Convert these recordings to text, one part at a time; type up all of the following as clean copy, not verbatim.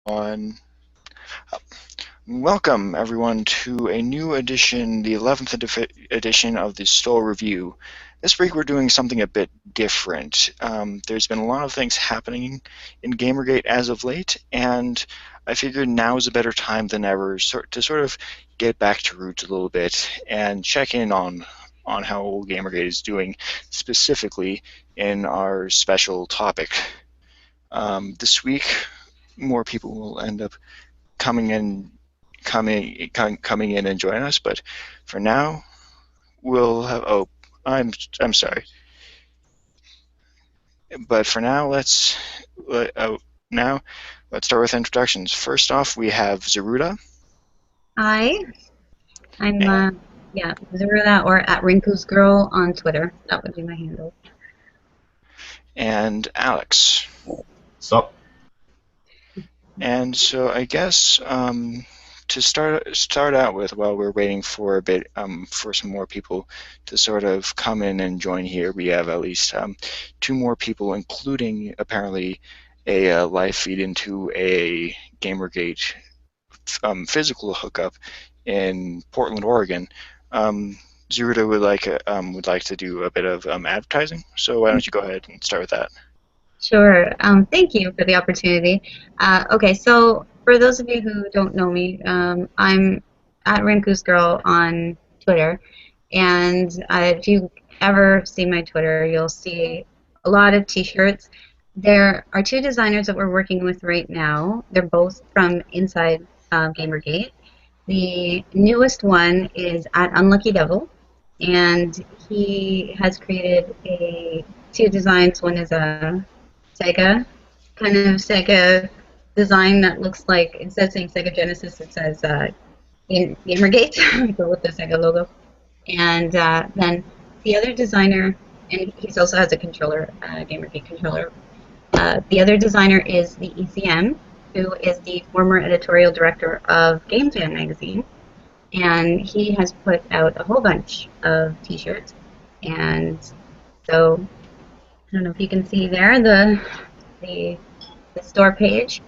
On Welcome everyone to a new edition, the 11th edition of the Stoll Review. This week we're doing something a bit different. There's been a lot of things happening in GamerGate as of late, and I figured now is a better time than ever to sort of get back to roots a little bit and check in on how GamerGate is doing, specifically in our special topic. This week, more people will end up coming in and joining us, but for now we'll have I'm sorry, but for now let's start with introductions. First off, we have Zeruda. Hi, I'm Zeruda, or at Rinku's Girl on Twitter. That would be my handle. And Alex. Sup? And so I guess to start out with, while we're waiting for a bit for some more people to sort of come in and join here, we have at least two more people, including apparently a live feed into a GamerGate physical hookup in Portland, Oregon. Zeruda would like to do a bit of advertising, so why don't you go ahead and start with that? Sure. Thank you for the opportunity. Okay, so for those of you who don't know me, I'm at Rinku's Girl on Twitter, and if you ever see my Twitter, you'll see a lot of T-shirts. There are two designers that we're working with right now. They're both from inside GamerGate. The newest one is at Unlucky Devil, and he has created two designs. One is a Sega design that looks like, instead of saying Sega Genesis, it says GamerGate, but with the Sega logo. And then the other designer, and he also has a controller, GamerGate controller. The other designer is the ECM, who is the former editorial director of Game Jam magazine, and he has put out a whole bunch of T-shirts. And so I don't know if you can see there the store page,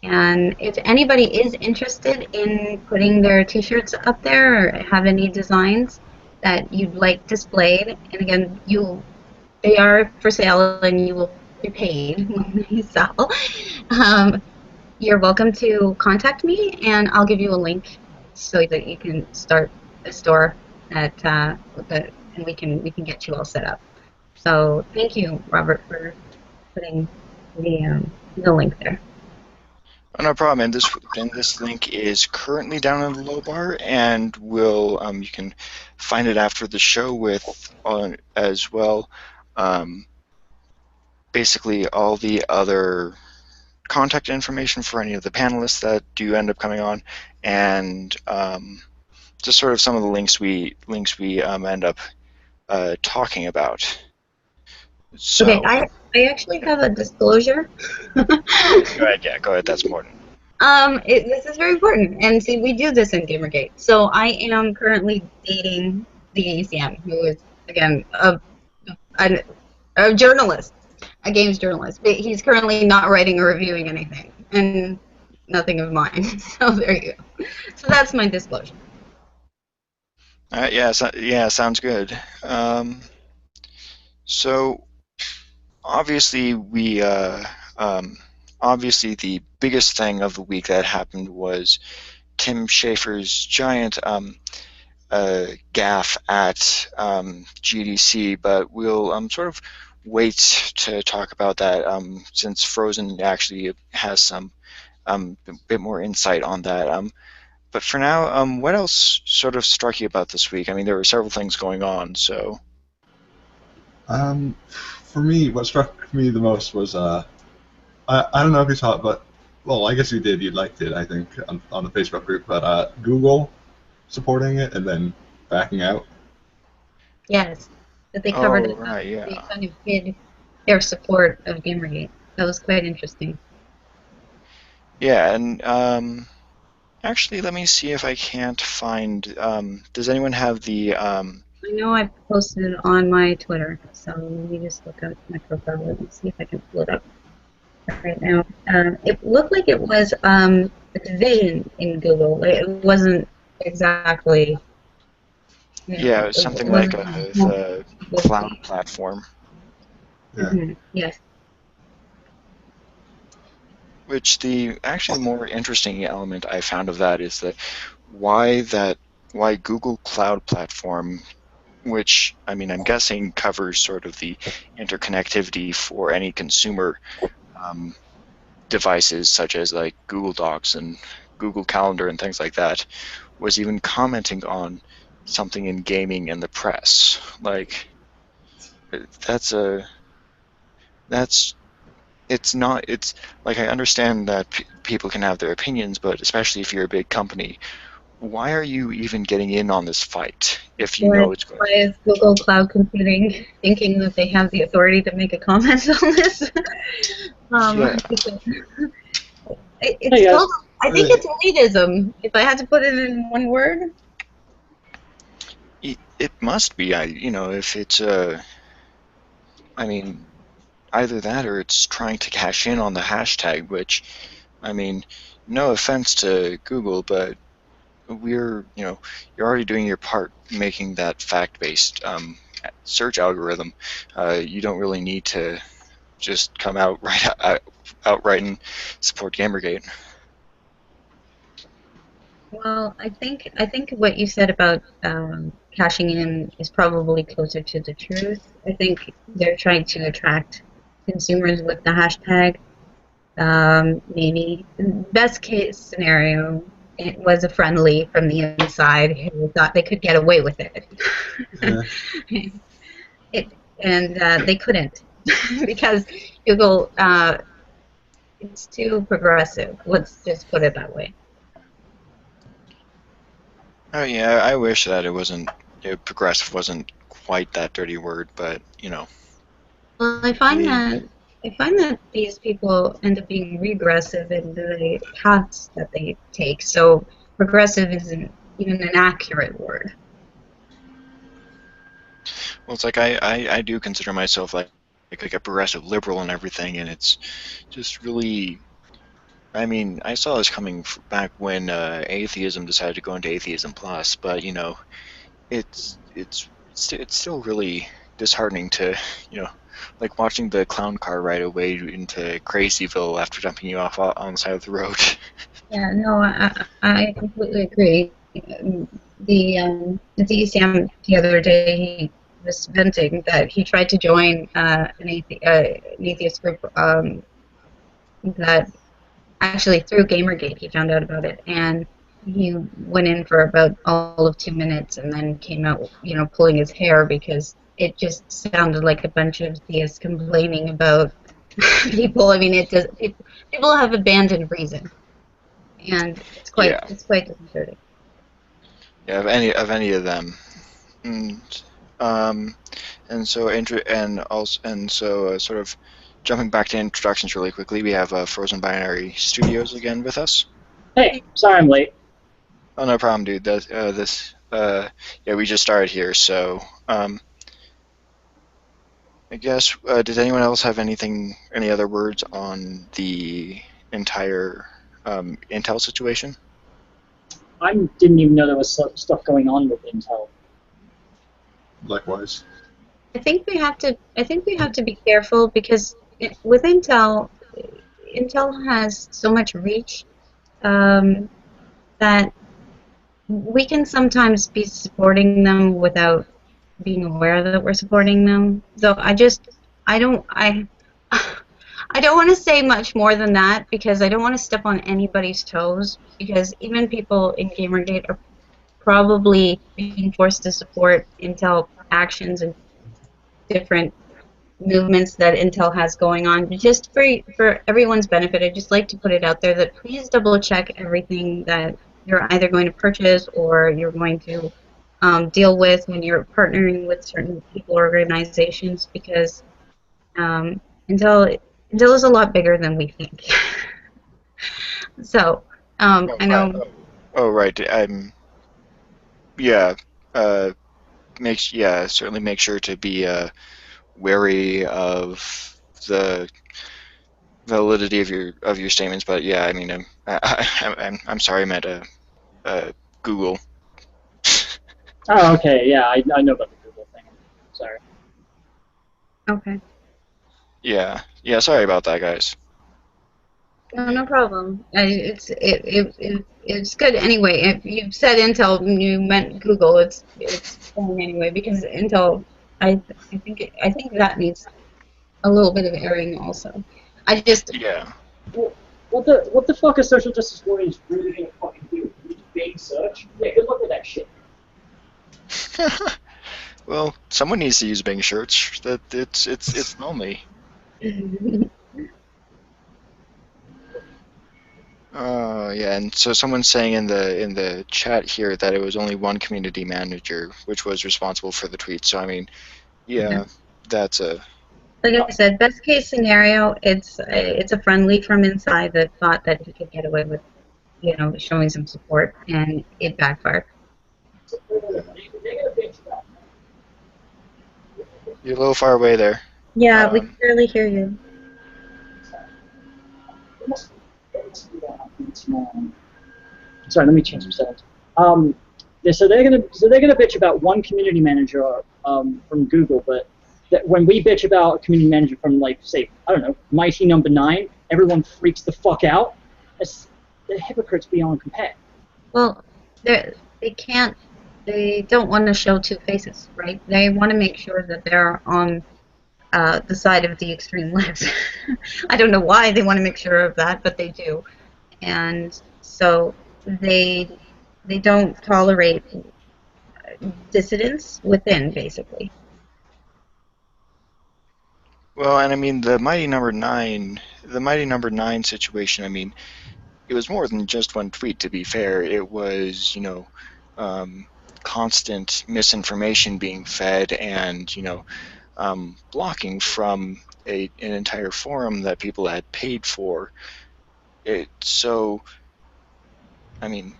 and if anybody is interested in putting their T-shirts up there or have any designs that you'd like displayed, and again, they are for sale and you will be paid when they sell. You're welcome to contact me, and I'll give you a link so that you can start a store and we can get you all set up. So thank you, Robert, for putting the link there. Oh, no problem. And this link is currently down in the low bar, and you can find it after the show as well. Basically, all the other contact information for any of the panelists that do end up coming on, and just sort of some of the links we end up talking about. So, okay, I actually have a disclosure. Go ahead, go ahead. That's important. This is very important, and see, we do this in GamerGate. So I am currently dating the ECM, who is again a journalist, a games journalist. But he's currently not writing or reviewing anything, and nothing of mine. So there you go. So that's my disclosure. All right. Yeah. Sounds good. So obviously obviously the biggest thing of the week that happened was Tim Schafer's giant gaffe at GDC, but we'll sort of wait to talk about that since Frozen actually has some bit more insight on that. But for now, what else sort of struck you about this week? I mean, there were several things going on, so. For me, what struck me the most was I don't know if you saw it, but well, I guess you did. You liked it, I think, on the Facebook group. But Google supporting it and then backing out. Yes, that they covered it. Right, yeah. They kind of hid their support of GamerGate. That was quite interesting. Yeah, and actually, let me see if I can't find. Does anyone have the? I know I posted it on my Twitter, so let me just look at my profile and see if I can pull it up. right now. It looked like it was a division in Google. Like, it wasn't exactly, Yeah, it something like wasn't a cloud platform. Yeah. Yes. Which the actually more interesting element I found of that is why Google Cloud Platform, which I mean I'm guessing covers sort of the interconnectivity for any consumer devices such as like Google Docs and Google Calendar and things like that, was even commenting on something in gaming and the press. Like that's a that's it's not it's like I understand that people can have their opinions, but especially if you're a big company, why are you even getting in on this fight if you know it's going? Why is Google Cloud Computing thinking that they have the authority to make a comment on this? Yeah, It's total. I think it's elitism. If I had to put it in one word. it must be. If it's I mean, either that or it's trying to cash in on the hashtag, which, I mean, no offense to Google, but you're already doing your part making that fact-based search algorithm. You don't really need to just come outright and support Gamergate. Well, I think what you said about cashing in is probably closer to the truth. I think they're trying to attract consumers with the hashtag. Maybe best case scenario, it was a friendly from the inside who thought they could get away with it. And they couldn't because Google, it's too progressive. Let's just put it that way. Oh yeah, I wish that it wasn't progressive wasn't quite that dirty word, but Well, I find that these people end up being regressive in the paths that they take. So progressive isn't even an accurate word. well, it's like I do consider myself like a progressive liberal and everything, and it's just really. I mean, I saw this coming back when atheism decided to go into atheism plus, but it's still really disheartening to like watching the clown car ride away into Crazyville after dumping you off on the side of the road. Yeah, no, I completely agree. The DCM the other day, he was venting that he tried to join an atheist group that actually through Gamergate he found out about it, and he went in for about all of 2 minutes and then came out, pulling his hair because it just sounded like a bunch of theists complaining about people. I mean, people have abandoned reason, and Yeah, it's quite disconcerting. yeah, of any of them. And and so sort of jumping back to introductions really quickly, we have Frozen Binary Studios again with us. Hey, sorry I'm late. Oh, no problem, dude. Yeah, we just started here, so I guess does anyone else have any other words on the entire Intel situation? I didn't even know there was stuff going on with Intel. Likewise. I think we have to be careful because with Intel, Intel has so much reach that we can sometimes be supporting them without being aware that we're supporting them. So I don't I don't want to say much more than that because I don't want to step on anybody's toes because even people in Gamergate are probably being forced to support Intel actions and different movements that Intel has going on. But just for everyone's benefit, I'd just like to put it out there that please double check everything that you're either going to purchase or you're going to deal with when you're partnering with certain people or organizations because Intel is a lot bigger than we think. So I know. Oh, right. Yeah. Uh, certainly make sure to be wary of the validity of your statements, but yeah, I mean, I'm sorry, I meant Google. Oh, okay, yeah, I know about the Google thing. Sorry. Okay. Yeah, sorry about that, guys. No, no problem. It's good anyway. If you said Intel, you meant Google. It's fine anyway because Intel. I think that needs a little bit of airing also. I just Yeah. Well, what the fuck is social justice warriors really gonna fucking do? Use Bing search? Yeah, good luck with that shit. Well, someone needs to use Bing shirts. That it's lonely. Yeah, and so someone's saying in the chat here that it was only one community manager which was responsible for the tweet. So I mean, yeah, that's a like I said, best case scenario, it's a friendly from inside that thought that he could get away with, showing some support, and it backfired. you're a little far away there. Yeah, we can barely hear you. Sorry, let me change some settings. So they're gonna bitch about one community manager from Google, but when we bitch about a community manager from, like, say, I don't know, Mighty Number 9, everyone freaks the fuck out. They're hypocrites beyond compare. Well, they don't want to show two faces, right? They want to make sure that they're on the side of the extreme left. I don't know why they want to make sure of that, but they do. And so they don't tolerate dissidents within, basically. Well, and I mean the Mighty Number 9 situation. I mean, it was more than just one tweet. To be fair, it was constant misinformation being fed and blocking from an entire forum that people had paid for. I mean.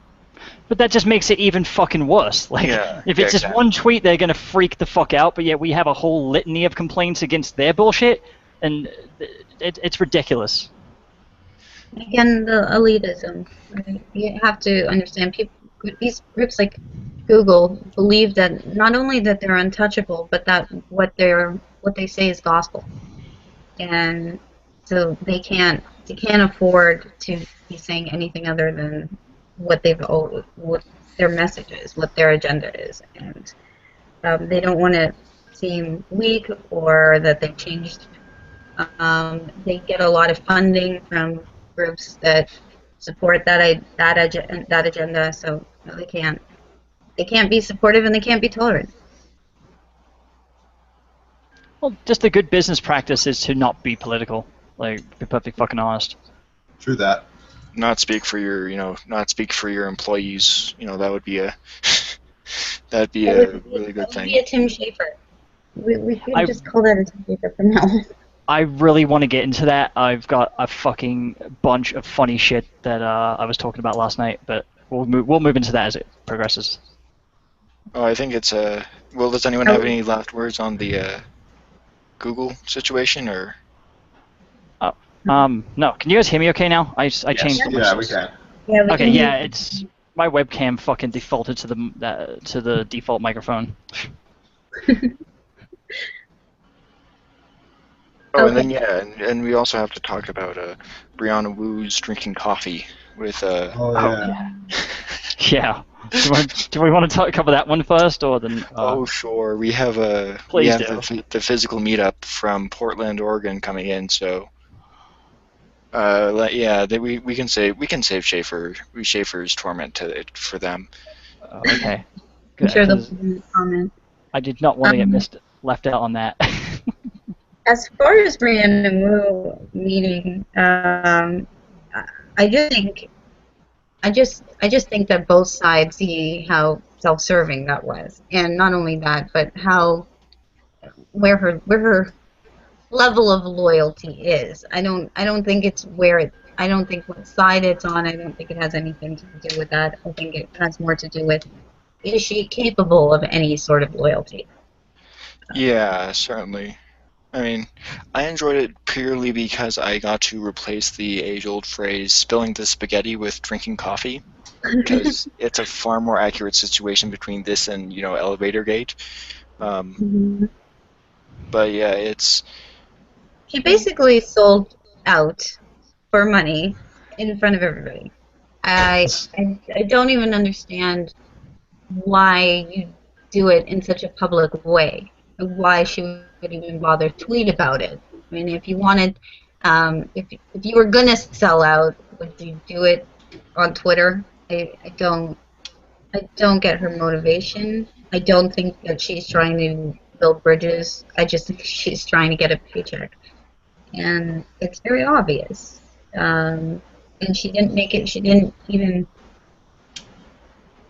But that just makes it even fucking worse. Like, if it's just one tweet, they're gonna freak the fuck out. But yet we have a whole litany of complaints against their bullshit, and it's ridiculous. Again, the elitism. Right? You have to understand, these groups like Google believe that not only that they're untouchable, but that what they say is gospel, and so they can't afford to be saying anything other than what their message is, what their agenda is, and they don't want to seem weak or that they've changed. They get a lot of funding from groups that support that agenda, so they can't be supportive and they can't be tolerant. Well, just a good business practice is to not be political. Like, be perfectly fucking honest. True that. Not speak for your employees. That would be a really good thing. That would be a Tim Schafer. We could just call that a Tim Schafer from now on. I really want to get into that. I've got a fucking bunch of funny shit that I was talking about last night, but we'll move into that as it progresses. Oh, I think it's well, does anyone have any last words on the Google situation, or? No. Can you guys hear me okay now? I changed. Yeah, we can. Yeah, okay, yeah, it's my webcam fucking defaulted to the default microphone. Oh, and then and we also have to talk about Brianna Wu's drinking coffee with Oh yeah. Yeah. Do we want to cover that one first, or then? Oh sure, we have the physical meetup from Portland, Oregon coming in, so. We can save Schaefer's torment for them. Okay. I'm sure they'll comment. I did not want to get left out on that. As far as Brianna Wu meeting, I just think that both sides see how self-serving that was, and not only that, but where her level of loyalty is. I don't think it's I don't think what side it's on. I don't think it has anything to do with that. I think it has more to do with, is she capable of any sort of loyalty? Yeah, certainly. I mean, I enjoyed it purely because I got to replace the age-old phrase "spilling the spaghetti" with drinking coffee, because it's a far more accurate situation between this and Elevator Gate. But yeah, it's. He basically sold out for money in front of everybody. I don't even understand why you do it in such a public way. Why she would even bother tweet about it. I mean, if you wanted, if you were gonna sell out, would you do it on Twitter? I don't get her motivation. I don't think that she's trying to build bridges. I just think she's trying to get a paycheck, and it's very obvious. And she didn't make it. She didn't even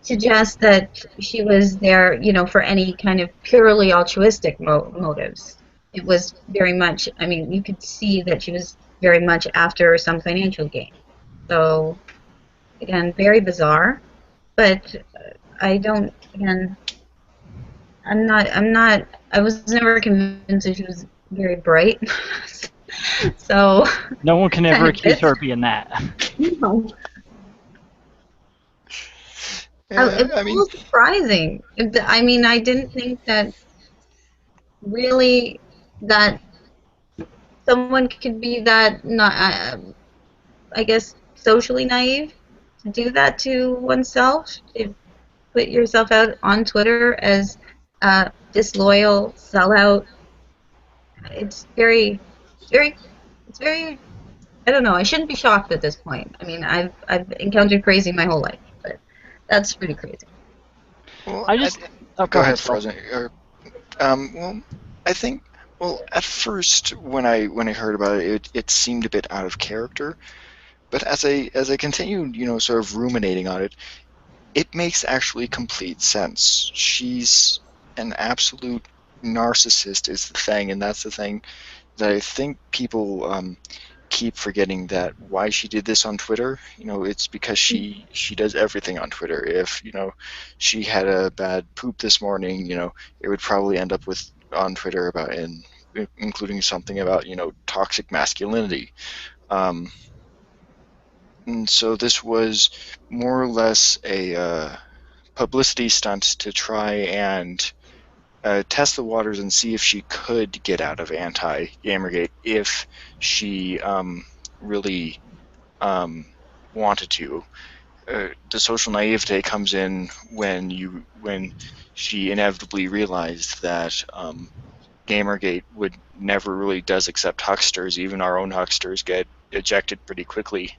suggest that she was there, for any kind of purely altruistic motives. It was very much. I mean, you could see that she was very much after some financial gain. So, again, very bizarre. But I don't. Again, I'm not. I was never convinced that she was very bright. So. No one can ever accuse her of being that. No. It was surprising. I mean, I didn't think that really that someone could be that not. I guess socially naive to do that to oneself. To put yourself out on Twitter as disloyal, sellout. It's very. I don't know. I shouldn't be shocked at this point. I mean, I've encountered crazy my whole life, but that's pretty crazy. Well, go ahead, Frozen. Well, I think. Well, at first, when I heard about it, it seemed a bit out of character. But as I continued, sort of ruminating on it, it makes actually complete sense. She's an absolute narcissist, is the thing, and that's the thing that I think people keep forgetting, that why she did this on Twitter. It's because she does everything on Twitter. If she had a bad poop this morning, it would probably end up on Twitter including something about toxic masculinity. And so this was more or less a publicity stunt to try and test the waters and see if she could get out of anti-Gamergate if she really wanted to. The social naivete comes in when she inevitably realized that Gamergate would never really does accept hucksters. Even our own hucksters get ejected pretty quickly.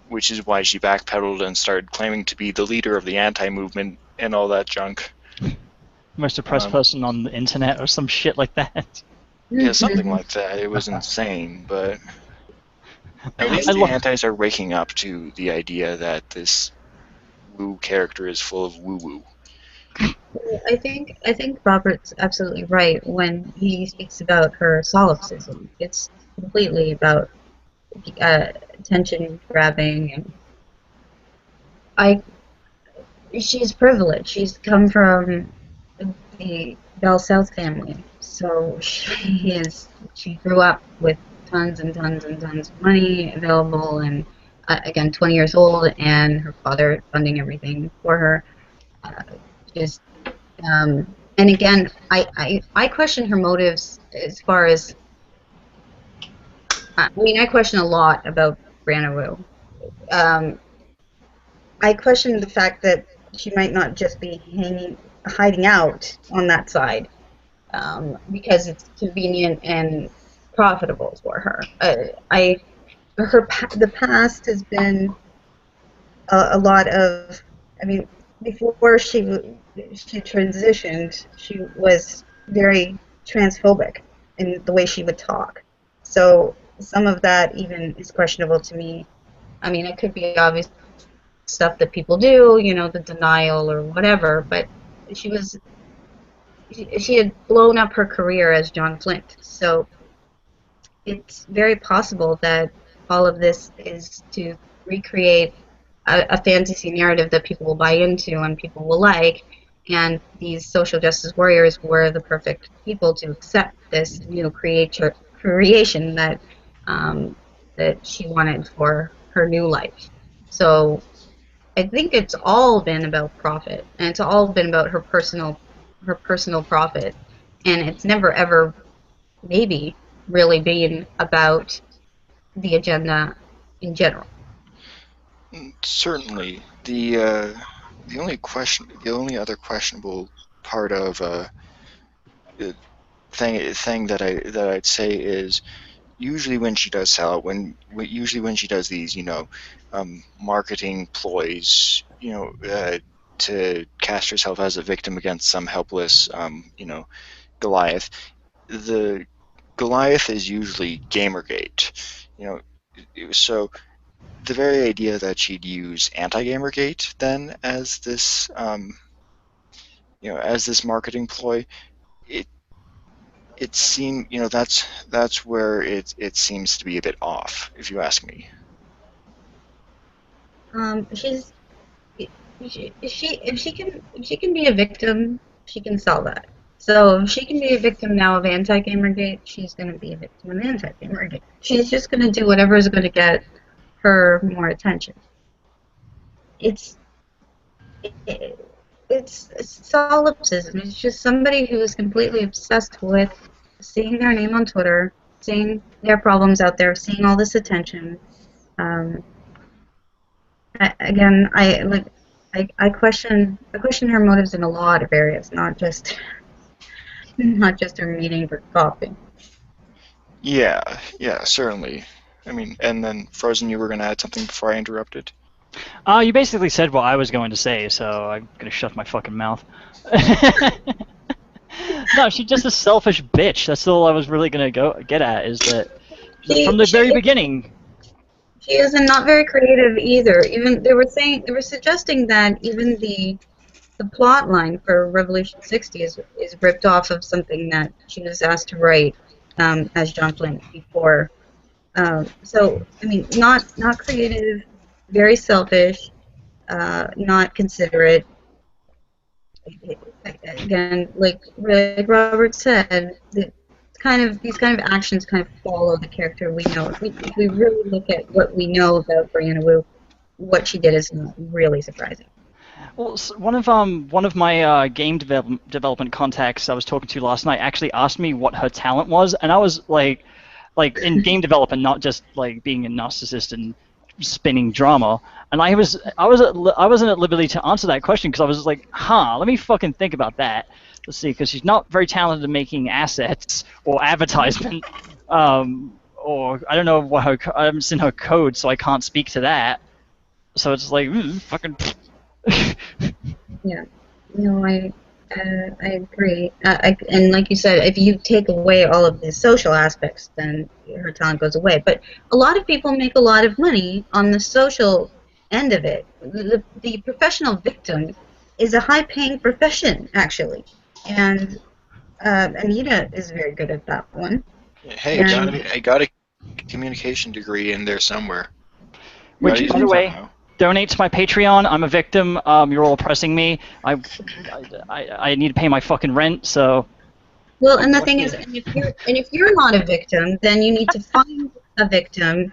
Which is why she backpedaled and started claiming to be the leader of the anti-movement and all that junk. Most oppressed person on the internet or some shit like that. Yeah, something like that. It was insane, but at least the antis are waking up to the idea that this Wu character is full of woo-woo. I think Robert's absolutely right when he speaks about her solipsism. It's completely about attention grabbing, and she's privileged. She's come from the Bell South family, so she grew up with tons and tons and tons of money available, and again, 20 years old, and her father funding everything for her. And again, I question her motives as far as. I mean, I question a lot about Brianna Wu. I question the fact that she might not just be hiding out on that side because it's convenient and profitable for her. The past has been a lot of. I mean, before she transitioned, she was very transphobic in the way she would talk. So some of that even is questionable to me. I mean, it could be obvious stuff that people do, the denial or whatever, but she had blown up her career as John Flint. So it's very possible that all of this is to recreate a fantasy narrative that people will buy into and people will like, And these social justice warriors were the perfect people to accept this new creation that that she wanted for her new life. So I think it's all been about profit, and it's all been about her personal profit, and it's never ever maybe really been about the agenda in general. Certainly, the only other questionable part of thing that I'd say is usually when she does sell it, usually when she does these, marketing ploys, to cast herself as a victim against some helpless, Goliath. The Goliath is usually Gamergate, so the very idea that she'd use anti-Gamergate then as this, as this marketing ploy, it seemed, that's where it seems to be a bit off, if you ask me. If she can be a victim, she can sell that. So if she can be a victim now of anti-Gamergate, she's going to be a victim of anti-Gamergate. She's just going to do whatever is going to get her more attention. It's solipsism. It's just somebody who is completely obsessed with seeing their name on Twitter, seeing their problems out there, seeing all this attention. I question her motives in a lot of areas, not just her meeting for coffee. Yeah, certainly. I mean, and then Frozen, you were going to add something before I interrupted? You basically said what I was going to say, so I'm going to shut my fucking mouth. No, she's just a selfish bitch. That's all I was really going to get at, is that from the very beginning. She is not very creative either. Even they were suggesting that even the plot line for Revolution 60 is ripped off of something that she was asked to write as John Flynn before. So I mean, not creative, very selfish, not considerate. Again, like Robert said, these kind of actions kind of follow the character we know. If we really look at what we know about Brianna Wu, what she did is not really surprising. Well, one of my game development contacts I was talking to last night actually asked me what her talent was, and I was like in game development, not just like being a narcissist and spinning drama. And I wasn't at liberty to answer that question because I was like, let me fucking think about that. Let's see, because she's not very talented at making assets or advertisement, or I don't know what I haven't seen her code, so I can't speak to that. So it's like, fucking. Yeah, no, I agree. And like you said, if you take away all of the social aspects, then her talent goes away. But a lot of people make a lot of money on the social end of it. The professional victim is a high-paying profession, actually. And Anita is very good at that one. Hey, I got a communication degree in there somewhere. Which, by the way, donate to my Patreon. I'm a victim. You're all oppressing me. I need to pay my fucking rent. So. Well, and the thing is, if you're not a victim, then you need to find a victim,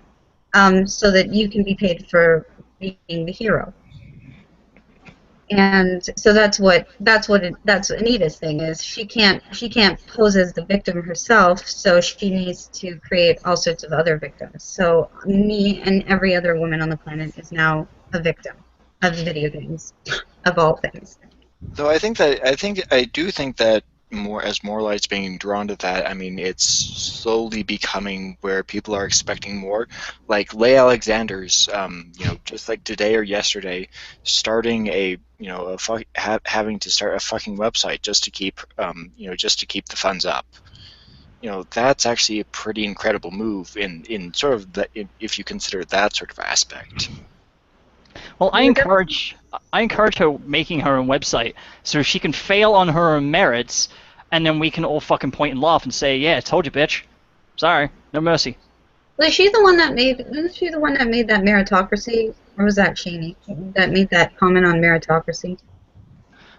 so that you can be paid for being the hero. And so that's Anita's thing is she can't pose as the victim herself, so she needs to create all sorts of other victims. So me and every other woman on the planet is now a victim of video games, of all things. Though I do think that more light's being drawn to that. I mean, it's slowly becoming where people are expecting more. Like Leigh Alexander's, just like today or yesterday, starting having to start a fucking website just to keep, the funds up. That's actually a pretty incredible move in sort of if you consider that sort of aspect. Well, I encourage her making her own website so she can fail on her own merits, and then we can all fucking point and laugh and say, "Yeah, told you, bitch. Sorry, no mercy." Was she the one that made that Meritocracy, or was that Cheney that made that comment on Meritocracy?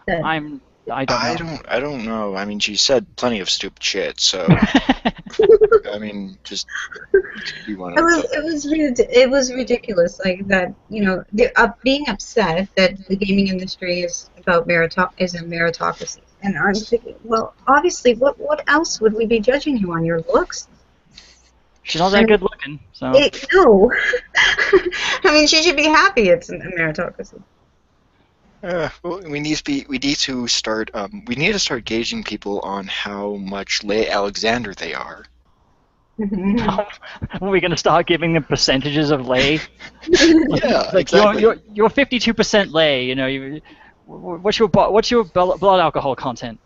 I'm I don't know. I don't know. I mean, she said plenty of stupid shit, so I mean, just it could be one of those. It was ridiculous, like that. You know, being upset that the gaming industry is about is a meritocracy, and I'm thinking, well, obviously, what else would we be judging you on? Your looks? She's not that good looking, so. No, I mean, she should be happy it's a meritocracy. Well, we need to start gauging people on how much Leigh Alexander they are. Are we going to start giving them percentages of Leigh? Yeah, like exactly. you're 52% Leigh. You know, what's your blood alcohol content?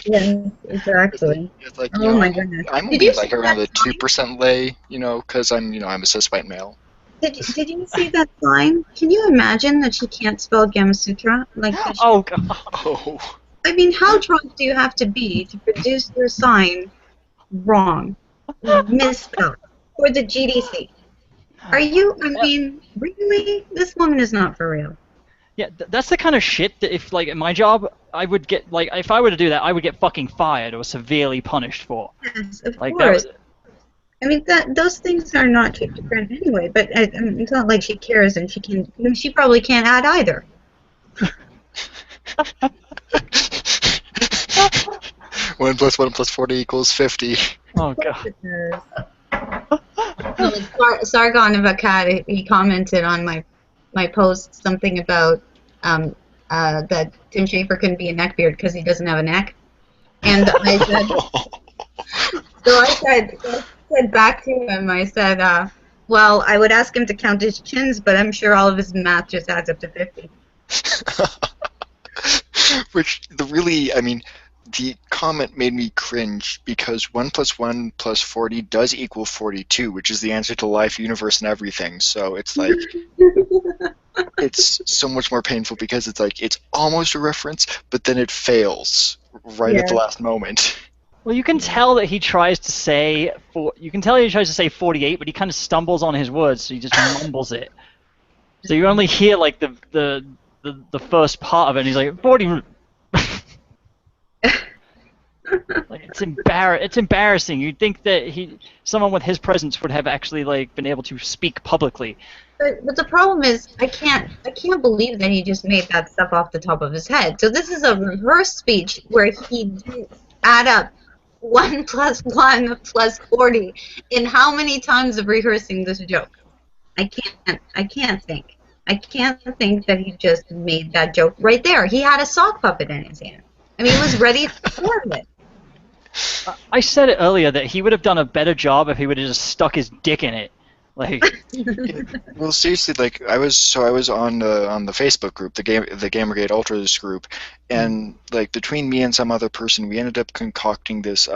Yeah, exactly. It's like, oh my goodness! I'm only like around the 2% Leigh, because I'm I'm a cis white male. Did you see that sign? Can you imagine that she can't spell Gamasutra? Like, oh god! Oh. I mean, how drunk do you have to be to produce your sign wrong, misspelled, for the GDC? Are you? I mean, really? This woman is not for real. Yeah, that's the kind of shit that if, like, in my job, I would get, like, if I were to do that, I would get fucking fired or severely punished for. Yes, of like, course. I mean, those things are not cheap to print anyway, but it's not like she cares, and she probably can't add either. 1 + 1 + 40 = 50. Oh god. Sargon of Akkad, he commented on my post something about that Tim Schafer couldn't be a neckbeard because he doesn't have a neck, and I said, I said back to him, I said, well, I would ask him to count his chins, but I'm sure all of his math just adds up to 50. Which the comment made me cringe because 1 + 1 + 40 does equal 42, which is the answer to life, universe, and everything. So it's like, it's so much more painful because it's like, it's almost a reference, but then it fails right at the last moment. Well, you can tell that he tries to say 48, but he kind of stumbles on his words, so he just mumbles it. So you only hear like the first part of it, and he's like 40. Like, it's embarrassing. You'd think that someone with his presence would have actually like been able to speak publicly. But the problem is, I can't believe that he just made that stuff off the top of his head. So this is a reverse speech where he didn't add up 1 + 1 + 40 in how many times of rehearsing this joke. I can't think that he just made that joke right there. He had a sock puppet in his hand. I mean, he was ready to perform it. I said it earlier that he would have done a better job if he would have just stuck his dick in it. Like, well, seriously, like I was on the Facebook group, the GamerGate Ultras group, and like between me and some other person, we ended up concocting this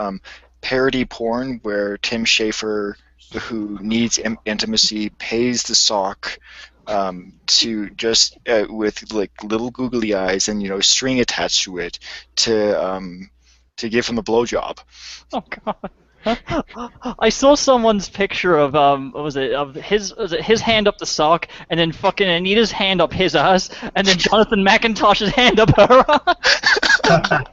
parody porn where Tim Schafer, who needs intimacy, pays the sock to just with like little googly eyes and string attached to it to give him a blowjob. oh god. I saw someone's picture of his hand up the sock, and then fucking Anita's hand up his ass, and then Jonathan McIntosh's hand up her ass.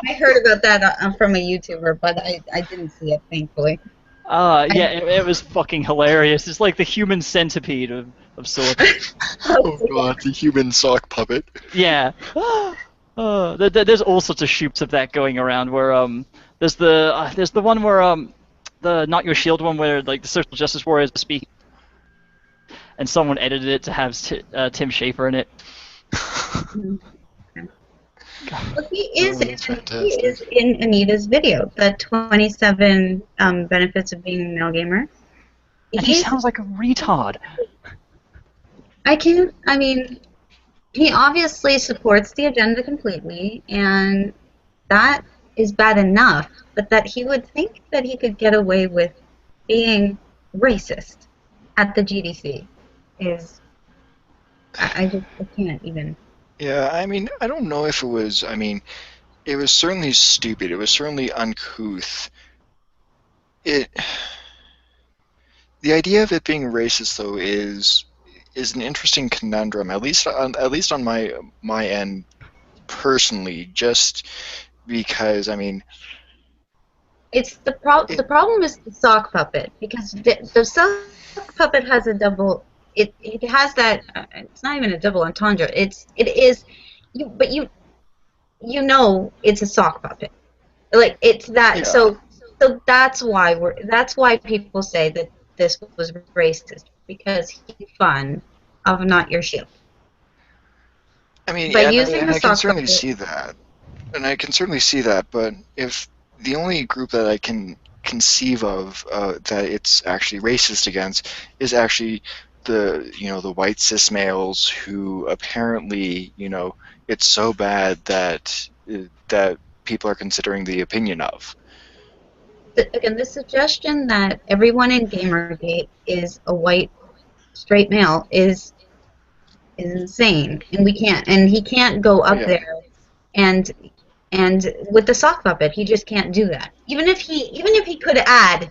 I heard about that from a YouTuber, but I didn't see it, thankfully. Yeah, it was fucking hilarious. It's like the human centipede of sorts. Oh god, the human sock puppet. Yeah. There's all sorts of shoots of that going around. Where there's the one where the Not Your Shield one where like the social justice warriors speak, and someone edited it to have Tim Schafer in it. Well, he is in Anita's video, the 27 benefits of being a male gamer. And he sounds like a retard. I mean, he obviously supports the agenda completely, and that is bad enough, but that he would think that he could get away with being racist at the GDC is... I can't even... Yeah, I mean, I don't know if it was... I mean, it was certainly stupid. It was certainly uncouth. The idea of it being racist, though, is is an interesting conundrum, at least on my end personally, just because I mean, It's the problem is the sock puppet, because the sock puppet has a double. It has that. It's not even a double entendre. It is you, but you know it's a sock puppet. Like it's that. yeah. So that's why people say that this was racist, because he's fun of not your shield. I mean, By and using the I can sock certainly puppet, see that, but if the only group that I can conceive of that it's actually racist against is actually the white cis males who apparently it's so bad that people are considering the opinion of. again, the suggestion that everyone in Gamergate is a white straight male is insane, and he can't go Oh up yeah. there and with the sock puppet, he just can't do that. Even if he could add,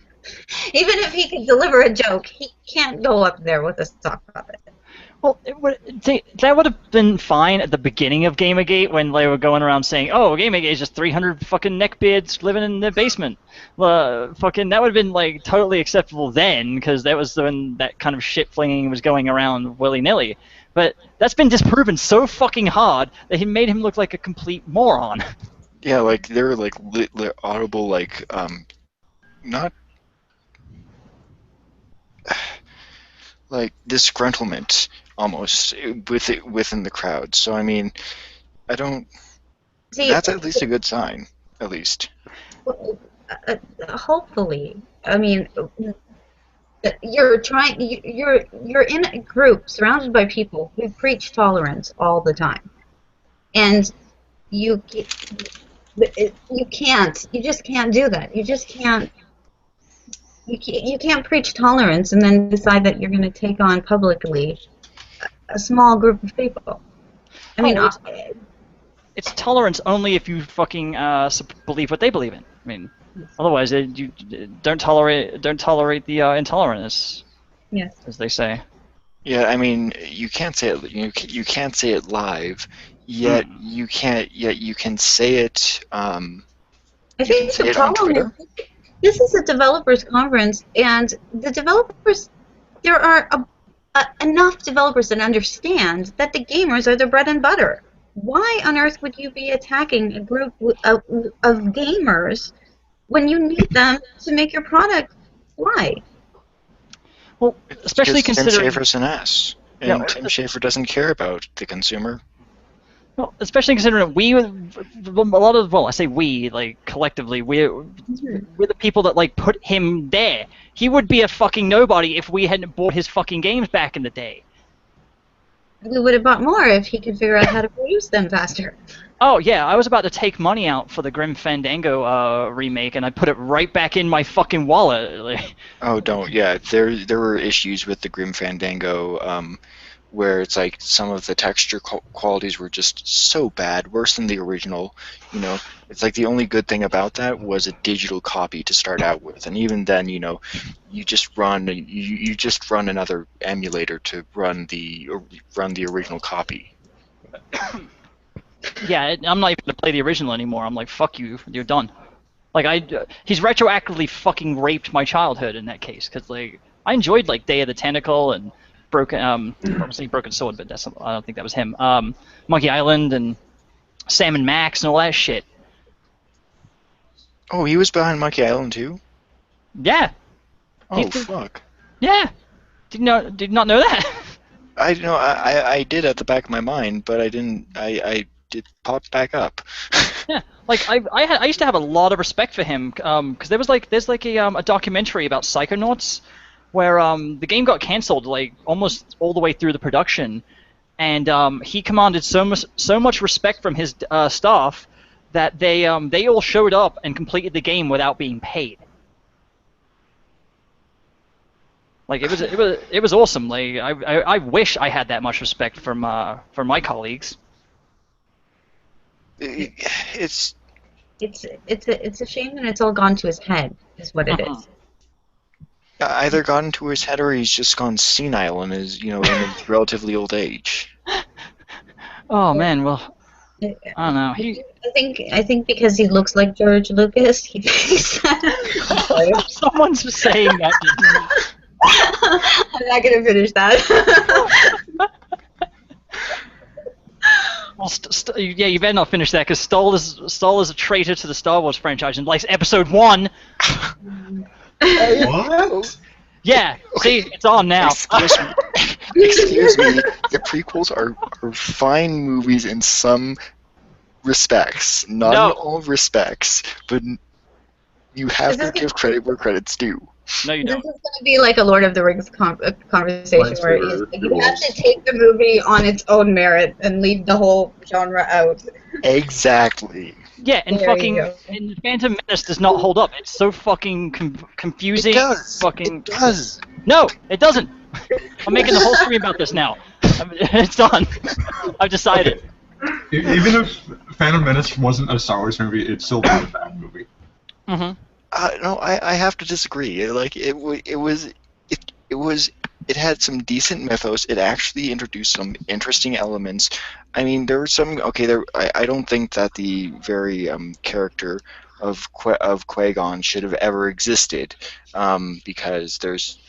even if he could deliver a joke, he can't go up there with a sock puppet. Well, that would have been fine at the beginning of Gamergate when they were going around saying, "Oh, Gamergate is just 300 fucking neckbeards living in their basement." Fucking that would have been like totally acceptable then, because that was when that kind of shit flinging was going around willy nilly. But that's been disproven so fucking hard that he made him look like a complete moron. Yeah, like they're like audible not like disgruntlement almost within the crowd. So I mean, I don't. See, That's at least a good sign, at least. hopefully, I mean, you're in a group surrounded by people who preach tolerance all the time, and you just can't do that. You can't preach tolerance and then decide that you're going to take on publicly a small group of people. I mean, It's tolerance only if you fucking believe what they believe in. I mean, otherwise, you don't tolerate the intolerant, yes. as they say. Yeah, I mean, you can't say it. You can't say it live, yet you can say it. I You think can say the it on problem Twitter. is this is a developers conference, and the developers, there are enough developers that understand that the gamers are the bread and butter. Why on earth would you be attacking a group of gamers when you need them to make your product fly? Well, especially Because Tim considering. Schafer's an ass, and Yeah, Tim Schafer doesn't care about the consumer. well, especially considering I say we, like, collectively, we're the people that, like, put him there. He would be a fucking nobody if we hadn't bought his fucking games back in the day. We would have bought more if he could figure out how to produce them faster. Oh, yeah, I was about to take money out for the Grim Fandango remake, and I put it right back in my fucking wallet. Like, Oh, don't. Yeah, there were issues with the Grim Fandango, where it's like some of the texture qualities were just so bad, worse than the original. It's like the only good thing about that was a digital copy to start out with, and even then, you just run another emulator to run the original copy. yeah, I'm not even going to play the original anymore. I'm like, fuck you, you're done. Like, he's retroactively fucking raped my childhood in that case, because, like, I enjoyed, like, Day of the Tentacle and obviously Broken Sword, but I don't think that was him. Monkey Island and Sam and Max and all that shit. Oh, he was behind Monkey Island too? Yeah. Oh, fuck. Yeah. Did not know that. I did at the back of my mind, but I didn't. I did pop back up. Yeah, like I used to have a lot of respect for him, because there's a documentary about Psychonauts, where the game got cancelled like almost all the way through the production, and he commanded so much respect from his staff that they all showed up and completed the game without being paid. Like it was awesome. Like I wish I had that much respect from my colleagues. It's It's a shame that it's all gone to his head, is what it is. either got into his head or he's just gone senile and is, in a relatively old age. Oh man, well, I don't know. I think because he looks like George Lucas, he thinks that. Someone's saying that. I'm not gonna finish that. Well, yeah, you better not finish that because Stoll is a traitor to the Star Wars franchise and likes Episode 1. What? Yeah, see, it's on now. Excuse me. Excuse me. The prequels are fine movies in some respects, not in all respects, but you have to give credit where credit's due. No, you This don't. is going to be like a Lord of the Rings conversation where he's like, you have to take the movie on its own merit and leave the whole genre out. Exactly. Yeah, and There you go. and Phantom Menace does not hold up. It's so fucking confusing. It does. Fucking. It does. No, it doesn't. I'm making the whole stream about this now. It's done. I've decided. Even if Phantom Menace wasn't a Star Wars movie, it's still not a bad movie. Mm-hmm. No, I have to disagree. It had some decent mythos. It actually introduced some interesting elements. I mean, there were some. Okay, I don't think that the very character of Qui-Gon should have ever existed, because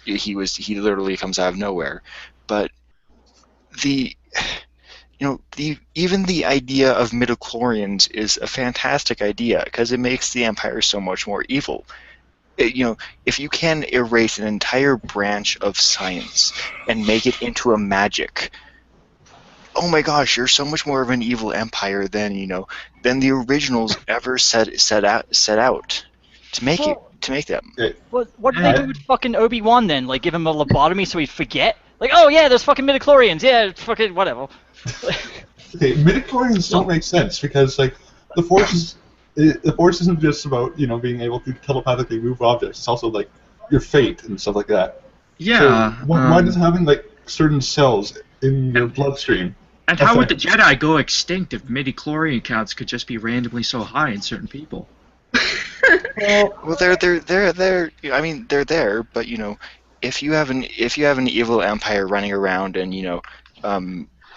he literally comes out of nowhere. But even the idea of midichlorians is a fantastic idea because it makes the Empire so much more evil. If you can erase an entire branch of science and make it into a magic, oh my gosh, you're so much more of an evil empire than the originals ever set out to make them. What did they do with fucking Obi-Wan then? Like, give him a lobotomy so he'd forget? Like, oh yeah, there's fucking midichlorians. Yeah, fucking whatever. Okay, midichlorians don't make sense because the Force isn't just about being able to telepathically move objects. It's also like your fate and stuff like that. Yeah. So why does having certain cells in your bloodstream? And how would the Jedi go extinct if midichlorian counts could just be randomly so high in certain people? Well, they're there. I mean, they're there, but if you have an evil empire running around and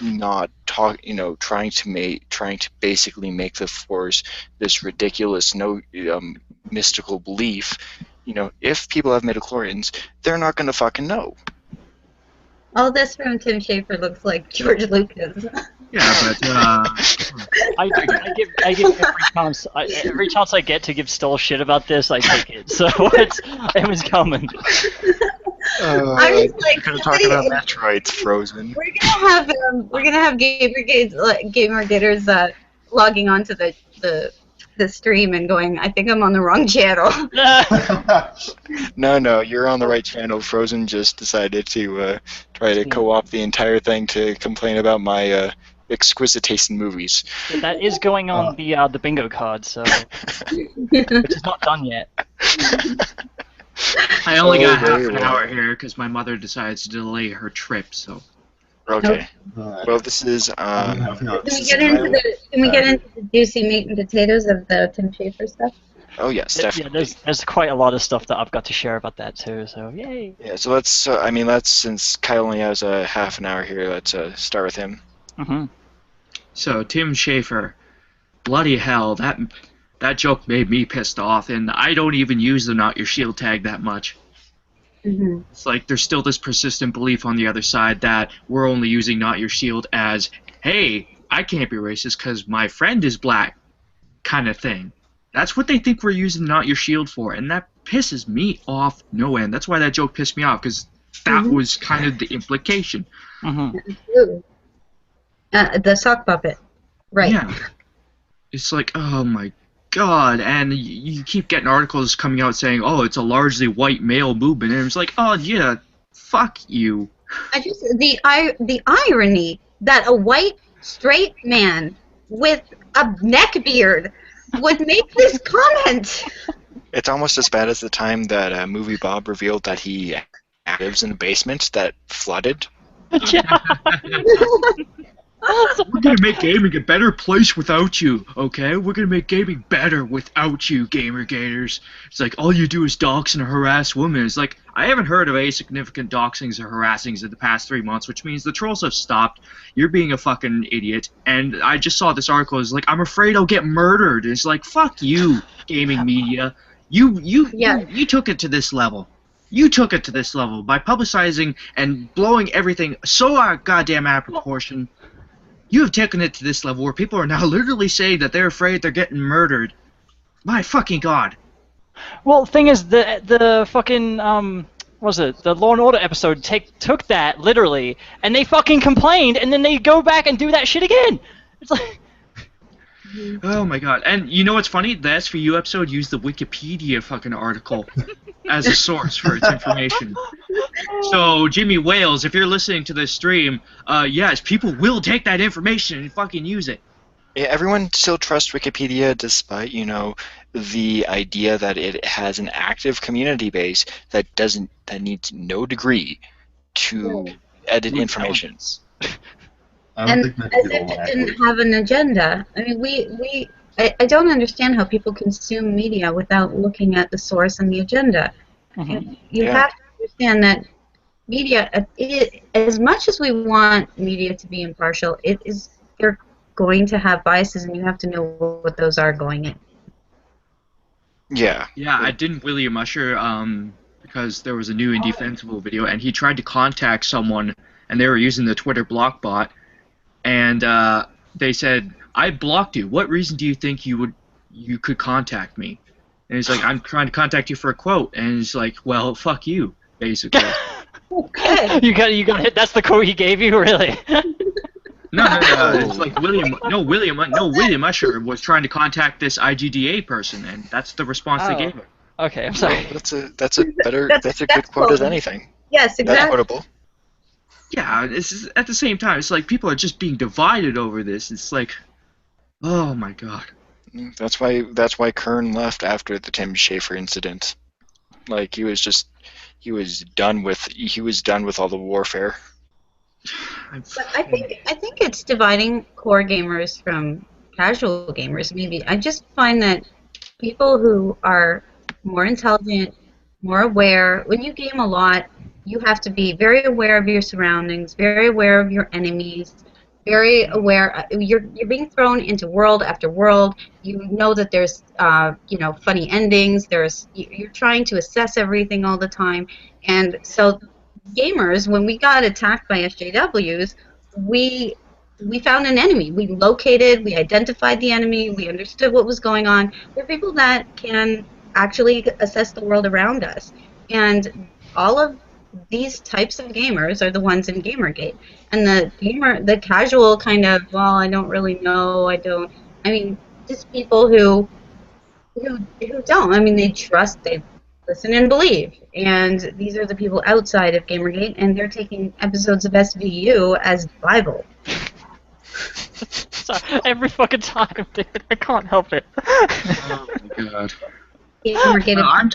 not trying to basically make the Force this ridiculous mystical belief, if people have midichlorians, they're not gonna fucking know. All this from Tim Schafer looks like George Lucas. Yeah, but I give every chance I get to give Stoll shit about this, I take it. So it was coming. I'm just like, We're gonna talk about Metroids Frozen. we're gonna have gamergaters logging onto the stream and going, I think I'm on the wrong channel. No, you're on the right channel. Frozen just decided to try to co-opt the entire thing to complain about my exquisite taste in movies. That is going on the bingo card, so which is not done yet. I only got half an hour here because my mother decides to delay her trip, so. Okay. Alright. Well, this is. Can we get into the juicy meat and potatoes of the Tim Schafer stuff? Oh yes, definitely. Yeah, there's quite a lot of stuff that I've got to share about that too. So yay. Yeah, so let's since Kyle only has a half an hour here, let's start with him. Mm-hmm. So, Tim Schafer, bloody hell, that joke made me pissed off, and I don't even use the Not Your Shield tag that much. Mm-hmm. It's like there's still this persistent belief on the other side that we're only using Not Your Shield as, hey, I can't be racist because my friend is black, kind of thing. That's what they think we're using Not Your Shield for, and that pisses me off no end. That's why that joke pissed me off, because that was kind of the implication. Mm-hmm. Absolutely. The sock puppet. Right. Yeah. It's like, oh my god, and you keep getting articles coming out saying, oh, it's a largely white male movement, and it's like, oh yeah, fuck you. The irony that a white straight man with a neck beard would make this comment. It's almost as bad as the time that Movie Bob revealed that he lives in a basement that flooded. Yeah. We're gonna make gaming a better place without you, okay? We're gonna make gaming better without you, GamerGaters. It's like, all you do is dox and harass women. It's like, I haven't heard of any significant doxings or harassings in the past 3 months, which means the trolls have stopped. You're being a fucking idiot. And I just saw this article, it's like, I'm afraid I'll get murdered. It's like, fuck you, gaming media. You took it to this level. You took it to this level by publicizing and blowing everything so goddamn out of proportion. You have taken it to this level where people are now literally saying that they're afraid they're getting murdered. My fucking god. Well, thing is, the fucking what was it, the Law and Order episode took that literally, and they fucking complained, and then they go back and do that shit again. It's like. Oh my god. And you know what's funny? The SVU episode used the Wikipedia fucking article as a source for its information. So, Jimmy Wales, if you're listening to this stream, yes, people will take that information and fucking use it. Yeah, everyone still trusts Wikipedia despite, the idea that it has an active community base that needs no degree to edit information. And as if it didn't have an agenda. I mean, I don't understand how people consume media without looking at the source and the agenda. Mm-hmm. You have to understand that media, as much as we want media to be impartial, they're going to have biases, and you have to know what those are going in. Yeah. Yeah, I didn't William Usher because there was a new Indefensible video, and he tried to contact someone, and they were using the Twitter block bot. And they said, I blocked you. What reason do you think you could contact me? And he's like, I'm trying to contact you for a quote. And he's like, well, fuck you, basically. Okay. You got hit. That's the quote he gave you, really? No. It's like William Usher was trying to contact this IGDA person, and that's the response they gave him. Okay, I'm sorry. That's a good quote as anything. Yes, exactly. That's quotable. Yeah, at the same time, it's like people are just being divided over this. It's like, oh my god. That's why Kern left after the Tim Schafer incident. Like he was done with all the warfare. But I think it's dividing core gamers from casual gamers. Maybe I just find that people who are more intelligent, more aware. When you game a lot, you have to be very aware of your surroundings, very aware of your enemies, very aware. You're being thrown into world after world. You know that there's funny endings. You're trying to assess everything all the time, and so gamers, when we got attacked by SJWs, we found an enemy. We identified the enemy. We understood what was going on. We're people that can actually assess the world around us, and all of these types of gamers are the ones in GamerGate. And the casual kind of, well, I don't really know, just people who don't. I mean, they trust, they listen and believe. And these are the people outside of GamerGate, and they're taking episodes of SVU as Bible. Sorry, every fucking time, dude. I can't help it. Oh my god.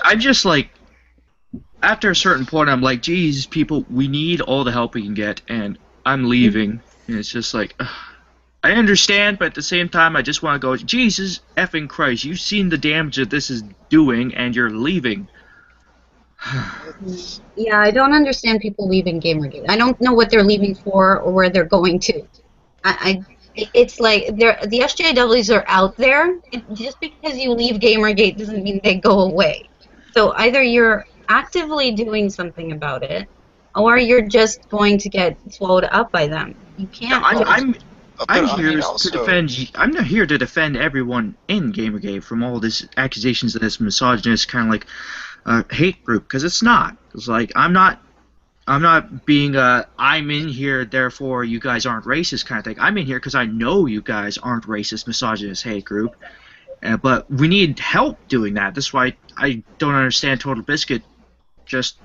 I'm just like, after a certain point, I'm like, geez, people, we need all the help we can get, and I'm leaving. And it's just like, I understand, but at the same time, I just want to go, Jesus effing Christ, you've seen the damage that this is doing, and you're leaving. Yeah, I don't understand people leaving GamerGate. I don't know what they're leaving for or where they're going to. It's like the SJWs are out there. Just because you leave GamerGate doesn't mean they go away. So either you're actively doing something about it, or you're just going to get swallowed up by them. You can't. I'm not here to defend everyone in GamerGate from all these accusations of this misogynist kind of like hate group, because it's not. It's like I'm not being I'm in here therefore you guys aren't racist kind of thing. I'm in here because I know you guys aren't racist, misogynist hate group. But we need help doing that. That's why I don't understand Total Biscuit just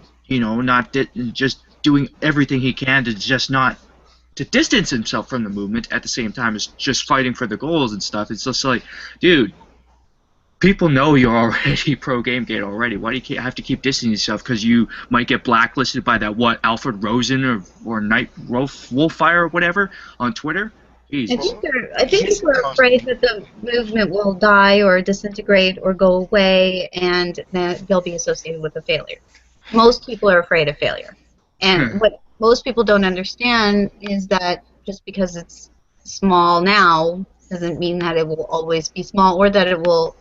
just doing everything he can to just not to distance himself from the movement at the same time as just fighting for the goals and stuff. It's just like, dude, people know you're already pro GameGate already. Why do you have to keep distancing yourself? Because you might get blacklisted by that Alfred Rosen or Night Wolffire or whatever on Twitter. Jesus. I think people are afraid that the movement will die or disintegrate or go away, and that they'll be associated with a failure. Most people are afraid of failure, and what most people don't understand is that just because it's small now doesn't mean that it will always be small, or that it won't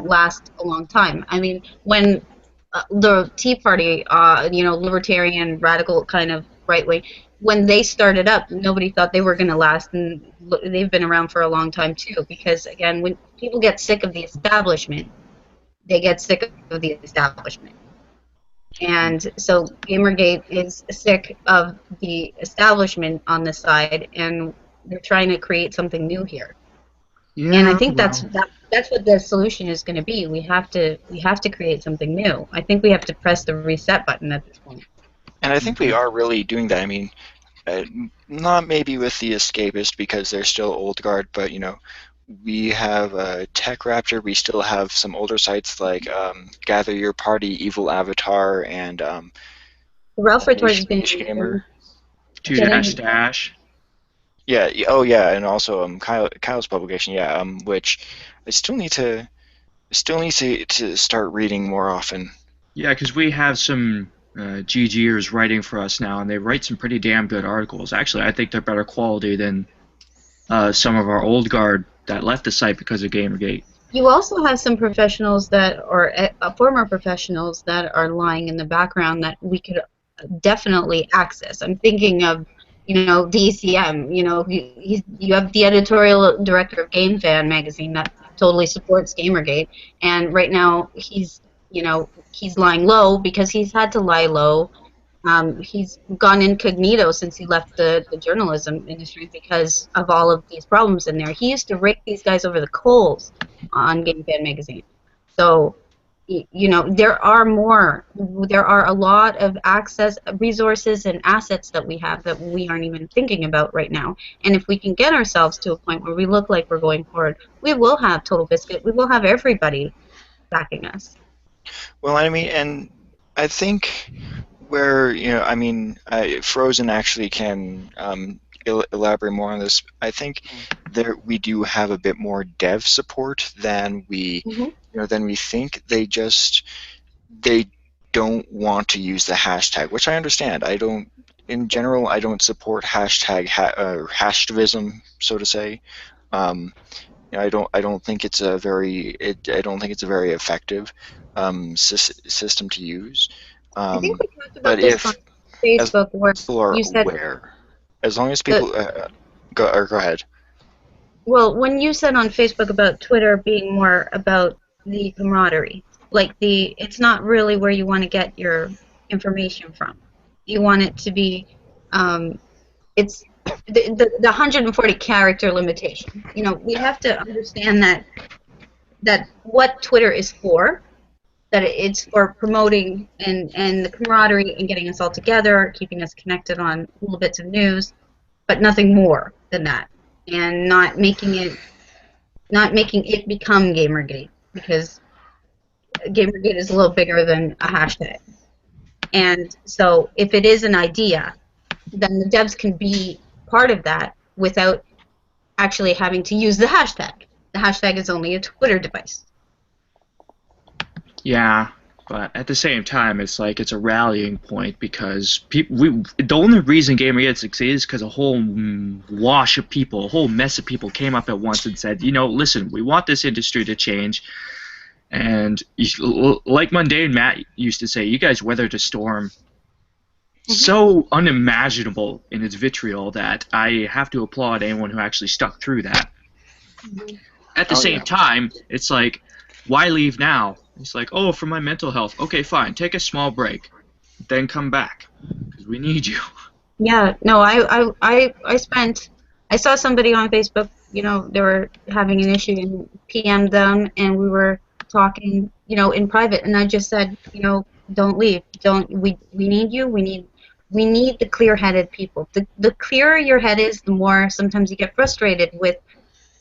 last a long time. I mean, when the Tea Party, libertarian, radical kind of right wing, when they started up, nobody thought they were going to last, and they've been around for a long time too. Because again, when people get sick of the establishment, they get sick of the establishment, and so Gamergate is sick of the establishment on this side, and they're trying to create something new here. Yeah, And I think that's what the solution is going to be. We have to create something new. I think we have to press the reset button at this point. And I think we are really doing that. I mean, not maybe with the escapist because they're still old guard, but we have Tech Raptor. We still have some older sites like Gather Your Party, Evil Avatar, and Ralph Retort's been Gamer. Dash. Yeah. Oh, yeah, and also Kyle's publication. Yeah. Which I still need to start reading more often. Yeah, because we have some GGers writing for us now, and they write some pretty damn good articles. Actually, I think they're better quality than some of our old guard that left the site because of Gamergate. You also have some professionals former professionals that are lying in the background that we could definitely access. I'm thinking of, DCM. You have the editorial director of Game Fan magazine that totally supports Gamergate, and right now he's lying low because he's had to lie low. He's gone incognito since he left the journalism industry because of all of these problems in there. He used to rake these guys over the coals on Game Fan magazine. So, there are a lot of access, resources, and assets that we have that we aren't even thinking about right now. And if we can get ourselves to a point where we look like we're going forward, we will have Total Biscuit. We will have everybody backing us. Well, I mean, and I think where Frozen actually can elaborate more on this. I think we do have a bit more dev support than we think. They don't want to use the hashtag, which I understand. In general, I don't support hashtivism, so to say. I don't think it's a very effective system to use. I think we talked about this on Facebook, where you said aware, as long as people go ahead. Well, when you said on Facebook about Twitter being more about the camaraderie, it's not really where you want to get your information from. You want it to be, it's the 140 character limitation. We have to understand that what Twitter is for. That it's for promoting and the camaraderie and getting us all together, keeping us connected on little bits of news, but nothing more than that, and not making it become Gamergate, because Gamergate is a little bigger than a hashtag. And so if it is an idea, then the devs can be part of that without actually having to use the hashtag. The hashtag is only a Twitter device. Yeah, but at the same time, it's a rallying point, because the only reason Gamergate succeeds is because a whole wash of people, a whole mess of people came up at once and said, listen, we want this industry to change. And like Mundane Matt used to say, you guys weathered a storm so unimaginable in its vitriol that I have to applaud anyone who actually stuck through that. At the same time, it's like, why leave now? It's like, oh, for my mental health. Okay, fine. Take a small break. Then come back, because we need you. Yeah, no, I saw somebody on Facebook, they were having an issue, and PM'd them, and we were talking, in private, and I just said, don't leave. We need you. We need the clear-headed people. The clearer your head is, the more sometimes you get frustrated with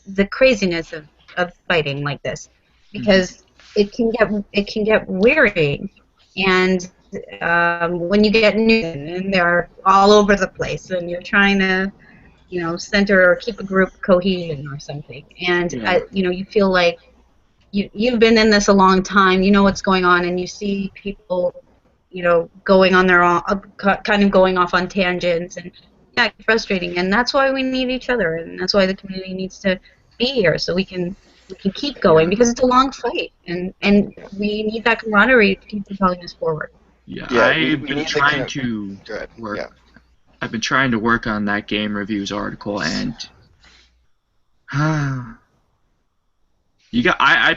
the craziness of fighting like this, because it can get wearying, and when you get new and they're all over the place, and you're trying to center or keep a group cohesion or something. And you feel like you've been in this a long time. You know what's going on, and you see people, going on their own, kind of going off on tangents, and it's frustrating. And that's why we need each other, and that's why the community needs to be here, so we can keep going, because it's a long fight, and we need that camaraderie to keep propelling us forward. I've been trying to work. Yeah. I've been trying to work on that game reviews article, and I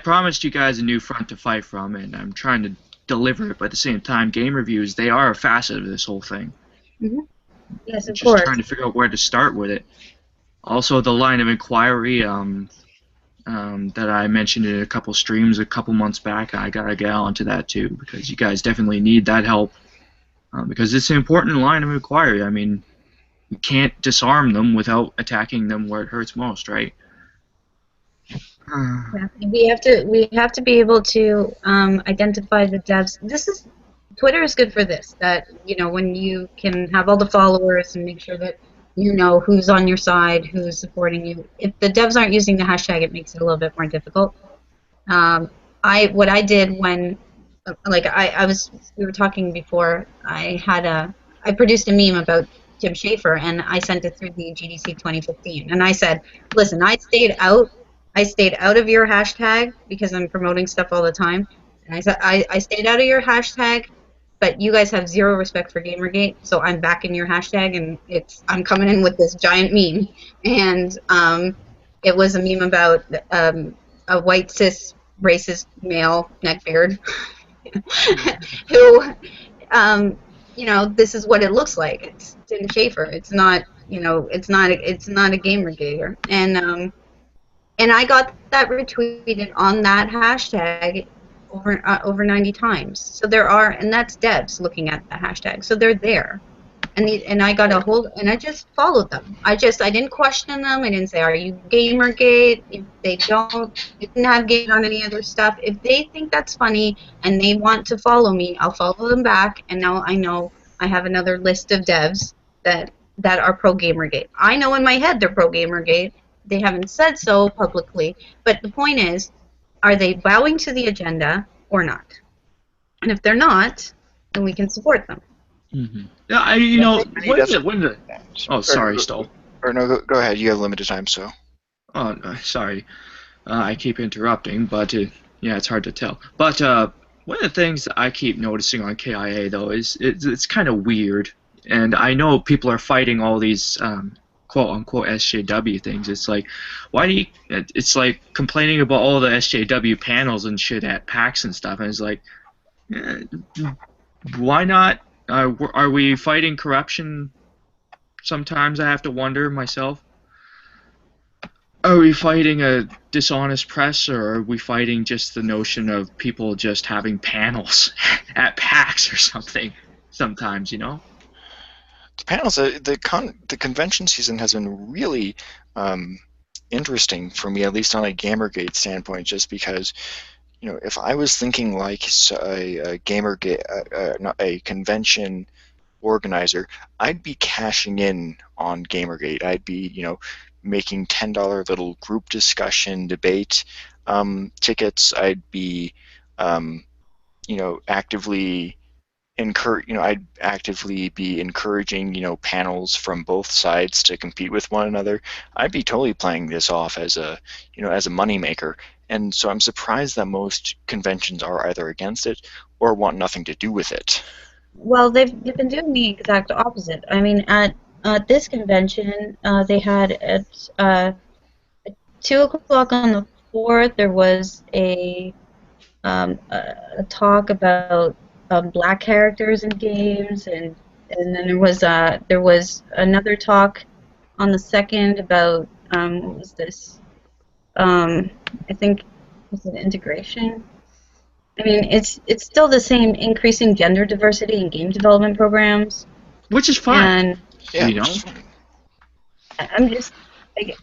promised you guys a new front to fight from, and I'm trying to deliver it. But at the same time, game reviews, they are a facet of this whole thing. Mm-hmm. Yes, of just course. Trying to figure out where to start with it. Also, the line of inquiry that I mentioned in a couple streams a couple months back, I gotta get onto that too, because you guys definitely need that help. Because it's an important line of inquiry. I mean, you can't disarm them without attacking them where it hurts most, right? We have to be able to identify the devs. Twitter is good for this. That when you can have all the followers and make sure that you know who's on your side, who's supporting you. If the devs aren't using the hashtag, it makes it a little bit more difficult. What I did when we were talking before, I produced a meme about Tim Schafer, and I sent it through the GDC 2015, and I said, listen, I stayed out of your hashtag because I'm promoting stuff all the time, and I said I stayed out of your hashtag, but you guys have zero respect for Gamergate, so I'm back in your hashtag, and I'm coming in with this giant meme, and it was a meme about a white cis racist male neckbeard who, this is what it looks like. It's Tim Schafer. It's not, it's not a Gamergater. And I got that retweeted on that hashtag over 90 times. So and that's devs looking at the hashtag. So they're there. And I got and I just followed them. I didn't question them. I didn't say, are you Gamergate? If they didn't have Gate on any other stuff. If they think that's funny and they want to follow me, I'll follow them back. And now I know I have another list of devs that are pro Gamergate. I know in my head they're pro Gamergate. They haven't said so publicly. But the point is, are they bowing to the agenda or not? And if they're not, then we can support them. Mm-hmm. Yeah, Oh, sorry, Stoll. Or no, go ahead. You have limited time, so. Oh, no, sorry. I keep interrupting, but it's hard to tell. But one of the things that I keep noticing on KIA, though, is it's kind of weird. And I know people are fighting all these quote-unquote SJW things. It's like, it's like complaining about all the SJW panels and shit at PAX and stuff. And it's like, why not? Are we fighting corruption? Sometimes I have to wonder myself. Are we fighting a dishonest press, or are we fighting just the notion of people just having panels at PAX or something? Sometimes, The panels, the convention season has been really interesting for me, at least on a Gamergate standpoint, just because. If I was thinking like a Gamergate, not a convention organizer, I'd be cashing in on Gamergate. I'd be, making $10 little group discussion debate tickets. I'd be, actively I'd actively be encouraging, panels from both sides to compete with one another. I'd be totally playing this off as a moneymaker. And so I'm surprised that most conventions are either against it or want nothing to do with it. Well, they've been doing the exact opposite. I mean, at this convention, they had at 2 o'clock on the 4th, there was a talk about black characters in games, and then there was another talk on the 2nd about what was this? I think, was it integration? I mean, it's still the same, increasing gender diversity in game development programs. Which is fine. And I'm just,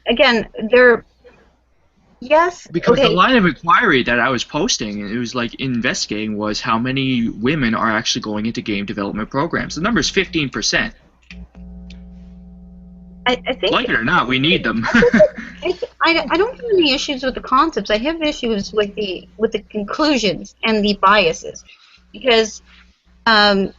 again, they're, yes. Because the line of inquiry that I was posting, it was like investigating, was how many women are actually going into game development programs. The number is 15%. I think Like it or not, we need them. I don't have any issues with the concepts. I have issues with the conclusions and the biases, because I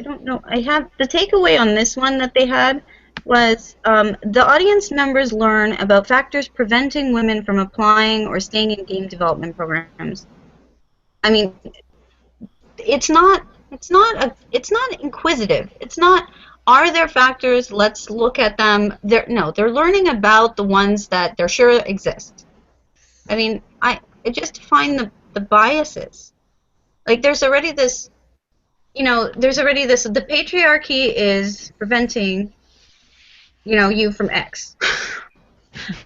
don't know. I have the takeaway on this one that they had was the audience members learn about factors preventing women from applying or staying in game development programs. I mean, it's not inquisitive. It's not. Are there factors? Let's look at them. They're learning about the ones that they're sure exist. I mean, I just find the biases. Like, there's already this, the patriarchy is preventing, you from X.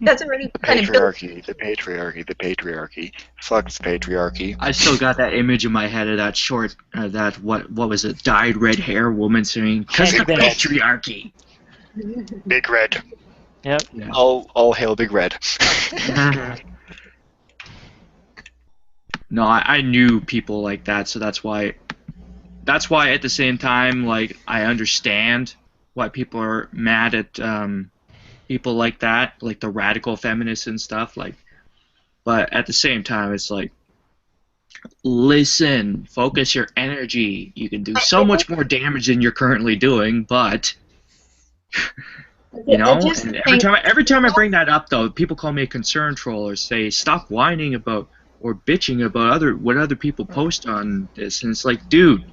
That's already kind of built. The patriarchy. Fuck the patriarchy. I still got that image in my head of that short, what was it, dyed red hair woman saying, "'Cause the patriarchy." Big Red. Yep. Yeah. All hail Big Red. No, I knew people like that, so that's why at the same time, like, I understand why people are mad at people like that, like the radical feminists and stuff, like, but at the same time, it's like, listen, focus your energy. You can do so much more damage than you're currently doing, but and every time I bring that up, though, people call me a concern troll or say, stop whining about or bitching about what other people post on this, and it's like, dude,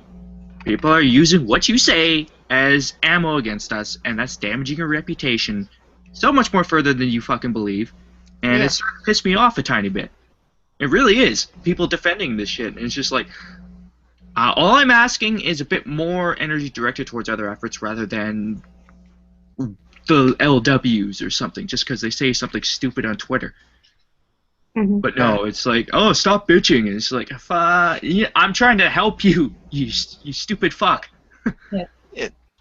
people are using what you say as ammo against us, and that's damaging your reputation so much more further than you fucking believe, and it's pissed me off a tiny bit. It really is. People defending this shit, and it's just like, all I'm asking is a bit more energy directed towards other efforts rather than the LWs or something, just because they say something stupid on Twitter. Mm-hmm. But no, it's like, oh, stop bitching. And it's like, I'm trying to help you, you stupid fuck. Yeah.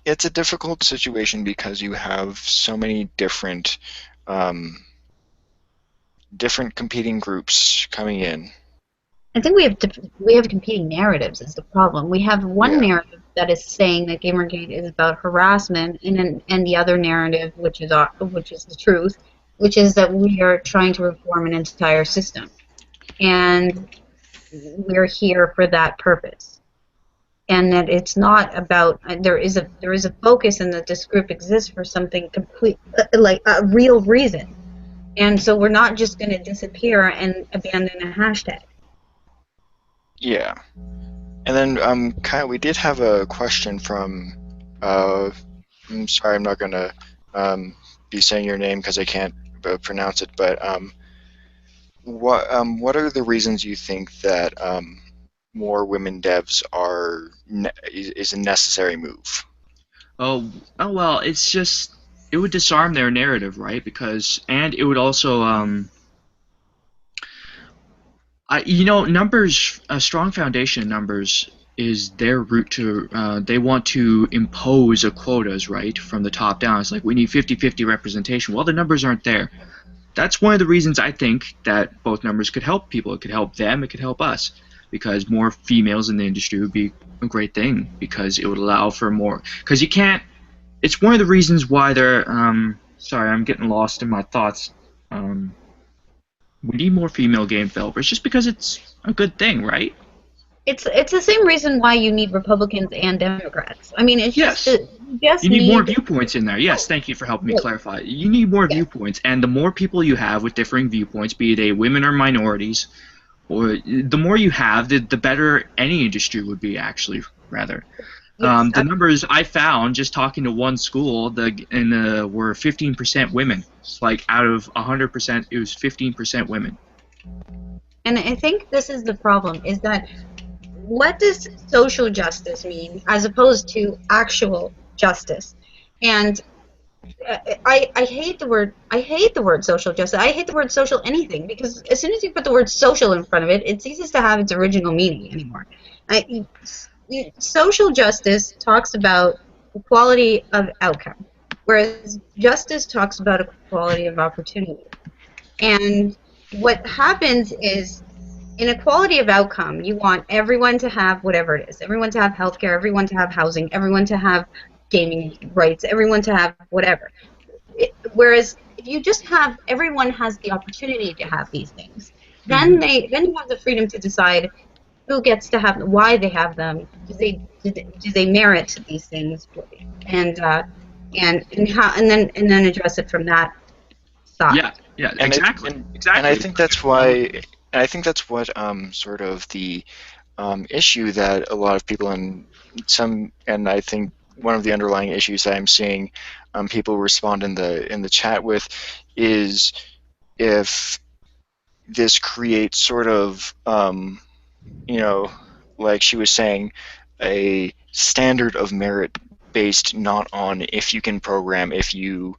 It's a difficult situation because you have so many different competing groups coming in. I think we have competing narratives is the problem. We have one narrative that is saying that Gamergate is about harassment, and the other narrative, which is the truth, which is that we are trying to reform an entire system, and we're here for that purpose. And that it's not about there is a focus, and that this group exists for something complete, like a real reason. And so we're not just going to disappear and abandon a hashtag. Yeah. And then, Kyle, we did have a question from, I'm sorry, I'm not going to be saying your name because I can't pronounce it, but what are the reasons you think that more women devs is a necessary move? Oh well, it's just, it would disarm their narrative, right? And it would also, numbers, a strong foundation in numbers is their route to, they want to impose a quotas, right, from the top down. It's like, we need 50-50 representation. Well, the numbers aren't there. That's one of the reasons I think that both numbers could help people. It could help them, it could help us, because more females in the industry would be a great thing, because it would allow for more, because you can't, it's one of the reasons why they're, sorry, I'm getting lost in my thoughts. We need more female game developers just because it's a good thing, right? It's the same reason why you need Republicans and Democrats. I mean, it's Yes. You need more viewpoints in there. Yes, thank you for helping me clarify. You need more viewpoints, and the more people you have with differing viewpoints, be they women or minorities, or the more you have, the better any industry would be, actually, rather. Yes, the numbers I found just talking to one school, were 15% women. It's like out of 100%, it was 15% women. And I think this is the problem, is that what does social justice mean as opposed to actual justice? And I hate the word social justice. I hate the word social anything, because as soon as you put the word social in front of it, it ceases to have its original meaning anymore. Social justice talks about equality of outcome, whereas justice talks about equality of opportunity. And what happens is, in equality of outcome, you want everyone to have whatever it is. Everyone to have healthcare, everyone to have housing, everyone to have gaming rights, everyone to have whatever. Whereas if you just have everyone has the opportunity to have these things, then then you have the freedom to decide who gets to have, why they have them, do they merit these things, and how, and then address it from that side. Yeah, And exactly. And I think that's why, and I think that's what sort of the issue that a lot of people and I think one of the underlying issues that I'm seeing people respond in the chat with is if this creates sort of like she was saying, a standard of merit based not on if you can program, if you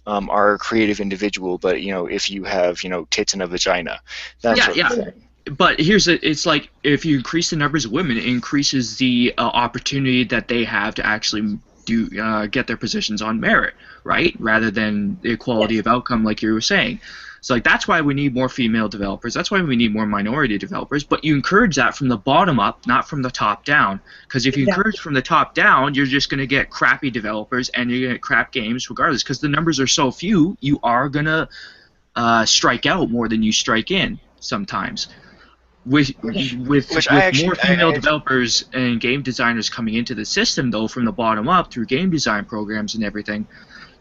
are a creative individual, but if you have tits and a vagina. Yeah. But it's like if you increase the numbers of women, it increases the opportunity that they have to actually get their positions on merit, right? Rather than the equality of outcome, like you were saying. So like that's why we need more female developers. That's why we need more minority developers. But you encourage that from the bottom up, not from the top down. Because if you encourage from the top down, you're just going to get crappy developers and you're going to get crap games regardless. Because the numbers are so few, you are going to strike out more than you strike in sometimes. With more female developers and game designers coming into the system, though, from the bottom up through game design programs and everything,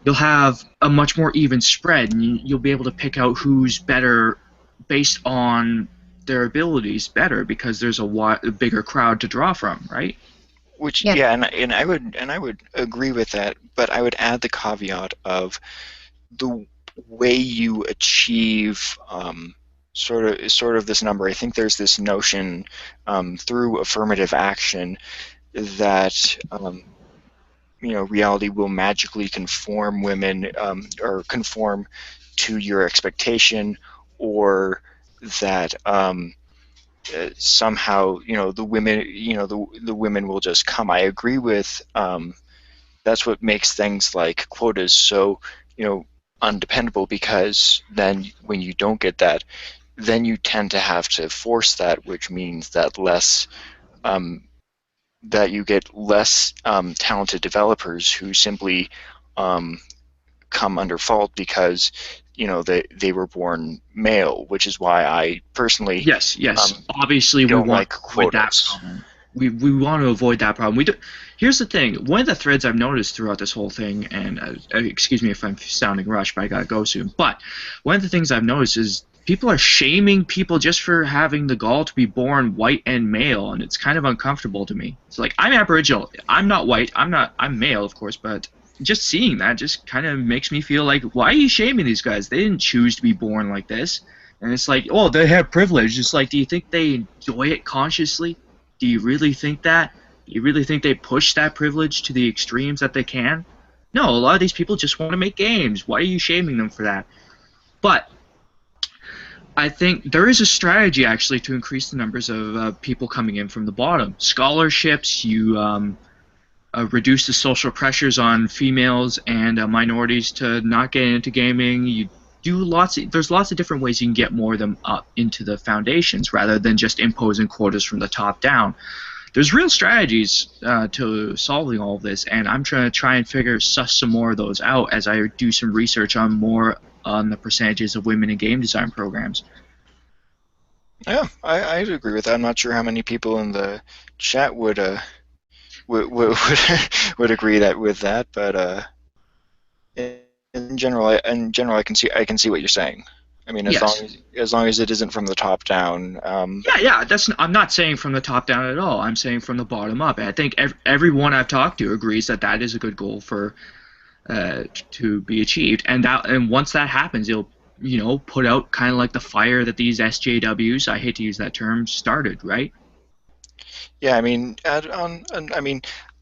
you'll have a much more even spread, and you'll be able to pick out who's better based on their abilities better because there's a bigger crowd to draw from, right? And I would agree with that, but I would add the caveat of the way you achieve sort of this number. I think there's this notion through affirmative action that reality will magically conform women or conform to your expectation, or that somehow the women the women will just come. I agree with that's what makes things like quotas so undependable, because then when you don't get that, then you tend to have to force that, which means that that you get less talented developers who simply come under fault because they were born male, which is why I personally obviously don't we want like quotas. We want to avoid that problem. Here's the thing. One of the threads I've noticed throughout this whole thing, and excuse me if I'm sounding rushed, but I gotta go soon. But one of the things I've noticed is people are shaming people just for having the gall to be born white and male, and it's kind of uncomfortable to me. It's like, I'm Aboriginal. I'm not white. I'm male, of course, but just seeing that just kind of makes me feel like, why are you shaming these guys? They didn't choose to be born like this. And it's like, oh, they have privilege. It's like, do you think they enjoy it consciously? Do you really think that? Do you really think they push that privilege to the extremes that they can? No, a lot of these people just want to make games. Why are you shaming them for that? But I think there is a strategy, actually, to increase the numbers of people coming in from the bottom. Scholarships, you reduce the social pressures on females and minorities to not get into gaming. You do there's lots of different ways you can get more of them up into the foundations rather than just imposing quotas from the top down. There's real strategies to solving all of this, and I'm trying to suss some more of those out as I do some research on the percentages of women in game design programs. Yeah, I'd agree with that. I'm not sure how many people in the chat would agree with that, but in general, I can see what you're saying. I mean, as long as it isn't from the top down. I'm not saying from the top down at all. I'm saying from the bottom up. I think everyone I've talked to agrees that that is a good goal for to be achieved, and once that happens, it'll put out kind of like the fire that these SJWs, I hate to use that term, started, right? Yeah, I mean,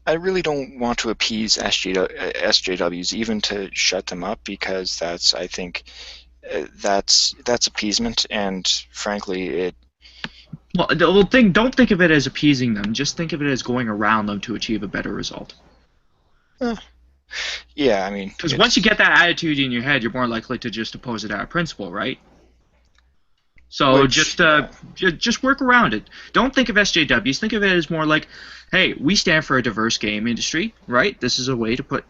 I really don't want to appease SJWs, even to shut them up, because I think that's appeasement, and frankly, it. Well, don't think of it as appeasing them. Just think of it as going around them to achieve a better result. Yeah, I mean. Because once you get that attitude in your head, you're more likely to just oppose it out of principle, right? So Which, just work around it. Don't think of SJWs. Think of it as more like, hey, we stand for a diverse game industry, right? This is a way to put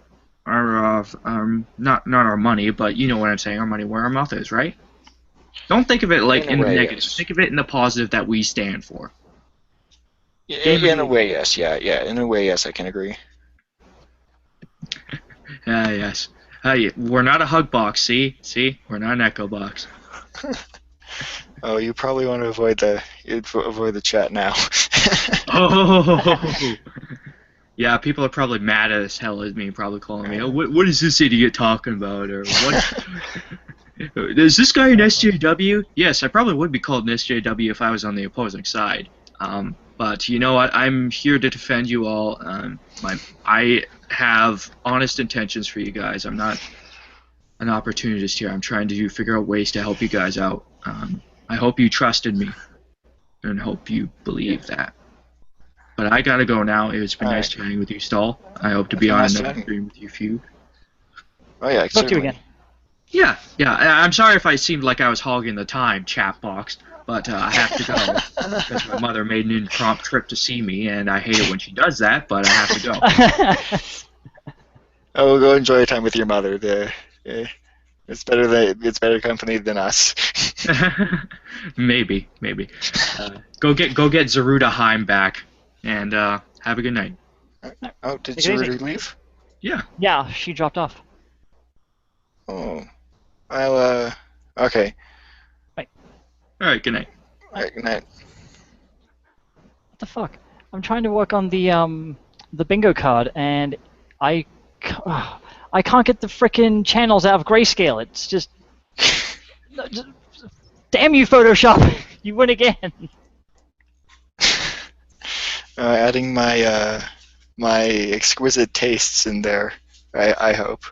our not our money, but you know what I'm saying, our money where our mouth is, right? Don't think of it like in the negative. yes. Think of it in the positive that we stand for. In a way, yes. Yeah. In a way, yes. I can agree. Yes. Hey, we're not a hug box. See, we're not an echo box. Oh, you probably want to avoid the chat now. Oh. Yeah, people are probably mad as hell at me, probably calling me, oh, what is this idiot talking about? Or what? Is this guy an SJW? Yes, I probably would be called an SJW if I was on the opposing side. But you know what? I'm here to defend you all. I have honest intentions for you guys. I'm not an opportunist here. I'm trying to figure out ways to help you guys out. I hope you trusted me, and hope you believe that. But I gotta go now. It's been nice chatting with you, Stoll. I hope to be on another stream with you, few. Oh yeah, Talk to you again. Yeah. I'm sorry if I seemed like I was hogging the time, chat box, but I have to go because my mother made an impromptu trip to see me, and I hate it when she does that, but I have to go. Oh, go enjoy your time with your mother. It's better company than us. Maybe. Go get Zeruda Heim back, and have a good night. Oh, did Take it easy. Zeruda leave? Yeah. Yeah, she dropped off. Oh, I'll okay. All right. Good night. All right, good night. What the fuck? I'm trying to work on the bingo card, and I can't get the frickin' channels out of grayscale. It's just damn you, Photoshop! You win again. Adding my exquisite tastes in there. I hope.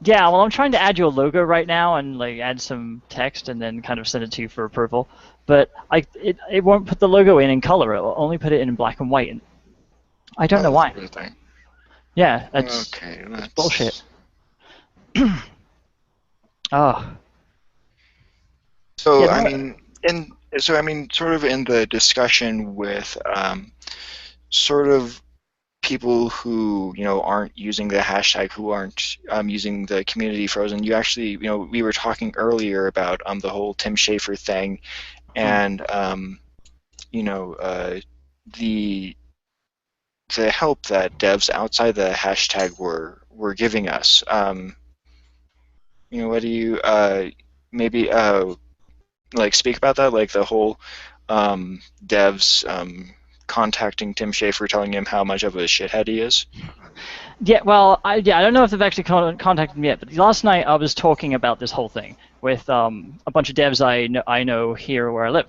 Yeah, well, I'm trying to add your logo right now and like add some text and then kind of send it to you for approval. But it won't put the logo in color. It will only put it in black and white. And I don't know why. Yeah, that's bullshit. Oh. So Yeah, I mean, sort of in the discussion with sort of people who aren't using the hashtag, who aren't using the community frozen. You actually, we were talking earlier about the whole Tim Schafer thing, and the help that devs outside the hashtag were giving us. What do you maybe like speak about that, like the whole devs contacting Tim Schafer, telling him how much of a shithead he is? Yeah, well, I don't know if they've actually contacted me yet, but last night I was talking about this whole thing with a bunch of devs I know here where I live.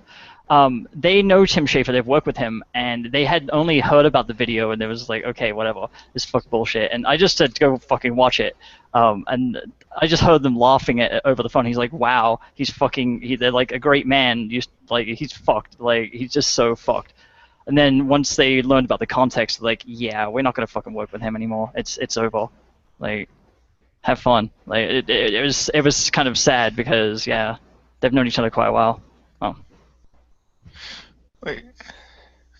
They know Tim Schafer, they've worked with him, and they had only heard about the video, and they was like, okay, whatever, this fuck bullshit, and I just said, go fucking watch it, and I just heard them laughing over the phone. He's like, wow, they're like a great man, he's fucked, like, he's just so fucked. And then once they learned about the context, like, yeah, we're not gonna fucking work with him anymore. It's over. Like, have fun. Like, it was kind of sad because yeah, they've known each other quite a while. Oh.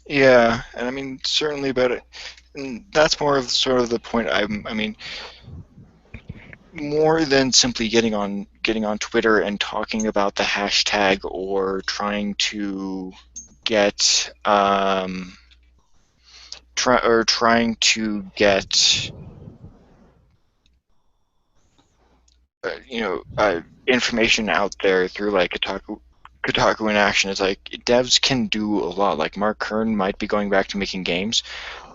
Yeah, and I mean certainly about it. And that's more of sort of the point. I mean, more than simply getting on Twitter and talking about the hashtag or trying to get trying to get information out there through like Kotaku in action. Is like devs can do a lot. Like Mark Kern might be going back to making games,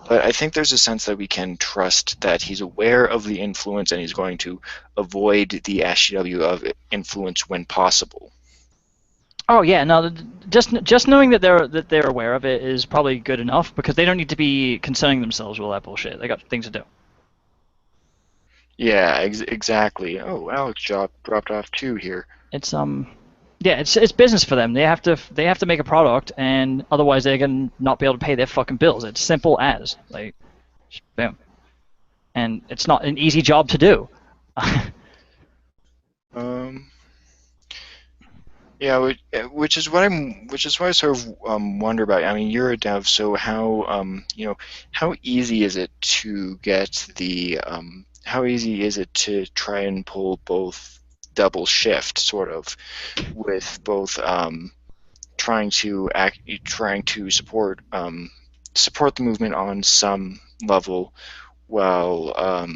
but I think there's a sense that we can trust that he's aware of the influence and he's going to avoid the SJW of influence when possible. Oh yeah, no, just knowing that they're aware of it is probably good enough, because they don't need to be concerning themselves with all that bullshit. They got things to do. Yeah, exactly. Oh, Alex dropped off too here. It's yeah, it's business for them. They have to make a product, and otherwise they're gonna not be able to pay their fucking bills. It's simple as, like, boom. And it's not an easy job to do. Yeah, which is why I sort of wonder about. I mean, you're a dev, so how how easy is it to get how easy is it to try and pull both double shift sort of with both trying to support the movement on some level while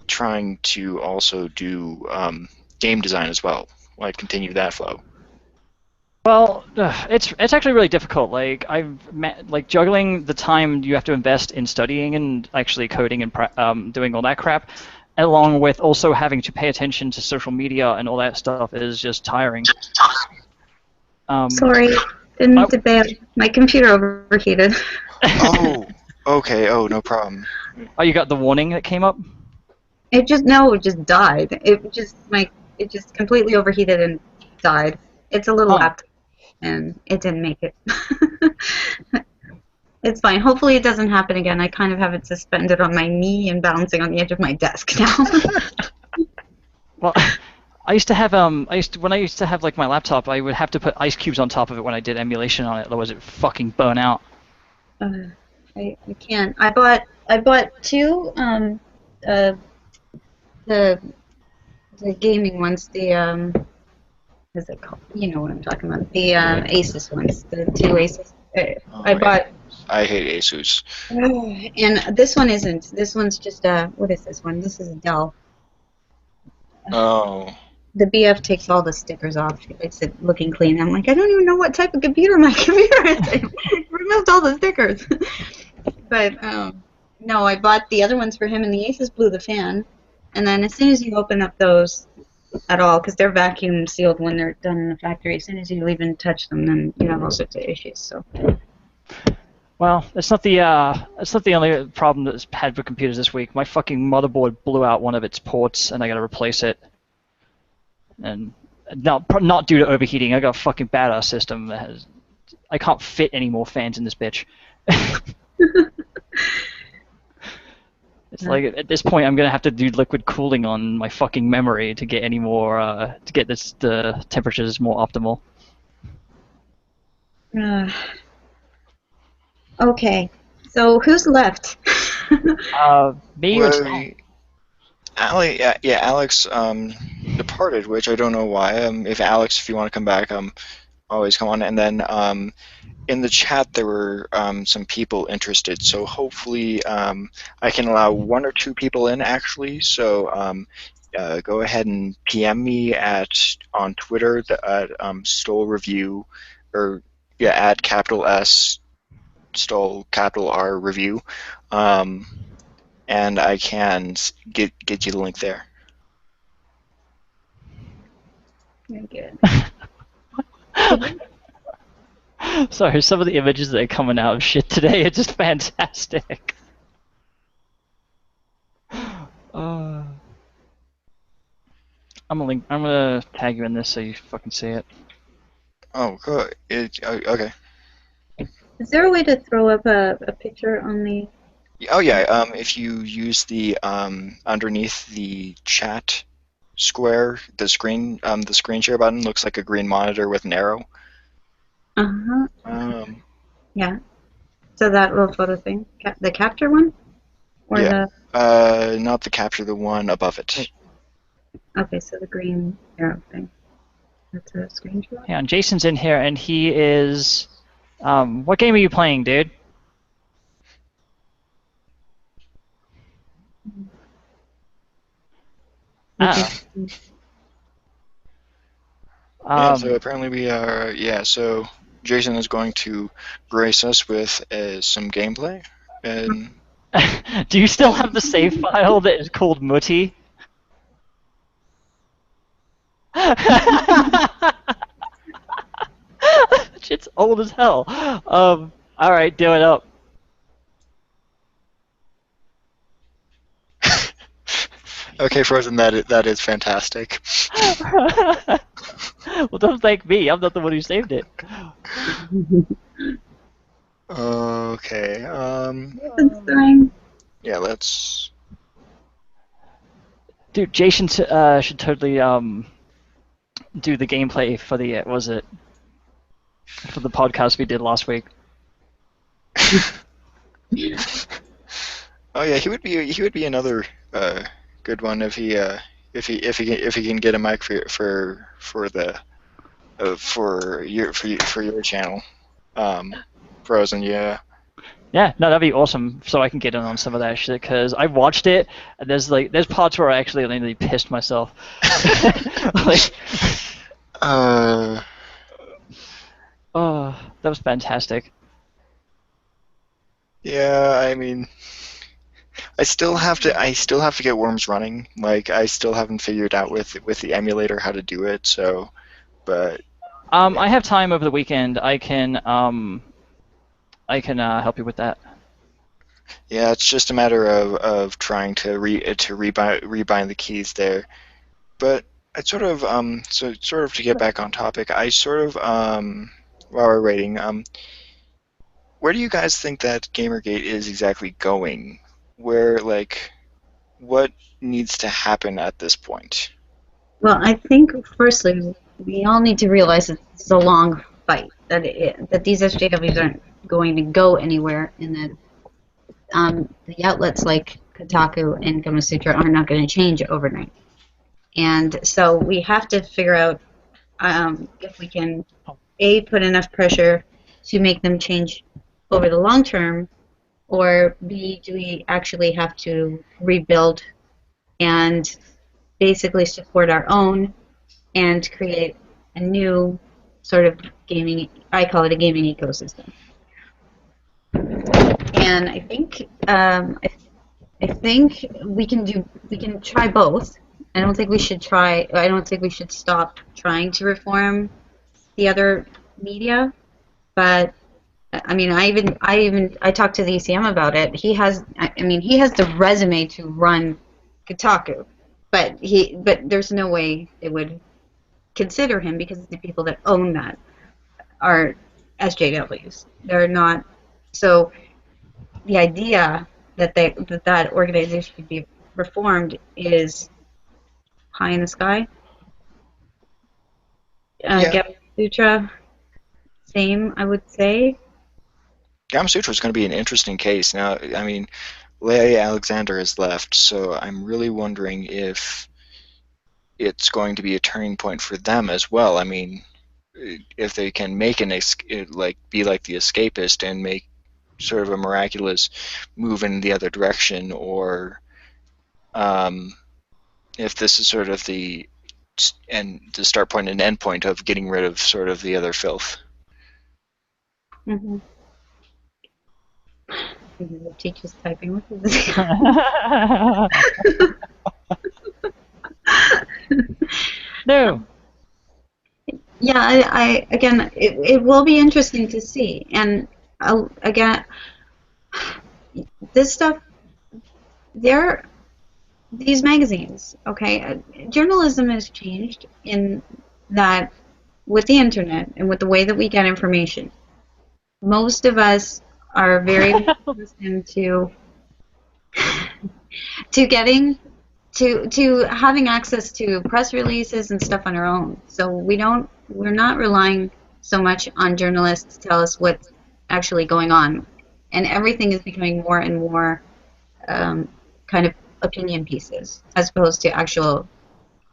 trying to also do game design as well, like continue that flow. Well, it's actually really difficult. Like like juggling the time you have to invest in studying and actually coding and doing all that crap, along with also having to pay attention to social media and all that stuff is just tiring. Sorry, didn't mean to bail. My computer overheated. Oh, okay. Oh, no problem. Oh, you got the warning that came up? It just died. It just completely overheated and died. It's a little laptop, and it didn't make it. It's fine. Hopefully it doesn't happen again. I kind of have it suspended on my knee and balancing on the edge of my desk now. Well, I used to have when I used to have like my laptop, I would have to put ice cubes on top of it when I did emulation on it, otherwise it would fucking burn out. I can't. I bought two the gaming ones, what is it called? You know what I'm talking about. The Asus ones, the two Asus. I bought. I hate Asus. And this one isn't. This one's just what is this one? This is a Dell. Oh. The BF takes all the stickers off. She makes it looking clean. I'm like, I don't even know what type of computer my computer is. I removed all the stickers. But no, I bought the other ones for him, and the Asus blew the fan. And then as soon as you open up those at all, because they're vacuum sealed when they're done in the factory, as soon as you even touch them, then you have all sorts of issues. So. Well, it's not the only problem that's had with computers this week. My fucking motherboard blew out one of its ports, and I got to replace it. And not due to overheating. I got a fucking badass system that has. I can't fit any more fans in this bitch. It's like at this point I'm gonna have to do liquid cooling on my fucking memory to get any more to get the temperatures more optimal. Okay, so who's left? Me or Stoll? Alex departed, which I don't know why. If Alex, if you want to come back, always come on. And then in the chat there were some people interested, so hopefully I can allow one or two people in actually. So go ahead and PM me on Twitter at Stoll Review, or at capital S Stoll capital R Review, and I can get you the link there. Very good. Sorry, some of the images that are coming out of shit today are just fantastic. I'm gonna tag you in this so you fucking see it. Oh, good. Okay. Is there a way to throw up a picture on the? Oh yeah. If you use the underneath the chat square, the screen share button looks like a green monitor with an arrow. Yeah. So that little photo thing, the capture one, or yeah. Not the capture, the one above it. Okay, so the green arrow thing. That's a screenshot. Yeah, and Jason's in here, and he is. What game are you playing, dude? So apparently we are. Yeah. So Jason is going to grace us with some gameplay. And do you still have the save file that is called Mutti? Shit's old as hell. Alright, do it up. Okay, Frozen, that is fantastic. Well, don't thank me. I'm not the one who saved it. Okay. Yeah, let's. Dude, Jason should totally do the gameplay for the for the podcast we did last week. Oh yeah, he would be another good one if he can get a mic for your channel. Frozen, yeah. Yeah, no, that'd be awesome. So I can get in on some of that shit because I watched it. And there's parts where I actually nearly pissed myself. Like, oh, that was fantastic. Yeah, I mean, I still have to get Worms running. Like, I still haven't figured out with the emulator how to do it. So, but I have time over the weekend. I can help you with that. yeah, it's just a matter of trying to rebind the keys there. But I sort of to get back on topic, I sort of while we're waiting, where do you guys think that Gamergate is exactly going? Where, like, what needs to happen at this point? Well, I think firstly we all need to realize that it's a long fight. That these SJWs aren't going to go anywhere, and that the outlets like Kotaku and Gamasutra are not going to change overnight. And so we have to figure out if we can A, put enough pressure to make them change over the long term, or B, do we actually have to rebuild and basically support our own and create a new sort of gaming, I call it a gaming ecosystem. And I think we can try both. I don't think we should stop trying to reform the other media, but I mean, I talked to the ECM about it. He has the resume to run Kotaku, but there's no way they would consider him because the people that own that are SJWs. They're not. So the idea that that organization could be reformed is high in the sky. Gamasutra, same, I would say. Gamasutra is going to be an interesting case. Now, I mean, Leigh Alexander has left, so I'm really wondering if it's going to be a turning point for them as well. I mean, if they can make be like the Escapist and make sort of a miraculous move in the other direction, or if this is sort of the start point and end point of getting rid of sort of the other filth. Mm-hmm. The teacher's typing with this. No. Yeah, I again, it will be interesting to see, and again, this stuff, these magazines, okay, journalism has changed in that with the internet and with the way that we get information. Most of us are very accustomed to having access to press releases and stuff on our own. So we're not relying so much on journalists to tell us what's actually going on, and everything is becoming more and more kind of opinion pieces as opposed to actual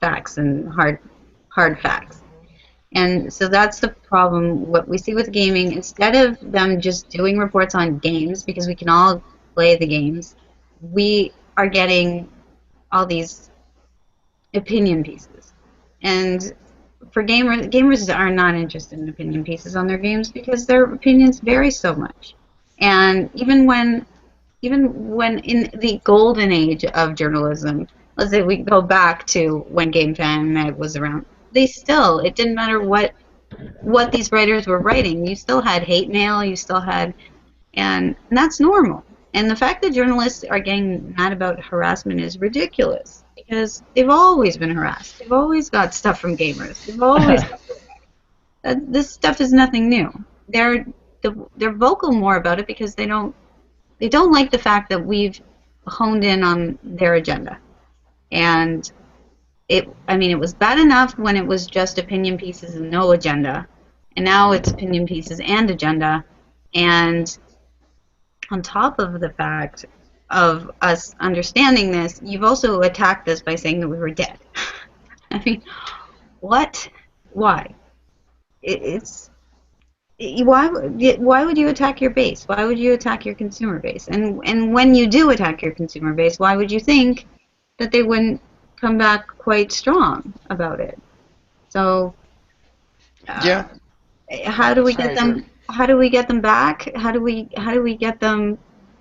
facts and hard facts. And so that's the problem. What we see with gaming, instead of them just doing reports on games, because we can all play the games, we are getting all these opinion pieces. And for gamers are not interested in opinion pieces on their games because their opinions vary so much. And even when in the golden age of journalism, let's say we go back to when GameFan was around, it didn't matter what these writers were writing. You still had hate mail. You still had, and that's normal. And the fact that journalists are getting mad about harassment is ridiculous because they've always been harassed. They've always got stuff from gamers. They've always this stuff is nothing new. They're vocal more about it because they don't like the fact that we've honed in on their agenda, and I mean, it was bad enough when it was just opinion pieces and no agenda, and now it's opinion pieces and agenda, and on top of the fact of us understanding this, you've also attacked us by saying that we were dead. I mean, what? Why? Why would you attack your base? Why would you attack your consumer base? And when you do attack your consumer base, why would you think that they wouldn't come back quite strong about it? So, Yeah. how do we get them? How do we get them back? How do we get them?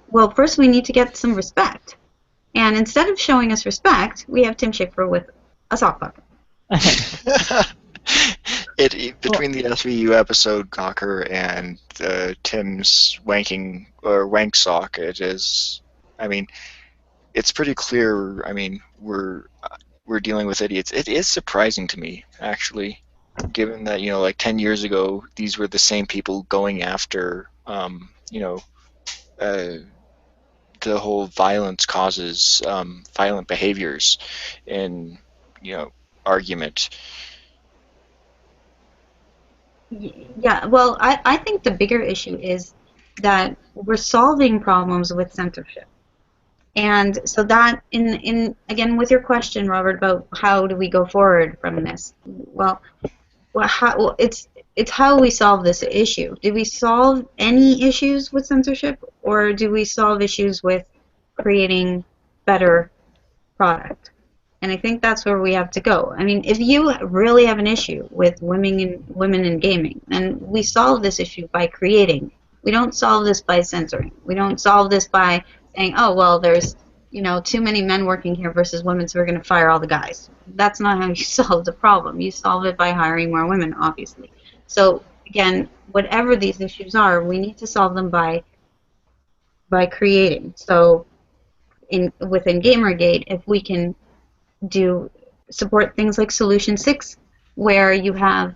Well, first we need to get some respect. And instead of showing us respect, we have Tim Schafer with a sock puppet. Between the SVU episode Gawker and Tim's wanking or wank sock, it is. I mean, it's pretty clear. I mean, we're dealing with idiots. It is surprising to me, actually, given that, you know, like 10 years ago, these were the same people going after, you know, the whole violence causes violent behaviors in, you know, argument. Yeah, well, I think the bigger issue is that we're solving problems with censorship. And so that, again, with your question, Robert, about how do we go forward from this? Well, it's how we solve this issue. Do we solve any issues with censorship, or do we solve issues with creating better product? And I think that's where we have to go. I mean, if you really have an issue with women in gaming, then we solve this issue by creating. We don't solve this by censoring. We don't solve this by saying, oh, well, there's, you know, too many men working here versus women, so we're going to fire all the guys. That's not how you solve the problem. You solve it by hiring more women, obviously. So, again, whatever these issues are, we need to solve them by creating. So, within GamerGate, if we can support things like Solution 6, where you have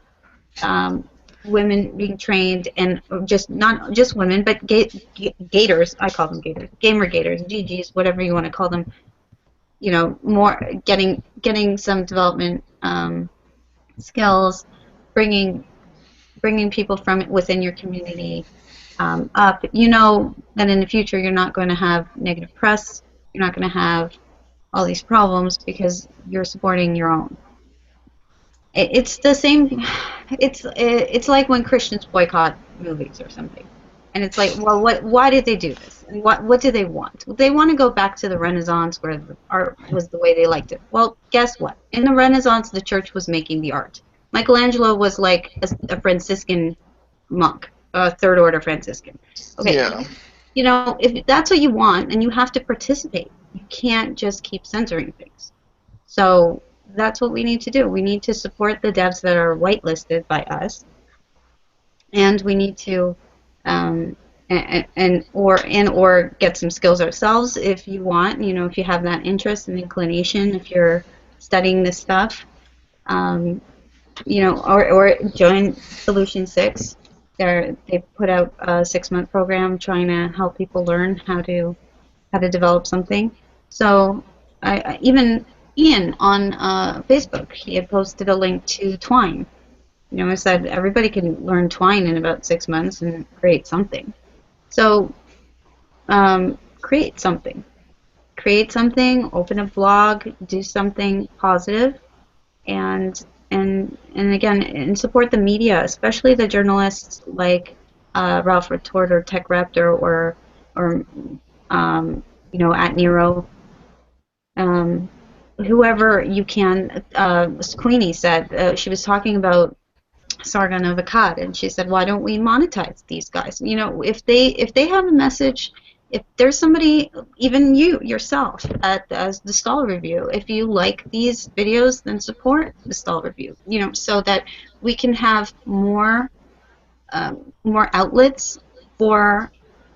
women being trained, and not just women, but gators, I call them gators, gamer gators, GGs, whatever you want to call them, you know, more getting some development skills, bringing people from within your community up. You know that in the future you're not going to have negative press, you're not going to have all these problems because you're supporting your own. It's the same. It's like when Christians boycott movies or something, and it's like, well, why did they do this? And what do they want? They want to go back to the Renaissance where the art was the way they liked it. Well, guess what? In the Renaissance, the church was making the art. Michelangelo was like a Franciscan monk, a third order Franciscan. Okay. Yeah. You know, if that's what you want, and you have to participate. You can't just keep censoring things. So that's what we need to do. We need to support the devs that are whitelisted by us, and we need to or get some skills ourselves if you want. You know, if you have that interest and inclination, if you're studying this stuff, you know, or join Solution 6. They put out a 6-month program trying to help people learn how to develop something. So even Ian on Facebook, he had posted a link to Twine. You know, I said everybody can learn Twine in about 6 months and create something. So create something. Create something, open a blog, do something positive, and again, and support the media, especially the journalists like Ralph Retort or Tech Raptor or you know, at Nero, whoever you can. Queenie said she was talking about Sargon of Akkad, and she said, why don't we monetize these guys? You know, if they have a message, if there's somebody, even you yourself as the Stoll Review, if you like these videos, then support the Stoll Review. You know, so that we can have more outlets for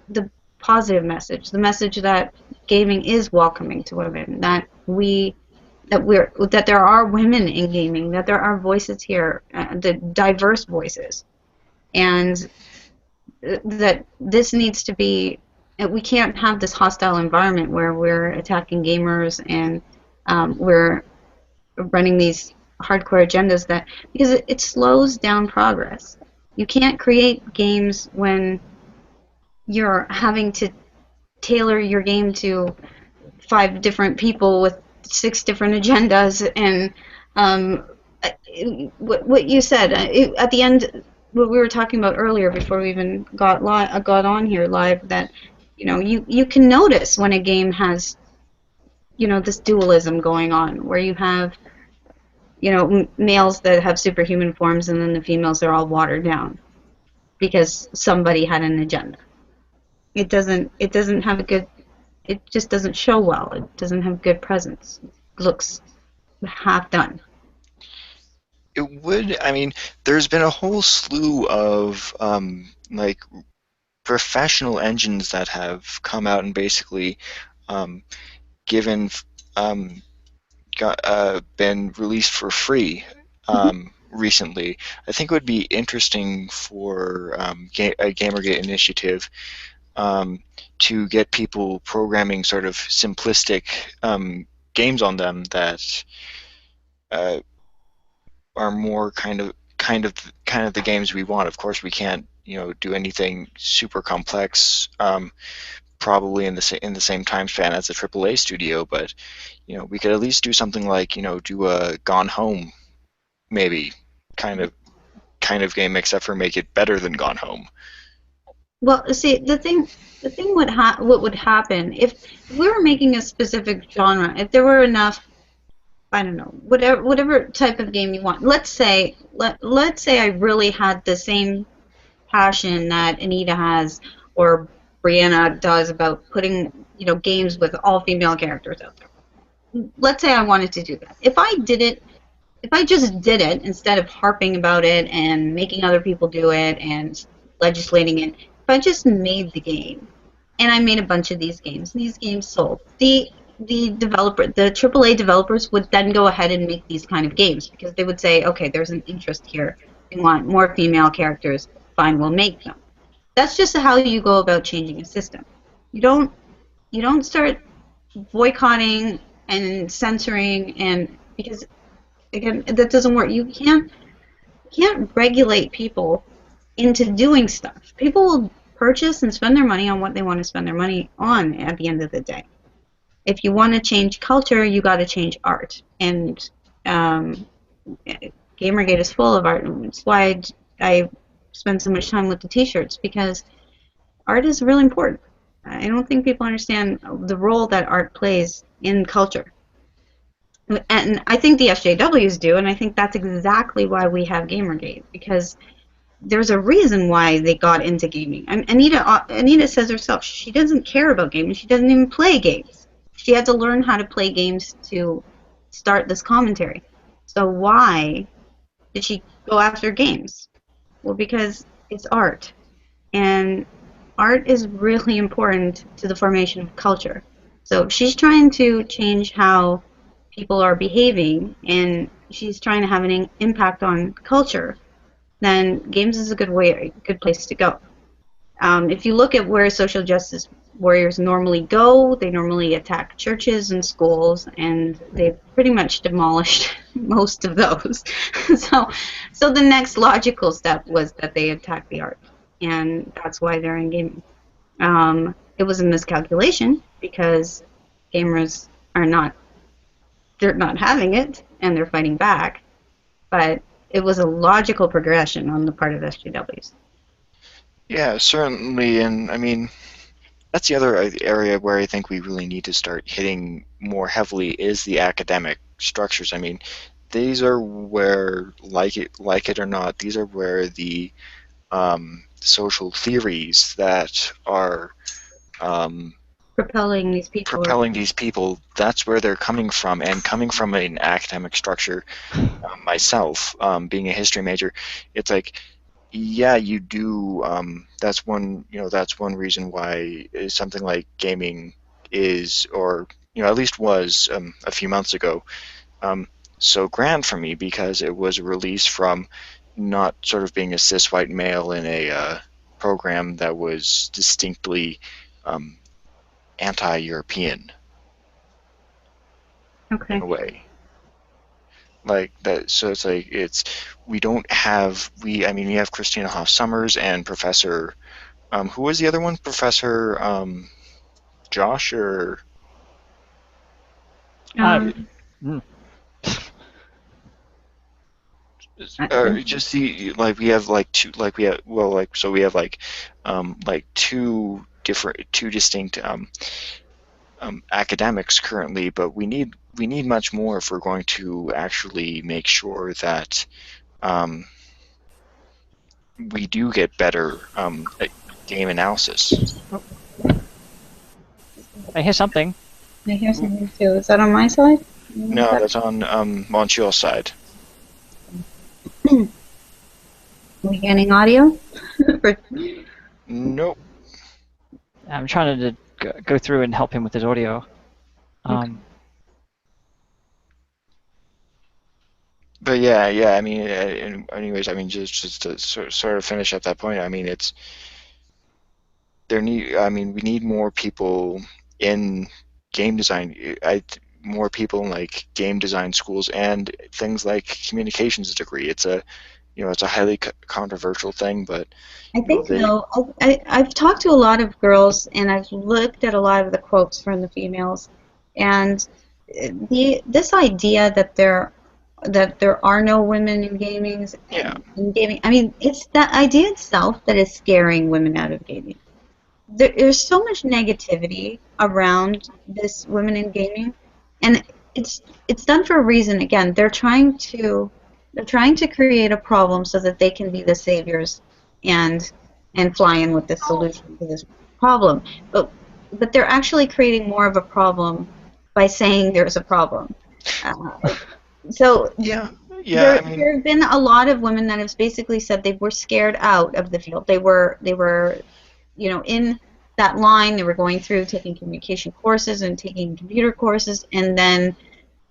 the positive message, the message that gaming is welcoming to women, that there are women in gaming, that there are voices here, the diverse voices, and that this needs to be. We can't have this hostile environment where we're attacking gamers and we're running these hardcore agendas that because it slows down progress. You can't create games when you're having to tailor your game to 5 different people with 6 different agendas and what you said at the end, what we were talking about earlier before we even got on here live, that you can notice when a game has this dualism going on where you have males that have superhuman forms and then the females are all watered down because somebody had an agenda. It doesn't have a good, it just doesn't show well. It doesn't have good presence. It looks half done. It would. I mean, there's been a whole slew of like professional engines that have come out and basically given been released for free recently. I think it would be interesting for a GamerGate initiative to get people programming sort of simplistic games on them that are more kind of the games we want. Of course, we can't do anything super complex. Probably in the same time span as a AAA studio, but we could at least do something like do a Gone Home, maybe kind of game, except for make it better than Gone Home. Well, see, the thing what would happen if we were making a specific genre, if there were enough, I don't know, whatever type of game you want. Let's say I really had the same passion that Anita has or Brianna does about putting games with all female characters out there. Let's say I wanted to do that. If I just did it instead of harping about it and making other people do it and legislating it, if I just made the game and I made a bunch of these games and these games sold, the AAA developers would then go ahead and make these kind of games because they would say, okay, there's an interest here. We want more female characters. Fine, we'll make them. That's just how you go about changing a system. You don't start boycotting and censoring, and because again that doesn't work. You can't regulate people into doing stuff. People will purchase and spend their money on what they want to spend their money on at the end of the day. If you want to change culture, you got to change art, and GamerGate is full of art. It's why I spend so much time with the T-shirts, because art is really important. I don't think people understand the role that art plays in culture. And I think the SJWs do, and I think that's exactly why we have GamerGate, because there's a reason why they got into gaming. Anita says herself, she doesn't care about gaming. She doesn't even play games. She had to learn how to play games to start this commentary. So why did she go after games? Well, because it's art. And art is really important to the formation of culture. So if she's trying to change how people are behaving and she's trying to have an impact on culture, then games is a good place to go. If you look at where social justice warriors normally go, they normally attack churches and schools, and they've pretty much demolished most of those. So the next logical step was that they attack the art, and that's why they're in gaming. It was a miscalculation because gamers they're not having it, and they're fighting back, but it was a logical progression on the part of SJWs. Yeah, certainly, and I mean, that's the other area where I think we really need to start hitting more heavily is the academic structures. I mean, these are where, like it or not, these are where the social theories that are propelling these people. That's where they're coming from, and coming from an academic structure. Myself, being a history major, it's like, yeah, you do. That's one reason why something like gaming is, or at least was a few months ago, so grand for me, because it was a release from not sort of being a cis white male in a program that was distinctly anti-European Okay. in a way. like that. So it's like we don't have I mean we have Christina Hoff Summers and Professor who was the other one? Professor Josh or Mm. just the like we have like two like we have well like so we have like two distinct academics currently, but we need much more if we're going to actually make sure that we do get better game analysis. I hear something. I hear something too. Is that on my side? No, that's on Montreal's side. Are we getting audio? Nope. I'm trying to go through and help him with his audio. But yeah. I mean, anyways, I mean, just to sort of finish up that point. I mean, we need more people in game design. More people in like game design schools and things like communications degree. It's a highly controversial thing, but I think I've talked to a lot of girls and I've looked at a lot of the quotes from the females, and this idea that there are no women in gaming. I mean, it's that idea itself that is scaring women out of gaming. There's so much negativity around this women in gaming, and it's done for a reason. Again, they're trying to create a problem so that they can be the saviors and fly in with the solution to this problem. But they're actually creating more of a problem by saying there's a problem. So yeah, there have been a lot of women that have basically said they were scared out of the field. They were in that line. They were going through taking communication courses and taking computer courses, and then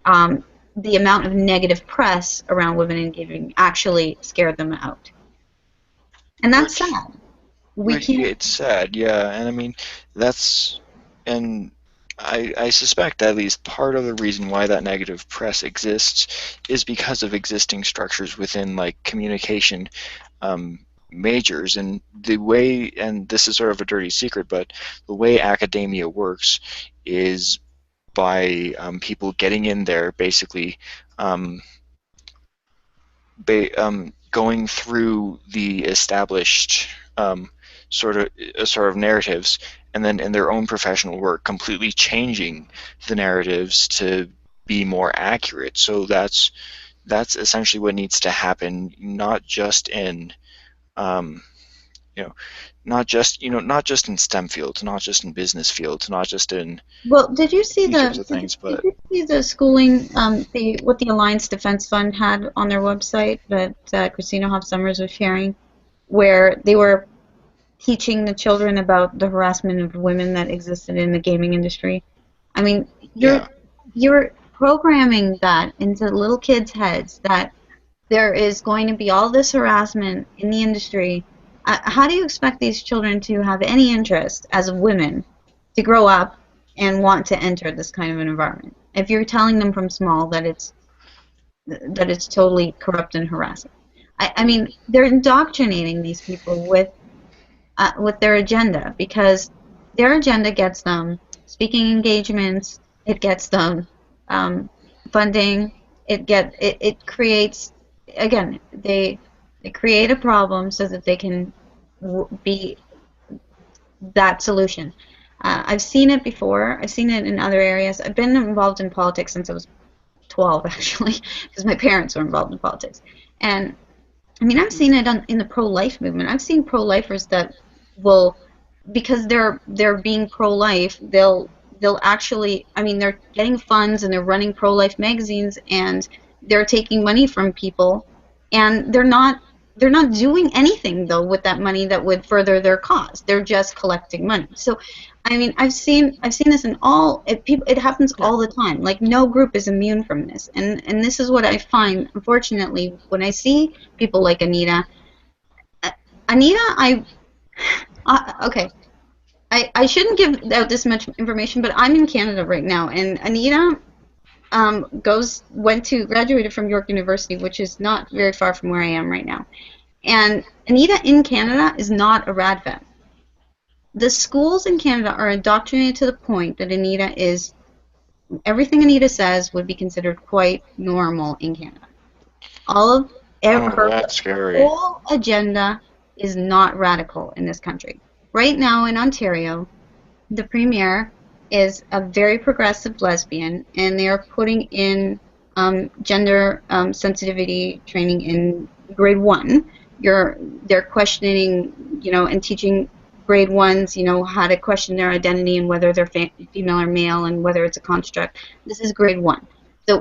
the amount of negative press around women in gaming actually scared them out. And that's sad. It's sad, yeah. And I mean, I suspect at least part of the reason why that negative press exists is because of existing structures within like communication majors, and the way, and this is sort of a dirty secret, but the way academia works is by people getting in there, basically going through the established sort of narratives, and then in their own professional work completely changing the narratives to be more accurate. So that's essentially what needs to happen, not just in not just in STEM fields, not just in business fields, not just in did you see did you see the schooling what the Alliance Defense Fund had on their website that Christina Hoff Summers was sharing, where they were teaching the children about the harassment of women that existed in the gaming industry? I mean, you're programming that into little kids' heads that there is going to be all this harassment in the industry. How do you expect these children to have any interest as women to grow up and want to enter this kind of an environment if you're telling them from small that it's totally corrupt and harassing? I mean, they're indoctrinating these people with their agenda, because their agenda gets them speaking engagements, it gets them funding, it creates, again, they create a problem so that they can be that solution. I've seen it before. I've seen it in other areas. I've been involved in politics since I was 12, actually, because my parents were involved in politics. And I mean, I've seen it in the pro-life movement. I've seen pro-lifers that will, because they're being pro-life, they'll actually, I mean, they're getting funds and they're running pro-life magazines and they're taking money from people, and they're not doing anything though with that money that would further their cause. They're just collecting money. So, I mean, I've seen this in it happens all the time. Like, no group is immune from this, and this is what I find, unfortunately, when I see people like Anita. Okay, I shouldn't give out this much information, but I'm in Canada right now, and Anita graduated from York University, which is not very far from where I am right now. And Anita in Canada is not a radfem. The schools in Canada are indoctrinated to the point that everything Anita says would be considered quite normal in Canada. All of her that's scary. whole agenda is not radical in this country. Right now in Ontario, the premier is a very progressive lesbian, and they are putting in gender sensitivity training in grade 1. They're questioning, and teaching grade 1s, how to question their identity and whether they're female or male and whether it's a construct. This is grade 1. So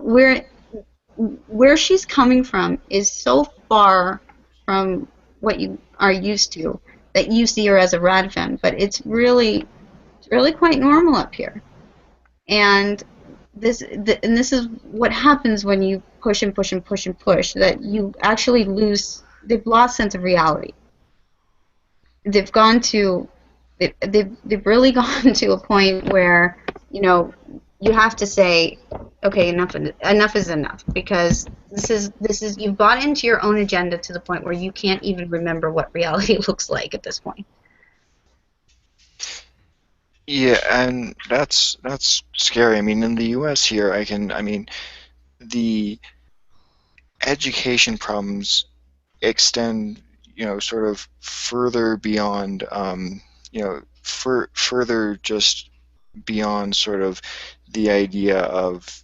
where she's coming from is so far from what you are used to that you see her as a radfem, but it's really quite normal up here. And this is what happens when you push and push and push and push, that you actually they've lost sense of reality. They've really gone to a point where, you have to say, okay, enough is enough, because this is you've bought into your own agenda to the point where you can't even remember what reality looks like at this point. Yeah, and that's scary. I mean, in the U.S. here, the education problems extend, sort of further beyond, further just beyond sort of the idea of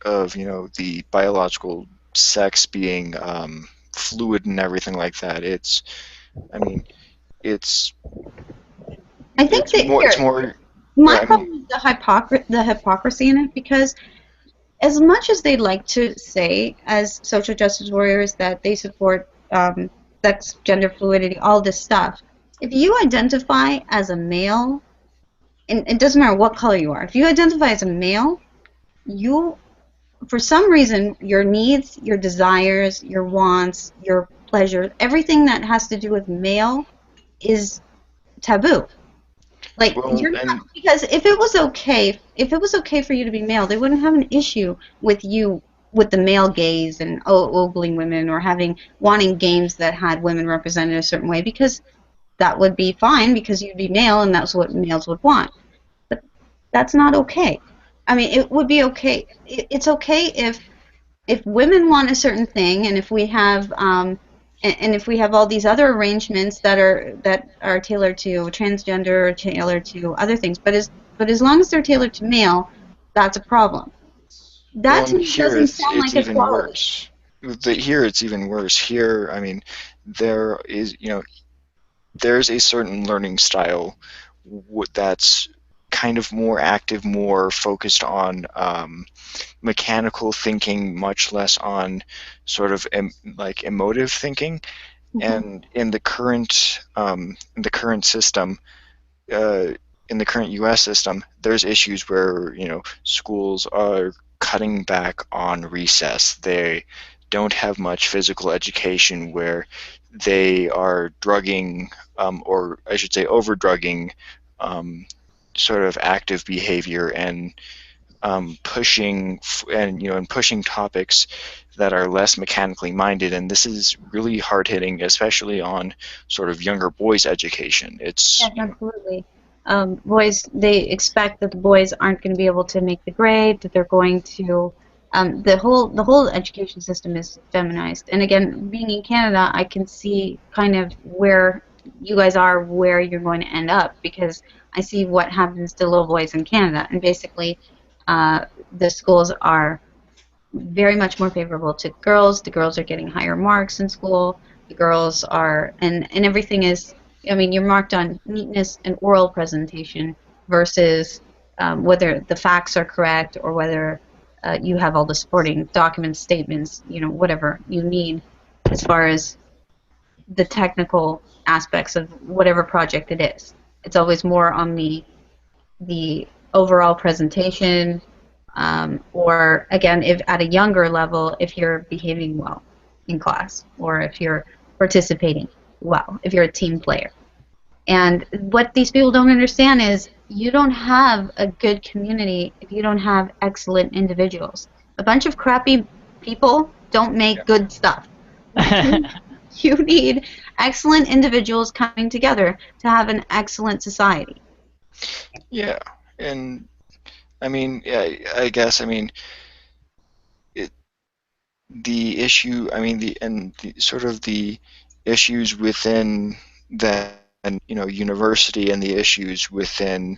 the biological sex being fluid and everything like that. I think it's more. My problem is the hypocrisy in it, because as much as they'd like to say, as social justice warriors, that they support sex, gender fluidity, all this stuff, if you identify as a male, and it doesn't matter what color you are, if you identify as a male, for some reason, your needs, your desires, your wants, your pleasures, everything that has to do with male is taboo. Like, because if it was okay for you to be male, they wouldn't have an issue with the male gaze and ogling women, or wanting games that had women represented a certain way, because that would be fine, because you'd be male and that's what males would want. But that's not okay. I mean, it would be okay. It's okay if women want a certain thing, and if we have all these other arrangements that are tailored to transgender or tailored to other things, but as long as they're tailored to male, that's a problem. That to me doesn't sound like even equality. Worse. Here it's even worse. Here, I mean, there's a certain learning style that's kind of more active, more focused on mechanical thinking, much less on sort of emotive thinking. Mm-hmm. And in the current system, in the current U.S. system, there's issues where schools are cutting back on recess. They don't have much physical education, where they are drugging, or I should say over-drugging, sort of active behavior, and pushing topics that are less mechanically minded. And this is really hard-hitting, especially on sort of younger boys' education. Yes, absolutely. Boys, they expect that the boys aren't going to be able to make the grade, that they're going to the whole education system is feminized. And again, being in Canada, I can see kind of where you guys are, where you're going to end up, because I see what happens to little boys in Canada, and basically the schools are very much more favorable to girls. The girls are getting higher marks in school. The girls are, and everything is, I mean, you're marked on neatness and oral presentation versus whether the facts are correct, or whether you have all the supporting documents, statements, whatever you need as far as the technical aspects of whatever project it is. It's always more on the overall presentation, or again, if at a younger level, if you're behaving well in class, or if you're participating well, if you're a team player. And what these people don't understand is you don't have a good community if you don't have excellent individuals. A bunch of crappy people don't make good stuff. You need excellent individuals coming together to have an excellent society. Yeah, and I mean, yeah, I guess, I mean, the issue, I mean, the sort of the issues within that, university, and the issues within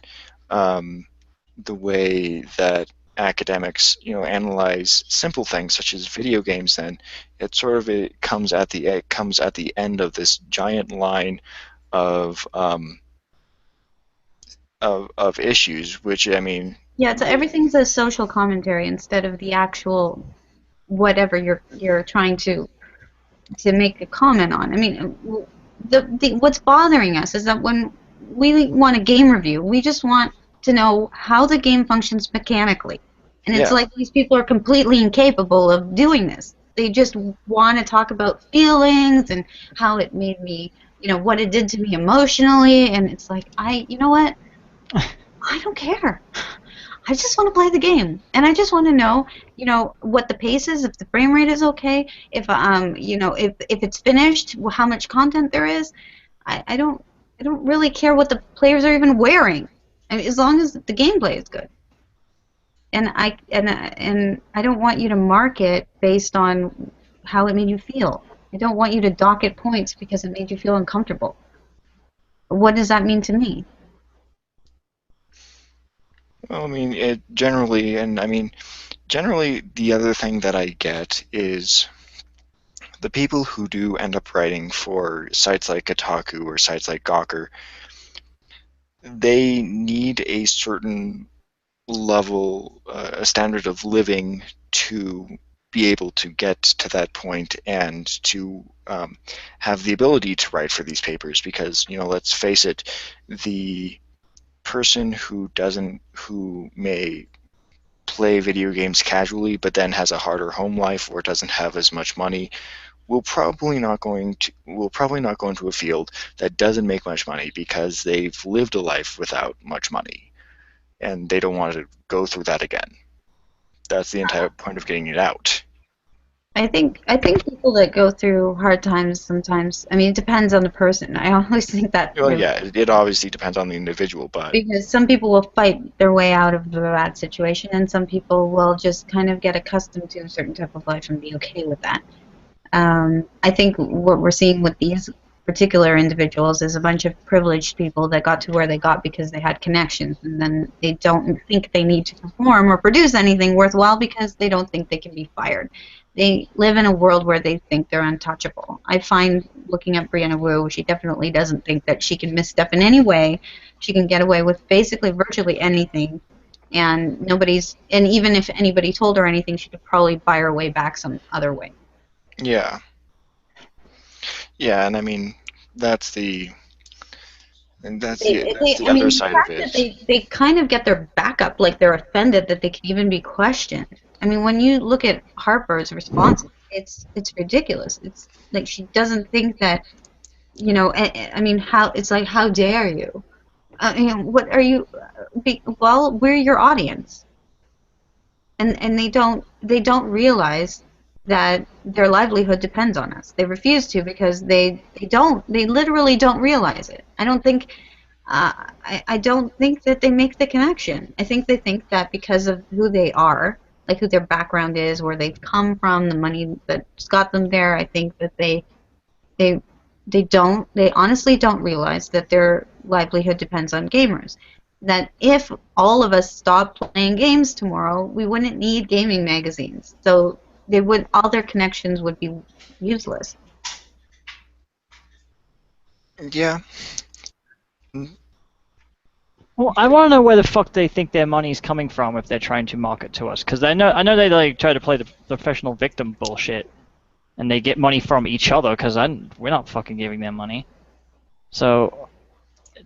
the way that academics, analyze simple things such as video games. Then it comes at the end of this giant line of of issues, which, I mean. Yeah, so everything's a social commentary instead of the actual whatever you're trying to make a comment on. I mean, what's bothering us is that when we want a game review, we just want to know how the game functions mechanically. And it's like these people are completely incapable of doing this. They just want to talk about feelings and how it made me, what it did to me emotionally. And it's like, you know what? I don't care. I just want to play the game, and I just want to know, what the pace is, if the frame rate is okay, if if it's finished, how much content there is. I don't really care what the players are even wearing, I mean, as long as the gameplay is good. And I don't want you to mark it based on how it made you feel. I don't want you to dock it points because it made you feel uncomfortable. What does that mean to me? Well, I mean, generally the other thing that I get is the people who do end up writing for sites like Kotaku or sites like Gawker, they need a certain level, a standard of living to be able to get to that point and to have the ability to write for these papers, because, let's face it, the person who may play video games casually but then has a harder home life or doesn't have as much money will probably not go into a field that doesn't make much money because they've lived a life without much money and they don't want to go through that again. That's the entire point of getting it out. I think people that go through hard times sometimes, I mean, it depends on the person. I always think that. Well, yeah, it obviously depends on the individual, but. Because some people will fight their way out of the bad situation, and some people will just kind of get accustomed to a certain type of life and be okay with that. I think what we're seeing with these particular individuals is a bunch of privileged people that got to where they got because they had connections, and then they don't think they need to perform or produce anything worthwhile because they don't think they can be fired. They live in a world where they think they're untouchable. I find, looking at Brianna Wu, she definitely doesn't think that she can misstep in any way. She can get away with basically virtually anything, and even if anybody told her anything, she could probably buy her way back some other way. Yeah. Yeah, and I mean, that's the other side of it. They kind of get their back up, like they're offended that they can even be questioned. I mean, when you look at Harper's response, it's ridiculous. It's like she doesn't think that, I mean, how dare you? What are you? Well, we're your audience, and they don't realize that their livelihood depends on us. They refuse to because they literally don't realize it. I don't think that they make the connection. I think they think that because of who they are, like who their background is, where they've come from, the money that's got them there, I think that they honestly don't realize that their livelihood depends on gamers. That if all of us stopped playing games tomorrow, we wouldn't need gaming magazines. So all their connections would be useless. Yeah. Well, I want to know where the fuck they think their money's coming from if they're trying to market to us, because I know they try to play the professional victim bullshit, and they get money from each other because we're not fucking giving them money. So.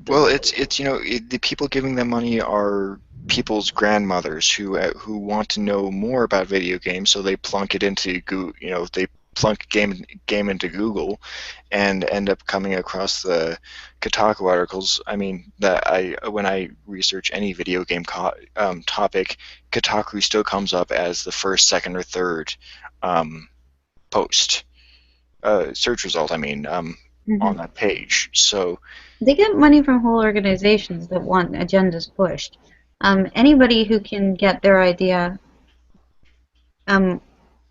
Well, it's the people giving them money are people's grandmothers who want to know more about video games, so they plunk it into they plunk game into Google and end up coming across the Kotaku articles. I mean, when I research any video game topic, Kotaku still comes up as the first, second, or third post search result. I mean, on that page. So they get money from whole organizations that want agendas pushed. Anybody who can get their idea,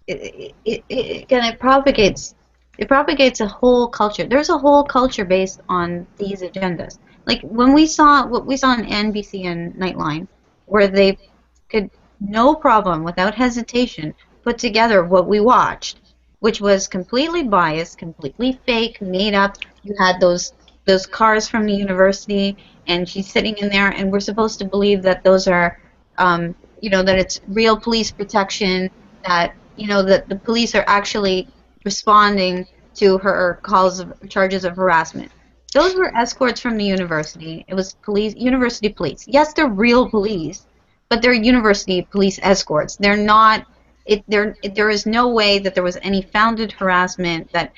it propagates. It propagates a whole culture. There's a whole culture based on these agendas. Like when we saw what we saw in NBC and Nightline, where they could no problem, without hesitation, put together what we watched, which was completely biased, completely fake, made up. You had those cars from the university, and she's sitting in there, and we're supposed to believe that those are, that it's real police protection, that that the police are actually responding to her charges of harassment. Those were escorts from the university. It was university police. Yes, they're real police, but they're university police escorts. They're not. There is no way that there was any founded harassment that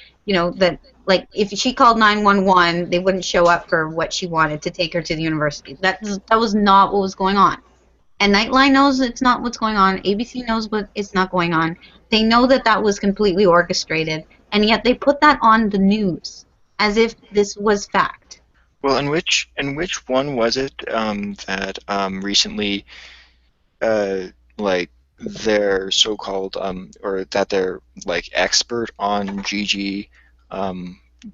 like if she called 911, they wouldn't show up for what she wanted to take her to the university. That was not what was going on. And Nightline knows it's not what's going on. ABC knows it's not going on. They know that was completely orchestrated, and yet they put that on the news as if this was fact. Well, and which one was it that recently, like their so-called or that they're like expert on GG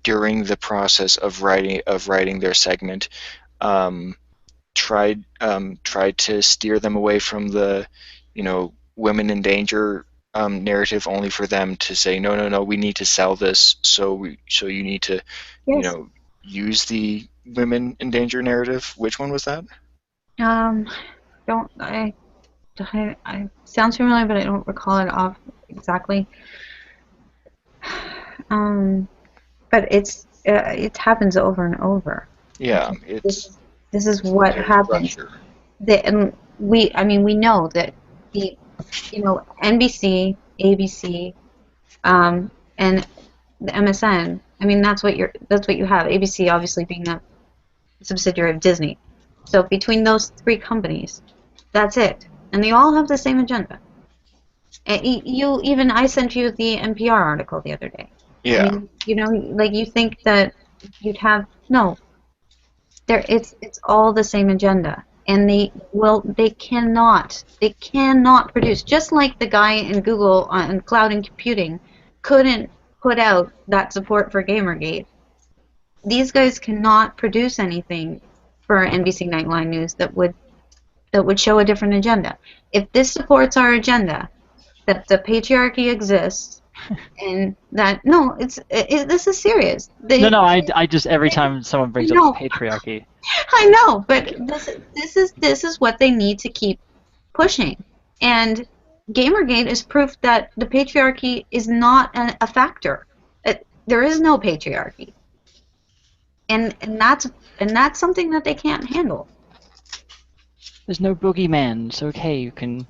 during the process of writing their segment tried to steer them away from the women in danger narrative, only for them to say no, we need to sell this, so you need to use the women in danger narrative. Which one was that? I sounds familiar, but I don't recall it off exactly. But it happens over and over. Yeah, this is what happens. We know that the NBC, ABC, and the MSN. I mean, that's what you have. ABC obviously being a subsidiary of Disney. So between those three companies, that's it, and they all have the same agenda. And I sent you the NPR article the other day. Yeah. I mean, like you think that you'd have no. It's all the same agenda, and they cannot produce, just like the guy in Google on cloud and computing couldn't put out that support for Gamergate. These guys cannot produce anything for NBC Nightline News that would show a different agenda. If this supports our agenda, that the patriarchy exists, and that this is serious. I just every time someone brings up the patriarchy. I know, but this is what they need to keep pushing, and Gamergate is proof that the patriarchy is not a factor. There is no patriarchy, and that's something that they can't handle. There's no boogeyman. It's okay. You can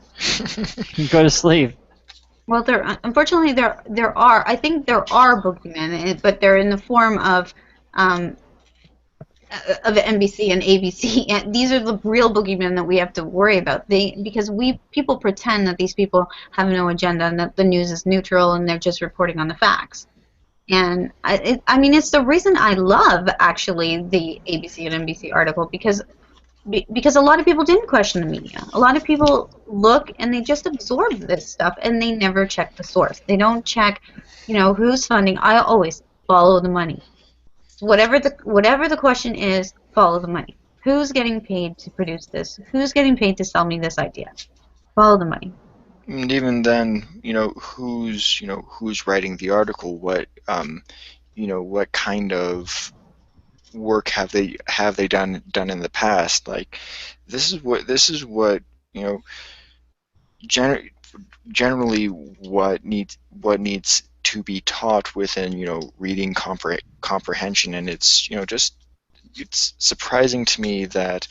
go to sleep. Well, unfortunately there are. I think there are boogeymen, but they're in the form of NBC and ABC. And these are the real boogeymen that we have to worry about. Because people pretend that these people have no agenda and that the news is neutral and they're just reporting on the facts. And I mean, it's the reason I love actually the ABC and NBC article, because a lot of people didn't question the media. A lot of people look and they just absorb this stuff and they never check the source. They don't check, who's funding. I always follow the money. Whatever the question is, follow the money. Who's getting paid to produce this? Who's getting paid to sell me this idea? Follow the money. And even then, who's writing the article? What what kind of work have they done in the past? Like, this is what generally what needs to be taught within reading comprehension. And it's it's surprising to me that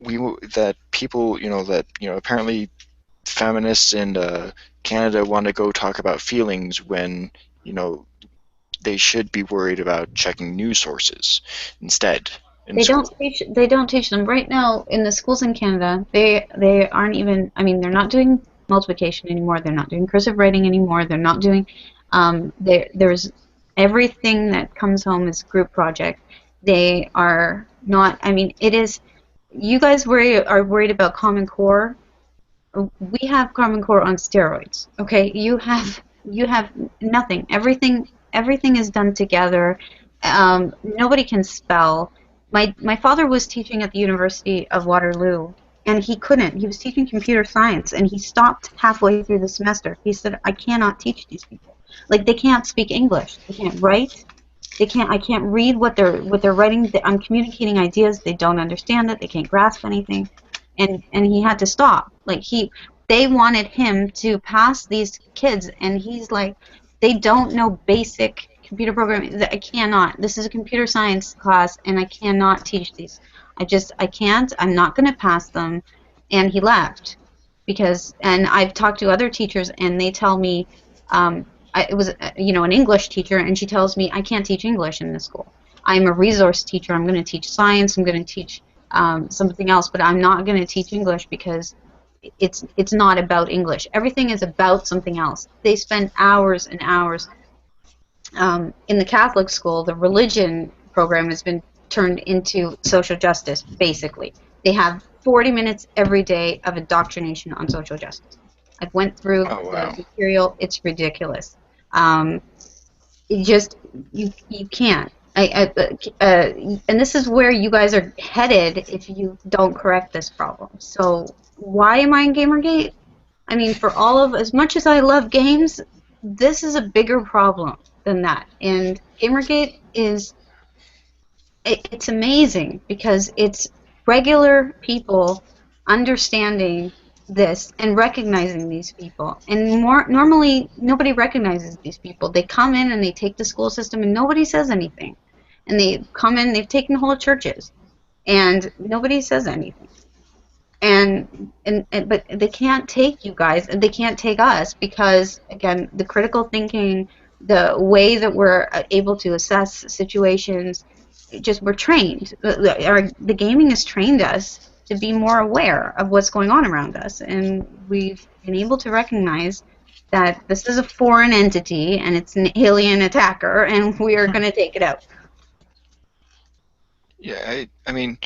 that people apparently feminists in Canada want to go talk about feelings when they should be worried about checking news sources instead in They don't school. teach. They don't teach them right now in the schools in Canada. They aren't even. I mean, they're not doing multiplication anymore. They're not doing cursive writing anymore. They're not doing. There's everything that comes home is group project. They are not. I mean, it is. You guys are worried about Common Core. We have Common Core on steroids. Okay, you have nothing. Everything is done together. Nobody can spell. My father was teaching at the University of Waterloo, and he couldn't. He was teaching computer science, and he stopped halfway through the semester. He said, "I cannot teach these people. Like, they can't speak English. They can't write. They can't. I can't read what they're writing. I'm communicating ideas. They don't understand it. They can't grasp anything." And he had to stop. They wanted him to pass these kids, and he's like, they don't know basic computer programming. I cannot. This is a computer science class, and I cannot teach these. I can't. I'm not going to pass them. And he left and I've talked to other teachers, and they tell me, it was an English teacher, and she tells me I can't teach English in this school. I'm a resource teacher. I'm going to teach science. I'm going to teach something else, but I'm not going to teach English because it's not about English. Everything is about something else. They spend hours and hours. In the Catholic school, the religion program has been turned into social justice, basically. They have 40 minutes every day of indoctrination on social justice. I've went through Oh, the wow. material. It's ridiculous. You can't. And this is where you guys are headed if you don't correct this problem. So why am I in Gamergate? I mean, as much as I love games, this is a bigger problem than that. And Gamergate it's amazing because it's regular people understanding this and recognizing these people. And normally, nobody recognizes these people. They come in and they take the school system and nobody says anything. And they come in, they've taken whole churches, and nobody says anything. But they can't take you guys, and they can't take us because, again, the critical thinking, the way that we're able to assess situations, we're trained. The gaming has trained us to be more aware of what's going on around us, and we've been able to recognize that this is a foreign entity and it's an alien attacker, and we are going to take it out. Yeah, I mean,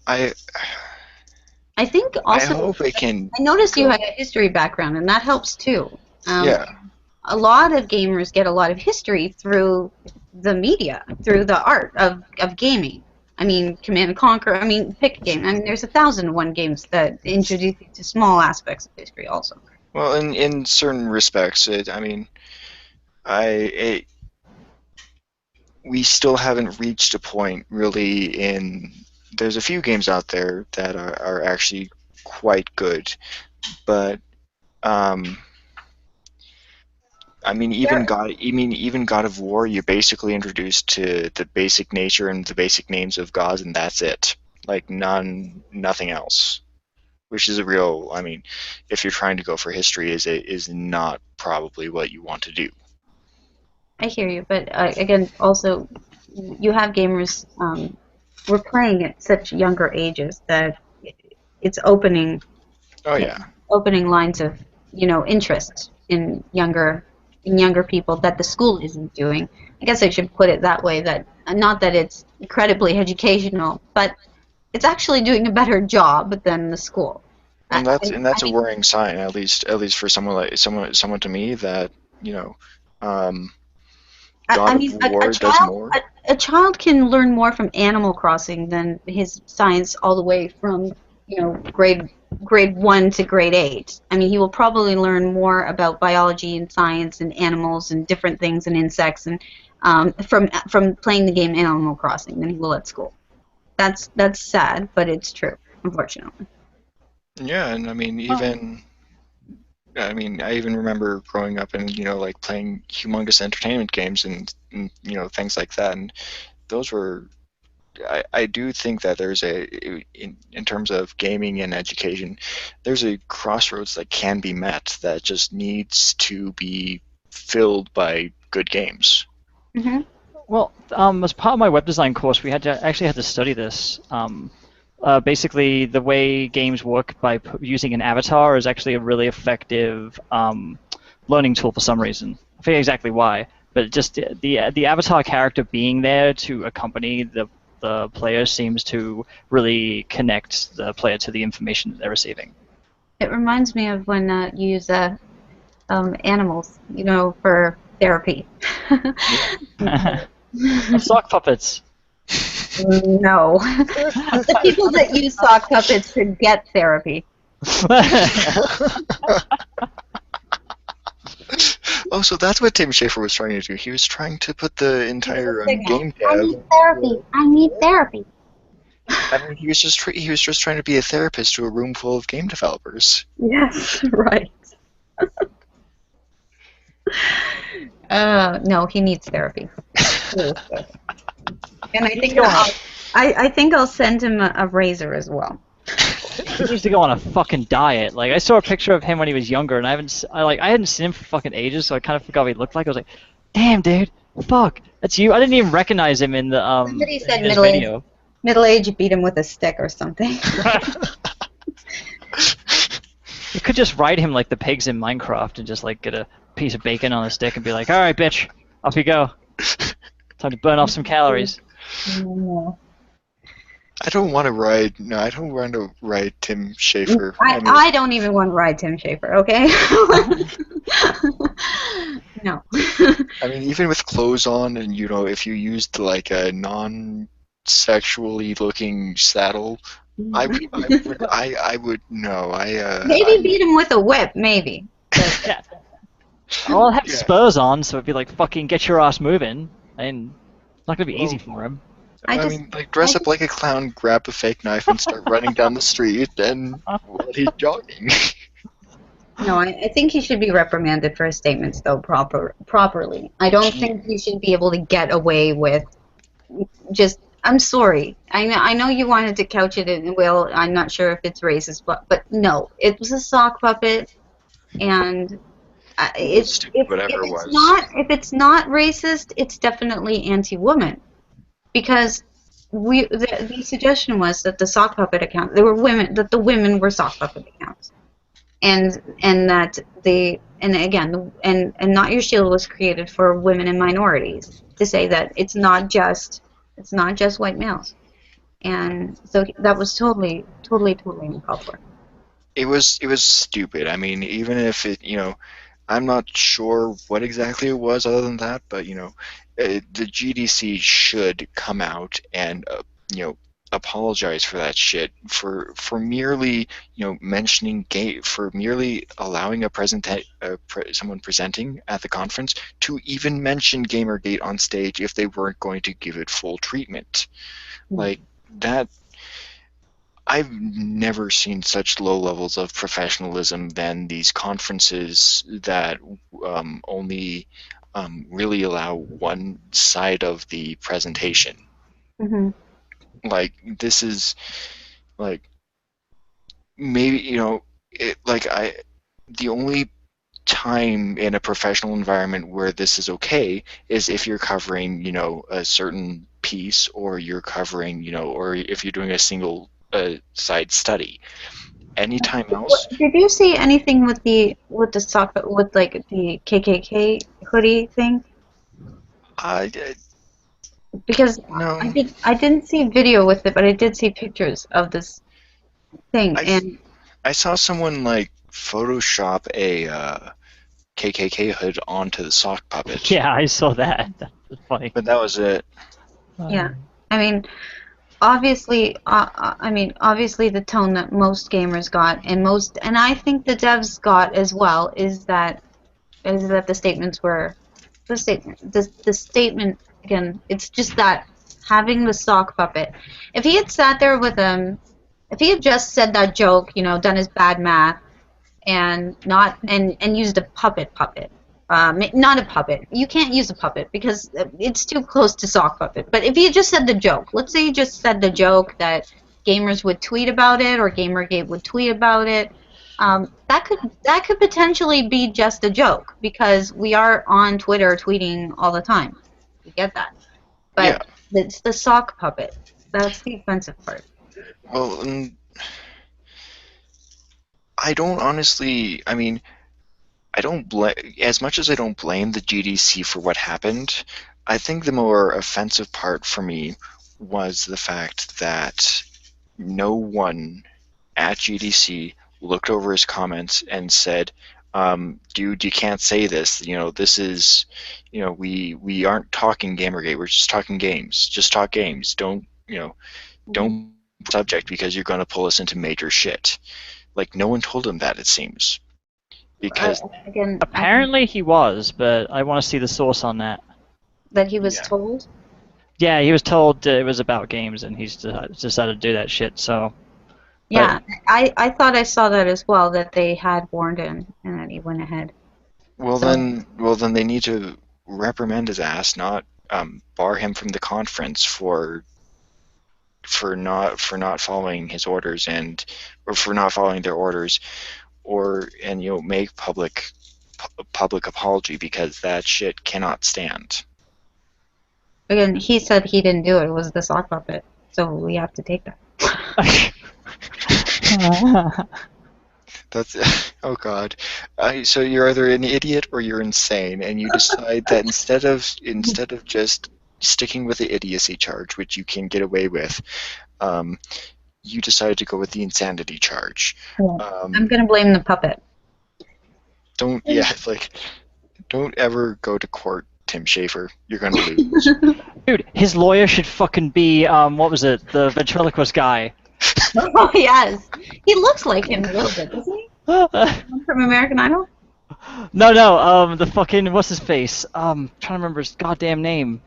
I think I also, hope it can. I noticed you go. had a history background, and that helps too. Yeah. A lot of gamers get a lot of history through the media, through the art of gaming. I mean, Command and Conquer. I mean, pick a game. I mean, there's 1,001 games that introduce you to small aspects of history, also. Well, in certain respects, I mean, we still haven't reached a point really in. There's a few games out there that are actually quite good, but I mean, even God of War, you're basically introduced to the basic nature and the basic names of gods, and that's it. Like nothing else. Which is a real. I mean, if you're trying to go for history, is not probably what you want to do. I hear you, but again, also, you have gamers. We're playing at such younger ages that it's opening. Oh yeah. Opening lines of interest in younger people that the school isn't doing. I guess I should put it that way. That not that it's incredibly educational, but it's actually doing a better job than the school. And that's a worrying sign, at least for someone to me that God of War does more. A child can learn more from Animal Crossing than his science all the way from grade 1 to grade 8. I mean, he will probably learn more about biology and science and animals and different things and insects and from playing the game Animal Crossing than he will at school. That's sad, but it's true, unfortunately. Yeah, and I mean I even remember growing up and like playing humongous entertainment games and things like that, and those were I do think that there's in terms of gaming and education, there's a crossroads that can be met that just needs to be filled by good games. Mm-hmm. Well, as part of my web design course, we actually had to study this. Basically, the way games work by using an avatar is actually a really effective learning tool for some reason. I forget exactly why, but just the avatar character being there to accompany the player seems to really connect the player to the information that they're receiving. It reminds me of when you use animals, for therapy. Sock puppets. No. The people that use sock puppets to get therapy. Oh, so that's what Tim Schafer was trying to do. He was trying to put the entire game I tab. need therapy. I need therapy. I mean, he was just trying to be a therapist to a room full of game developers. Yes, right. No, he needs therapy. And I think I'll send him a razor as well. He needs to go on a fucking diet. Like, I saw a picture of him when he was younger, and I hadn't seen him for fucking ages, so I kind of forgot what he looked like. I was like, damn, dude, fuck, that's you. I didn't even recognize him in the Somebody said in his video. middle age, beat him with a stick or something. You could just ride him like the pigs in Minecraft and just like get a piece of bacon on a stick and be like, all right, bitch, off you go. Time to burn off some calories. I don't want to ride. No, I don't want to ride Tim Schafer. I don't even want to ride Tim Schafer. Okay. No. I mean, even with clothes on, and if you used like a non-sexually looking saddle, I would no. Maybe beat him with a whip, maybe. Yeah. I'll have spurs on, so it'd be like, fucking get your ass moving. And it's not gonna be easy for him. I mean, dress up like a clown, grab a fake knife, and start running down the street, and while he's jogging. No, I think he should be reprimanded for his statements, though, properly. I don't think he should be able to get away with just. I'm sorry. I know you wanted to couch it in, well, I'm not sure if it's racist, but no, it was a sock puppet, and if it's not racist, it's definitely anti-woman. Because the suggestion was that the sock puppet account, there were women, that the women were sock puppet accounts, and that and Not Your Shield was created for women and minorities, to say that it's not just white males, and so that was totally uncalled for. It was stupid. I mean, even if it, I'm not sure what exactly it was other than that, but the GDC should come out and apologize for that shit, for merely mentioning for merely allowing someone presenting at the conference to even mention GamerGate on stage if they weren't going to give it full treatment. Like that. I've never seen such low levels of professionalism than these conferences that only really allow one side of the presentation. Mm-hmm. Like, this is, like, maybe, the only time in a professional environment where this is okay is if you're covering, a certain piece, or you're covering, or if you're doing a single side study. Anytime else. Did you see anything with the sock, with like the KKK hoodie thing? Because no. I didn't see video with it, but I did see pictures of this thing, and I saw someone like Photoshop a KKK hood onto the sock puppet. Yeah, I saw that. That's funny. But that was it. Yeah, I mean, obviously the tone that most gamers got, and I think the devs got as well, is that the statements were the statement again. It's just that having the sock puppet. If he had sat there with him, if he had just said that joke, done his bad math, and used a puppet, not a puppet. You can't use a puppet because it's too close to sock puppet. But if you just said the joke, let's say you just said the joke that gamers would tweet about it or Gamergate would tweet about it, that could potentially be just a joke because we are on Twitter tweeting all the time. You get that? But it's the sock puppet. That's the offensive part. Well, I don't honestly. I mean, I don't blame. As much as I don't blame the GDC for what happened, I think the more offensive part for me was the fact that no one at GDC looked over his comments and said, dude, you can't say this. You know, this is, you know, we aren't talking Gamergate. We're just talking games. Just talk games. Don't subject because you're going to pull us into major shit. Like, no one told him that, it seems. Because apparently he was, but I want to see the source on that. That he was told? Yeah, he was told it was about games, and he's decided to do that shit, so... Yeah, I thought I saw that as well, that they had warned him, and that he went ahead. Well, then they need to reprimand his ass, not bar him from the conference for not following his orders or for not following their orders, and make public apology, because that shit cannot stand. Again, he said he didn't do it. It was the sock puppet, so we have to take that. That's oh god. So you're either an idiot or you're insane, and you decide that instead of just sticking with the idiocy charge, which you can get away with, you decided to go with the insanity charge. I'm gonna blame the puppet. Don't ever go to court, Tim Schafer. You're gonna lose. Dude, his lawyer should fucking be what was it? The ventriloquist guy. Oh yes, he looks like him a little bit, doesn't he? From American Idol? No, the fucking what's his face? Trying to remember his goddamn name.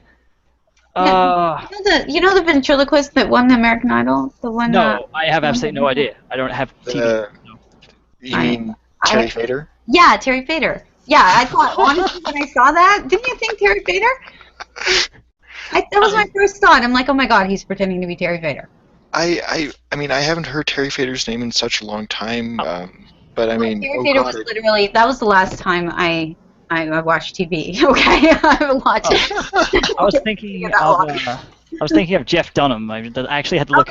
You know the ventriloquist that won the American Idol? The one. No, I have absolutely no idea. I don't have TV. You mean Terry Fader? Yeah, Terry Fader. Yeah, I thought honestly when I saw that, didn't you think Terry Fader? That was my first thought. I'm like, oh my god, he's pretending to be Terry Fader. I mean, I haven't heard Terry Fader's name in such a long time, but I mean, Terry Fader was literally, that was the last time I watched TV. Okay, I haven't watched it. I was thinking of Jeff Dunham. I actually had to look.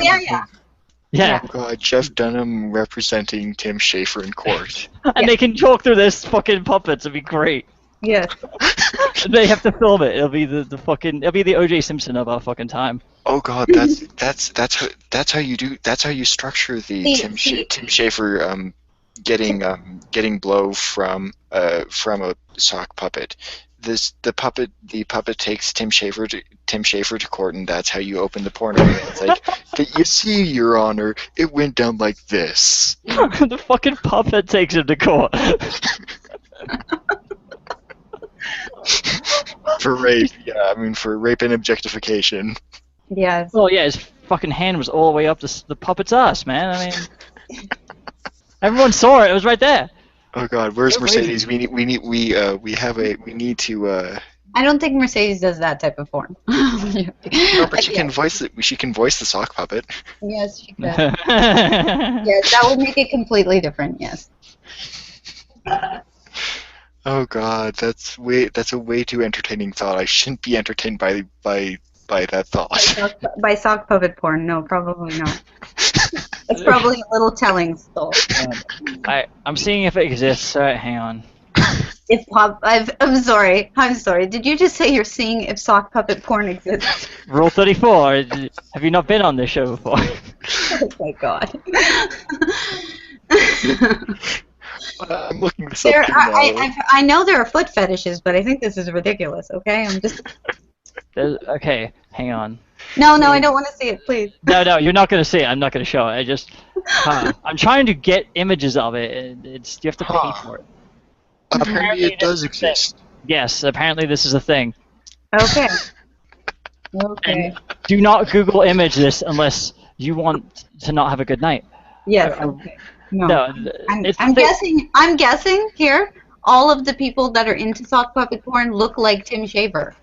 Yeah. Oh god, Jeff Dunham representing Tim Schafer in court. And they can talk through this fucking puppets. It'd be great. Yes. They have to film it. It'll be it'll be the O.J. Simpson of our fucking time. Oh god, that's how you structure the Tim Schafer getting blow from a sock puppet. The puppet takes Tim Schafer to court, and that's how you open the porno. It's like, you see, Your Honor, it went down like this. The fucking puppet takes him to court. For rape, yeah, I mean for rape and objectification. Yes. Well, yeah, his fucking hand was all the way up the puppet's ass, man. I mean, everyone saw it. It was right there. Oh God, where's Mercedes? We need to. I don't think Mercedes does that type of porn. No, but she can voice it. She can voice the sock puppet. Yes, she can. Yes, that would make it completely different. Yes. Oh God, that's a way too entertaining thought. I shouldn't be entertained by that thought. By sock puppet porn? No, probably not. It's probably a little telling, Stoll. I'm seeing if it exists. Hang on. I'm sorry. Did you just say you're seeing if sock puppet porn exists? Rule 34. Have you not been on this show before? Oh my God. I'm looking this up now. I know there are foot fetishes, but I think this is ridiculous. Okay, Okay, hang on. No, I don't want to see it, please. No, you're not going to see it. I'm not going to show it. I'm trying to get images of it. You have to pay for it. Apparently it does exist. Yes, apparently this is a thing. Okay. And do not Google image this unless you want to not have a good night. Yes. Okay. No. No, I'm guessing here all of the people that are into sock puppet porn look like Tim Schafer.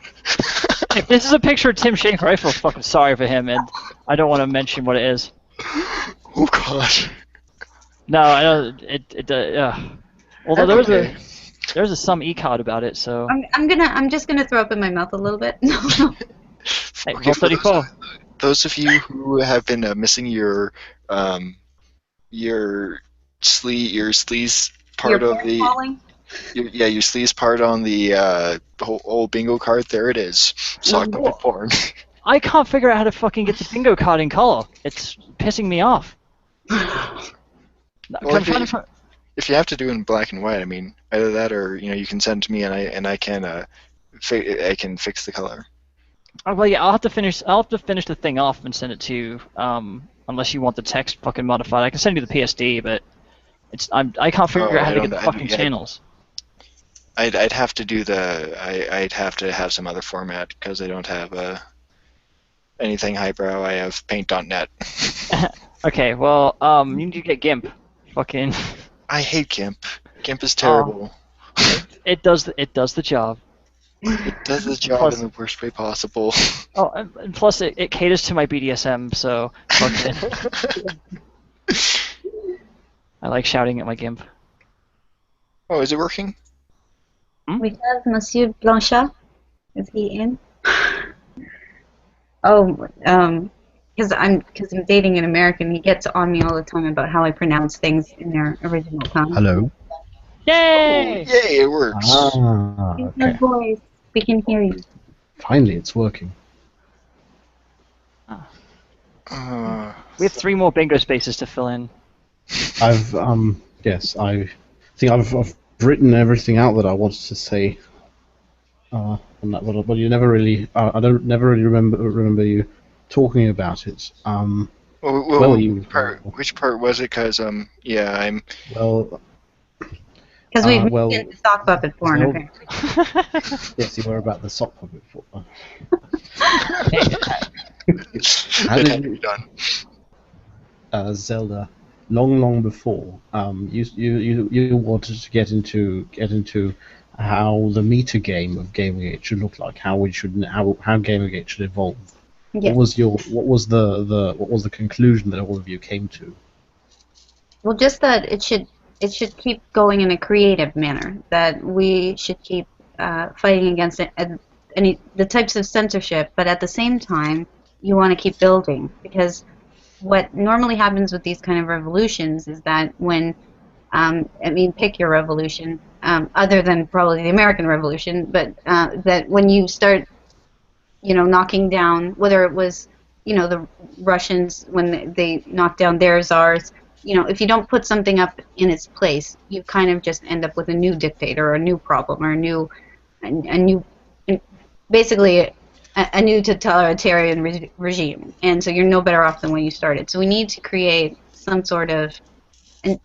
If this is a picture of Tim Schafer, I feel fucking sorry for him, and I don't want to mention what it is. Oh God. No, I don't. Although Okay. there's a some e-card about it, so. I'm just gonna throw up in my mouth a little bit. Hey, Okay, roll for 34. those of you who have been missing your sleaze part Your of porn the calling? your sleaze part on the whole bingo card. There it is. Sock puppet porn. I can't figure out how to fucking get the bingo card in color. It's pissing me off. Well, if you have to do it in black and white, I mean, either that or you can send it to me and I can I can fix the color. Well, yeah, I'll have to finish the thing off and send it to you. Unless you want the text fucking modified, I can send you the PSD, but I can't figure out how to get the fucking channels. I'd have to do I'd have to have some other format because I don't have anything highbrow. I have paint.net. Okay, well, you need to get GIMP. Fucking. I hate GIMP. GIMP is terrible. It does the job. It does the job in the worst way possible. Oh, and plus it caters to my BDSM, so fucking. I like shouting at my GIMP. Oh, is it working? We have Monsieur Blanchard. Is he in? Oh, because I'm dating an American. He gets on me all the time about how I pronounce things in their original tongue. Hello. Yay! Oh, yay! It works. Ah, Use okay. my voice. We can hear you. Finally, it's working. We have 3 more bingo spaces to fill in. Yes, I think I've written everything out that I wanted to say. On that, but you never really, never really remember you talking about it. Which part was it? Because yeah, I'm. Well. Because we've moved into sock puppet porn, apparently. Yes, you were about the sock puppet porn. It had to be done. Zelda, long before, you wanted to get into how the meta game of GamerGate should look like, how GamerGate should evolve. Yes. What was the conclusion that all of you came to? Well, just that it should keep going in a creative manner. That we should keep fighting against the types of censorship, but at the same time, you want to keep building, because what normally happens with these kind of revolutions is that when pick your revolution, other than probably the American Revolution, but that when you start, knocking down, whether it was, the Russians when they knocked down their czars, if you don't put something up in its place, you kind of just end up with a new dictator or a new problem or basically a new totalitarian regime. And so you're no better off than when you started. So we need to create some sort of,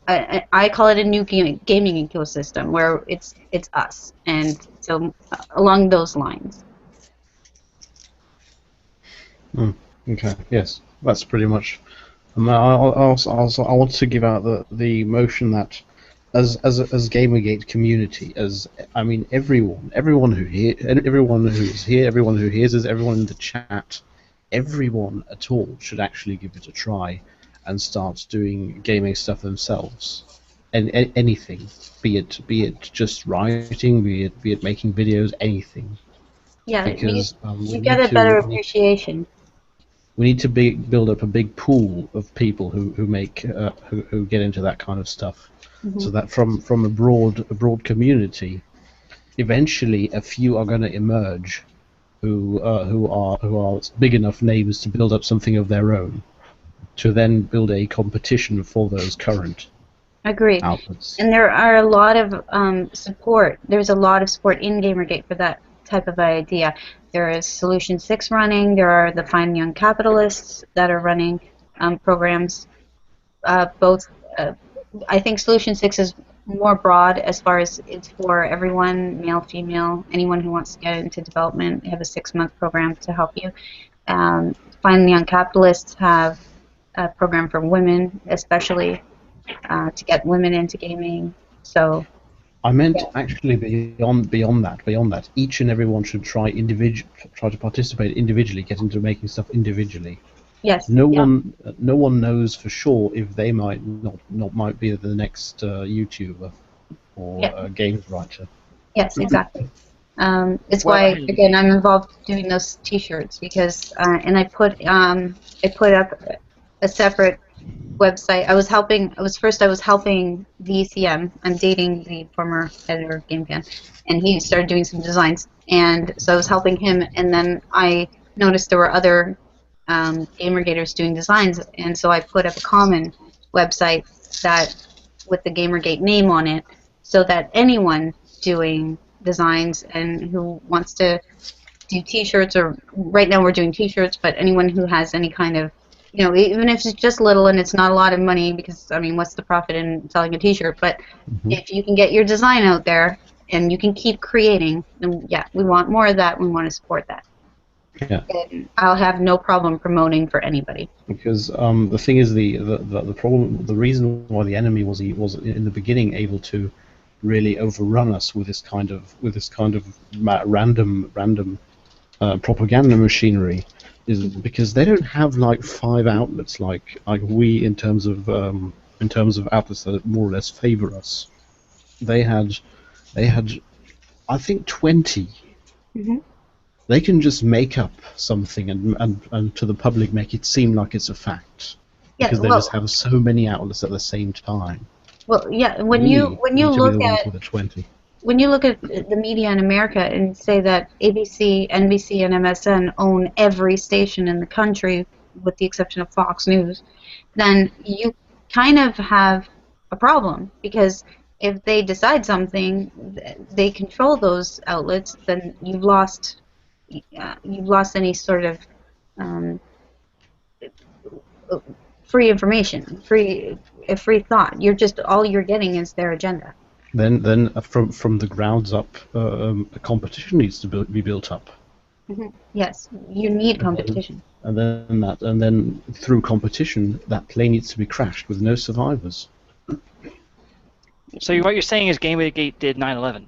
I call it a new gaming ecosystem where it's us. And so along those lines. Okay. Yes, that's pretty much. I want to give out the motion that as GamerGate community, everyone who is here, everyone who hears us, everyone in the chat, everyone at all should actually give it a try and start doing gaming stuff themselves. And anything, be it just writing, be it making videos, anything. Yeah, because you get a better appreciation. We need to build up a big pool of people who get into that kind of stuff, so that from a broad community, eventually a few are going to emerge, who are big enough names to build up something of their own, to then build a competition for those current Agreed. outlets. And there are a lot of support. There's a lot of support in GamerGate for that type of idea. There is Solution 6 running. There are the Fine Young Capitalists that are running programs. I think Solution 6 is more broad as far as it's for everyone, male, female, anyone who wants to get into development. They have a 6-month program to help you. Fine Young Capitalists have a program for women, especially to get women into gaming. So I meant actually beyond that. Each and everyone should try to participate individually, get into making stuff individually. Yes. No one knows for sure if they might might be the next YouTuber or games writer. Yes, exactly. It's why again I'm involved doing those T-shirts because and I put up a separate website. I was helping the ECM. I'm dating the former editor of GameFan, and he started doing some designs, and so I was helping him. And then I noticed there were other GamerGaters doing designs, and so I put up a common website that with the GamerGate name on it, so that anyone doing designs and who wants to do T-shirts, or right now we're doing T-shirts, but anyone who has any kind of, you know, even if it's just little and it's not a lot of money, because I mean, what's the profit in selling a T-shirt? But if you can get your design out there and you can keep creating, then yeah, we want more of that. We want to support that. Yeah. And I'll have no problem promoting for anybody. Because the thing is, the problem, the reason why the enemy was in the beginning able to really overrun us with this kind of random propaganda machinery is because they don't have like 5 outlets like we in terms of outlets that more or less favor us. They had I think 20. They can just make up something and to the public make it seem like it's a fact because they just have so many outlets at the same time. Well, yeah. When you look at the media in America and say that ABC, NBC, and MSN own every station in the country, with the exception of Fox News, then you kind of have a problem because if they decide something, they control those outlets. Then you've lost any sort of free information, free thought. All you're getting is their agenda. Then from the grounds up, a competition needs to be built up. Yes, you need competition. And then through competition, that plane needs to be crashed with no survivors. So what you're saying is GamerGate did 9/11.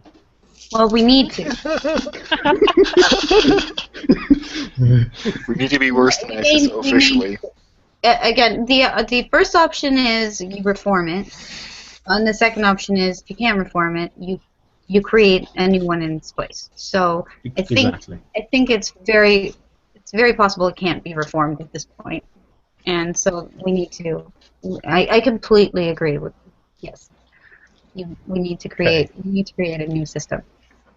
Well, we need to. We need to be worse than ISIS officially. Again, the first option is you reform it, and the second option is if you can't reform it, you create a new one in its place. So I think it's very possible it can't be reformed at this point, and so we need to. I completely agree with yes. We need to create a new system,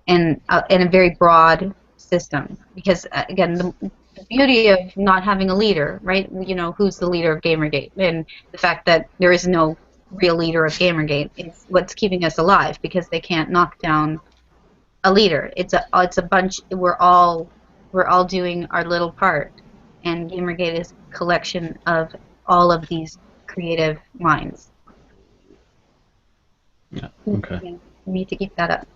and a very broad system because again the beauty of not having a leader, right? You know, who's the leader of GamerGate, and the fact that there is no real leader of GamerGate is what's keeping us alive because they can't knock down a leader. It's a bunch. We're all doing our little part, and GamerGate is a collection of all of these creative minds. Yeah. Okay. We need to keep that up.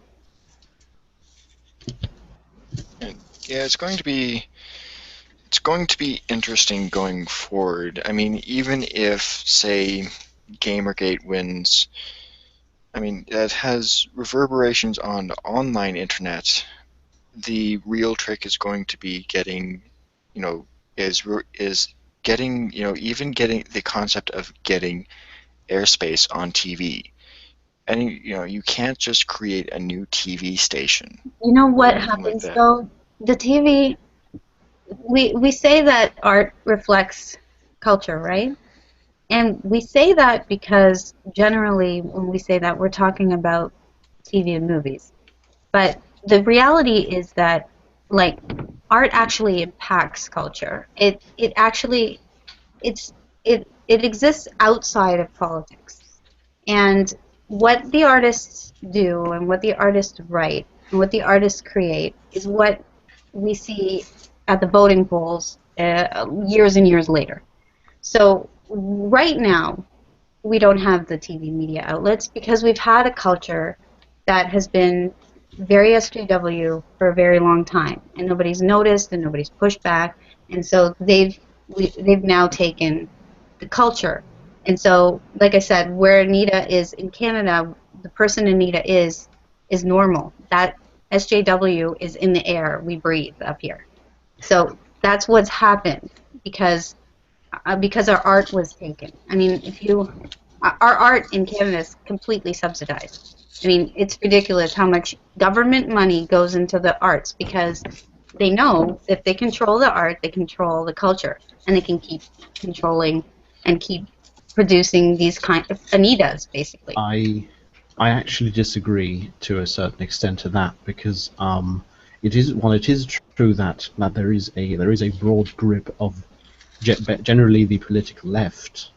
Yeah, it's going to be interesting going forward. I mean, even if, say, GamerGate wins, I mean, that has reverberations on the online internet. The real trick is going to be getting, you know, getting, you know, even getting the concept of getting airspace on TV. And, you know, you can't just create a new TV station. You know what happens, though? The TV, we say that art reflects culture, right? And we say that because generally when we say that, we're talking about TV and movies. But the reality is that, like, art actually impacts culture. It exists outside of politics. And what the artists do and what the artists write and what the artists create is what we see at the voting polls years and years later. So right now, we don't have the TV media outlets because we've had a culture that has been very SJW for a very long time, and nobody's noticed and nobody's pushed back, and so they've now taken the culture. And so, like I said, where Anita is in Canada, the person Anita is normal. That SJW is in the air we breathe up here. So that's what's happened because our art was taken. I mean, our art in Canada is completely subsidized. I mean, it's ridiculous how much government money goes into the arts because they know if they control the art, they control the culture, and they can keep controlling and keep producing these kind of Anitas, basically. I actually disagree to a certain extent to that because it is true that there is a broad grip of generally the political left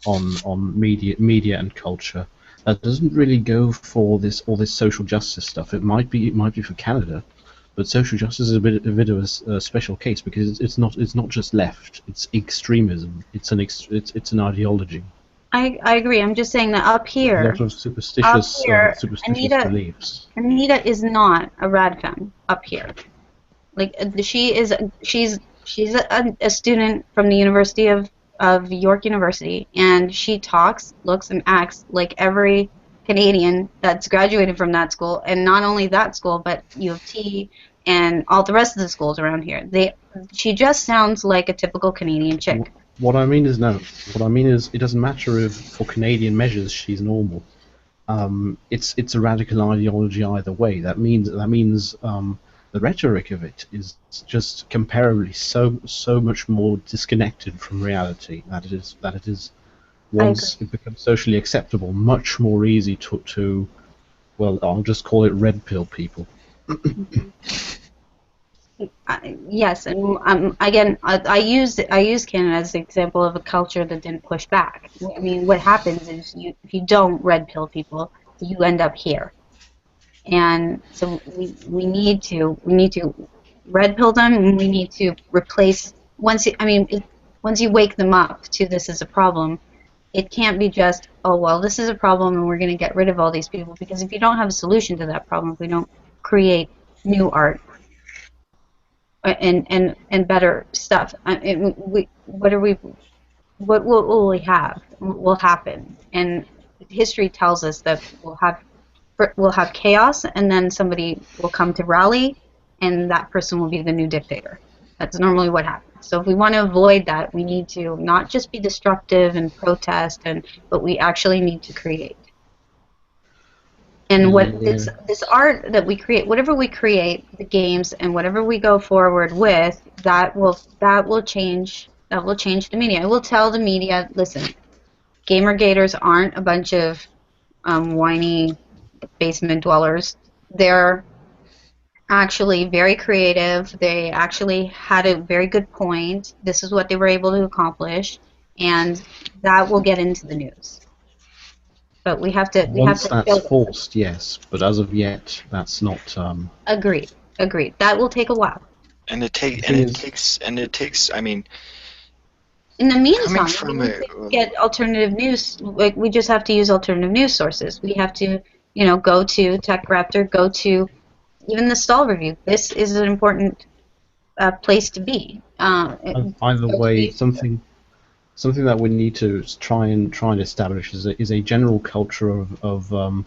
on media and culture that doesn't really go for all this social justice stuff. It might be for Canada, but social justice is a bit of a special case because it's not just left. It's extremism. It's an ideology. I agree. I'm just saying that up here, A lot of superstitious Anita, beliefs. Anita is not a rad femme up here. Like she's a student from the University of York University, and she talks, looks, and acts like every Canadian that's graduated from that school, and not only that school, but U of T and all the rest of the schools around here. She just sounds like a typical Canadian chick. What I mean is it doesn't matter if for Canadian measures she's normal. It's a radical ideology either way. That means the rhetoric of it is just comparably so much more disconnected from reality that it is once it becomes socially acceptable, much more easy to well, I'll just call it red pill people. Yes, and again, I use Canada as an example of a culture that didn't push back. I mean, what happens is if you don't red pill people, you end up here, and so we need to red pill them, and we need to replace once you wake them up to this is a problem. It can't be just, oh well, this is a problem and we're going to get rid of all these people, because if you don't have a solution to that problem, if we don't create new art and better stuff, what will we have? What will happen? And history tells us that we'll have chaos, and then somebody will come to rally, and that person will be the new dictator. That's normally what happens. So if we want to avoid that, we need to not just be destructive and protest, but we actually need to create. And what this art that we create, whatever we create, the games and whatever we go forward with, that will change the media. I will tell the media, listen, Gamergaters aren't a bunch of whiny basement dwellers. They're actually very creative. They actually had a very good point. This is what they were able to accomplish, and that will get into the news. But we have to. Once that's forced, yes. But as of yet, that's not. Agreed. That will take a while. And it takes. I mean, in the meantime, we need to get alternative news. Like, we just have to use alternative news sources. We have to, go to TechRaptor, go to even the Stoll review. This is an important place to be. Either way, something that we need to try and establish is a general culture of a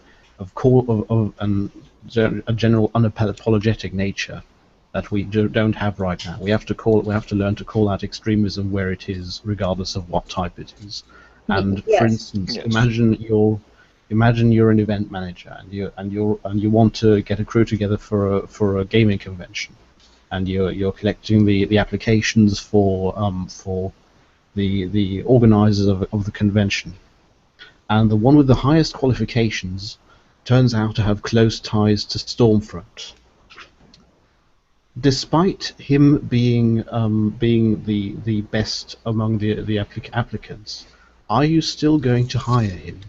general unapologetic nature that we don't have right now. We have to learn to call out extremism where it is, regardless of what type it is. And yes. For instance, imagine you're an event manager and you want to get a crew together for a gaming convention, and you're collecting the applications for the organizers of the convention, and the one with the highest qualifications turns out to have close ties to Stormfront. Despite him being the best among the applicants, are you still going to hire him?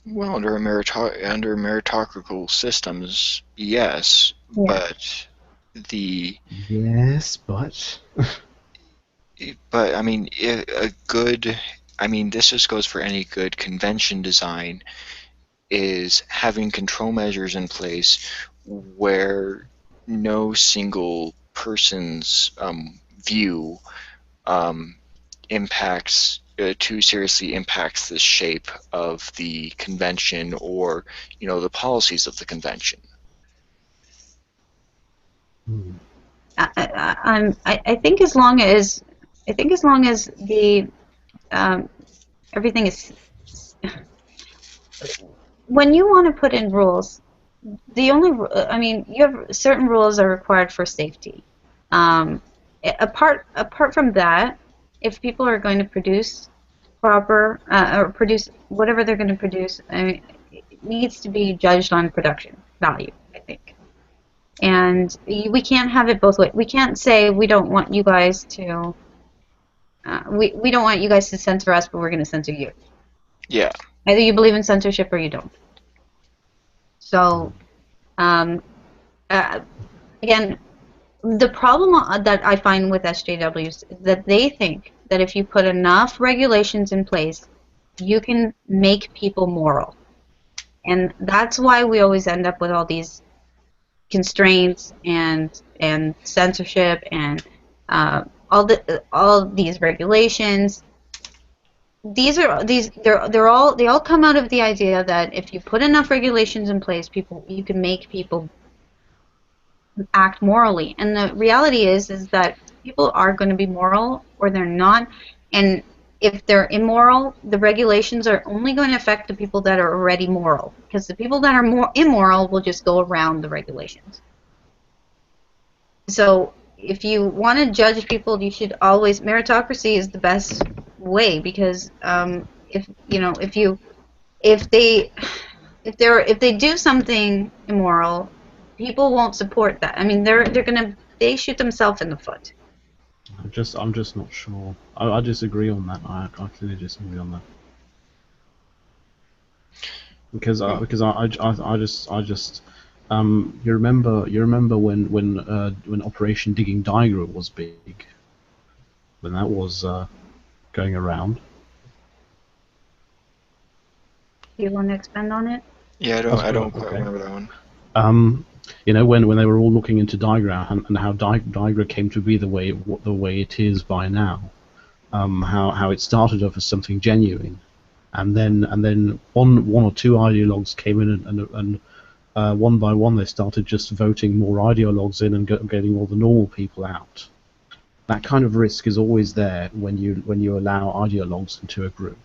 Well, under meritocracy systems, yes, Yeah. But I mean, this just goes for any good convention design, is having control measures in place where no single person's view impacts too seriously impacts the shape of the convention or the policies of the convention. I think as long as the everything is, when you want to put in rules, you have certain rules are required for safety. Apart from that, if people are going to produce proper or produce whatever they're going to produce, it needs to be judged on production value, I think. And we can't have it both ways. We can't say we don't want you guys to we don't want you guys to censor us, but we're going to censor you. Yeah. Either you believe in censorship or you don't. So, again, the problem that I find with SJWs is that they think that if you put enough regulations in place, you can make people moral. And that's why we always end up with all these constraints and censorship and all these regulations. They all come out of the idea that if you put enough regulations in place, you can make people act morally. And the reality is that people are going to be moral or they're not. And if they're immoral, the regulations are only going to affect the people that are already moral, because the people that are more immoral will just go around the regulations. So if you want to judge people, you should always, meritocracy is the best way, because if they do something immoral, people won't support that. I mean, they shoot themselves in the foot. I'm just not sure. I disagree on that. I clearly disagree on that. Because I just you remember when Operation Digging Digra was big, when that was going around. Do you want to expand on it? Yeah, I don't quite remember that one. When they were all looking into Digra and how Digra came to be the way it is by now, how it started off as something genuine, and then one or two ideologues came in and one by one they started just voting more ideologues in and getting all the normal people out. That kind of risk is always there when you allow ideologues into a group.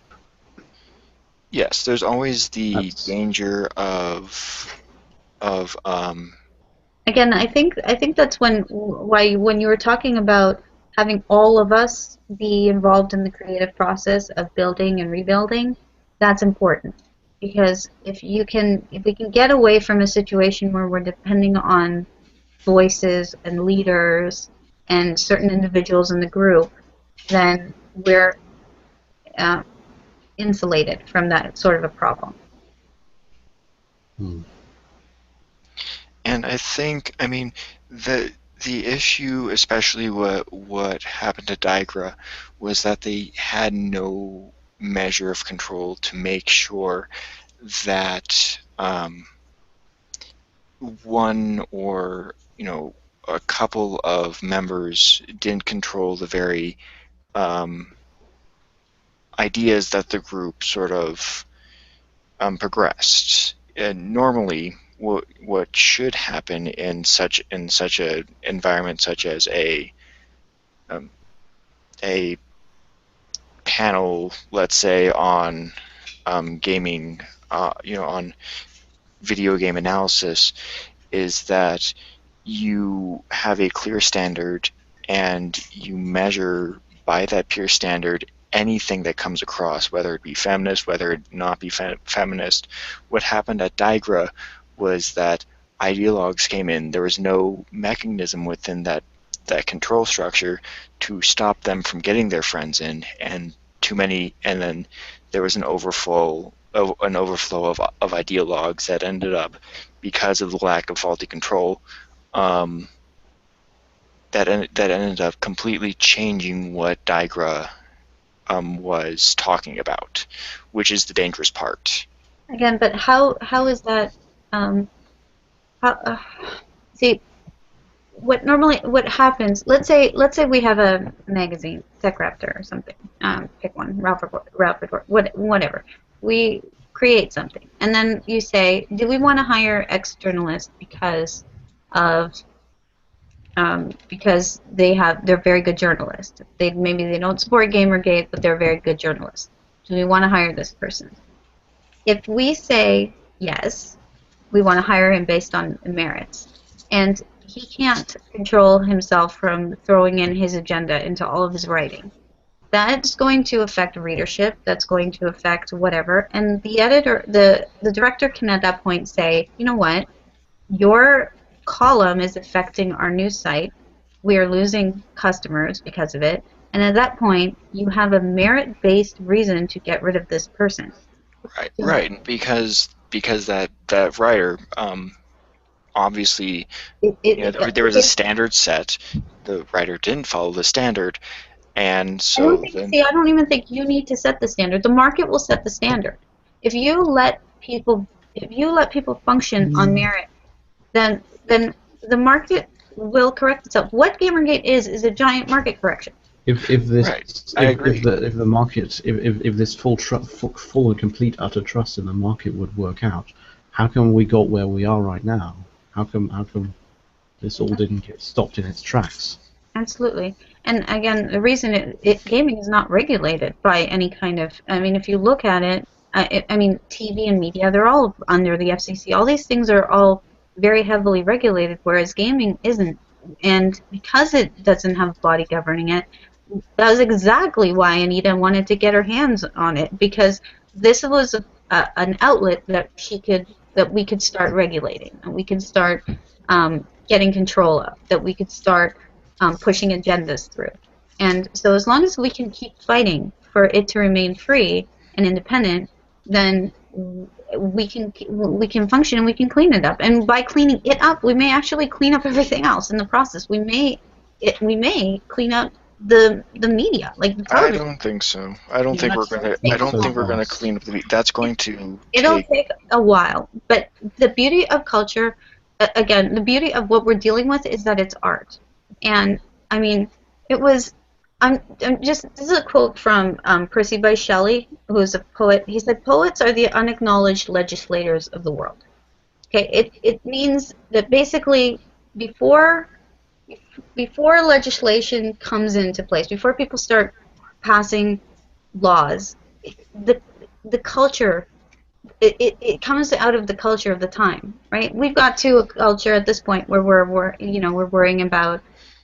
Yes, there's always the danger of Again, I think that's when you were talking about having all of us be involved in the creative process of building and rebuilding, that's important. Because if we can get away from a situation where we're depending on voices and leaders and certain individuals in the group, then we're insulated from that sort of a problem. And I think, the issue, especially what happened to Digra, was that they had no measure of control to make sure that one or a couple of members didn't control the very ideas that the group sort of progressed. And normally, what should happen in such a environment such as a panel, let's say on gaming, on video game analysis, is that you have a clear standard and you measure by that pure standard anything that comes across, whether it be feminist, whether it not be feminist. What happened at Digra was that ideologues came in. There was no mechanism within that control structure to stop them from getting their friends in, and then there was an overflow of ideologues that ended up, because of the lack of faulty control, that ended up completely changing what Digra was talking about, which is the dangerous part. Again, but how is that? See, what happens, let's say we have a magazine, Tech Raptor or something, pick one, Ralph Report, whatever. We create something, and then you say, do we want to hire X journalists because they're very good journalists. Maybe they don't support Gamergate, but they're very good journalists. Do we want to hire this person? If we say yes, we want to hire him based on merits, and he can't control himself from throwing in his agenda into all of his writing, that's going to affect readership, that's going to affect whatever, and the editor, the director can at that point say, you know what, your column is affecting our news site, we are losing customers because of it, and at that point you have a merit-based reason to get rid of this person. Right, because that writer, obviously, there was a standard set. The writer didn't follow the standard, and so I don't even think you need to set the standard. The market will set the standard. If you let people function on merit, then the market will correct itself. What Gamergate is a giant market correction. If the market, if this full and complete utter trust in the market would work out, how come we got where we are right now? How come this all didn't get stopped in its tracks? Absolutely. And again, the reason gaming is not regulated by any kind of, I mean, if you look at it, I mean, TV and media, they're all under the FCC. All these things are all very heavily regulated, whereas gaming isn't. And because it doesn't have a body governing it, that was exactly why Anita wanted to get her hands on it, because this was an outlet that we could start regulating, and we could start getting control of, that we could start pushing agendas through. And so as long as we can keep fighting for it to remain free and independent, then we can function and we can clean it up. And by cleaning it up, we may actually clean up everything else in the process. We may clean up the media, like the television. I don't think so. I don't think we're gonna clean up the media. That's going to. It'll take a while, but the beauty of culture, again, the beauty of what we're dealing with is that it's art. And I mean, it was. This is a quote from Percy Bysshe Shelley, who is a poet. He said, "Poets are the unacknowledged legislators of the world." Okay, it means that basically before legislation comes into place, before people start passing laws, the culture, it comes out of the culture of the time, right? We've got to a culture at this point where we're worrying about,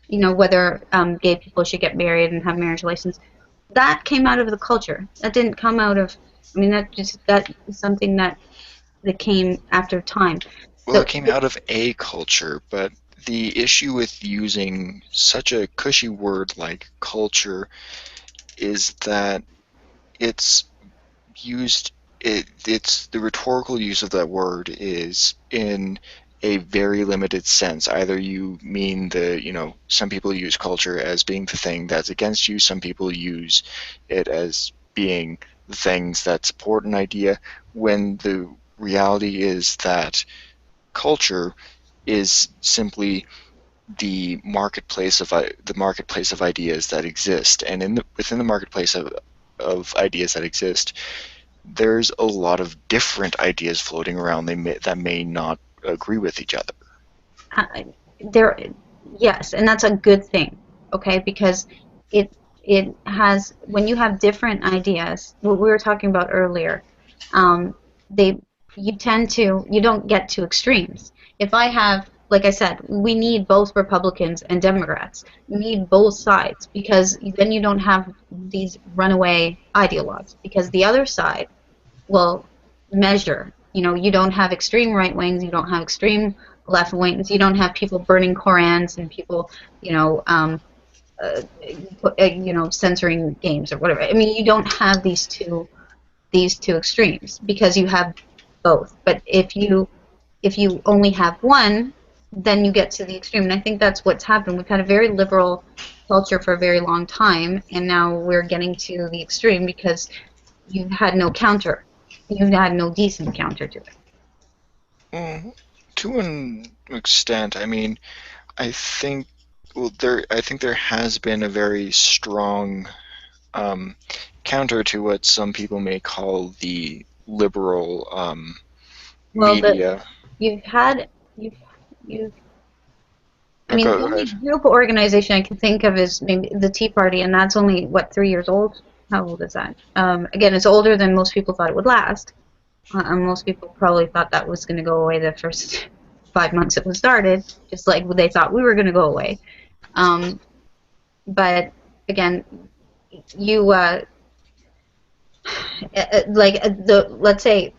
whether gay people should get married and have marriage license. That came out of the culture. That didn't come out of, that is something that came after time. Well, it came out of a culture, but the issue with using such a cushy word like culture is that it's the rhetorical use of that word is in a very limited sense. Either you mean some people use culture as being the thing that's against you, some people use it as being the things that support an idea, when the reality is that culture is simply the marketplace of ideas that exist, and within the marketplace of ideas that exist, there's a lot of different ideas floating around that may not agree with each other. Yes, and that's a good thing, okay? Because it has, when you have different ideas, what we were talking about earlier, you don't get to extremes. If I have, like I said, we need both Republicans and Democrats. You need both sides, because then you don't have these runaway ideologues, because the other side will measure. You don't have extreme right wings, you don't have extreme left wings, you don't have people burning Korans and people, censoring games or whatever. You don't have these two extremes, because you have both. But if you only have one, then you get to the extreme. And I think that's what's happened. We've had a very liberal culture for a very long time, and now we're getting to the extreme because you've had no counter. You've had no decent counter to it. To an extent, I think there has been a very strong counter to what some people may call the liberal Well, media. you've had you've I Oh, mean, the go only ahead. group organization I can think of is maybe the Tea Party, and that's only, what, 3 years old? How old is that? Again, it's older than most people thought it would last. And most people probably thought that was going to go away the first 5 months it was started, just like they thought we were going to go away. But again, you let's say,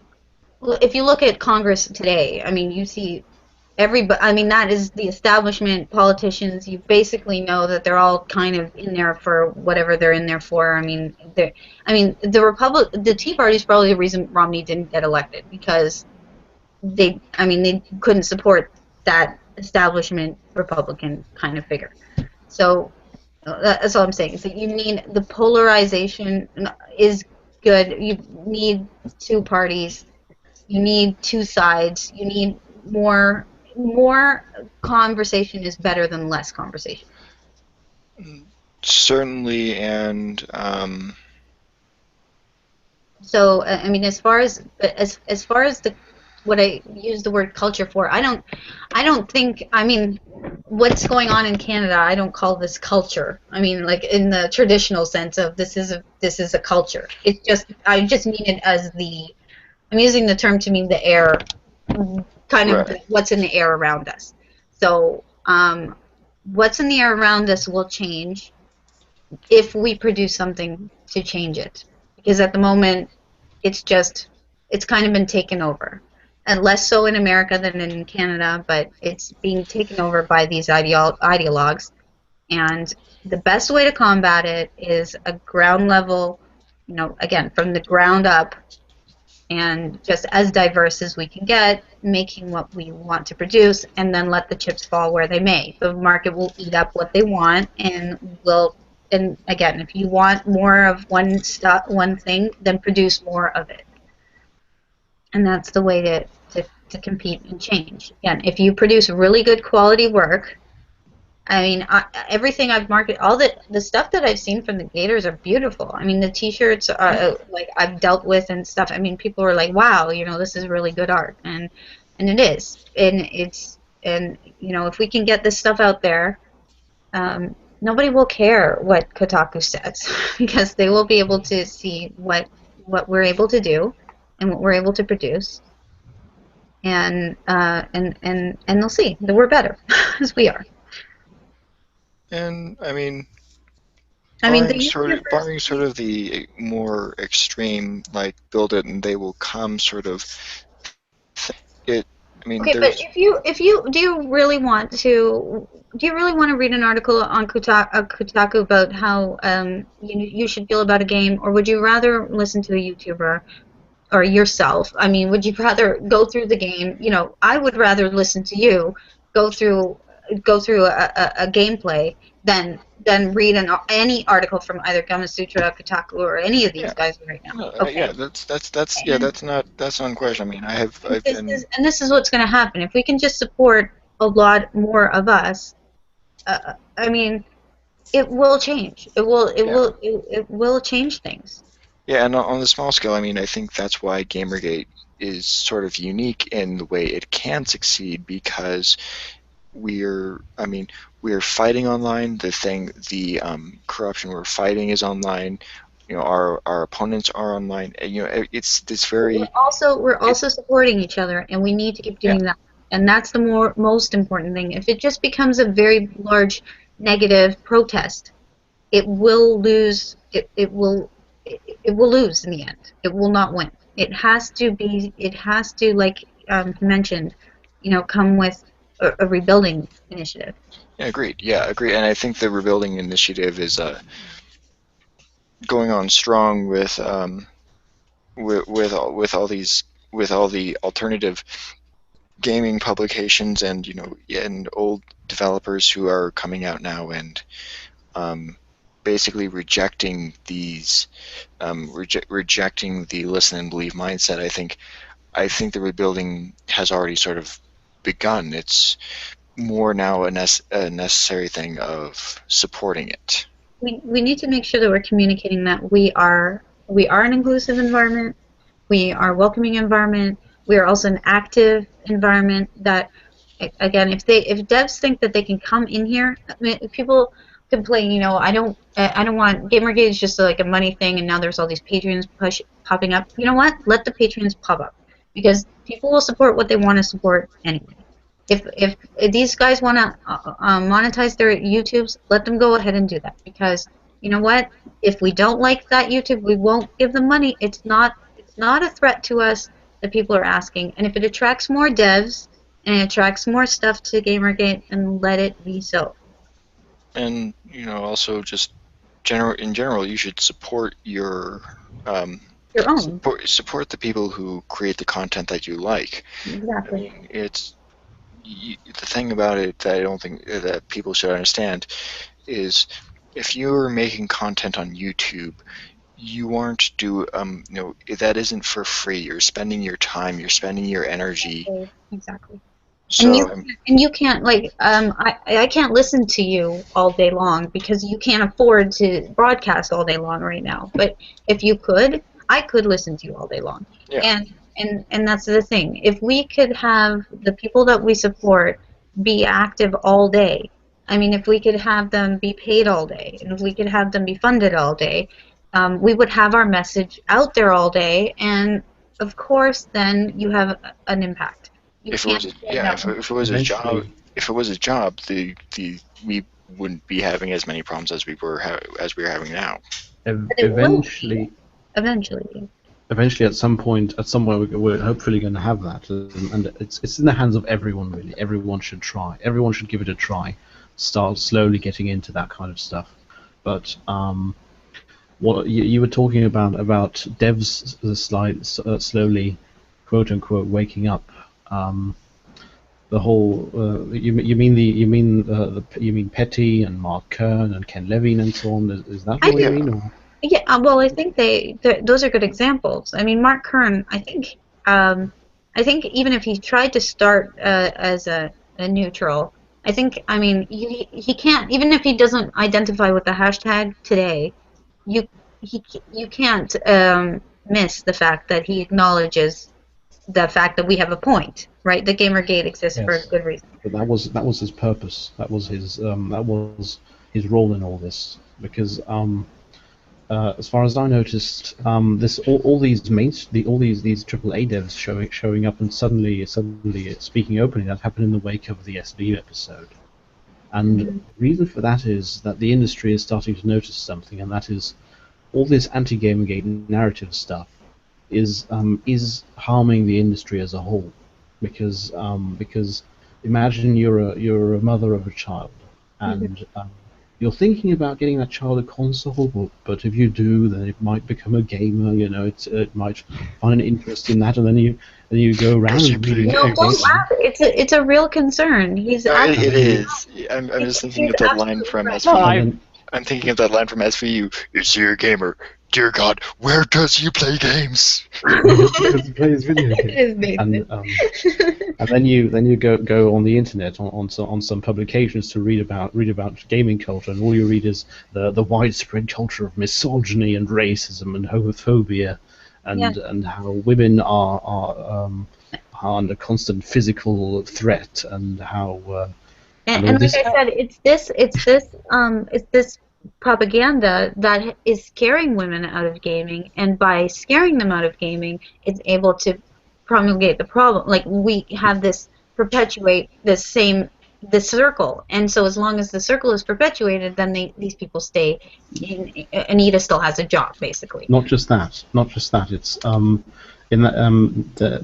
if you look at Congress today, I mean, you see everybody. I mean, that is the establishment, politicians. You basically know that they're all kind of in there for whatever they're in there for. The Tea Party is probably the reason Romney didn't get elected, because they couldn't support that establishment Republican kind of figure. So that's all I'm saying, is that you need, the polarization is good. You need two parties. You need two sides. You need more conversation is better than less conversation. Certainly, and So I mean, as far as the what I use the word culture for, I don't think, I mean, what's going on in Canada, I don't call this culture. I mean, like, in the traditional sense of this is a culture. It's just, I just mean it as I'm using the term to mean the air, kind of right. what's in the air around us. So what's in the air around us will change if we produce something to change it. Because at the moment, it's kind of been taken over. And less so in America than in Canada, but it's being taken over by these ideologues. And the best way to combat it is a ground level, again, from the ground up, and just as diverse as we can get, making what we want to produce, and then let the chips fall where they may. The market will eat up what they want, and again, if you want more of one thing, then produce more of it. And that's the way to compete and change. Again, if you produce really good quality work, I mean, everything I've marketed, all the stuff that I've seen from the Gators are beautiful. I mean, the T-shirts are, like, I've dealt with and stuff. I mean, people are like, "Wow, this is really good art," and it is, and if we can get this stuff out there, nobody will care what Kotaku says because they will be able to see what we're able to do and what we're able to produce, and they'll see that we're better as we are. And I mean, The barring universe. sort of the more extreme, like build it and they will come sort of it. I mean, Okay, but there's if you do you really want to read an article on Kotaku about how you should feel about a game, or would you rather listen to a YouTuber or yourself? I mean, would you rather go through the game? I would rather listen to you go through a gameplay than read any article from either Gamasutra, Kotaku, or any of these yeah, guys right now. no, Okay, yeah. That's not in question. I mean, I've been this is what's going to happen if we can just support a lot more of us. I mean, it will change. yeah. It will change things. Yeah, and on the small scale, I mean, I think that's why Gamergate is sort of unique in the way it can succeed because I mean, we're fighting online. The corruption we're fighting is online. Our opponents are online. It's this We're very, it, also supporting each other, and we need to keep yeah, doing that. And that's the most important thing. If it just becomes a very large negative protest, it will lose. It will lose in the end. It will not win. It has to be. It has to, like you mentioned, come with a rebuilding initiative. yeah, agreed. Yeah, agreed. And I think the rebuilding initiative is going on strong with all the alternative gaming publications and and old developers who are coming out now and basically rejecting rejecting the listen and believe mindset. I think the rebuilding has already sort of begun. more now a necessary thing of supporting it. We need to make sure that we're communicating that we are an inclusive environment, we are a welcoming environment, we are also an active environment that, again, if devs think that they can come in here, I mean, people complain, I don't want Gamergate is just like a money thing, and now there's all these Patreons popping up. You know what? Let the Patreons pop up, because people will support what they want to support anyway. If these guys want to monetize their YouTubes, let them go ahead and do that, because you know what? If we don't like that YouTube, we won't give them money. It's not a threat to us that people are asking, and if it attracts more devs and it attracts more stuff to Gamergate, then let it be so. And also just in general, you should support your own. Support the people who create the content that you like. Exactly. I mean, the thing about it that I don't think that people should understand is, if you're making content on YouTube, you aren't that isn't for free. You're spending your time, you're spending your energy. Exactly. So and you can't, like, I can't listen to you all day long because you can't afford to broadcast all day long right now. But if you could, I could listen to you all day long. Yeah. And that's the thing. If we could have the people that we support be active all day, I mean, if we could have them be paid all day, and if we could have them be funded all day, we would have our message out there all day, and of course, then you have an impact. If it was a job, we wouldn't be having as many problems as we're having now. Eventually, at some point, we're hopefully going to have that, and it's in the hands of everyone, really. Everyone should try. Everyone should give it a try. Start slowly getting into that kind of stuff. But what you were talking about devs slowly, quote unquote, waking up. The whole you mean Petty and Mark Kern and Ken Levine and so on? Is that what you mean? Or? Yeah, well, I think those are good examples. I mean, Mark Kern, I think even if he tried to start as a neutral, I mean, he can't, even if he doesn't identify with the hashtag today, you can't miss the fact that he acknowledges the fact that we have a point, right? The Gamergate exists for a good reason. But that was his purpose. That was his role in all this, because as far as I noticed, all these AAA devs showing up and suddenly speaking openly, that happened in the wake of the SB episode. And the reason for that is that the industry is starting to notice something, and that is all this anti-Gamergate narrative stuff is harming the industry as a whole, because imagine you're a mother of a child, and you're thinking about getting that child a console, but if you do, then it might become a gamer. It might find an interest in that, and then you go around. No, don't laugh. It's a real concern. It is. I'm just thinking of that line from SVU. I'm thinking of that line from SVU. Is he a gamer? Dear God, where does he play games? He plays video games. And then you go on the internet on some publications to read about gaming culture, and all you read is the widespread culture of misogyny and racism and homophobia, and how women are under constant physical threat, and how and like I said, it's this propaganda that is scaring women out of gaming, and by scaring them out of gaming, it's able to promulgate the problem. Like, we have perpetuate this circle, and so as long as the circle is perpetuated, then these people stay. Anita still has a job, basically. Not just that. It's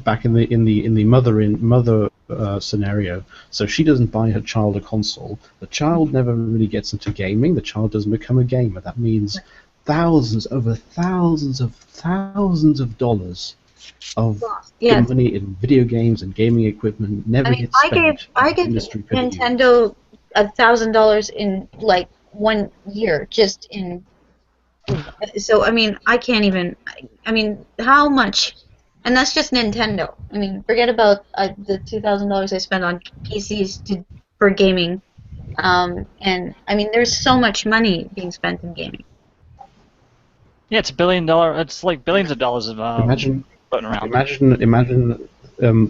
back in the mother scenario. So she doesn't buy her child a console. The child never really gets into gaming. The child doesn't become a gamer. That means thousands of dollars of money in video games and gaming equipment never gets spent. I gave Nintendo $1,000 in like 1 year just in. So I mean, I can't even. I mean, how much? And that's just Nintendo. I mean, forget about the $2,000 I spent on PCs for gaming. And I mean, there's so much money being spent in gaming. Yeah, it's $1 billion. It's like billions of dollars of Imagine, floating around. imagine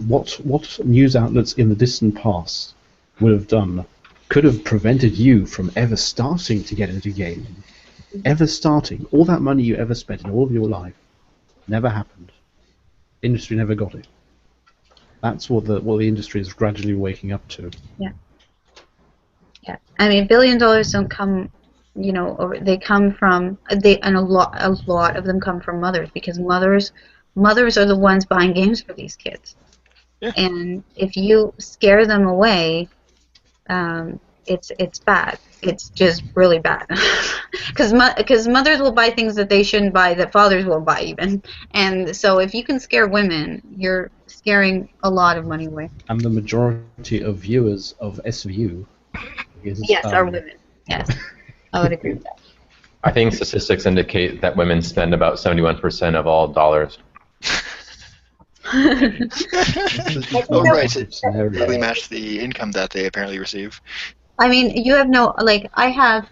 what news outlets in the distant past would have done, could have prevented you from ever starting to get into gaming, ever starting. All that money you ever spent in all of your life never happened. Industry never got it. That's what the industry is gradually waking up to. Yeah. Yeah. I mean, $1 billion don't come, you know, they come from and a lot of them come from mothers, because mothers are the ones buying games for these kids. Yeah. And if you scare them away, it's bad. It's just really bad. Because mothers will buy things that they shouldn't buy, that fathers won't buy even. And so if you can scare women, you're scaring a lot of money away. And the majority of viewers of SVU is are women. Yes, I would agree with that. I think statistics indicate that women spend about 71% of all dollars. Oh, right. It really matched the income that they apparently receive. I mean, you have no, like, I have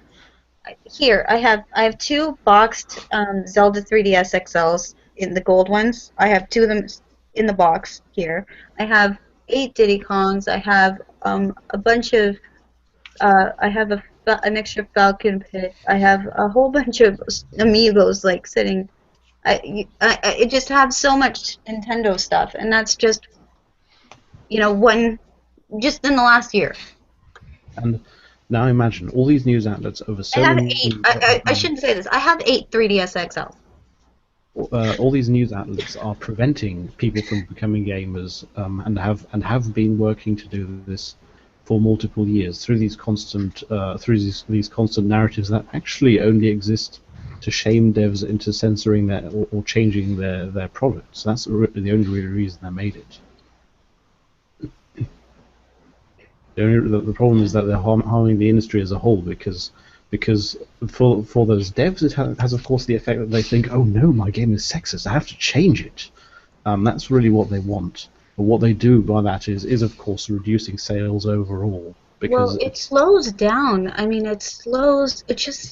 2 boxed Zelda 3DS XLs in the gold ones. I have 2 of them in the box here. I have 8 Diddy Kongs. I have a bunch of, I have an extra Falcon Pit. I have a whole bunch of Amiibos, like, sitting. I just have so much Nintendo stuff, and that's just, you know, just in the last year. And now imagine all these news outlets over so many. I shouldn't say this. I have 8 3DS XL. All these news outlets are preventing people from becoming gamers, and have been working to do this for multiple years through these constant narratives that actually only exist to shame devs into censoring or changing their products. That's the only real reason they made it. The problem is that they're harming the industry as a whole, because for those devs it has of course the effect that they think, oh no, my game is sexist, I have to change it. That's really what they want. But what they do by that is of course reducing sales overall. Because well, it slows down. I mean, it just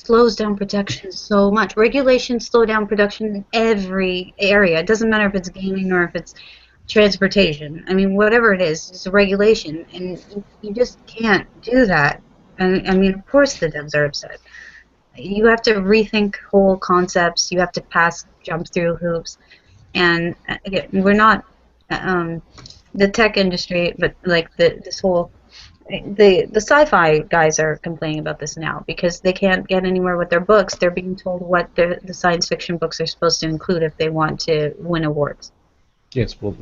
slows down production so much. Regulations slow down production in every area. It doesn't matter if it's gaming or if it's transportation. I mean, whatever it is, it's a regulation, and you just can't do that. And I mean, of course the devs are upset. You have to rethink whole concepts. You have to jump through hoops. And again, we're not the tech industry, but like this whole the sci-fi guys are complaining about this now because they can't get anywhere with their books. They're being told what the science fiction books are supposed to include if they want to win awards. Yes, well,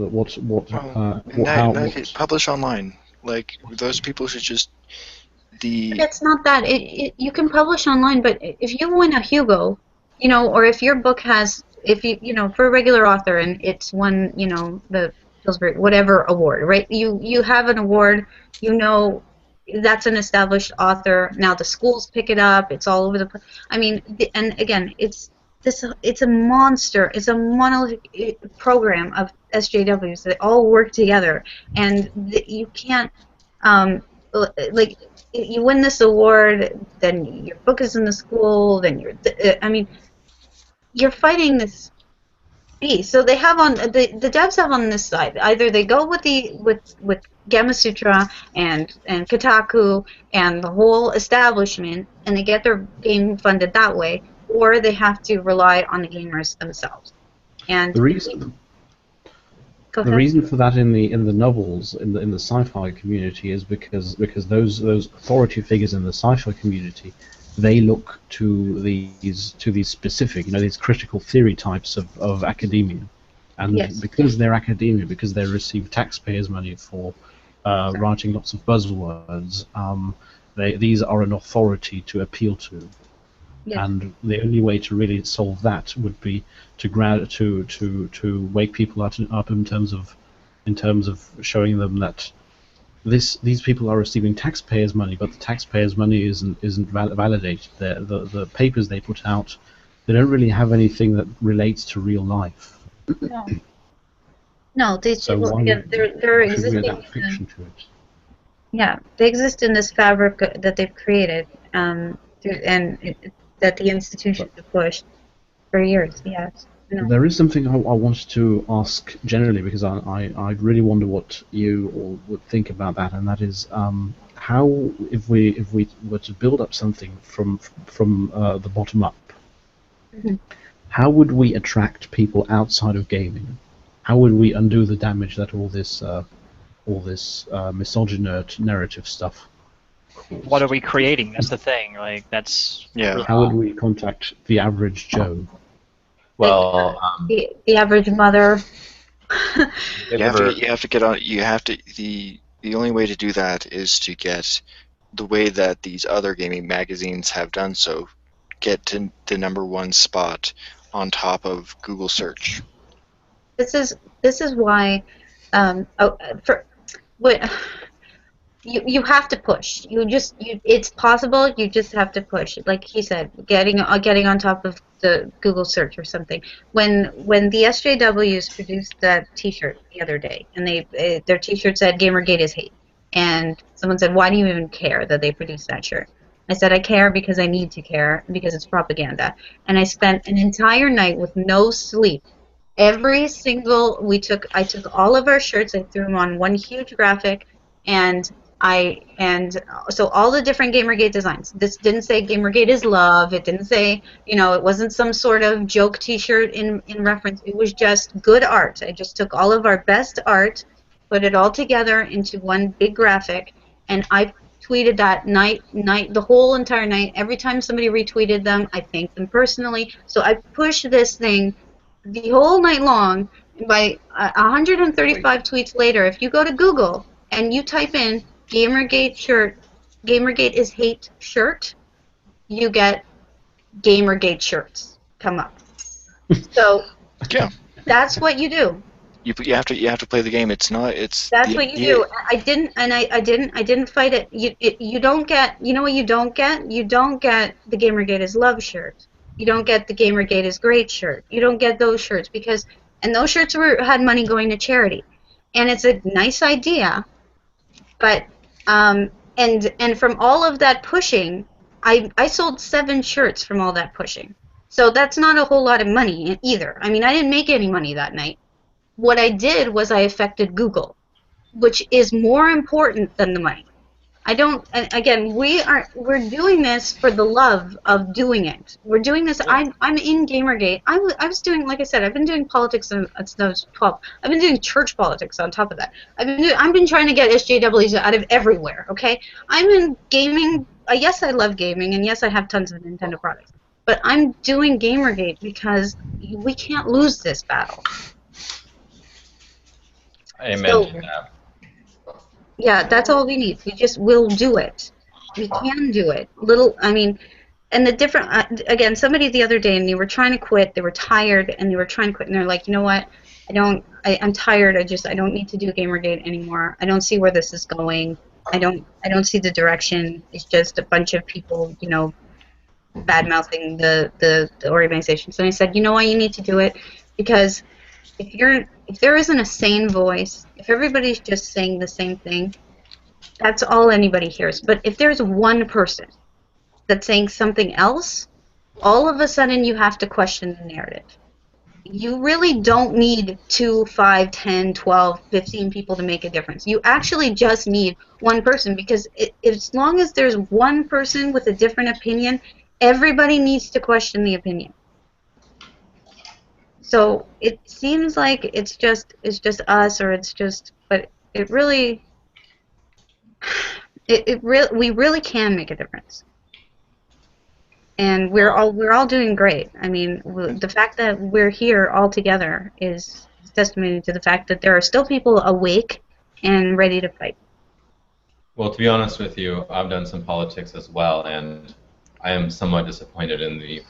publish online. Like, those people should just It's not that. You can publish online, but if you win a Hugo, you know, or if your book has, for a regular author and it's won, you know, the Pillsbury whatever award, right? You have an award, you know, that's an established author. Now the schools pick it up. It's all over the place. I mean, and again, it's a monster. It's a monolithic program of SJWs that all work together, and you can't like. You win this award, then your book is in the school, then you're fighting this beast. So they have on the devs have on this side. Either they go with Gamma Sutra and Kotaku and the whole establishment, and they get their game funded that way, or they have to rely on the gamers themselves. And the reason for that in the novels in the sci-fi community is because those authority figures in the sci-fi community, they look to these specific, these critical theory types of academia, and yes. Because they're academia, because they receive taxpayers' money for writing lots of buzzwords, these are an authority to appeal to. Yes. And the only way to really solve that would be to wake people up in terms of showing them that these people are receiving taxpayers' money, but the taxpayers' money isn't validated. The papers they put out, they don't really have anything that relates to real life. No, so they're existing. Fiction to it. Yeah, they exist in this fabric that they've created, that the institutions have pushed for years. Yes. No. There is something I wanted to ask generally, because I really wonder what you all would think about that, and that is how, if we were to build up something from the bottom up, Mhm. how would we attract people outside of gaming? How would we undo the damage that all this misogynist narrative stuff caused? What are we creating? That's the thing. Like, that's Yeah. How would we contact the average Joe? Well, The average mother. if You have ever- to you have to get on. You have to the only way to do that is to get the way that these other gaming magazines have done so. Get to the #1 spot on top of Google search. This is why you have to push. It's possible. You just have to push. Like he said, getting on top of the Google search or something. When the SJWs produced that T-shirt the other day, and their T-shirt said "Gamergate is hate," and someone said, "Why do you even care that they produced that shirt?" I said, "I care because I need to care, because it's propaganda." And I spent an entire night with no sleep. I took all of our shirts, I threw them on one huge graphic, and so all the different Gamergate designs. This didn't say Gamergate is love. It didn't say, it wasn't some sort of joke T-shirt in reference. It was just good art. I just took all of our best art, put it all together into one big graphic, and I tweeted that the whole entire night. Every time somebody retweeted them, I thanked them personally. So I pushed this thing the whole night long. By 135 tweets later, if you go to Google and you type in Gamergate shirt, Gamergate is hate shirt, you get Gamergate shirts come up. So Yeah. that's what you do. You have to play the game. It's not. It's That's what you do. I didn't fight it. You don't get. You know what you don't get? You don't get the Gamergate is love shirt. You don't get the Gamergate is great shirt. You don't get those shirts and those shirts had money going to charity, and it's a nice idea, but and from all of that pushing, I sold 7 shirts from all that pushing. So that's not a whole lot of money either. I mean, I didn't make any money that night. What I did was I affected Google, which is more important than the money. And again, we're doing this for the love of doing it. We're doing this. I'm in Gamergate. I was doing, like I said, I've been doing politics since I was 12. I've been doing church politics on top of that. I've been trying to get SJWs out of everywhere. Okay, I'm in gaming. Yes, I love gaming, and yes, I have tons of Nintendo products. But I'm doing Gamergate because we can't lose this battle. Amen So, to that. yeah, that's all we need. We'll do it. We can do it. And the different, again, somebody the other day, and they were trying to quit, they were tired, and they were trying to quit, and they're like, you know what, I'm tired, I don't need to do Gamergate anymore. I don't see where this is going. I don't see the direction. It's just a bunch of people, bad-mouthing the organization. So I said, you know why you need to do it? Because if there isn't a sane voice, if everybody's just saying the same thing, that's all anybody hears. But if there's one person that's saying something else, all of a sudden you have to question the narrative. You really don't need 2, 5, 10, 12, 15 people to make a difference. You actually just need one person, because as long as there's one person with a different opinion, everybody needs to question the opinion. So it seems like it's just us, or but it really, we really can make a difference, and we're all doing great. I mean, the fact that we're here all together is testimony to the fact that there are still people awake and ready to fight. Well, to be honest with you, I've done some politics as well, and I am somewhat disappointed in the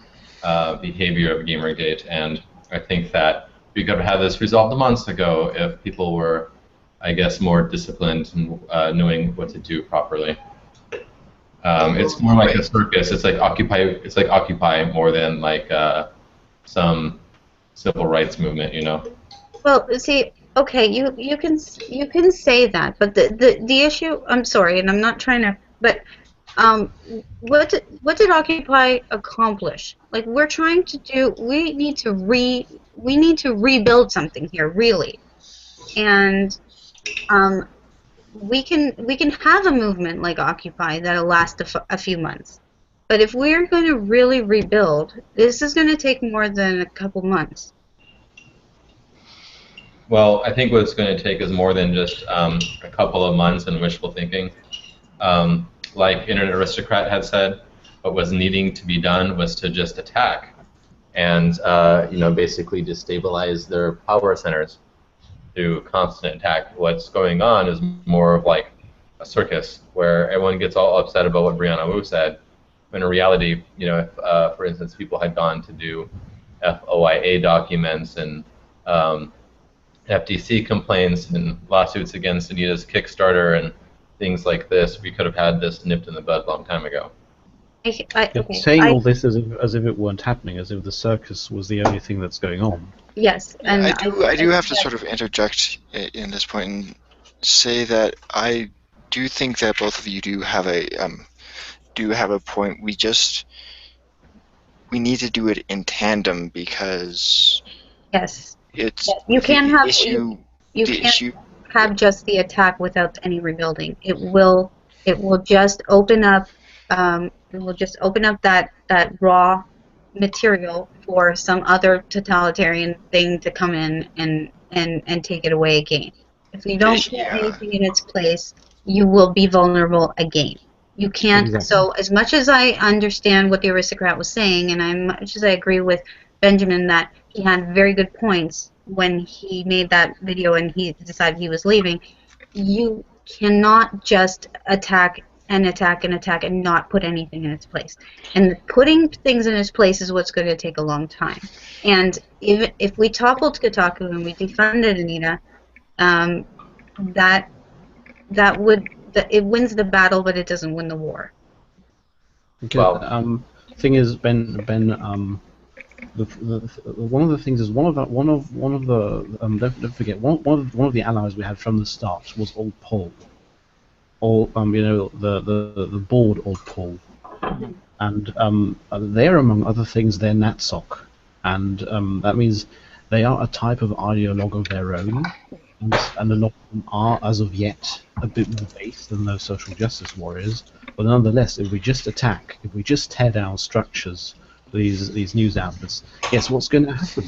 behavior of Gamergate, and I think that we could have had this resolved months ago if people were, I guess, more disciplined and knowing what to do properly. It's more like a circus. It's like Occupy more than like some civil rights movement, Well, see, Okay, you can say that, but the issue. I'm sorry, and I'm not trying to, but what did Occupy accomplish? Like we're trying to do, we need to rebuild something here, really, and um, we can have a movement like Occupy that'll last a few months. But if we're going to really rebuild, this is going to take more than a couple months. Well, I think what it's going to take is more than just a couple of months and wishful thinking. Like Internet Aristocrat had said, what was needing to be done was to just attack and basically destabilize their power centers through constant attack. What's going on is more of like a circus where everyone gets all upset about what Brianna Wu said, when in reality, if, for instance, people had gone to do FOIA documents and FTC complaints and lawsuits against Anita's Kickstarter and things like this, we could have had this nipped in the bud a long time ago. Saying all this as if it weren't happening, as if the circus was the only thing that's going on. Yes, and I do have to sort of interject in this point and say that I do think that both of you do have a point. We need to do it in tandem because yes, it's you can't the have issue. you the can't issue. have just the attack without any rebuilding. It will just open up that raw material for some other totalitarian thing to come in and take it away again. If you don't put anything in its place, you will be vulnerable again. You can't. Exactly. So as much as I understand what the aristocrat was saying, and as much as I agree with Benjamin that he had very good points when he made that video and he decided he was leaving, you cannot just attack and attack and attack and not put anything in its place. And putting things in its place is what's going to take a long time. And if we toppled Kotaku and we defunded Anita, it wins the battle, but it doesn't win the war. Okay. Thing is, Ben. One of the things is one of the don't forget one of the allies we had from the start was Old Paul. The board Old Paul, and they're among other things they're NatSoc, and that means they are a type of ideologue of their own, and a lot of them are as of yet a bit more based than those social justice warriors. But nonetheless, if we just attack, if we just tear down structures, these news outlets, guess what's going to happen?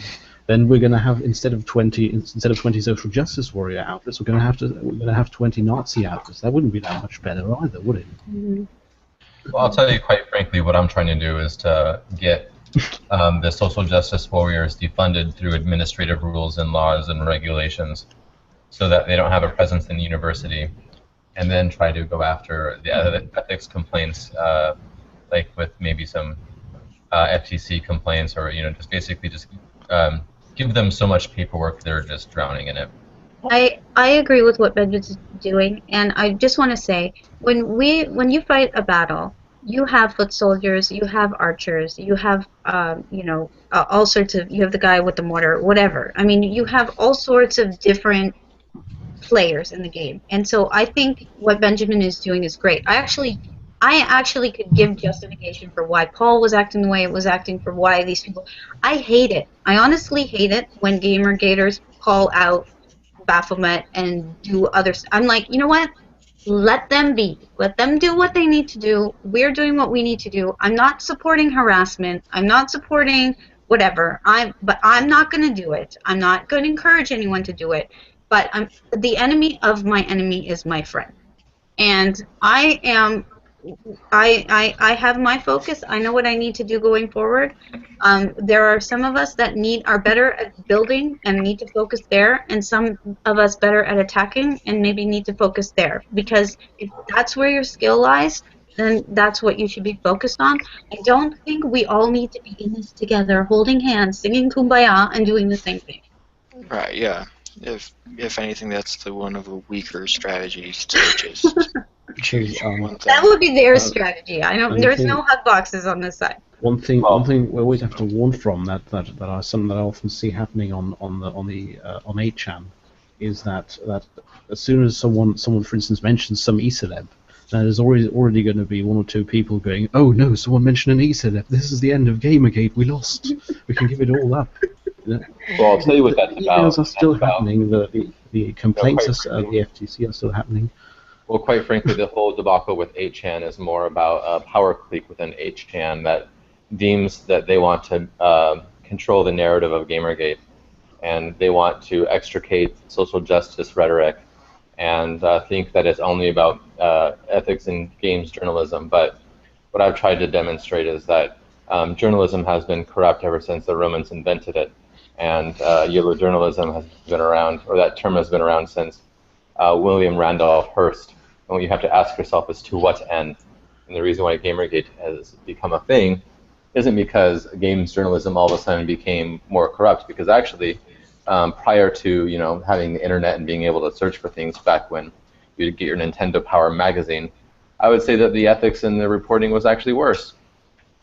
Then we're going to have instead of 20 social justice warrior outlets, we're going to have 20 Nazi outlets. That wouldn't be that much better either, would it? Mm-hmm. Well, I'll tell you quite frankly, what I'm trying to do is to get the social justice warriors defunded through administrative rules and laws and regulations, so that they don't have a presence in the university, and then try to go after the ethics complaints, like with maybe some FTC complaints, or just basically just give them so much paperwork they're just drowning in it. I agree with what Benjamin's doing, and I just want to say, when you fight a battle, you have foot soldiers, you have archers, you have all sorts of, you have the guy with the mortar, whatever. I mean, you have all sorts of different players in the game, and so I think what Benjamin is doing is great. I actually could give justification for why Paul was acting the way it was acting, for why these people. I hate it. I honestly hate it when GamerGaters call out Baphomet and do others. I'm like, you know what? Let them be. Let them do what they need to do. We're doing what we need to do. I'm not supporting harassment. I'm not supporting whatever. But I'm not going to do it. I'm not going to encourage anyone to do it. But the enemy of my enemy is my friend. And I have my focus. I know what I need to do going forward. There are some of us that are better at building and need to focus there, and some of us better at attacking and maybe need to focus there. Because if that's where your skill lies, then that's what you should be focused on. I don't think we all need to be in this together, holding hands, singing Kumbaya, and doing the same thing. Right, yeah. If anything, that's the one of a weaker strategies to just choose one thing. That would be their strategy. I know there's no hug boxes on this side. One thing we always have to warn from that I often see happening on 8chan is that as soon as someone for instance mentions some e-celeb, there's already going to be one or two people going, oh no, someone mentioned an e-celeb, this is the end of Gamergate, we lost, we can give it all up. Well, I'll tell you what that's The about. emails are still That's about, happening, the complaints quite of the FTC are still happening. well, quite frankly, the whole debacle with 8chan is more about a power clique within 8chan that deems that they want to control the narrative of Gamergate, and they want to extricate social justice rhetoric and think that it's only about ethics in games journalism. But what I've tried to demonstrate is that journalism has been corrupt ever since the Romans invented it, and yellow journalism has been around, or that term has been around since William Randolph Hearst. And what you have to ask yourself is to what end? And the reason why Gamergate has become a thing isn't because games journalism all of a sudden became more corrupt, because actually prior to having the internet and being able to search for things back when you'd get your Nintendo Power magazine, I would say that the ethics in the reporting was actually worse.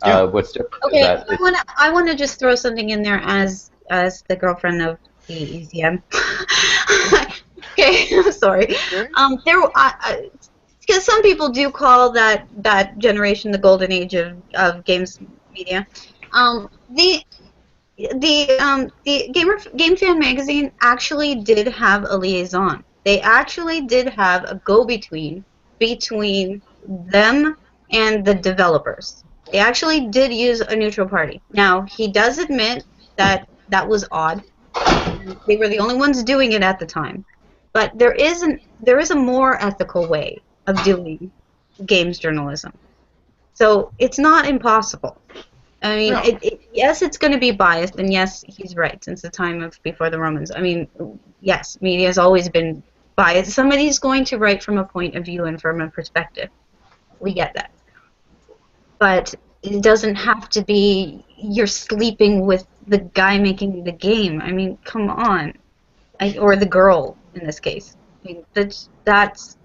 Yeah. What's different Okay, is that I wanna just throw something in there as the girlfriend of the ECM. Okay, I'm sorry. Because some people do call that generation the golden age of games media. The Game Fan magazine actually did have a liaison. They actually did have a go-between between them and the developers. They actually did use a neutral party. Now, he does admit that that was odd. They were the only ones doing it at the time. But there is a more ethical way of doing games journalism. So it's not impossible. I mean, No. Yes, it's going to be biased, and yes, he's right, since the time of before the Romans. I mean, yes, media has always been biased. Somebody's going to write from a point of view and from a perspective. We get that. But it doesn't have to be you're sleeping with the guy making the game. I mean, come on. Or the girl, in this case. I mean, that's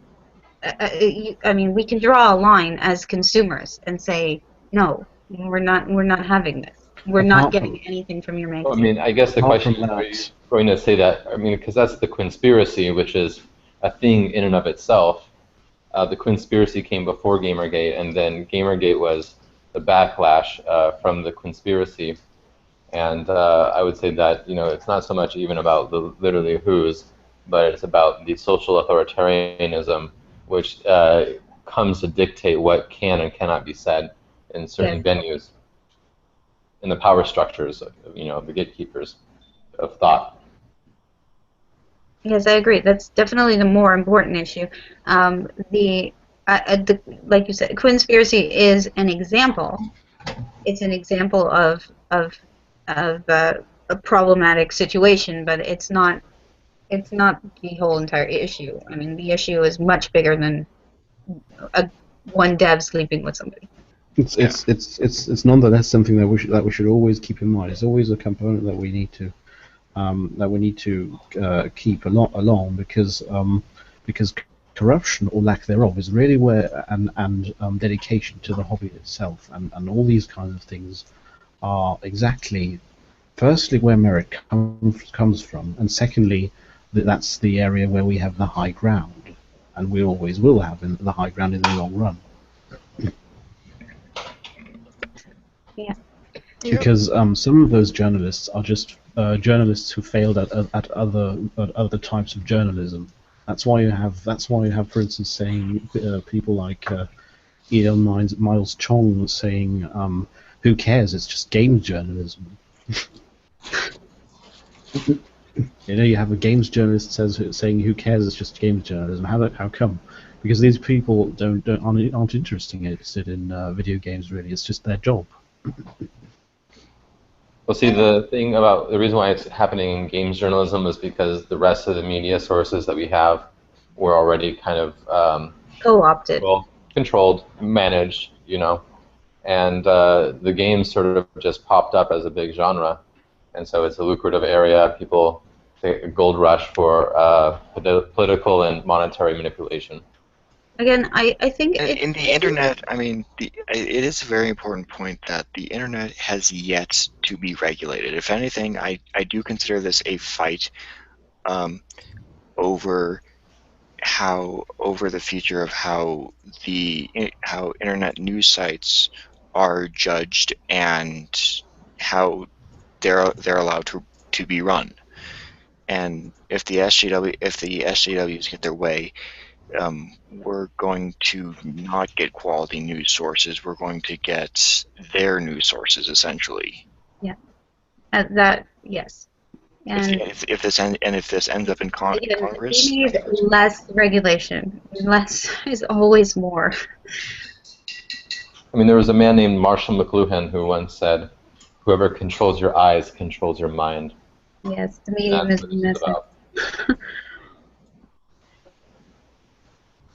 I mean, we can draw a line as consumers and say, no, we're not having this. We're not getting anything from your magazine. I mean, I guess the Apart question from is, are that- you going to say that? I mean, because that's the conspiracy, which is a thing in and of itself. The conspiracy came before Gamergate, and then Gamergate was the backlash from the conspiracy. And I would say that it's not so much even about the literally who's, but it's about the social authoritarianism, which comes to dictate what can and cannot be said in certain venues, in the power structures of the gatekeepers of thought. Yes, I agree. That's definitely the more important issue. Like you said, conspiracy is an example. It's an example of a problematic situation, but it's not the whole entire issue. I mean, the issue is much bigger than one dev sleeping with somebody. It's nonetheless something that we should always keep in mind. It's always a component that we need to keep along because corruption or lack thereof is really where and dedication to the hobby itself and all these kinds of things are exactly, firstly, where merit comes from, and secondly, that's the area where we have the high ground, and we always will have the high ground in the long run. Yeah. Because some of those journalists are just journalists who failed at other types of journalism. That's why you have, for instance, saying people like Elon Miles Chong saying, "Who cares? It's just games journalism." You have a games journalist saying, "Who cares? It's just games journalism." How come? Because these people aren't interested in video games really. It's just their job. Well, see, the reason why it's happening in games journalism is because the rest of the media sources that we have were already kind of Co-opted. well, controlled, managed, and the games sort of just popped up as a big genre, and so it's a lucrative area. People take a gold rush for political and monetary manipulation. Again, I think In the internet, I mean, it is a very important point that the internet has yet to be regulated. If anything, I do consider this a fight over the future of how internet news sites are judged and how they're allowed to be run. And if the SJWs get their way, we're going to not get quality news sources. We're going to get their news sources, essentially. Yeah. Yes. And if this ends up in Congress, we need less regulation. Less is always more. I mean, there was a man named Marshall McLuhan who once said, "Whoever controls your eyes controls your mind." Yes, the medium is missing.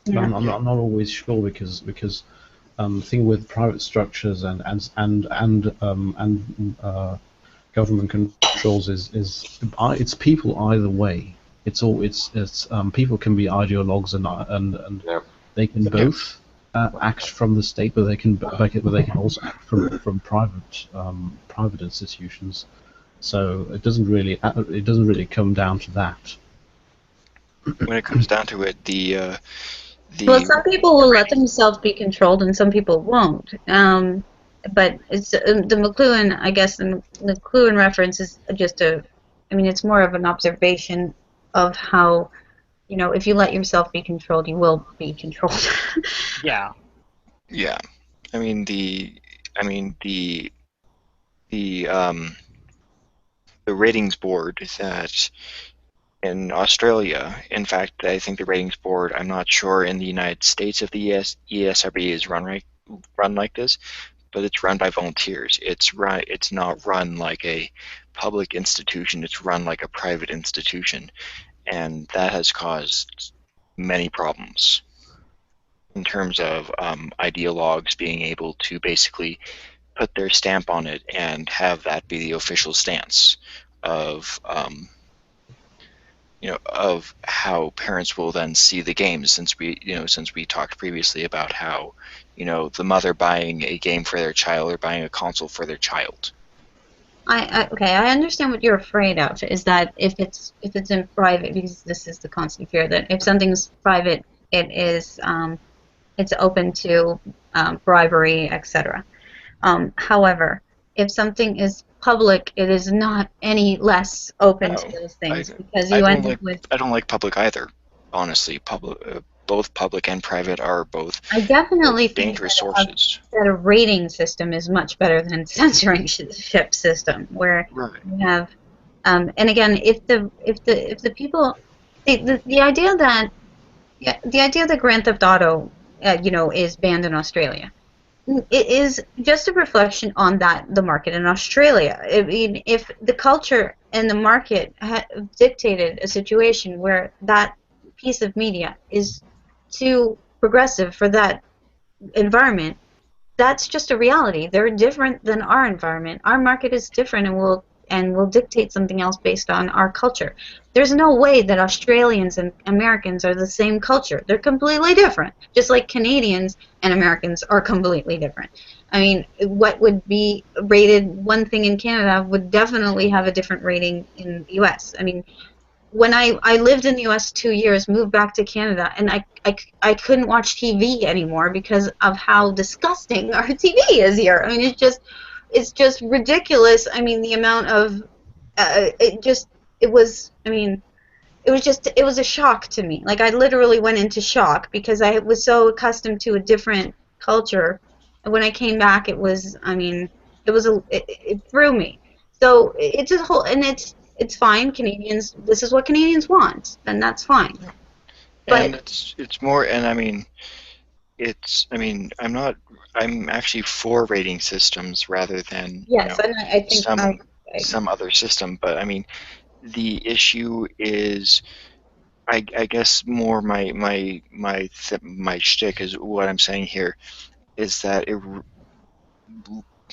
Yeah. I'm not always sure because the thing with private structures and government controls is it's people either way. People can be ideologues and they can both act from the state, but they can also act from private institutions. So it doesn't really come down to that. When it comes down to it, well, some people will let themselves be controlled, and some people won't. But it's the McLuhan. I guess the McLuhan reference is just it's more of an observation of how, if you let yourself be controlled, you will be controlled. Yeah. Yeah. I mean the ratings board that in Australia, in fact, I think the ratings board, I'm not sure in the United States if the ESRB is run like this, but it's run by volunteers. It's not run like a public institution. It's run like a private institution, and that has caused many problems in terms of ideologues being able to basically put their stamp on it and have that be the official stance of of how parents will then see the games, since we talked previously about how the mother buying a game for their child or buying a console for their child. I understand what you're afraid of, is that if it's in private, because this is the constant fear that if something's private, it's open to bribery, etc. However, if something is public, it is not any less open to those things, because you end up with. I don't like public either, honestly. Both public and private are both. I definitely think dangerous sources. That a rating system is much better than censorship system, where you have, and again, if the people, the idea that Grand Theft Auto, is banned in Australia. It is just a reflection on the market in Australia. I mean, if the culture and the market dictated a situation where that piece of media is too progressive for that environment, that's just a reality. They're different than our environment. Our market is different, and will dictate something else based on our culture. There's no way that Australians and Americans are the same culture. They're completely different, just like Canadians and Americans are completely different. I mean, what would be rated one thing in Canada would definitely have a different rating in the U.S. I mean, when I lived in the U.S. 2 years, moved back to Canada, and I couldn't watch TV anymore because of how disgusting our TV is here. I mean, it's just ridiculous. I mean, the amount of it was a shock to me. Like, I literally went into shock because I was so accustomed to a different culture, and when I came back, it threw me. So it's a whole, and it's fine. Canadians, this is what Canadians want, then that's fine. And it's more, and I'm actually for rating systems rather than I think some other system. But I mean, the issue is, I guess more my shtick is what I'm saying here is that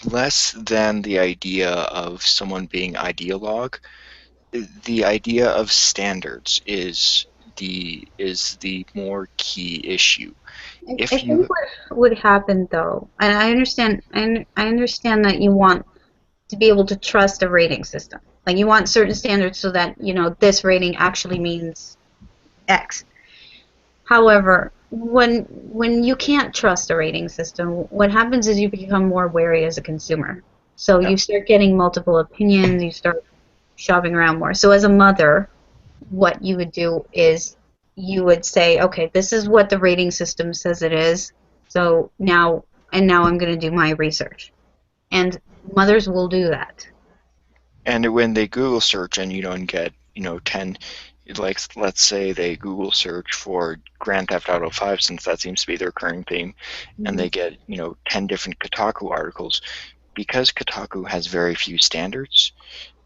less than the idea of someone being ideologue, the idea of standards is the more key issue. I think what would happen, though, and I understand that you want to be able to trust a rating system. Like, you want certain standards so that this rating actually means X. However, when you can't trust a rating system, what happens is you become more wary as a consumer. So you start getting multiple opinions, you start shopping around more. So as a mother, what you would do is you would say, okay, this is what the rating system says it is, so now I'm going to do my research. And mothers will do that. And when they Google search and get 10, like let's say they Google search for Grand Theft Auto 5, since that seems to be their current theme, and they get 10 different Kotaku articles, because Kotaku has very few standards.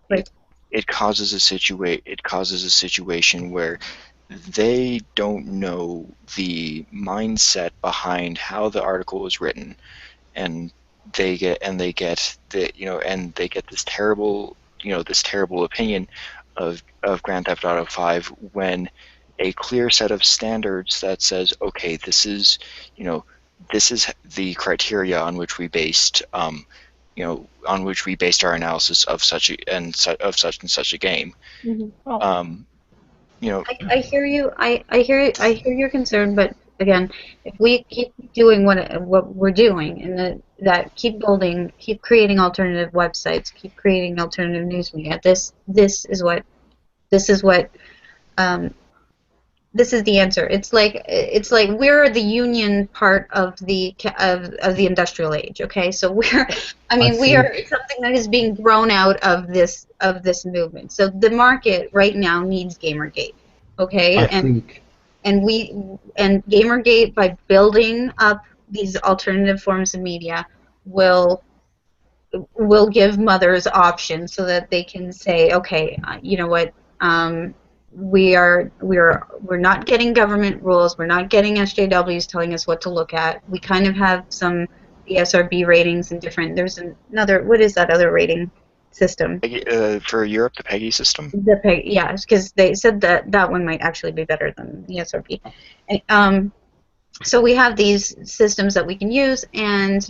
Right. It causes a situation where they don't know the mindset behind how the article was written, and they get this terrible opinion of Grand Theft Auto 5, when a clear set of standards that says, okay, this is the criteria on which we based our analysis of such and such a game. Mm-hmm. I hear you. I hear your concern, but again, if we keep doing what we're doing, and that keep building, keep creating alternative websites, keep creating alternative news media, this is the answer. It's like we're the union part of the industrial age. Okay, so we are something that is being grown out of this movement. So the market right now needs GamerGate. Okay, and GamerGate, by building up these alternative forms of media, will give mothers options so that they can say, okay, you know what. We're not getting government rules. We're not getting SJWs telling us what to look at. We kind of have some ESRB ratings and different. There's another. What is that other rating system? For Europe, the PEGI system. The PEGI, yeah, because they said that one might actually be better than the ESRB. So we have these systems that we can use, and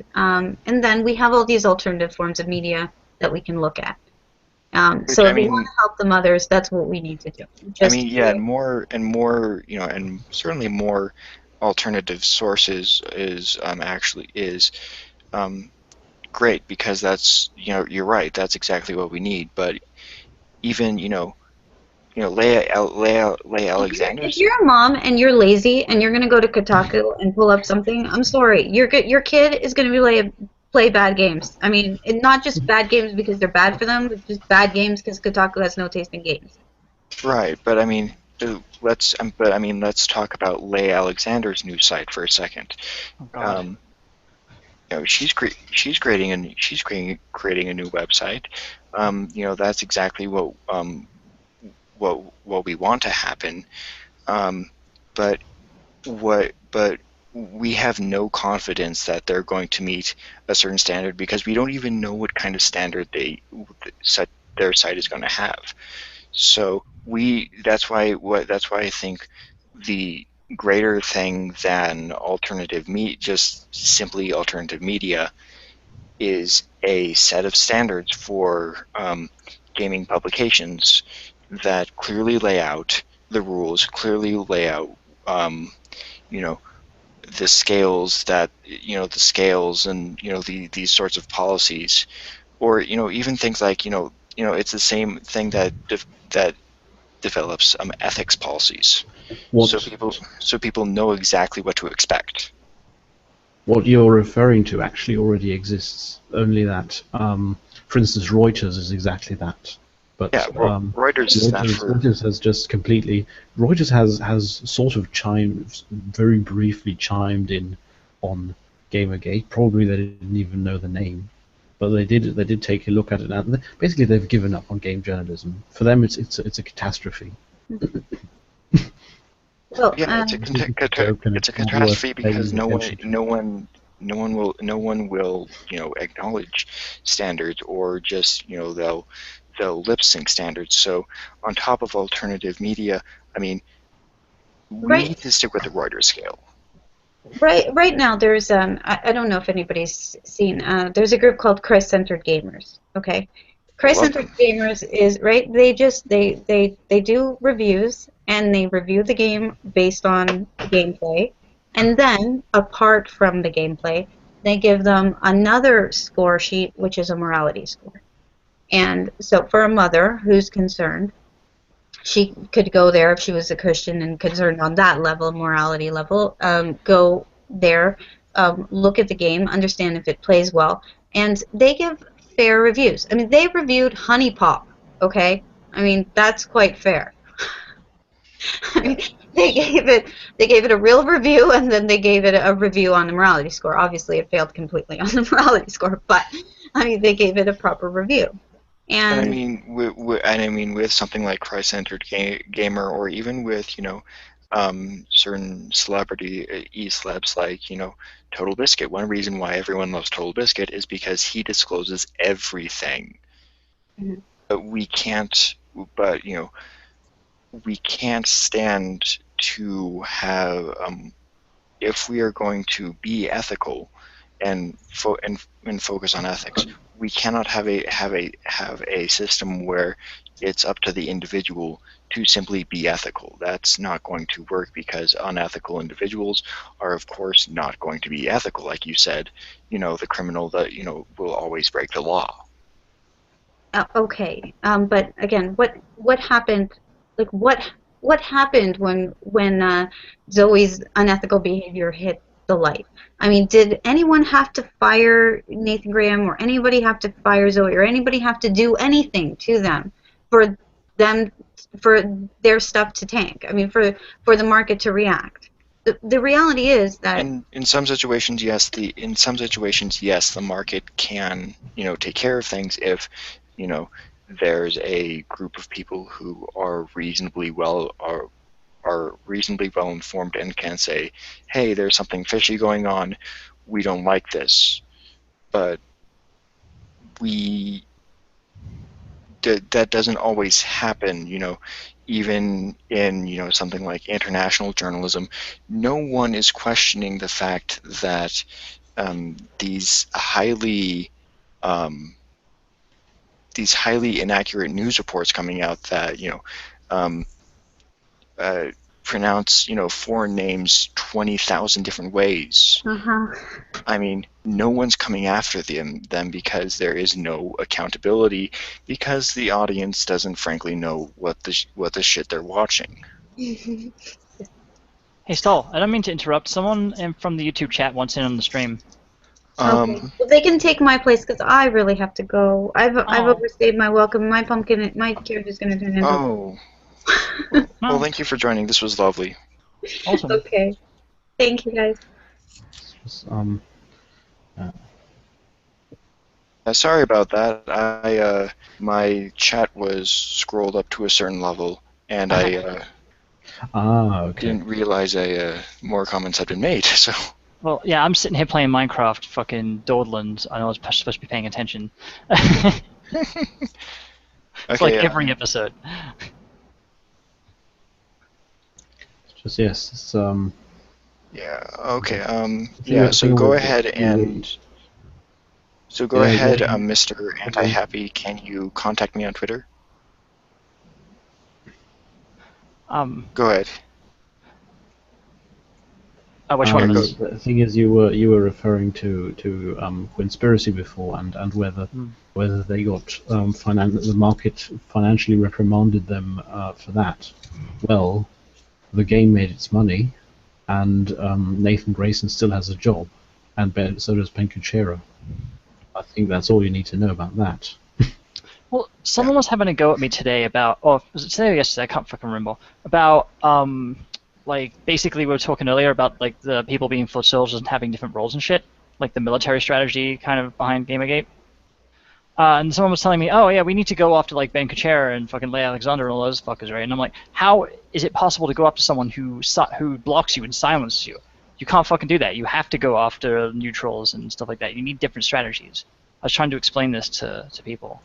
then we have all these alternative forms of media that we can look at. So if we want to help the mothers, that's what we need to do. And more, and certainly more alternative sources is great, because that's, you're right, that's exactly what we need. But even, Leah Alexander. If you're a mom and you're lazy and you're going to go to Kotaku and pull up something, I'm sorry, your kid is going to play bad games. I mean, not just bad games because they're bad for them, but just bad games because Kotaku has no taste in games. Right, but let's talk about Leigh Alexander's new site for a second. Oh, God. She's creating a new website. That's exactly what we want to happen. But we have no confidence that they're going to meet a certain standard, because we don't even know what kind of standard their site is going to have. So that's why I think the greater thing than just simply alternative media is a set of standards for gaming publications that clearly lay out the rules, clearly lay out the scales and these sorts of policies, or even things like it's the same thing that develops ethics policies, so people know exactly what to expect. What you're referring to actually already exists, only that, for instance, Reuters is exactly that. But yeah, Reuters has just completely. Reuters has sort of very briefly chimed in on GamerGate. Probably they didn't even know the name, but they did take a look at it. And basically, they've given up on game journalism. For them, it's a catastrophe. Well, yeah, it's a catastrophe because no one will acknowledge standards, or just they'll lip sync standards. So on top of alternative media, we need to stick with the Reuters scale. Right now, there's I don't know if anybody's seen. There's a group called Christ-Centered Gamers. Okay, Christ-centered gamers is right. They do reviews and they review the game based on gameplay, and then apart from the gameplay, they give them another score sheet, which is a morality score. And so, for a mother who's concerned, she could go there if she was a Christian and concerned on that level, morality level. Go there, look at the game, understand if it plays well, and they give fair reviews. I mean, they reviewed Honey Pop, okay? I mean, that's quite fair. I mean, they gave it a real review, and then they gave it a review on the morality score. Obviously, it failed completely on the morality score, but I mean, they gave it a proper review. And I mean, with something like Christ-centered gamer, or even with certain celebrity e-celebs like Total Biscuit. One reason why everyone loves Total Biscuit is because he discloses everything. Mm-hmm. But we can't stand to have if we are going to be ethical and focus on ethics. We cannot have a system where it's up to the individual to simply be ethical. That's not going to work, because unethical individuals are, of course, not going to be ethical. Like you said, the criminal that will always break the law. Okay, but again, what happened? Like what happened when Zoe's unethical behavior hit the light? I mean, did anyone have to fire Nathan Graham, or anybody have to fire Zoe, or anybody have to do anything to them for their stuff to tank? I mean, for the market to react. The reality is that in some situations, yes. The market can take care of things if there's a group of people who are reasonably well informed and can say, hey, there's something fishy going on, we don't like this. But that doesn't always happen. Even in something like international journalism, no one is questioning the fact that these highly inaccurate news reports coming out that pronounce foreign names 20,000 different ways. I mean, no one's coming after them because there is no accountability, because the audience doesn't frankly know what the shit they're watching. Hey, Stoll, I don't mean to interrupt. Someone from the YouTube chat wants in on the stream. Okay. Well, they can take my place because I really have to go. I've overstayed my welcome. My character's gonna turn into. Oh. Well, thank you for joining. This was lovely. Awesome. Okay. Thank you, guys. Sorry about that. My chat was scrolled up to a certain level, and I didn't realize more comments had been made. So. Well, yeah, I'm sitting here playing Minecraft, fucking Dordland. I know I was supposed to be paying attention. It's like every episode. Just yes, it's Yeah. Okay. Yeah. So go ahead and. So go ahead, Mr. Anti-Happy. Can you contact me on Twitter? Go ahead. Which one? The thing is, you were referring to conspiracy before, and whether they got the market financially reprimanded them for that. Well, the game made its money, and Nathan Grayson still has a job, and so does Ben Kuchera. I think that's all you need to know about that. Well, someone was having a go at me today about, was it today or yesterday? I can't fucking remember. About like basically we were talking earlier about like the people being foot soldiers and having different roles and shit, like the military strategy kind of behind Gamergate. And someone was telling me, oh yeah, we need to go after like Ben Kuchera and fucking Leigh Alexander and all those fuckers, right? And I'm like, how is it possible to go after someone who blocks you and silences you? You can't fucking do that. You have to go after neutrals and stuff like that. You need different strategies. I was trying to explain this to people.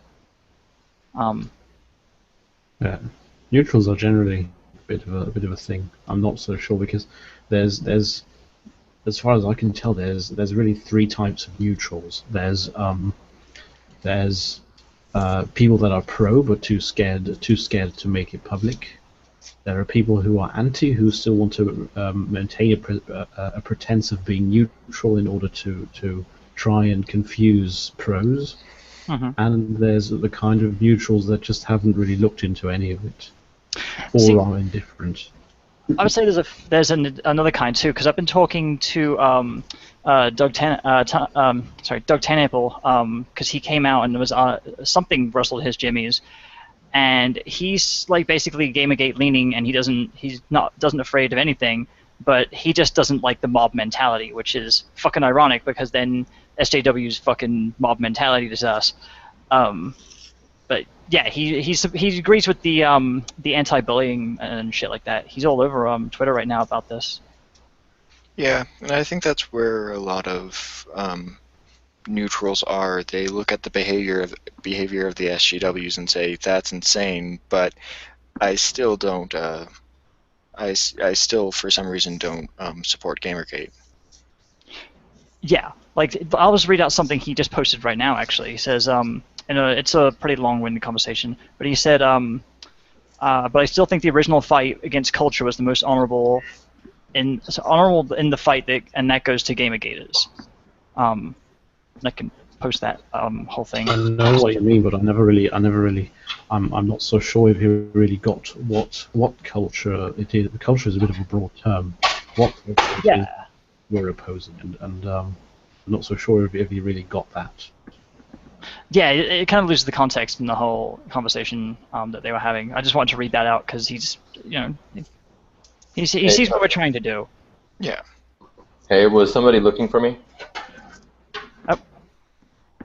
Yeah, neutrals are generally a bit of a thing. I'm not so sure because there's as far as I can tell, there's really three types of neutrals. There's people that are pro but too scared to make it public. There are people who are anti, who still want to maintain a pretense of being neutral in order to try and confuse pros. And there's the kind of neutrals that just haven't really looked into any of it, or are indifferent. I would say there's another kind too, because I've been talking to Doug Tanapple, because he came out and was something rustled his jimmies, and he's like basically Gamergate leaning, and he's not afraid of anything, but he just doesn't like the mob mentality, which is fucking ironic because then SJW's fucking mob mentality is us. But yeah, he agrees with the anti-bullying and shit like that. He's all over Twitter right now about this. Yeah, and I think that's where a lot of neutrals are. They look at the behavior of the SJWs and say that's insane, but I still don't. I still, for some reason, don't support Gamergate. Yeah, like I'll just read out something he just posted right now. Actually, he says, it's a pretty long-winded conversation, but he said, but I still think the original fight against culture was the most honorable in the fight, and that goes to Gamergaters. I can post that whole thing. I know what you mean, but I never really. I'm not so sure if he really got what culture it is. The culture is a bit of a broad term. What we're opposing, and I'm not so sure if he really got that. Yeah, it kind of loses the context in the whole conversation that they were having. I just wanted to read that out because he sees what we're trying to do. Yeah. Hey, was somebody looking for me?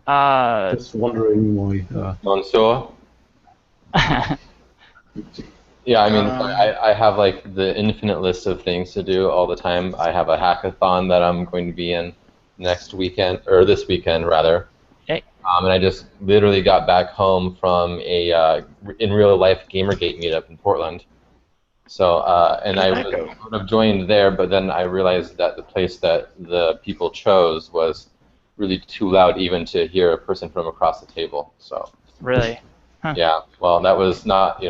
Just wondering why. Monsieur? Yeah, I mean, I have like the infinite list of things to do all the time. I have a hackathon that I'm going to be in next weekend, or this weekend rather. Hey. And I just literally got back home from a in real life Gamergate meetup in Portland. So and I would have joined there, but then I realized that the place that the people chose was really too loud even to hear a person from across the table. So really, yeah. Well, that was not,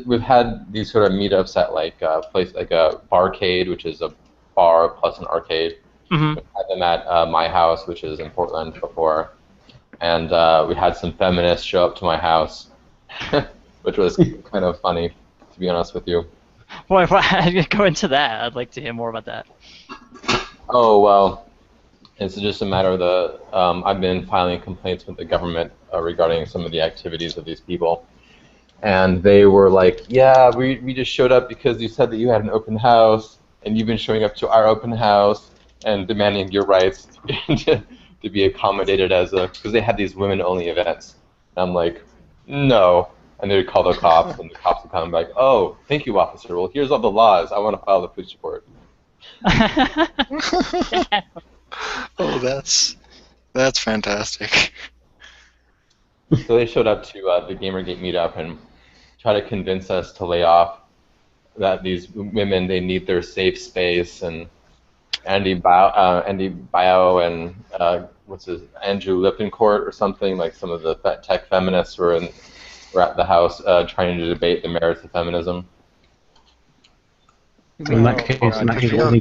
we've had these sort of meetups at like a place like a barcade, which is a bar plus an arcade. Mm-hmm. We had them at my house, which is in Portland before, and we had some feminists show up to my house, which was kind of funny, to be honest with you. Well, if I go into that, I'd like to hear more about that. Oh well. It's just a matter of the, I've been filing complaints with the government regarding some of the activities of these people. And they were like, yeah, we just showed up because you said that you had an open house, and you've been showing up to our open house and demanding your rights to be accommodated because they had these women-only events. And I'm like, no. And they would call the cops, and the cops would come and be like, oh, thank you, officer. Well, here's all the laws. I want to file the police report. Oh, that's fantastic. So they showed up to the Gamergate meetup and tried to convince us to lay off, that these women, they need their safe space, and Andy Bio and Andrew Lippencourt or something, like some of the tech feminists were at the house trying to debate the merits of feminism. In that case, all we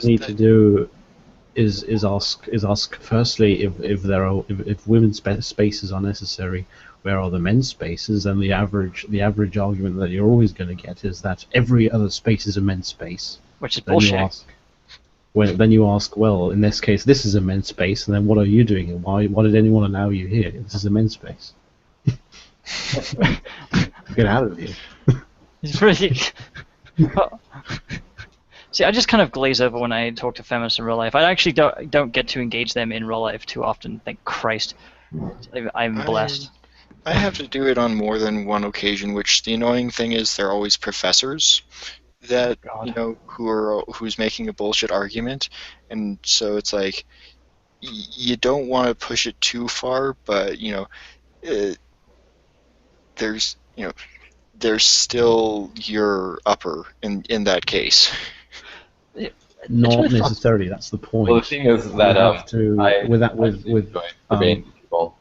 need to do is ask firstly if women's spaces are necessary, where are the men's spaces? And the average argument that you're always going to get is that every other space is a men's space. Which is bullshit. Then you ask, well, in this case, this is a men's space, and then what are you doing here? Why did anyone allow you here? This is a men's space. Get out of here. It's really. See, I just kind of glaze over when I talk to feminists in real life. I actually don't get to engage them in real life too often. Thank Christ. I'm blessed. I have to do it on more than one occasion, which the annoying thing is they're always professors that who's making a bullshit argument, and so it's like you don't want to push it too far, but there's still your upper in that case. Not necessarily. That's the point. Well, the thing is that with people.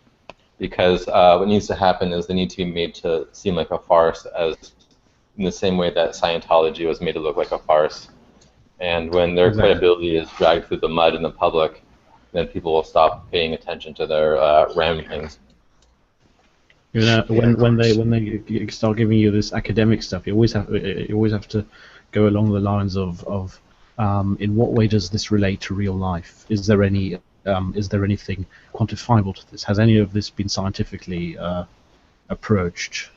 because what needs to happen is they need to be made to seem like a farce, as in the same way that Scientology was made to look like a farce. And when their credibility is dragged through the mud in the public, then people will stop paying attention to their ramblings. You know, when they start giving you this academic stuff, you always have to go along the lines of in what way does this relate to real life? Is there anything quantifiable to this? Has any of this been scientifically approached,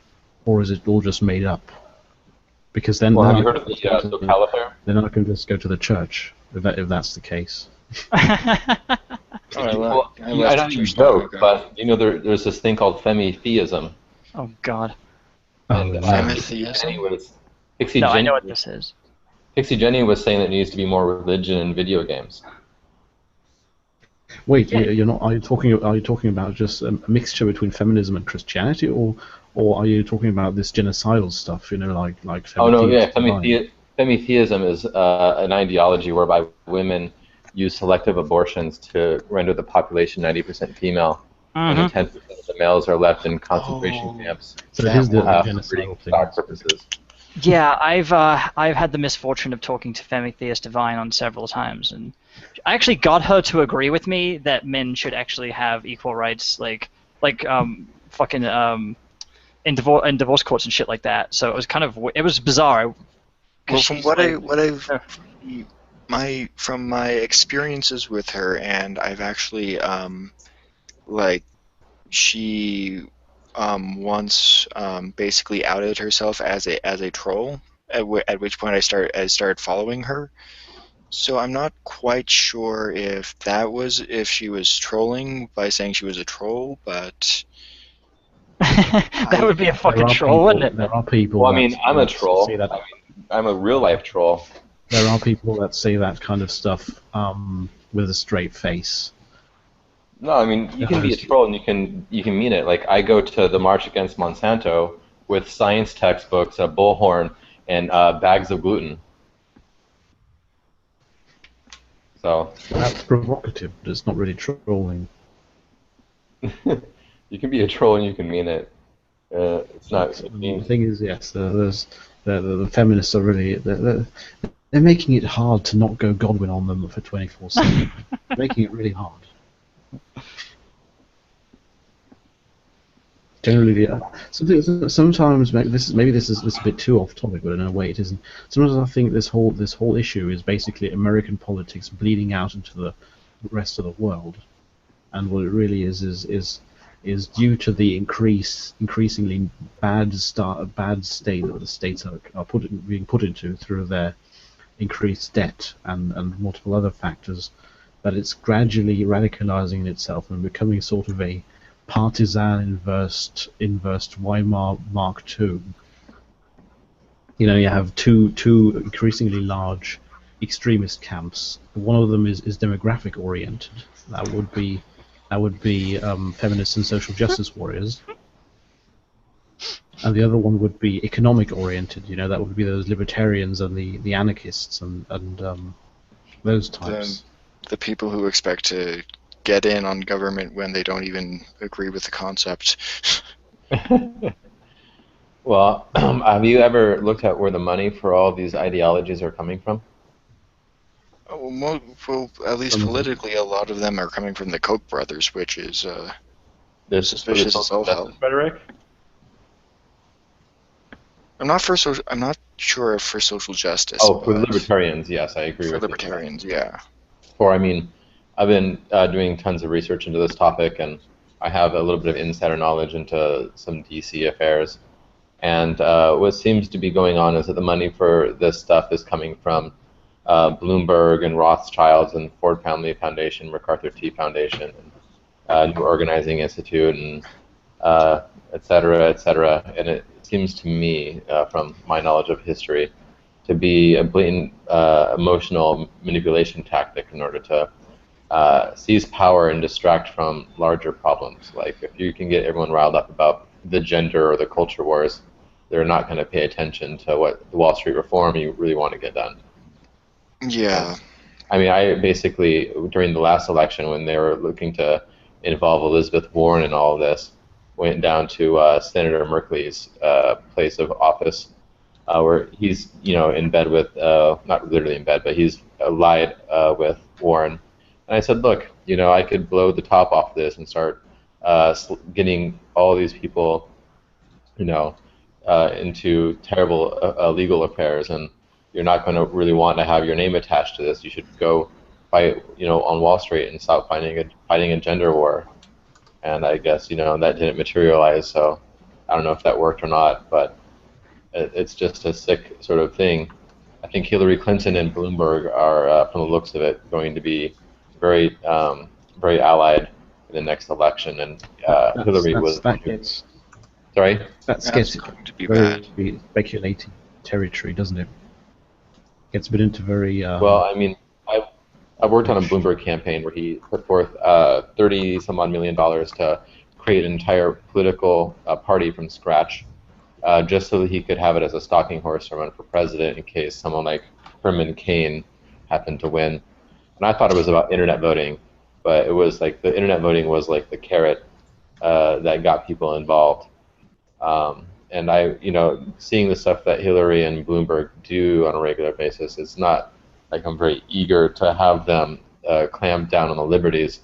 or is it all just made up? Because then, well, have you heard of the topical affair? Then I can just go to the church if that's the case. Well, I don't even joke, but you know there's this thing called femi-theism. Oh God. And Femi-theism? No, I know what this is. Pixie Jenny was saying that there needs to be more religion in video games. Wait, you're not? Are you talking about just a mixture between feminism and Christianity, or are you talking about this genocidal stuff? You know, like. Oh no, yeah, femi-theism is an ideology whereby women use selective abortions to render the population 90% female, and 10% of the males are left in concentration camps. So it is the for genocidal thing. stock purposes. Yeah, I've had the misfortune of talking to Femi-Theist Divine on several times, and I actually got her to agree with me that men should actually have equal rights, like fucking in divorce courts and shit like that. So it was bizarre. Well, from my experiences with her, and I've actually she once basically outed herself as a troll, at which point I started following her. So I'm not quite sure if she was trolling by saying she was a troll, but that would be a fucking troll, wouldn't it? There are people. Well, I mean, I'm a troll. I'm a real life troll. There are people that say that kind of stuff with a straight face. No, I mean, you can be a troll and you can mean it. Like, I go to the March Against Monsanto with science textbooks, a bullhorn, and bags of gluten. So that's provocative, but it's not really trolling. You can be a troll and you can mean it. It's not. The thing is, yes, the feminists are really they're making it hard to not go Godwin on them for 24/7. Making it really hard. Generally, sometimes maybe this is a bit too off topic, but in a way it isn't. Sometimes I think this whole issue is basically American politics bleeding out into the rest of the world, and what it really is due to the increasingly bad state that the states are being put into through their increased debt and multiple other factors, that it's gradually radicalizing itself and becoming sort of a partisan inversed Weimar Mark II. You know, you have two increasingly large extremist camps. One of them is demographic oriented. That would be feminists and social justice warriors. And the other one would be economic oriented. You know, that would be those libertarians and the anarchists and those types. The people who expect to get in on government when they don't even agree with the concept. Well, have you ever looked at where the money for all these ideologies are coming from? Well, at least politically, a lot of them are coming from the Koch brothers, which is suspicious as all hell. Rhetoric? I'm not sure if for social justice. Oh, for libertarians, yes, I agree with you. For libertarians, yeah. I mean, I've been doing tons of research into this topic, and I have a little bit of insider knowledge into some DC affairs. And what seems to be going on is that the money for this stuff is coming from Bloomberg and Rothschilds and Ford Family Foundation, MacArthur T. Foundation, and New Organizing Institute, and et cetera, et cetera. And it seems to me, from my knowledge of history, to be a blatant emotional manipulation tactic in order to seize power and distract from larger problems. Like, if you can get everyone riled up about the gender or the culture wars, they're not going to pay attention to what the Wall Street reform you really want to get done. Yeah. I mean, I basically, during the last election when they were looking to involve Elizabeth Warren in all of this, went down to Senator Merkley's place of office, where he's in bed with not literally in bed, but he's allied with Warren. And I said, look, I could blow the top off this and start getting all these people, into terrible legal affairs, and you're not going to really want to have your name attached to this. You should go fight, on Wall Street and stop fighting a gender war. And I guess that didn't materialize. So I don't know if that worked or not, but it's just a sick sort of thing. I think Hillary Clinton and Bloomberg are, from the looks of it, going to be very, very allied in the next election. And Hillary was. Sorry. That's gets going to be very bad. speculating territory, doesn't it? Gets a bit into very. Well, I mean, I've worked on a Bloomberg campaign where he put forth $30-some odd million to create an entire political party from scratch, just so that he could have it as a stalking horse to run for president in case someone like Herman Cain happened to win. And I thought it was about internet voting, but it was like the internet voting was like the carrot that got people involved. And seeing the stuff that Hillary and Bloomberg do on a regular basis, it's not like I'm very eager to have them clamp down on the liberties,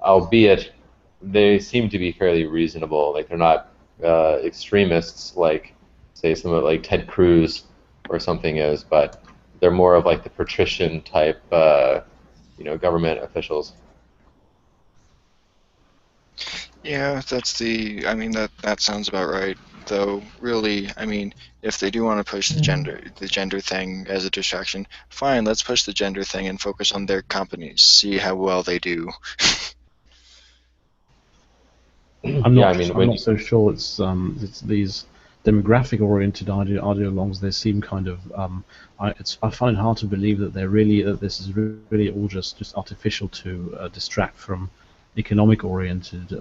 albeit they seem to be fairly reasonable. Like they're not extremists like, say, someone like Ted Cruz or something is, but they're more of like the patrician type, government officials. Yeah, that sounds about right. Though, really, if they do want to push the gender thing as a distraction, fine, let's push the gender thing and focus on their companies, see how well they do. I'm not so sure it's these demographic-oriented ideologues. They seem kind of. I find it hard to believe that this is really all just artificial to distract from economic-oriented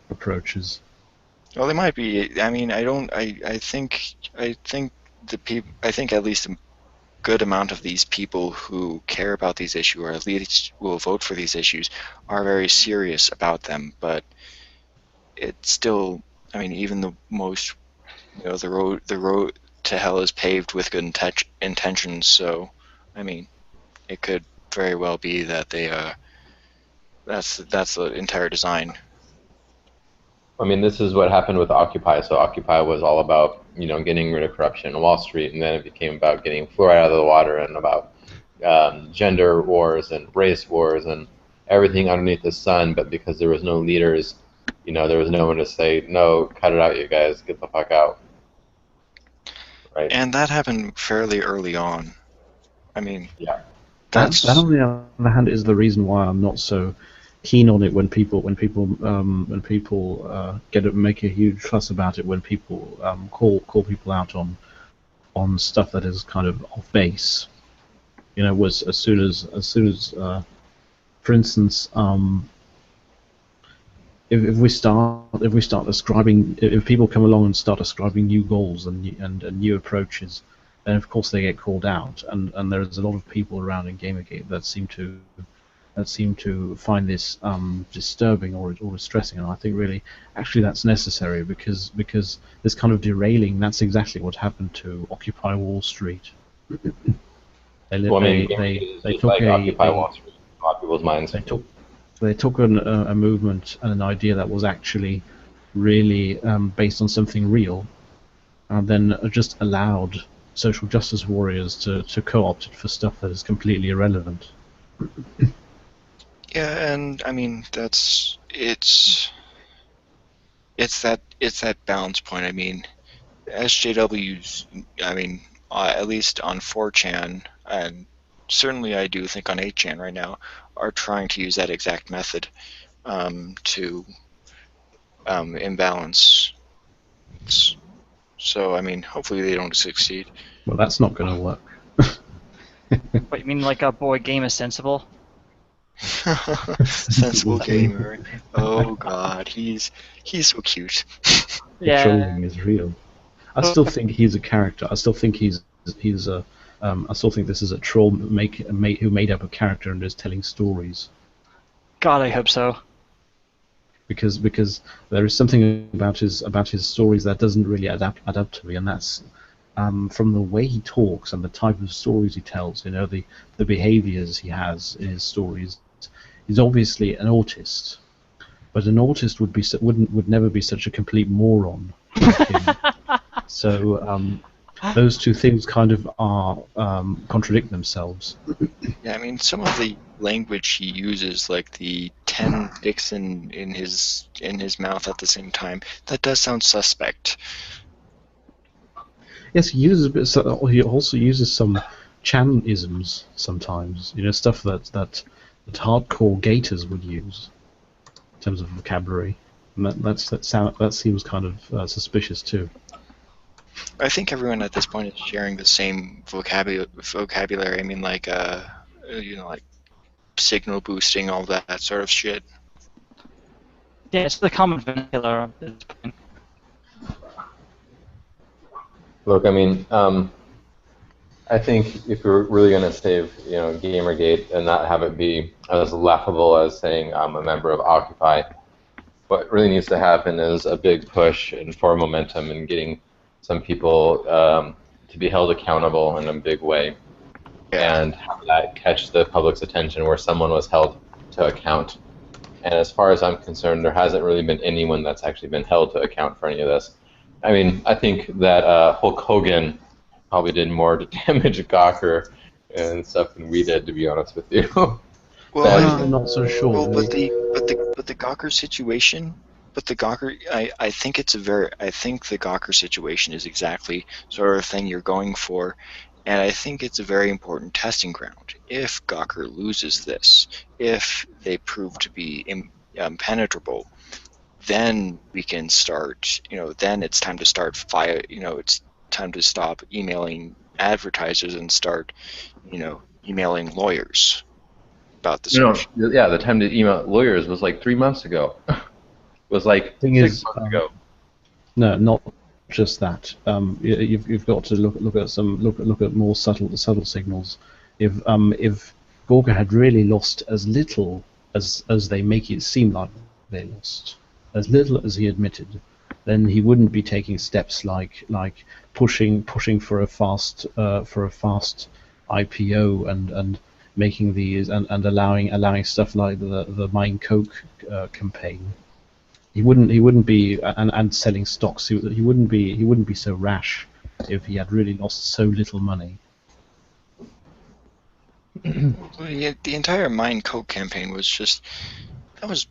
approaches. Well, they might be. I think at least a good amount of these people who care about these issues, or at least will vote for these issues, are very serious about them. But it's still, even the most, the road to hell is paved with good intentions. So, it could very well be that they that's the entire design. This is what happened with Occupy. So Occupy was all about, getting rid of corruption on Wall Street, and then it became about getting fluoride out of the water and about gender wars and race wars and everything underneath the sun. But because there was no leaders, there was no one to say, no, cut it out, you guys, get the fuck out. Right. And that happened fairly early on. Yeah. That on the other hand is the reason why I'm not so keen on it when people make a huge fuss about it, when people call people out on stuff that is kind of off base. Was as soon as for instance, if we start ascribing, if people come along and start ascribing new goals and new approaches, then of course they get called out, and there's a lot of people around in Gamergate that seem to find this disturbing or distressing, and I think really actually that's necessary because this kind of derailing, that's exactly what happened to Occupy Wall Street. They took Occupy Wall Street in a lot of people's minds. They took a movement and an idea that was actually really based on something real, and then just allowed social justice warriors to co-opt it for stuff that is completely irrelevant. Yeah, and it's that balance point. SJWs, at least on 4chan, and certainly I do think on 8chan right now, are trying to use that exact method to imbalance. So, hopefully they don't succeed. Well, that's not going to work. What, you mean like our boy Gamer Sensible? Sensible gamer. Oh God, he's so cute. Yeah. Trolling is real. I still think he's a character. I still think I still think this is a troll who made up a character and is telling stories. God, I hope so. because there is something about his stories that doesn't really adapt to me, and that's from the way he talks and the type of stories he tells. You know, the behaviors he has in his stories. He's obviously an autist, but an autist would never be such a complete moron like him. So those two things kind of are contradict themselves. Yeah, I mean, some of the language he uses, like the 10 dicks in his mouth at the same time, that does sound suspect. Yes, he uses a bit. He also uses some Chan-isms sometimes. You know, stuff that hardcore gators would use in terms of vocabulary. And that seems kind of suspicious too. I think everyone at this point is sharing the same vocabulary. I mean, like, like signal boosting, all that sort of shit. Yeah, it's the common vernacular at this point. Look, I mean, I think if we're really going to save, Gamergate and not have it be as laughable as saying I'm a member of Occupy, what really needs to happen is a big push and forward momentum in getting some people to be held accountable in a big way, and have that catch the public's attention where someone was held to account. And as far as I'm concerned, there hasn't really been anyone that's actually been held to account for any of this. I mean, I think that Hulk Hogan probably did more to damage Gawker and stuff than we did, to be honest with you. Well, I'm not so sure. Well, but the Gawker situation, I think the Gawker situation is exactly sort of thing you're going for, and I think it's a very important testing ground. If Gawker loses this, if they prove to be impenetrable, then we can start. Then it's time to start fire. It's time to stop emailing advertisers and start, emailing lawyers about the solution. Yeah, the time to email lawyers was like 3 months ago. It was like 6 months ago. No, not just that. You've got to look at more subtle signals. If Gawker had really lost as little as they make it seem like they lost, as little as he admitted, then he wouldn't be taking steps like pushing for a fast IPO and making these and allowing stuff like the Mine Coke campaign. He wouldn't be and selling stocks. He wouldn't be so rash if he had really lost so little money. The entire Mine Coke campaign was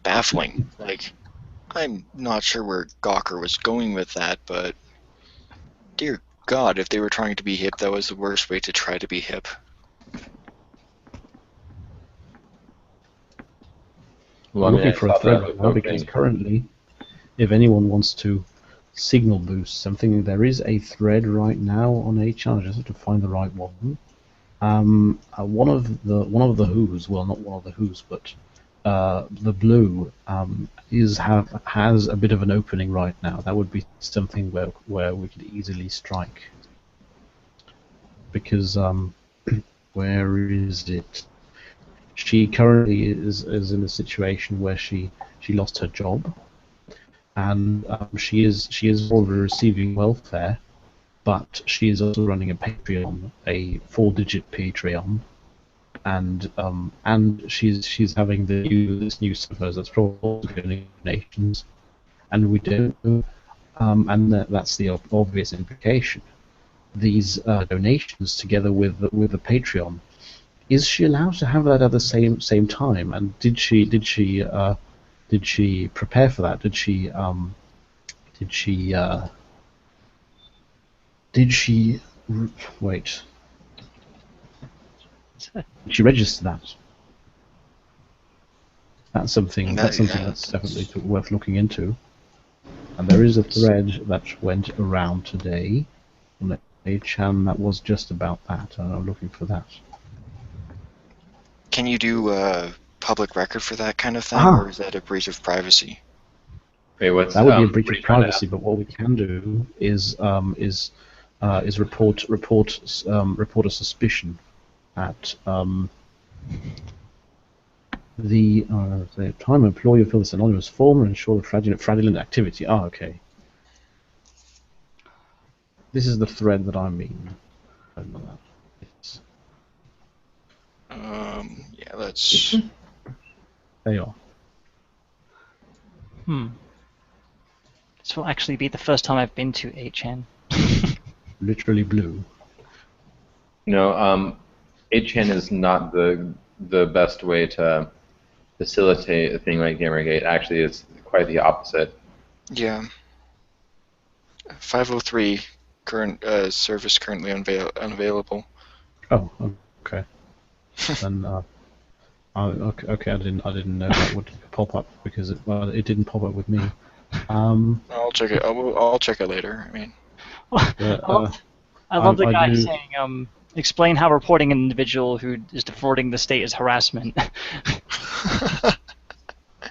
baffling. Like, I'm not sure where Gawker was going with that, but dear God, if they were trying to be hip, that was the worst way to try to be hip. Well, I'm looking for a thread right now because currently, if anyone wants to signal boost something, there is a thread right now on 8chan. I just have to find the right one. One of the Who's, well, not one of the Who's, but the Blue has a bit of an opening right now. That would be something where we could easily strike. Because where is it? She currently is in a situation where she lost her job, and she is already receiving welfare, but she is also running a Patreon, a 4-digit Patreon, and she's having this new server that's probably getting donations, and we don't know, and that's the obvious implication. These donations together with the Patreon. Is she allowed to have that at the same time? And did she prepare for that? Did she wait? Did she register that? That's something that's definitely worth looking into. And there is a thread that went around today on 8chan that was just about that, and I'm looking for that. Can you do a public record for that kind of thing, or is that a breach of privacy? Wait, what's that would be a breach of privacy, but what we can do is report a suspicion at the time employee will fill this anonymous form and ensure the fraudulent activity. Ah, okay. This is the thread that I mean. I don't know that. It's, Yeah, let's. there you are. This will actually be the first time I've been to 8chan. Literally blue. No, 8chan is not the best way to facilitate a thing like Gamergate. Actually, it's quite the opposite. Yeah. 503 current service currently unavailable. Oh, okay. Then okay, I didn't know that would pop up because it didn't pop up with me. I'll check it. I'll check it later. I mean. I love the guy saying, explain how reporting an individual who is defrauding the state is harassment.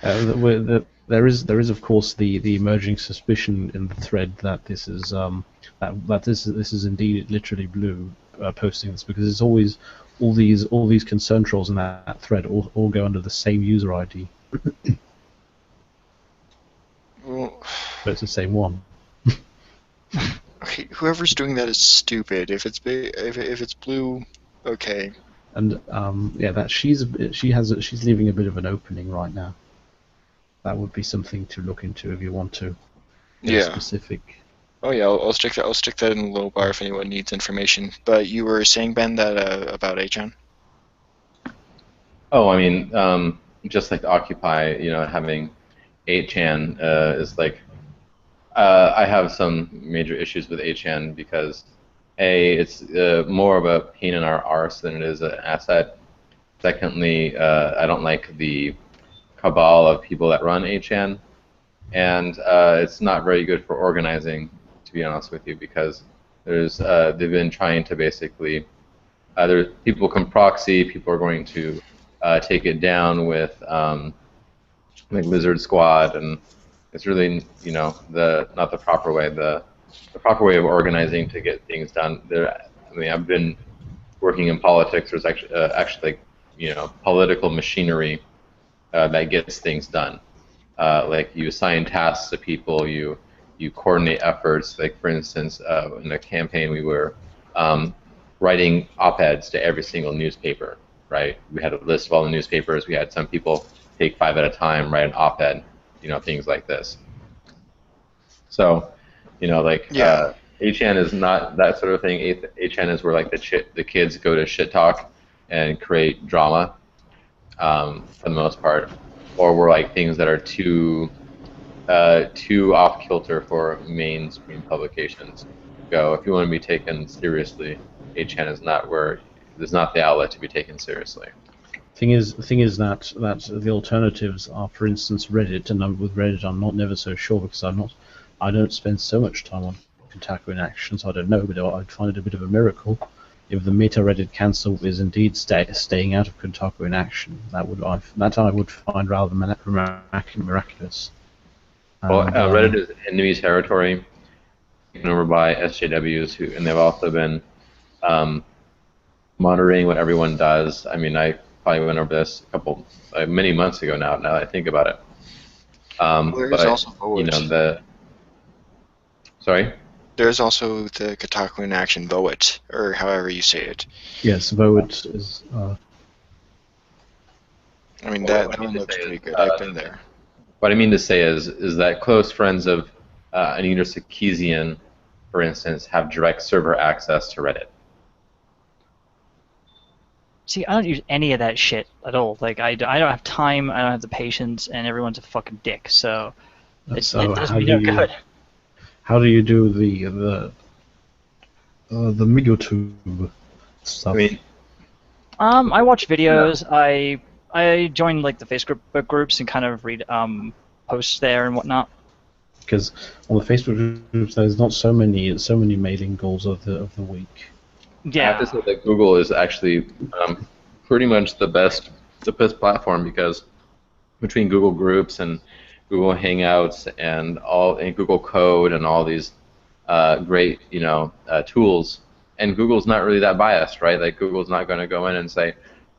There is of course the emerging suspicion in the thread that this is this is indeed literally blue posting this, because it's always all these concern trolls in that thread all go under the same user ID. Well, but it's the same one. Okay, whoever's doing that is stupid. If it's if it's blue, okay. And yeah, that she's leaving a bit of an opening right now. That would be something to look into if you want to. Yeah. Specific. Oh yeah, I'll stick that. I'll stick that in the little bar if anyone needs information. But you were saying, Ben, that about HN. Oh, I mean, just like Occupy, having 8chan is like. I have some major issues with 8chan because, A, it's more of a pain in our arse than it is an asset. Secondly, I don't like the cabal of people that run 8chan, and it's not very good for organizing, to be honest with you, because they've been trying to basically people can proxy, people are going to take it down with like Lizard Squad, and it's really not the proper way. The proper way of organizing to get things done. I mean, I've been working in politics. There's actually political machinery that gets things done. Like you assign tasks to people, you coordinate efforts. Like for instance, in the campaign we were writing op-eds to every single newspaper. Right? We had a list of all the newspapers. We had some people take 5 at a time, write an op-ed. Things like this. So, like 8chan is not that sort of thing. 8chan is where like the kids go to shit talk and create drama, for the most part, or where like things that are too off kilter for mainstream publications go. If you want to be taken seriously, 8chan is not the outlet to be taken seriously. The thing is that the alternatives are, for instance, Reddit, and with Reddit I'm never so sure because I don't spend so much time on Kotaku in action, so I don't know, but I'd find it a bit of a miracle if the meta Reddit cancel is indeed staying out of Kotaku in action. That I would find rather miraculous. Well, Reddit is enemy territory, taken over by SJWs, and they've also been monitoring what everyone does. I mean, I probably went over this many months ago now that I think about it. There's also Vote. Sorry? There's also the Kotaku in Action Vote, or however you say it. Yes, Vote is... I mean, that one looks pretty good. I've been there. What I mean to say is that close friends of Anita Sarkeesian, for instance, have direct server access to Reddit. See, I don't use any of that shit at all. Like, I don't have time, I don't have the patience, and everyone's a fucking dick, so it does me no good. How do you do the Migotube stuff? I mean, I watch videos, I join, like, the Facebook groups and kind of read posts there and whatnot. Because on the Facebook groups there's not so many mailing goals of the week. Yeah. I have to say that Google is actually pretty much the best platform, because between Google Groups and Google Hangouts and Google Code and all these great tools, and Google's not really that biased, right? Like Google's not going to go in and say,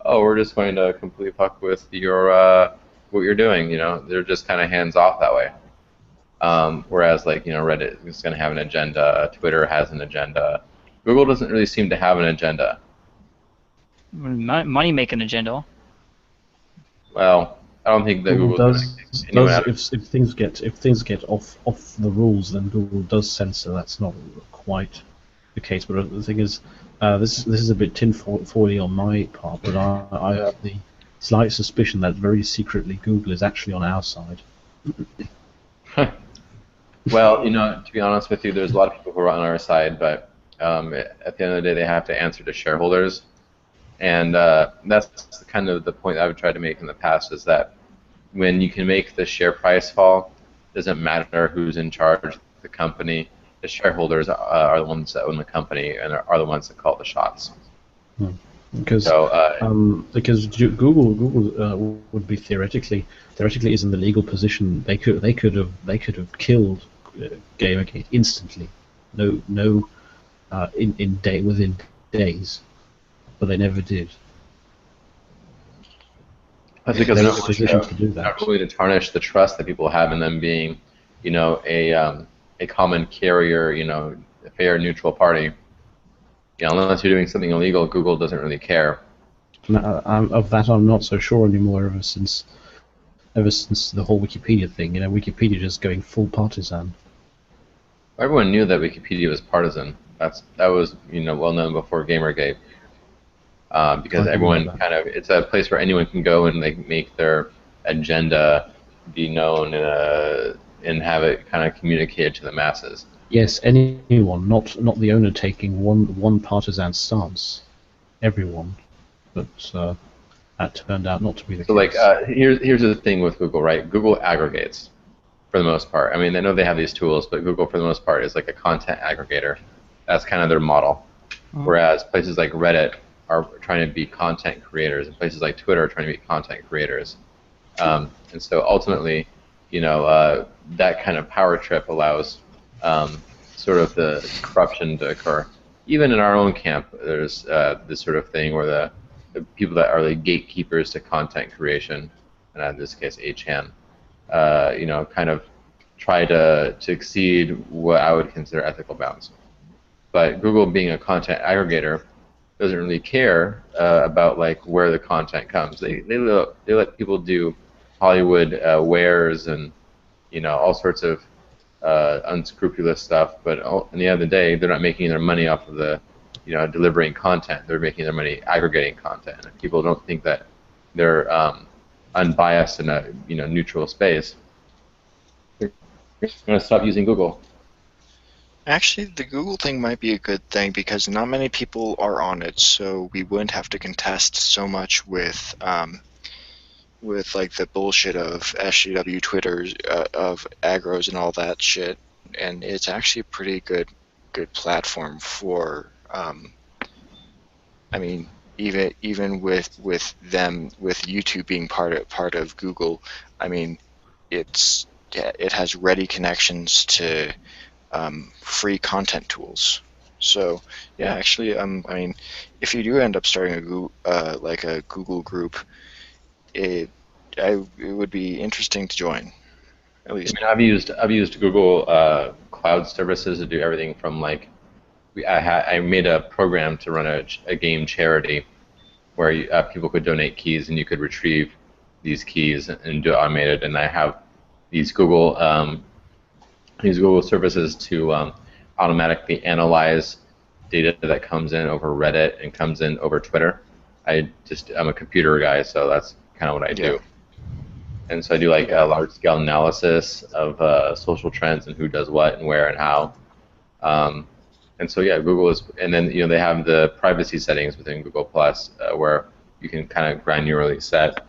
oh, we're just going to completely fuck with your what you're doing. You know, they're just kind of hands off that way. Whereas, like, you know, Reddit is going to have an agenda, Twitter has an agenda. Google doesn't really seem to have an agenda. Money making agenda. Well, I don't think that Google Google's does, going to kick anyone out. if things get off the rules, then Google does censor. That's not quite the case. But the thing is, this is a bit tinfoily on my part, but I have the slight suspicion that very secretly Google is actually on our side. Well, you know, to be honest with you, there's a lot of people who are on our side, but at the end of the day, they have to answer to shareholders. And that's kind of the point I would try to make in the past, is that when you can make the share price fall, it doesn't matter who's in charge of the company. The shareholders are the ones that own the company and are the ones that call the shots. Because Google would be theoretically is in the legal position. They could have killed GamerGate instantly, within days, but they never did. That's because they're they're not in a position to do that. not really to tarnish the trust that people have in them being, you know, a common carrier, you know, a fair, neutral party. You know, unless you're doing something illegal, Google doesn't really care. Of that, I'm not so sure anymore. Ever since the whole Wikipedia thing, you know, Wikipedia just going full partisan. Everyone knew that Wikipedia was partisan. That was, you know, well known before GamerGate. Because everyone it's a place where anyone can go and they make their agenda be known and have it kind of communicated to the masses. Yes, anyone, not the owner taking one partisan stance. Everyone, but that turned out not to be the case. So, like, here's the thing with Google, right? Google aggregates for the most part. I mean, I know they have these tools, but Google, for the most part, is like a content aggregator. That's kind of their model. Whereas places like Reddit are trying to be content creators, and places like Twitter are trying to be content creators. And so ultimately, you know, that kind of power trip allows sort of the corruption to occur. Even in our own camp, there's this sort of thing where the people that are the gatekeepers to content creation, and in this case 8chan, you know, kind of try to exceed what I would consider ethical bounds. But Google, being a content aggregator, doesn't really care about like where the content comes. They let people do Hollywood wares and, you know, all sorts of unscrupulous stuff. But at the end of the day, they're not making their money off of the, you know, delivering content. They're making their money aggregating content. And if people don't think that they're unbiased in a, you know, neutral space, they're going to stop using Google. Actually, the Google thing might be a good thing because not many people are on it, so we wouldn't have to contest so much with like the bullshit of SJW Twitters, of aggros and all that shit. And it's actually a pretty good platform for. I mean, even with them, with YouTube being part of Google, I mean, it has ready connections to free content tools. So yeah, actually, I mean, if you do end up starting a Google group, it would be interesting to join. At least. I mean, I've used Google cloud services to do everything from, like, I made a program to run a game charity where people could donate keys and you could retrieve these keys and do it automated. And I have these Google services to automatically analyze data that comes in over Reddit and comes in over Twitter. I'm a computer guy, so that's kind of what I do. And so I do like a large-scale analysis of social trends and who does what and where and how. And so yeah, Google is, and then, you know, they have the privacy settings within Google Plus where you can kind of granularly set,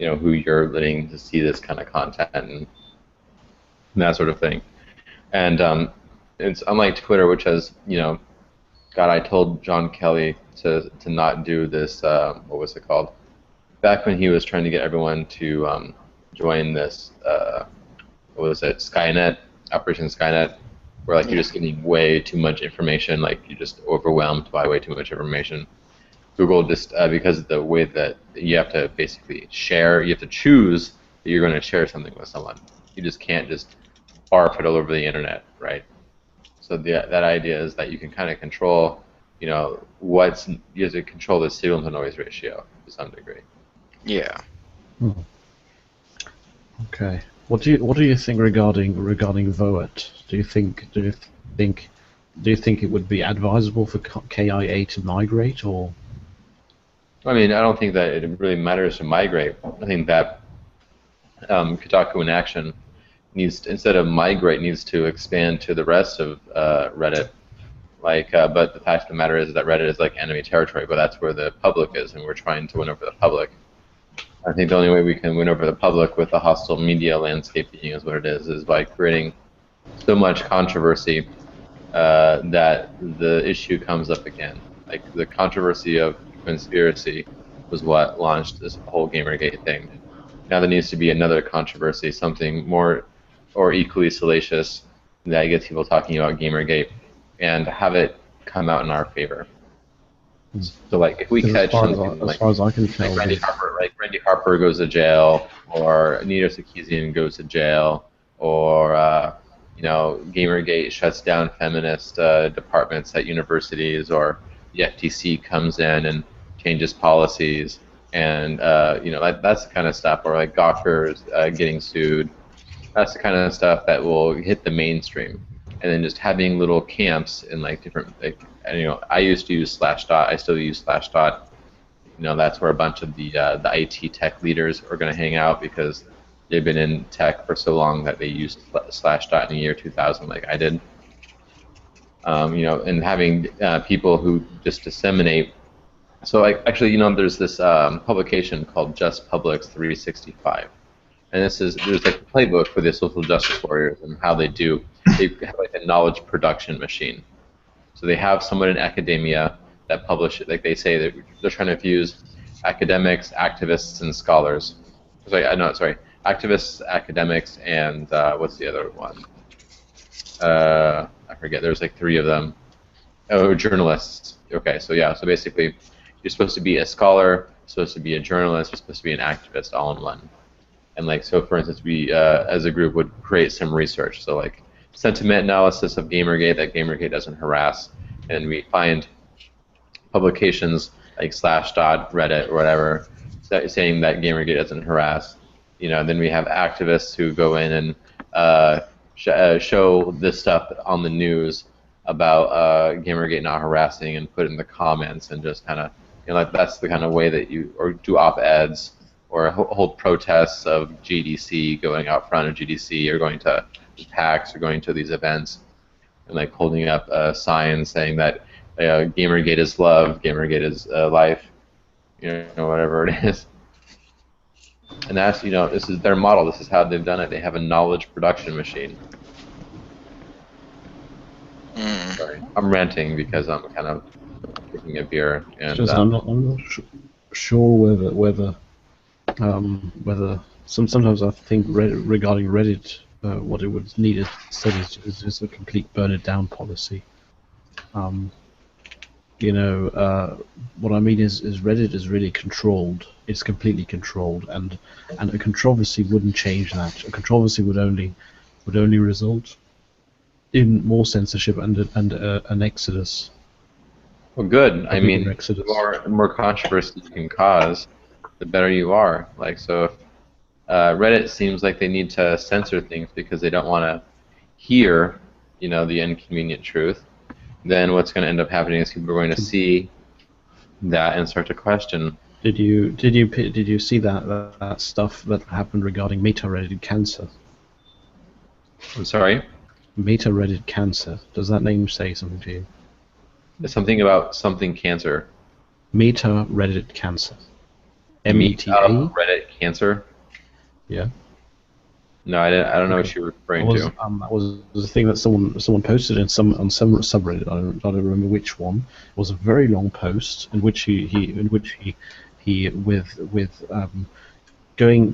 you know, who you're letting to see this kind of content and that sort of thing. And it's unlike Twitter, which has, you know, God, I told John Kelly to not do this. What was it called? Back when he was trying to get everyone to join this, what was it? Skynet, Operation Skynet, where like you're just getting way too much information, like you're just overwhelmed by way too much information. Google just because of the way that you have to basically share, you have to choose that you're going to share something with someone. You just can't just barf it all over the internet, right? So that idea is that you can kind of control, you have to control the signal to noise ratio to some degree. Yeah. Okay. What do you think regarding VOAT? Do you think it would be advisable for KIA to migrate, or? I mean, I don't think that it really matters to migrate. I think that Kotaku in Action needs to, instead of migrate, needs to expand to the rest of Reddit. But the fact of the matter is that Reddit is like enemy territory, but that's where the public is, and we're trying to win over the public. I think the only way we can win over the public with the hostile media landscape being is what it is by creating so much controversy that the issue comes up again. Like the controversy of conspiracy was what launched this whole Gamergate thing. Now there needs to be another controversy, something more or equally salacious that gets people talking about Gamergate, and have it come out in our favor. So like if we catch something as far as I can tell, Randy Harper goes to jail, or Nito Sarkeesian goes to jail, or Gamergate shuts down feminist departments at universities, or the FTC comes in and changes policies, and that's the kind of stuff, or like Gawker is getting sued. That's the kind of stuff that will hit the mainstream, and then just having little camps in like different I used to use Slashdot. I still use Slashdot. That's where a bunch of the IT tech leaders are going to hang out because they've been in tech for so long that they used Slashdot in the year 2000, like I did. And having people who just disseminate. So actually, there's this publication called Just Publics 365, and there's like a playbook for the social justice warriors and how they do. They have like a knowledge production machine. So they have someone in academia that publish it. Like they say that they're trying to fuse academics, activists, and scholars. Activists, academics, and what's the other one? I forget. There's like 3 of them. Oh, journalists. Okay, so yeah. So basically, you're supposed to be a scholar, you're supposed to be a journalist, you're supposed to be an activist, all in one. And so for instance, we as a group would create some research. So like sentiment analysis of Gamergate, that Gamergate doesn't harass, and we find publications like Slashdot, Reddit, or whatever, saying that Gamergate doesn't harass. Then we have activists who go in and show this stuff on the news about Gamergate not harassing, and put it in the comments, and just kind of that's the kind of way that or do op-eds or hold protests of GDC, going out front of GDC, or going to PAX, or going to these events, and like holding up signs saying that Gamergate is love, Gamergate is life, whatever it is. And that's this is their model. This is how they've done it. They have a knowledge production machine. Sorry, I'm ranting because I'm kind of drinking a beer. And I'm not sure whether sometimes I think regarding Reddit, what it would need instead is a complete burn it down policy. What I mean is Reddit is really controlled. It's completely controlled, and a controversy wouldn't change that. A controversy would only result in more censorship and an exodus. Well, good. I mean, the more controversy you can cause, the better you are. So if Reddit seems like they need to censor things because they don't want to hear, the inconvenient truth, then what's going to end up happening is people are going to see that and start to question. Did you see that stuff that happened regarding meta-Reddit cancer? I'm sorry? Meta-Reddit cancer. Does that name say something to you? It's something about something cancer. Meta-Reddit cancer. META? Reddit cancer? Yeah. No, I don't know what you're referring to. That was the thing that someone posted on some subreddit. I don't remember which one. It was a very long post in which he going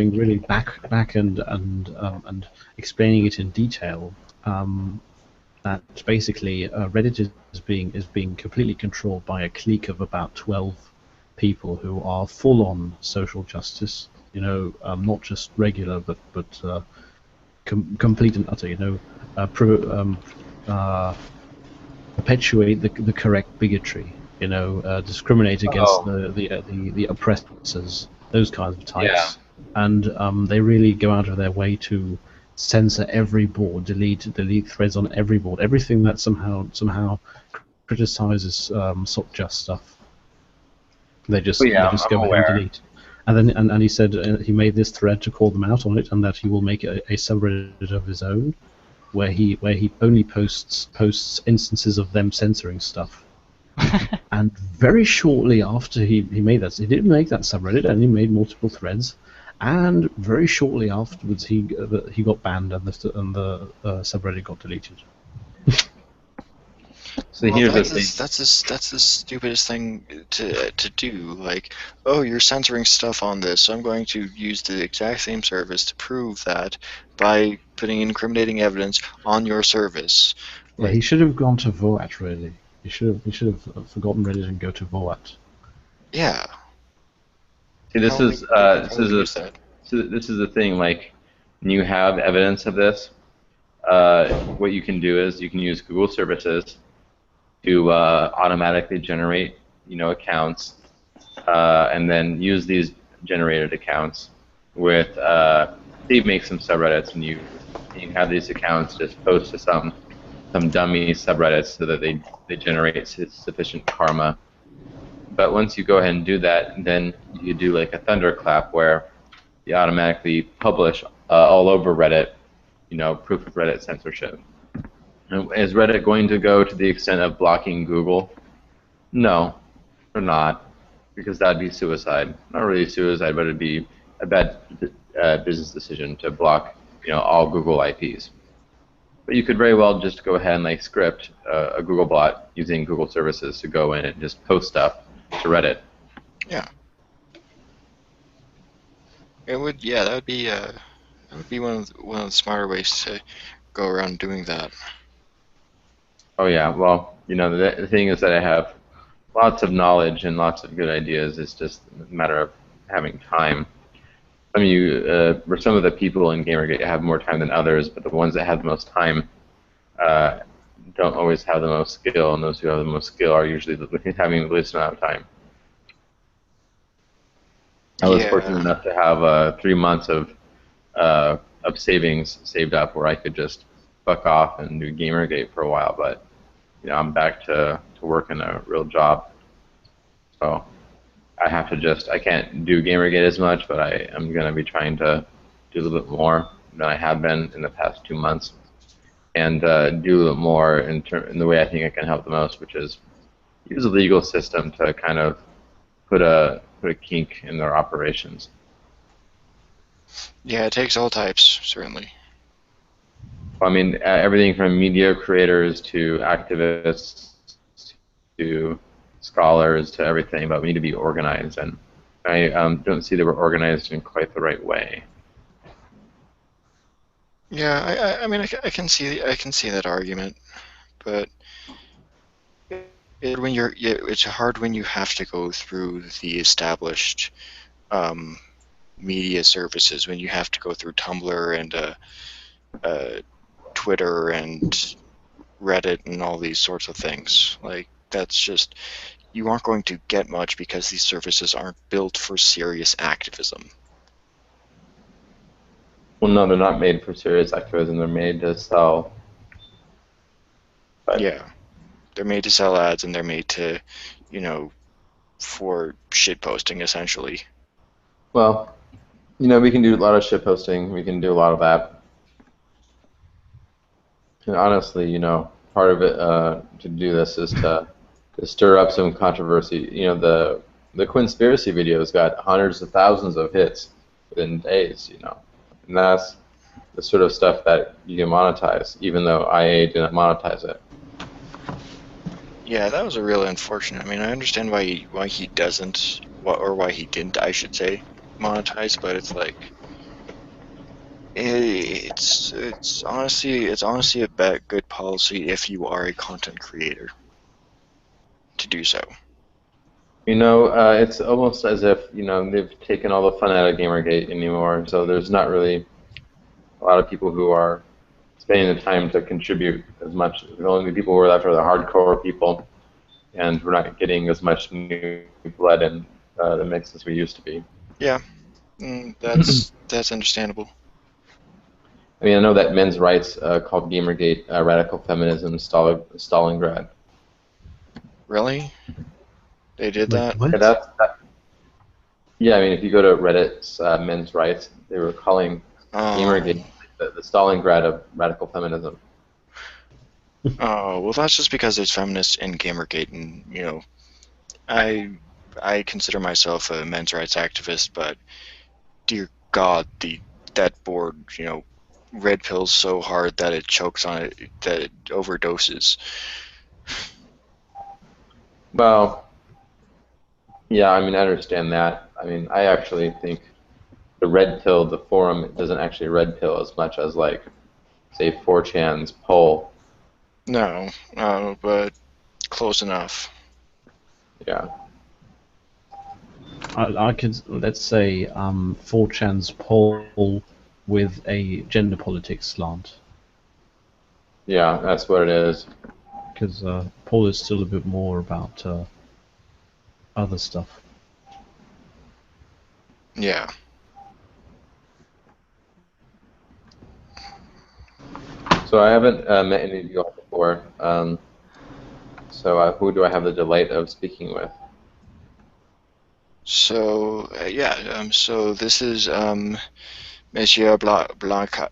really back and explaining it in detail. that basically Reddit is being completely controlled by a clique of about 12 people who are full-on social justice. Not just regular, but complete and utter. Perpetuate the correct bigotry. Discriminate against the oppressors, those kinds of types. Yeah. And they really go out of their way to censor every board, delete threads on every board, everything that somehow criticizes sort just stuff. They just go ahead and delete. And then and he said he made this thread to call them out on it, and that he will make a subreddit of his own, where he only posts instances of them censoring stuff. And very shortly after he made that, he did make that subreddit, and he made multiple threads. And very shortly afterwards, he got banned, and the subreddit got deleted. So here's the thing. That's the stupidest thing to do. Like, oh, you're censoring stuff on this, so I'm going to use the exact same service to prove that by putting incriminating evidence on your service. Yeah, he should have gone to Voat. Really, he should have forgotten Reddit and go to Voat. Yeah. See, this is the thing. Like, when you have evidence of this, what you can do is you can use Google services to automatically generate, accounts, and then use these generated accounts with. You make some subreddits, and you can have these accounts just post to some dummy subreddits so that they generate sufficient karma. But once you go ahead and do that, then you do like a thunderclap where you automatically publish all over Reddit, proof of Reddit censorship. And is Reddit going to go to the extent of blocking Google? No, they're not, because that'd be suicide. Not really suicide, but it'd be a bad business decision to block, all Google IPs. But you could very well just go ahead and script a Google bot using Google services to go in and just post stuff to Reddit. Yeah. It would. Yeah, that would be one of the smarter ways to go around doing that. Oh yeah. Well, the thing is that I have lots of knowledge and lots of good ideas. It's just a matter of having time. Some of the people in GamerGate have more time than others, but the ones that have the most time don't always have the most skill, and those who have the most skill are usually having the least amount of time. I was fortunate enough to have 3 months of savings saved up where I could just fuck off and do GamerGate for a while, but I'm back to working a real job. So I have to I can't do GamerGate as much, but I am going to be trying to do a little bit more than I have been in the past 2 months, and do a little bit more in the way I think I can help the most, which is use the legal system to kind of put a kink in their operations. Yeah, it takes all types, certainly. Everything from media creators to activists to scholars to everything, but we need to be organized, and I don't see that we're organized in quite the right way. Yeah, I can see that argument, but it's hard when you have to go through the established media services, when you have to go through Tumblr and Twitter and Reddit and all these sorts of things. That's just, you aren't going to get much because these services aren't built for serious activism. Well, no, they're not made for serious activism. They're made to sell. But yeah, they're made to sell ads, and they're made to, for shitposting, essentially. Well, we can do a lot of shitposting. We can do a lot of that. And honestly, part of it to do this is to stir up some controversy. The Quinspiracy videos got hundreds of thousands of hits within days, and that's the sort of stuff that you can monetize, even though IA didn't monetize it. Yeah, that was a really unfortunate. I understand why he doesn't, or why he didn't, I should say, monetize, but it's like, It's honestly a good policy if you are a content creator to do so. It's almost as if, they've taken all the fun out of Gamergate anymore, so there's not really a lot of people who are spending the time to contribute as much. The only people who are left are the hardcore people, and we're not getting as much new blood in the mix as we used to be. Yeah, that's understandable. I mean, I know that men's rights called Gamergate Radical Feminism Stalingrad. Really? They did Wait, that? what? Yeah, I mean, if you go to Reddit's men's rights, they were calling Gamergate the Stalingrad of radical feminism. Oh, well, that's just because there's feminists in Gamergate, and I consider myself a men's rights activist, but dear God, that board, red pills so hard that it chokes on it, that it overdoses. Well, yeah, I mean, I understand that. I mean, I actually think the red pill, the forum, doesn't actually red pill as much as, like, say, 4chan's poll. No, but close enough. Yeah. I could, let's say, 4chan's poll with a gender politics slant. Yeah, that's what it is. Because poll is still a bit more about other stuff. Yeah. So I haven't met any of you all before. So who do I have the delight of speaking with? So so this is Monsieur Blanchard.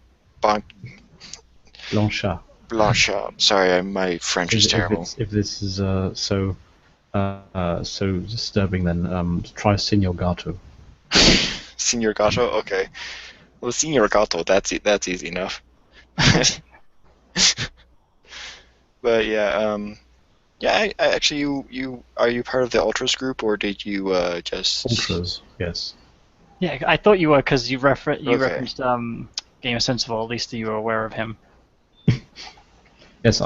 Sorry, my French is terrible. If this is so disturbing, then try Signor Gato. Signor Gato, okay. Well, Signor Gato, that's easy enough. But yeah, I actually, you are you part of the Ultras group, or did you just Ultras? Yes. Yeah, I thought you were because you referenced Gamer Sensible. At least you were aware of him. Yes,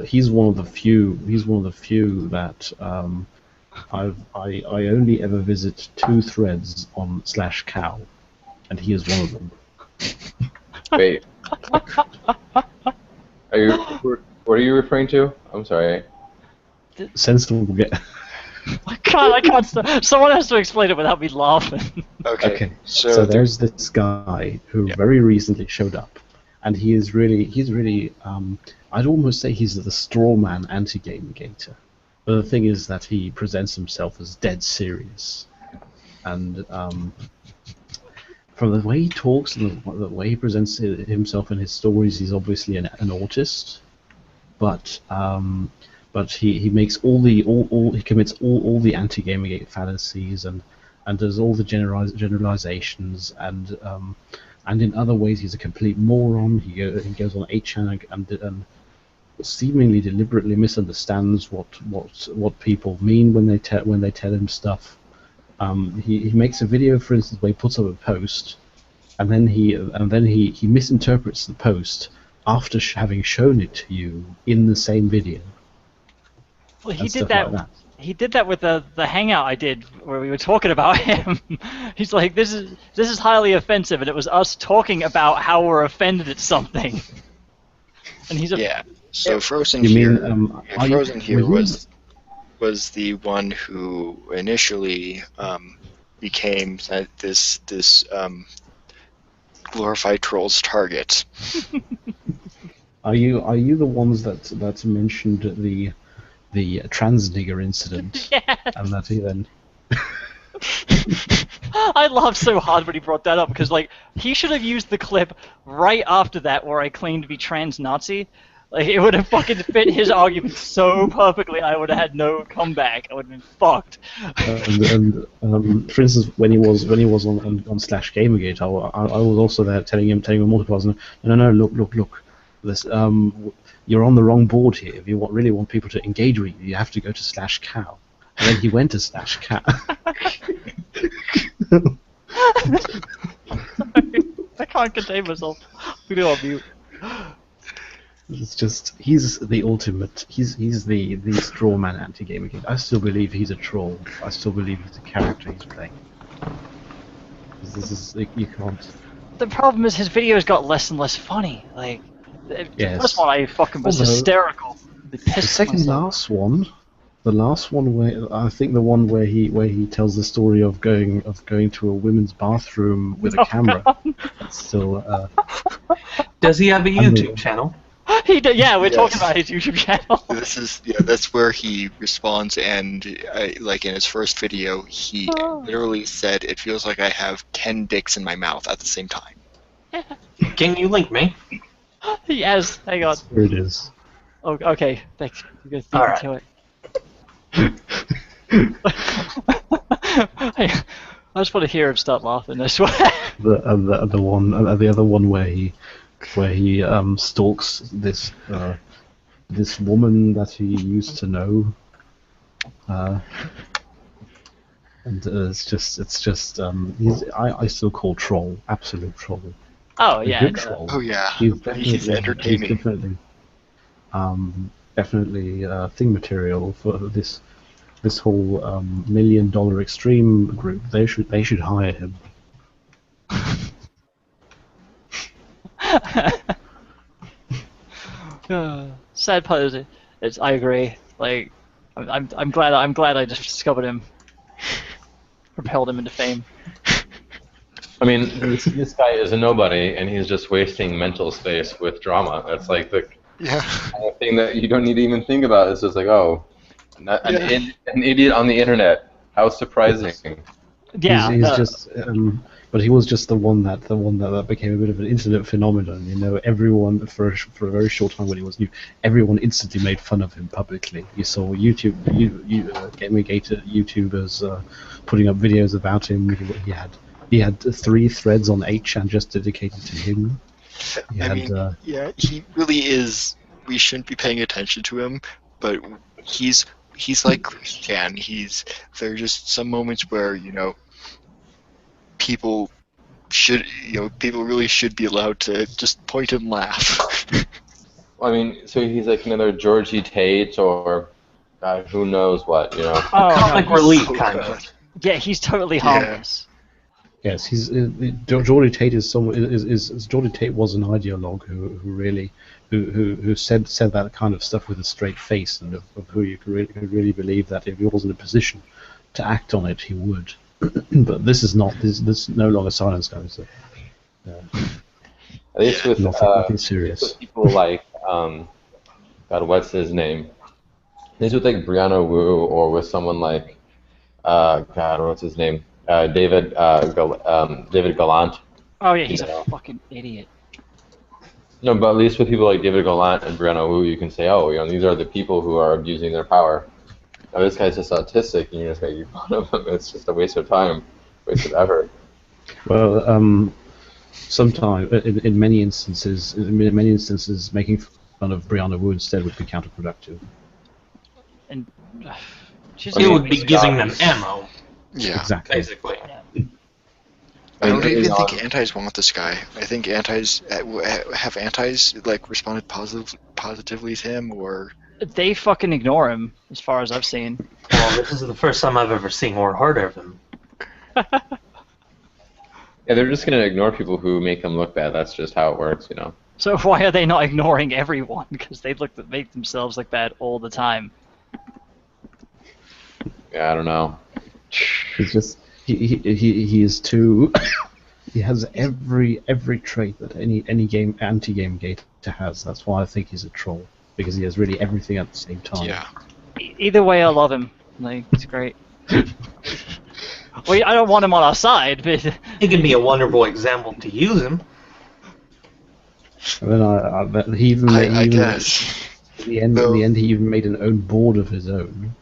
he's one of the few. He's one of the few that I only ever visit 2 threads on /cow, and he is one of them. Wait. What are you referring to? I'm sorry. Sensible. I can't stop. Someone has to explain it without me laughing. Okay. So there's this guy who very recently showed up, and he's really I'd almost say he's the straw man anti-Gamergater. But the thing is that he presents himself as dead serious, and from the way he talks and the way he presents himself in his stories, he's obviously an autist. But he makes he commits all the anti-Gamergate fallacies and does all the generalizations and in other ways he's a complete moron. He goes on 8chan and seemingly deliberately misunderstands what people mean when they tell him stuff. He makes a video, for instance, where he puts up a post, and then he misinterprets the post after having shown it to you in the same video. Well, he did that. Like that. He did that with the hangout I did where we were talking about him. He's like, this is highly offensive, and it was us talking about how we're offended at something. And he's So Frozen Frozen here was the one who initially became this glorified troll's target. Are you the ones that mentioned the trans nigger incident? Yes. And that he then. I laughed so hard when he brought that up because he should have used the clip right after that where I claimed to be trans-Nazi. It would have fucking fit his argument so perfectly. I would have had no comeback. I would have been fucked. And for instance, when he was on /Gamergate, I was also there telling him multiple times, no, look, this you're on the wrong board here. If you really want people to engage with you, you have to go to /cow. And then he went to /cow. I can't contain myself. We do on mute. It's just he's the ultimate. He's the straw man anti-Gamergate. I still believe he's a troll. I still believe he's a character he's playing. This is you can't. The problem is his videos got less and less funny. Like, the Yes. first one I fucking was Although, hysterical. They The pissed second myself. last one, the last one where I think the one where he tells the story of going to a women's bathroom with a camera. That's still. Does he have a I'm YouTube channel? He did, yeah, we're Yes. talking about his YouTube channel. That's where he responds, and like in his first video, he literally said, "It feels like I have 10 dicks in my mouth at the same time." Can you link me? Yes, hang on. Here it is. Oh, okay, thanks. You guys beat All me right. to it. I just want to hear him start laughing, I swear. The other one where he stalks this woman that he used to know, and it's just I still call troll, absolute troll. Oh, A yeah. good troll. Oh yeah, He's entertaining. Definitely thing material for this whole $1 million extreme group. They should hire him. Sad part is it's I agree. Like, I'm glad I just discovered him, propelled him into fame. I mean, this guy is a nobody, and he's just wasting mental space with drama. That's like the kind of thing that you don't need to even think about. It's just like, oh, an idiot on the internet. How surprising. Yeah, he's just. But he was just the one that became a bit of an internet phenomenon. You know, everyone for a very short time when he was new, everyone instantly made fun of him publicly. You saw GamerGate YouTubers putting up videos about him. He had 3 threads on 8chan just dedicated to him. He really is. We shouldn't be paying attention to him, but he's like Christian. There are just some moments where people really should be allowed to just point and laugh. I mean, so he's like another Georgie Tate or who knows what, Oh, Comic no, relief, kind of. Yeah, he's totally harmless. Yes, he's Geordie Tate is someone Geordie Tate was an ideologue who said that kind of stuff with a straight face, and of who you could really believe that if he was in a position to act on it, he would. But this is not. This no longer silence guys. So, at least with nothing serious. with people like God, what's his name? At least with like Brianna Wu, or with someone like God, what's his name? David Gallant. Oh yeah, he's a fucking idiot. No, but at least with people like David Gallant and Brianna Wu, you can say, oh, these are the people who are abusing their power. Now this guy's just autistic, and you're just making fun of him. It's just a waste of time, waste of effort. Well, sometimes in many instances, making fun of Brianna Wu instead would be counterproductive. And It would be giving them ammo, Yeah. Exactly. basically. I don't even think antis want this guy. I think antis like responded positively to him, or they fucking ignore him, as far as I've seen. Well, this is the first time I've ever seen or heard of him. Yeah, they're just gonna ignore people who make them look bad. That's just how it works, So why are they not ignoring everyone? Because they make themselves look bad all the time. Yeah, I don't know. It's just he is too. He has every trait that any anti-Gamergate has. That's why I think he's a troll, because he has really everything at the same time. yeah. Either way, I love him. Like, it's great. Well, I don't want him on our side, but He can be a wonderful example to use him. And then he even I guess. in the end he even made an own board of his own.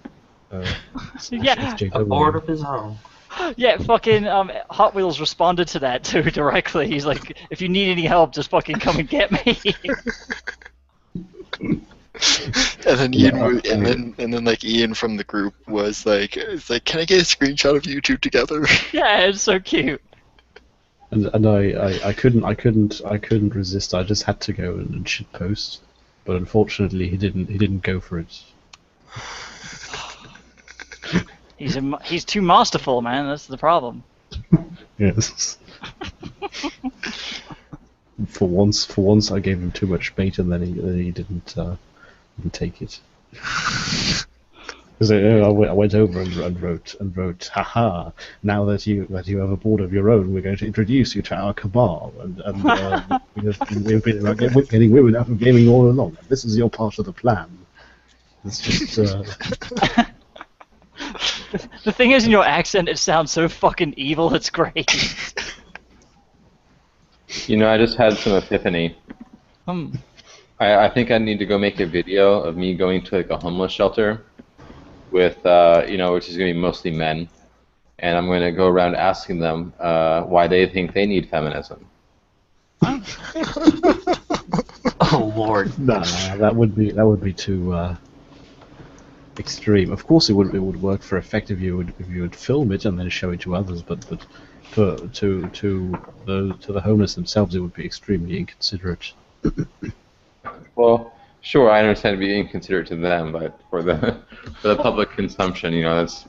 yeah, A board of his own. yeah. Fucking Hot Wheels responded to that too directly. He's like, if you need any help, just fucking come and get me. And then Ian like Ian from the group was like, "It's like, can I get a screenshot of you two together?" Yeah, it's so cute. And I couldn't resist. I just had to go and shit post, but unfortunately he didn't go for it. He's too masterful, man. That's the problem. Yes. For once, I gave him too much bait, and then he didn't take it. Because I went over and wrote, haha, now that you have a board of your own, we're going to introduce you to our cabal, and we've been getting women out of gaming all along. This is your part of the plan. It's just. The thing is, in your accent, it sounds so fucking evil. It's great. You know, I just had some epiphany. I think I need to go make a video of me going to like a homeless shelter with, which is going to be mostly men, and I'm going to go around asking them why they think they need feminism. Oh Lord. Nah, that would be too extreme. Of course, it would work for effect if you would film it and then show it to others, but to the homeless themselves, it would be extremely inconsiderate. Well, sure, I understand being inconsiderate to them, but for the public consumption, that's.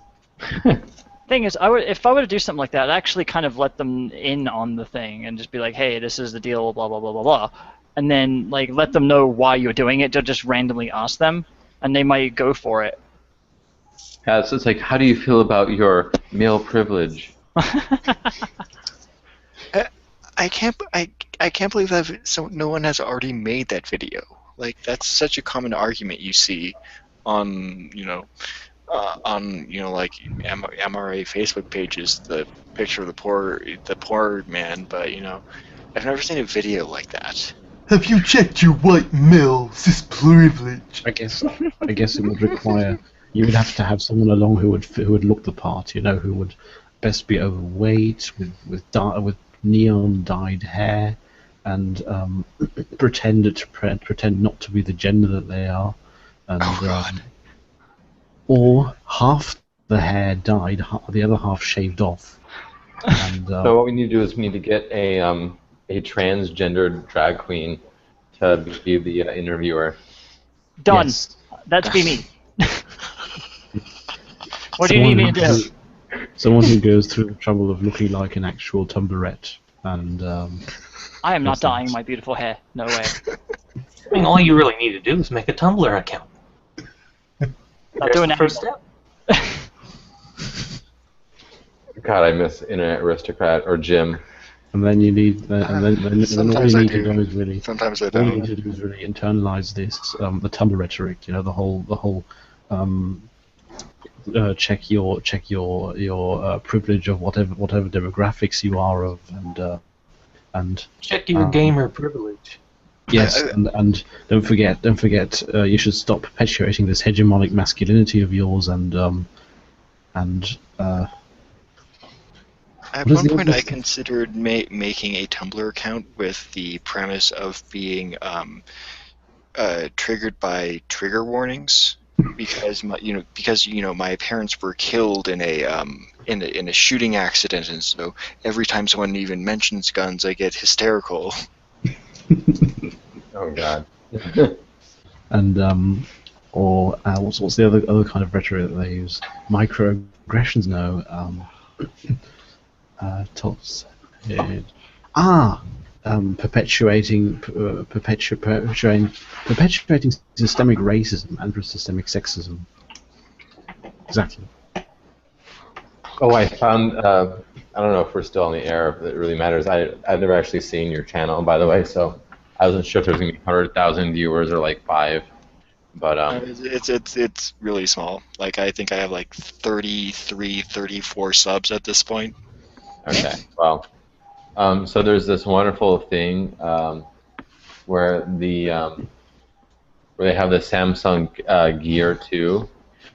Thing is, if I were to do something like that, I'd actually kind of let them in on the thing and just be like, hey, this is the deal, blah blah blah blah blah, and then like let them know why you're doing it. Just randomly ask them, and they might go for it. Yeah, so it's like, how do you feel about your male privilege? I can't believe that no one has already made that video. Like, that's such a common argument you see on like MRA Facebook pages, the picture of the poor man, but I've never seen a video like that. Have you checked your white male cis privilege? I guess it would require, you would have to have someone along who would look the part, who would best be overweight, with neon dyed hair, and pretend not to be the gender that they are, and or half the hair dyed, the other half shaved off. And, so what we need to do is we need to get a transgendered drag queen to be the interviewer. Done. Yes. That'd be me. What do you need me to do? Someone who goes through the trouble of looking like an actual Tumblrette, and I am not dyeing my beautiful hair. No way. I mean, all you really need to do is make a Tumblr account. Not doing the that first anymore. step. God, I miss Internet Aristocrat or Jim. And then you need, then all you need to do is really, Sometimes I all you don't. need to do is really internalize this, the Tumblr rhetoric. The whole check your privilege of whatever demographics you are of, and Check your gamer privilege. yes, and don't forget you should stop perpetuating this hegemonic masculinity of yours, and At one point, I considered making a Tumblr account with the premise of being triggered by trigger warnings, because my parents were killed in a shooting accident, and so every time someone even mentions guns, I get hysterical. Oh God. and what's the other kind of rhetoric that they use? Microaggressions, no. Perpetuating systemic racism and systemic sexism. Exactly. Oh, I found. I don't know if we're still on the air. If it really matters. I've never actually seen your channel, by the way, so I wasn't sure if there was gonna be 100,000 viewers or like 5. But it's really small. Like, I think I have like 33, 34 subs at this point. Okay, well, so there's this wonderful thing where they have the Samsung Gear 2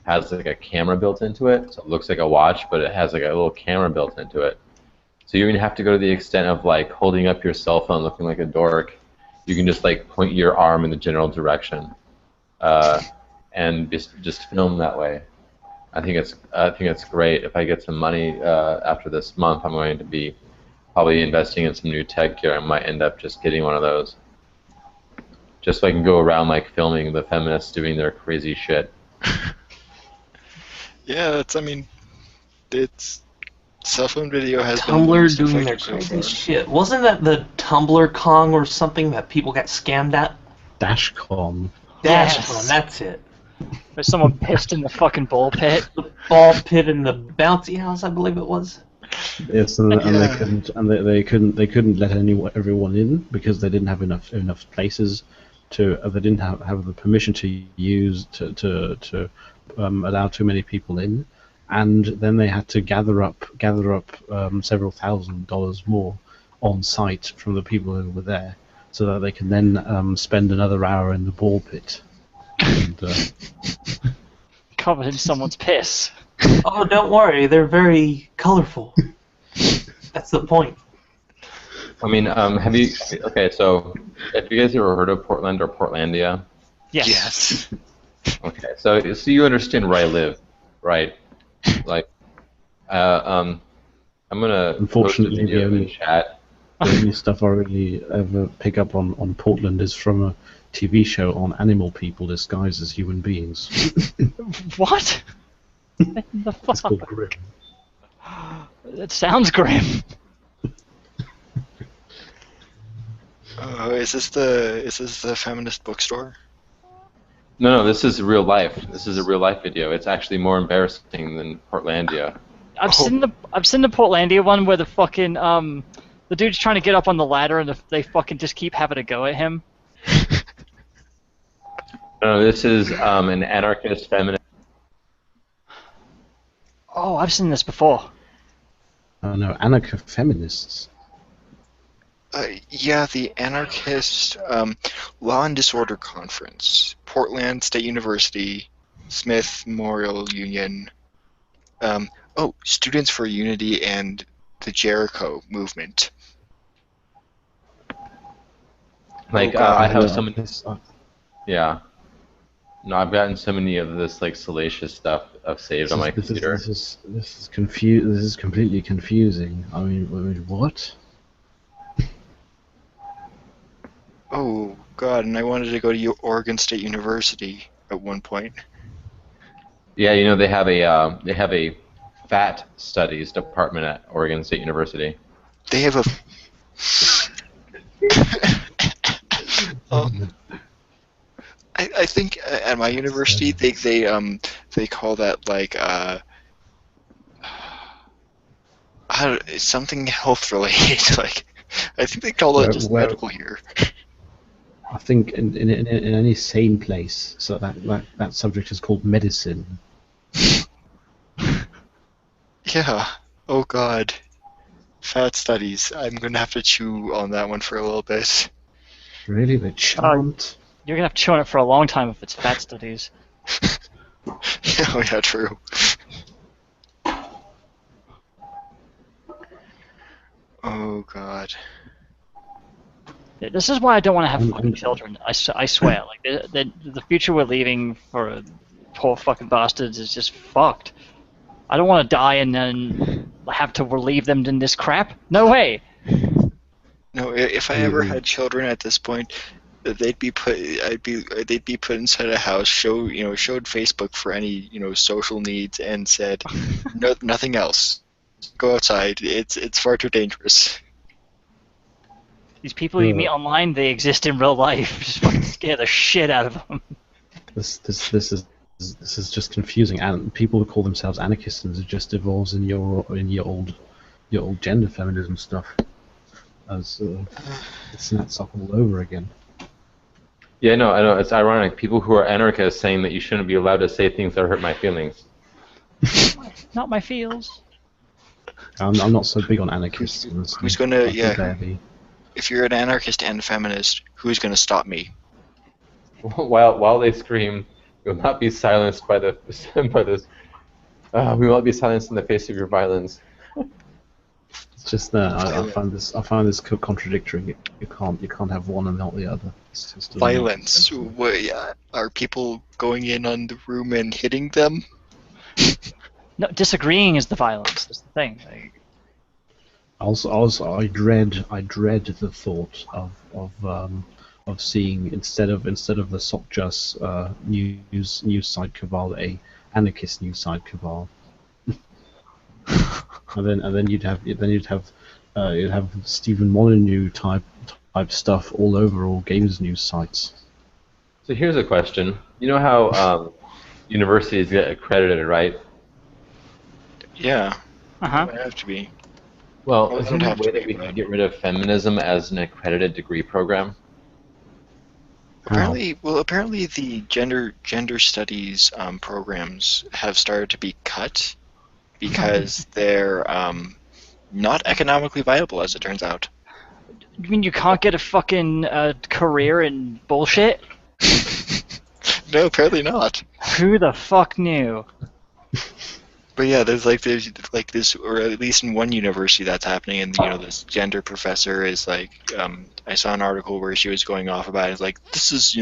has like a camera built into it, so it looks like a watch, but it has like a little camera built into it. So you don't even have to go to the extent of like holding up your cell phone looking like a dork. You can just like point your arm in the general direction, and just film that way. I think it's great. If I get some money after this month, I'm going to be probably investing in some new tech gear. I might end up just getting one of those, just so I can go around like filming the feminists doing their crazy shit. Yeah, it's cell phone video has been the Tumblr most doing their effective so crazy far. shit. Wasn't that the Tumblr Kong or something that people got scammed at? Dashcom. Dashcon, that's it. There's someone pissed in the fucking ball pit. The ball pit and the bouncy house, I believe it was. Yes, and Yeah. they couldn't let everyone in because they didn't have enough places to. They didn't have the permission to use to allow too many people in, and then they had to gather up several $1,000s more on site from the people who were there, so that they can then spend another hour in the ball pit. And, Covered in someone's piss. Oh, don't worry, they're very colorful. That's the point. I mean, have you? Okay, so have you guys ever heard of Portland or Portlandia? Yes. Okay, so you understand where I live, right? Like, I'm gonna Unfortunately, post a video the in only- chat. The only stuff I really ever pick up on Portland is from a TV show on animal people disguised as human beings. What? The It's called fuck? Grimm. It sounds grim. Is this the feminist bookstore? No, this is real life. This is a real life video. It's actually more embarrassing than Portlandia. I've seen the Portlandia one where the fucking the dude's trying to get up on the ladder and they fucking just keep having a go at him. No, this is an anarchist feminist. Oh, I've seen this before. Oh no, anarcho-feminists. Yeah, the Anarchist Law and Disorder Conference, Portland State University, Smith Memorial Union. Students for Unity and the Jericho movement. Like, God. I have so many. This- Yeah. No, I've gotten so many of this like salacious stuff I've saved on my computer. This is completely confusing. I mean, what? Oh God, and I wanted to go to Oregon State University at one point. Yeah, you know they have a fat studies department at Oregon State University. They have a. I think at my university they call that like something health related. Like I think they call it just Well, medical here. I think in any sane place, so that subject is called medicine. Yeah. Oh God. Fat studies. I'm gonna have to chew on that one for a little bit. Really, the chant. You're gonna have to chew on it for a long time if it's fat studies. Oh yeah, true. Oh God. This is why I don't want to have I'm- fucking children. I swear. Like the future we're leaving for poor fucking bastards is just fucked. I don't want to die and then have to relieve them in this crap. No way. No, if I ever had children at this point, they'd be put inside a house, showed Facebook for any social needs, and said, no, nothing else. Go outside. It's far too dangerous. These people you meet online, they exist in real life. Just fucking scare the shit out of them. This is just confusing, and people who call themselves anarchists it just evolves in your old gender feminism stuff, as it's nuts up all over again. Yeah, no, I know. It's ironic. People who are anarchists saying that you shouldn't be allowed to say things that hurt my feelings. Not my feels. I'm not so big on anarchists. Who's gonna? I think Yeah. they're the- If you're an anarchist and a feminist, who's gonna stop me? While they scream, "We will not be silenced by the by this. We will not be silenced in the face of your violence." It's just I find this contradictory. You can't have one and not the other. It's just Violence. Are people going in on the room and hitting them? No, disagreeing is the violence. That's the thing. Like, I dread the thought of seeing instead of the SocJust news site cabal a anarchist news site cabal, and then you'd have Stephen Molyneux type stuff all over all games news sites. So here's a question. You know how universities get accredited, right? Yeah. Uh-huh. It would have to be. Well, Well, it is there doesn't a have way to that be, we but- can get rid of feminism as an accredited degree program? Apparently the gender studies programs have started to be cut because they're not economically viable, as it turns out. You mean you can't get a fucking career in bullshit? No, apparently not. Who the fuck knew? But yeah, there's this, or at least in one university that's happening, and this gender professor is like, I saw an article where she was going off about it. It's like, this is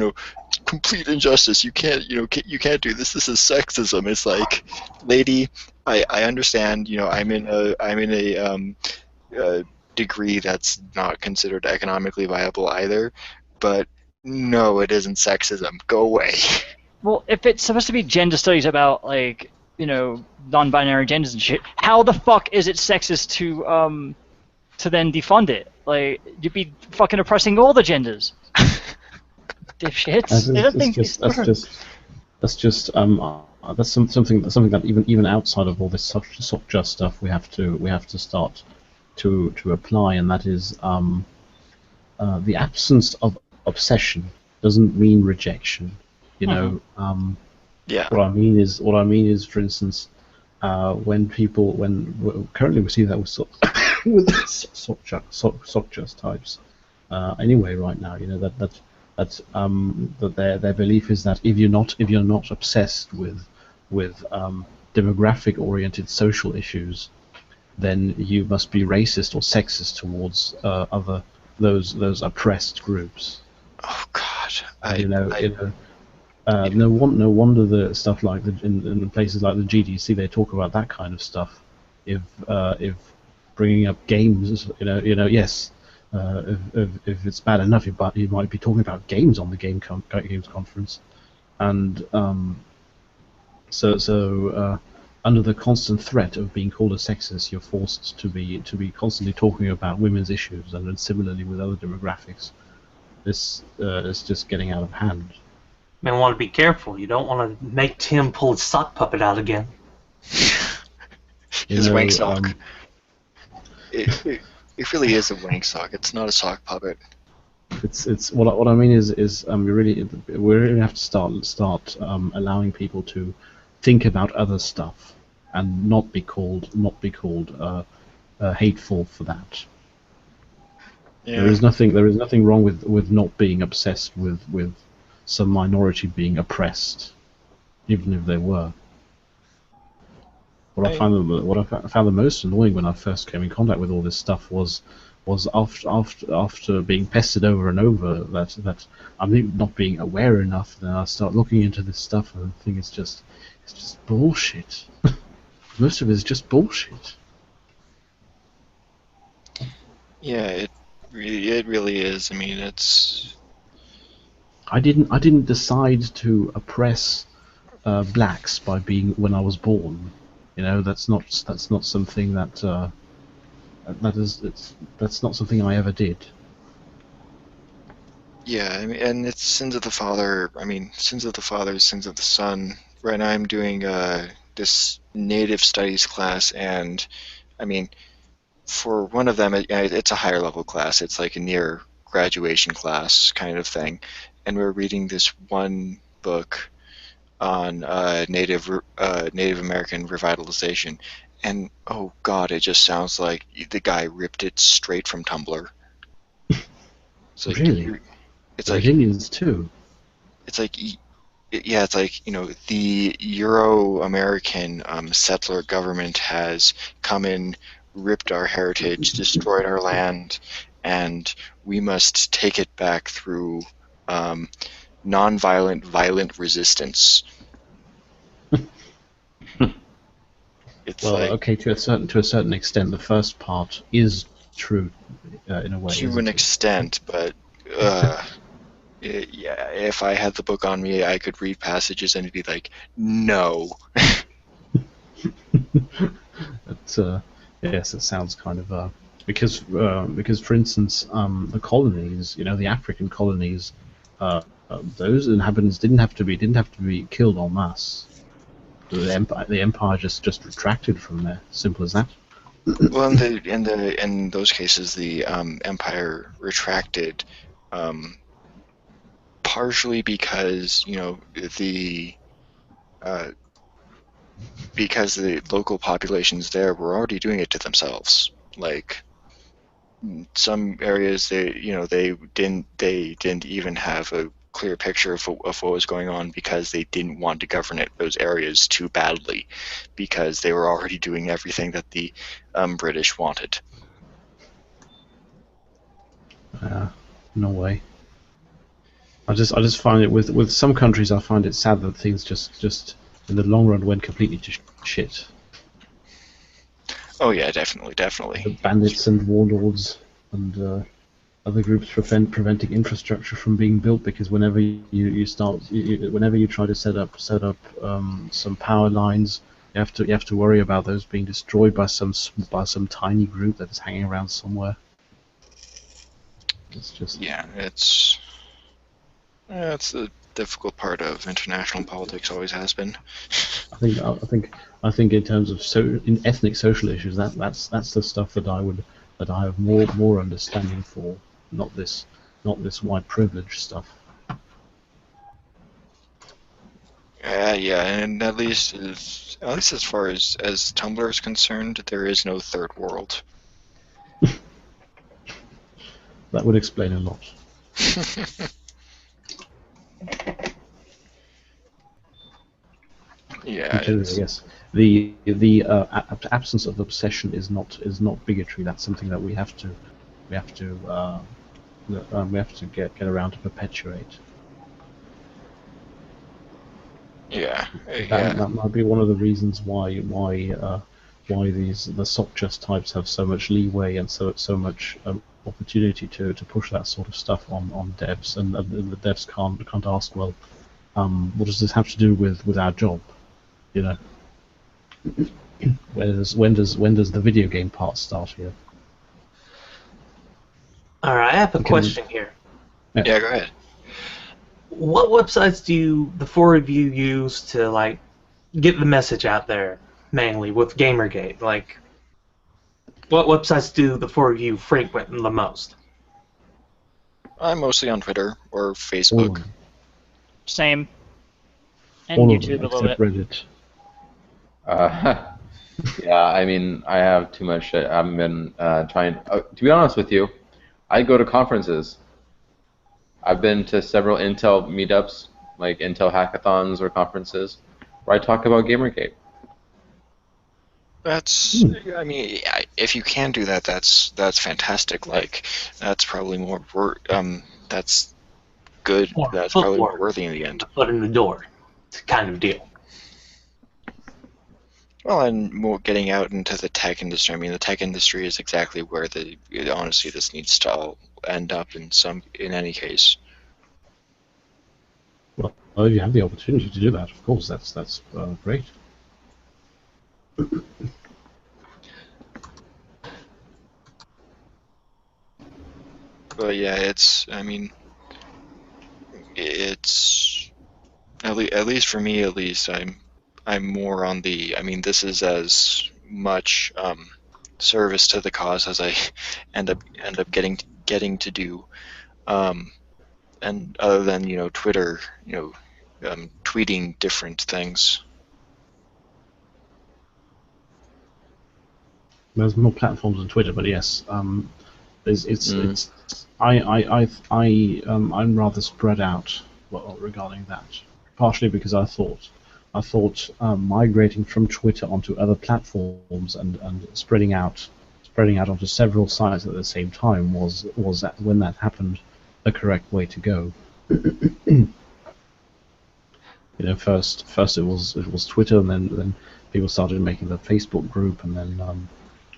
complete injustice. You can't you can't do this. This is sexism. It's like, lady, I understand. I'm in a degree that's not considered economically viable either, but no, it isn't sexism. Go away. Well, if it's supposed to be gender studies about like non-binary genders and shit, how the fuck is it sexist to then defund it? Like, you'd be fucking oppressing all the genders. Dipshits. That's something that even outside of all this SocJust stuff we have to start to apply, and that is the absence of obsession doesn't mean rejection. Yeah. What I mean is, for instance, currently we see that with SocJust types. Anyway, right now, that their belief is that if you're not obsessed with demographic-oriented social issues, then you must be racist or sexist towards those oppressed groups. Oh God. No wonder the stuff like in places like the GDC they talk about that kind of stuff. If bringing up games, yes, if it's bad enough, you might be talking about games on the games conference, and so under the constant threat of being called a sexist, you're forced to be constantly talking about women's issues, and then similarly with other demographics. This is just getting out of hand. Man, want to be careful. You don't want to make Tim pull his sock puppet out again. His wank sock. It really is a wank sock. It's not a sock puppet. It's what I mean is we really have to start allowing people to think about other stuff and not be called hateful for that. Yeah. There is nothing wrong with not being obsessed with some minority being oppressed, even if they were. What I found the most annoying when I first came in contact with all this stuff was after being pestered over and over that I'm not being aware enough. Then I start looking into this stuff and I think it's just bullshit. Most of it is just bullshit. Yeah, it really is. I mean, it's. I didn't decide to oppress blacks by being when I was born. That's not something that's not something I ever did. Yeah, I mean, and it's sins of the father. I mean, sins of the father, sins of the son. Right now, I'm doing this native studies class, and I mean, for one of them, it's a higher level class. It's like a near graduation class kind of thing, and we're reading this one book on Native American revitalization, and oh god, it just sounds like the guy ripped it straight from Tumblr. So really? It's like Virginians too. It's like, yeah, it's like the Euro-American settler government has come in, ripped our heritage, destroyed our land, and we must take it back through non-violent, violent resistance. It's well, like, okay, to a certain extent, the first part is true in a way. To isn't an it? extent, but yeah, if I had the book on me, I could read passages and be like, no. Yes, it sounds kind of because for instance, the colonies, the African colonies, those inhabitants didn't have to be killed en masse. The empire just retracted from there. Simple as that. Well, in those cases, the empire retracted, partially because because the local populations there were already doing it to themselves. Like some areas, they didn't even have a clear picture of what was going on because they didn't want to govern those areas too badly, because they were already doing everything that the British wanted. No way. I just find it with some countries, I find it sad that things just in the long run went completely to shit. Oh yeah, definitely. The bandits and warlords and other groups preventing infrastructure from being built, because whenever whenever you try to set up some power lines, you have to worry about those being destroyed by some tiny group that is hanging around somewhere. It's just it's the difficult part of international politics. Always has been. I think in terms of in ethnic social issues, that's the stuff that I have more understanding for, not this white privilege stuff. Yeah, and at least as far as Tumblr is concerned, there is no third world. That would explain a lot. Yeah. Yes. The absence of obsession is not bigotry. That's something that we have to get around to perpetuate. Yeah. That might be one of the reasons why the SOCJUST types have so much leeway and so much opportunity to push that sort of stuff on devs, and the devs can't ask, well, what does this have to do with our job? When does the video game part start here? All right, I have a question here. Yeah, go ahead. What websites do the four of you use to get the message out there, mainly with GamerGate? What websites do the four of you frequent the most? I'm mostly on Twitter or Facebook. Same. And All YouTube of a them, little bit. except Yeah, I mean, I have too much shit. I've been trying. To be honest with you, I go to conferences. I've been to several Intel meetups, like Intel hackathons or conferences, where I talk about GamerGate. That's, I mean, if you can do that, that's fantastic. That's probably more that's good. That's probably more worthy in the end. Foot in the door, kind of deal. Well, and more getting out into the tech industry. I mean, the tech industry is exactly where honestly this needs to all end up in any case. Well, if you have the opportunity to do that, of course, that's great. But yeah, it's at least for me, at least I'm more on the. I mean, this is as much service to the cause as I end up getting to do. And other than Twitter, tweeting different things. There's more platforms than Twitter, but yes, I'm rather spread out regarding that. Partially because I thought migrating from Twitter onto other platforms and spreading out onto several sites at the same time was when that happened the correct way to go. First it was Twitter, and then people started making the Facebook group, and then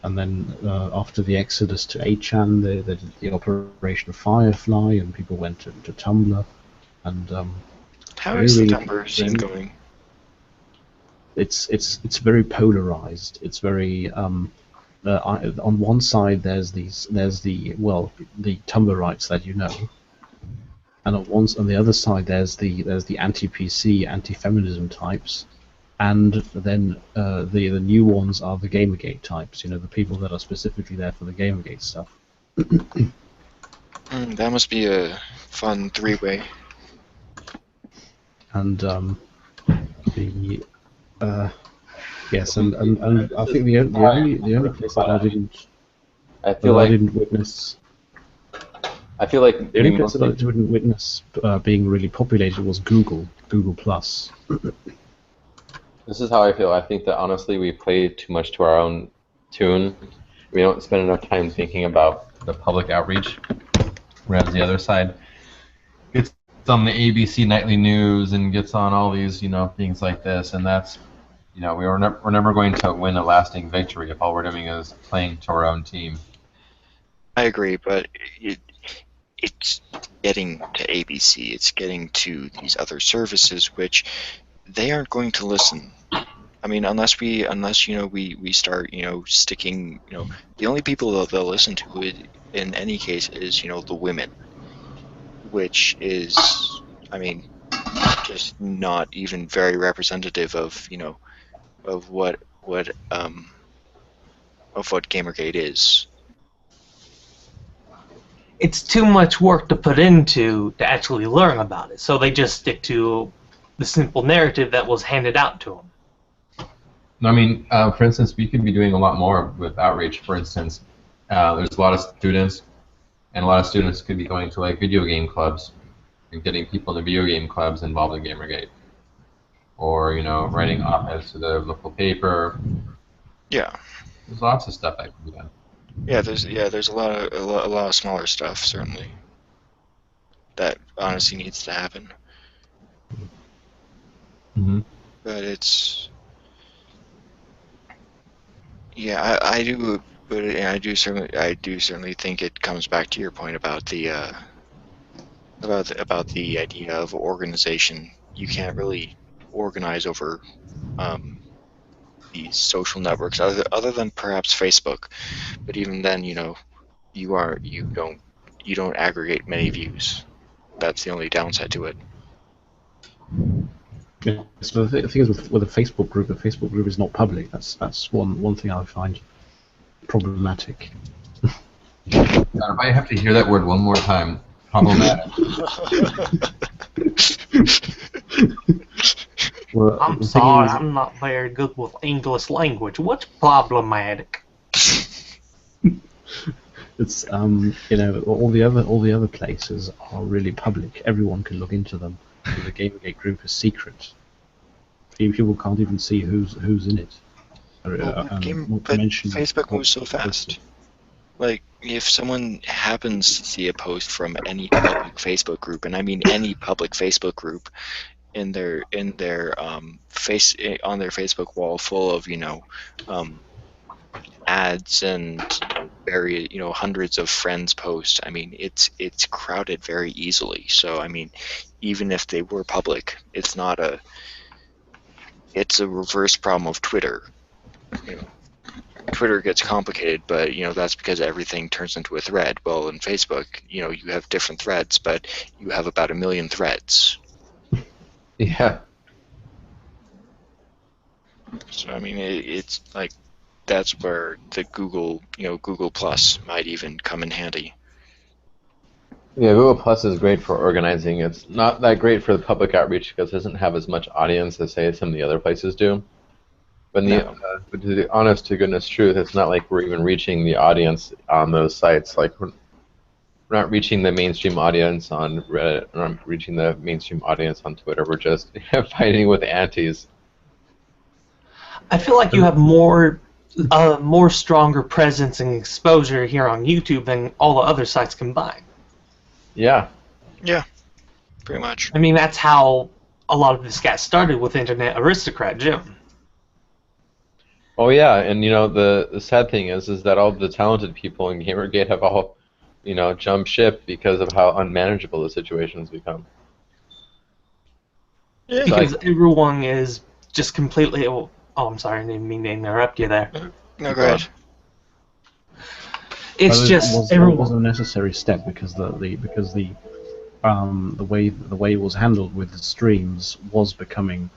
And then after the exodus to 8chan, they did the Operation Firefly, and people went to Tumblr. And How they is the really Tumblr scene going? it's very polarized. It's very on one side there's the Tumblrites that you know, and on the other side there's the anti-PC, anti-feminism types, and then the new ones are the Gamergate types. The people that are specifically there for the Gamergate stuff. That must be a fun three-way. And yes, and I think the only place that I didn't witness. I feel like The only place that I didn't witness being really populated was Google Plus. This is how I feel. I think that honestly we play too much to our own tune. We don't spend enough time thinking about the public outreach. Whereas the other side gets on the ABC nightly news and gets on all these, things like this, and that's, we're never going to win a lasting victory if all we're doing is playing to our own team. I agree, but it's getting to ABC. It's getting to these other services, which they aren't going to listen. I mean, unless we start sticking, the only people that they'll listen to it in any case is the women, which is, I mean, just not even very representative of of what Gamergate is. It's too much work to put into to actually learn about it, so they just stick to the simple narrative that was handed out to them. I mean, for instance, we could be doing a lot more with outreach. For instance, there's a lot of students, and a lot of students could be going to like video game clubs and getting people in the video game clubs involved in Gamergate, or writing op-eds to the local paper. Yeah. There's lots of stuff that can be done. Yeah, there's a lot of smaller stuff certainly that honestly needs to happen. Mm-hmm. But it's, yeah, I do, but I do certainly think it comes back to your point about the idea of organization. You can't really organize over these social networks other than perhaps Facebook, but even then, you don't aggregate many views. That's the only downside to it. Yeah, so the thing is with a Facebook group is not public. That's one thing I find problematic. If I have to hear that word one more time, problematic. Well, I'm sorry, I'm not very good with English language. What's problematic? It's all the other places are really public. Everyone can look into them. The Gamergate group is secret. People can't even see who's in it. But Facebook moves so fast. Like, if someone happens to see a post from any public Facebook group, and I mean any public Facebook group, on their Facebook wall full of ads and hundreds of friends posts, I mean it's crowded very easily. So I mean, even if they were public, it's a reverse problem of Twitter. Twitter gets complicated, but that's because everything turns into a thread. Well, in Facebook, you have different threads, but you have about 1 million threads. Yeah. So I mean, it's like that's where the Google Plus might even come in handy. Yeah, Google Plus is great for organizing. It's not that great for the public outreach because it doesn't have as much audience as, say, some of the other places do. But, but to the honest to goodness truth, it's not like we're even reaching the audience on those sites. Like, we're not reaching the mainstream audience on Reddit. We're not reaching the mainstream audience on Twitter. We're just fighting with antis. I feel like you have more stronger presence and exposure here on YouTube than all the other sites combined. Yeah. Yeah, pretty much. I mean, that's how a lot of this got started with Internet Aristocrat Jim. Oh yeah, and the sad thing is that all the talented people in Gamergate have all, jumped ship because of how unmanageable the situation has become. Yeah. Because everyone is just completely. Oh, I'm sorry, I didn't mean to interrupt you there. No, go ahead. It's But just it everyone. was a necessary step because the way it was handled with the streams was becoming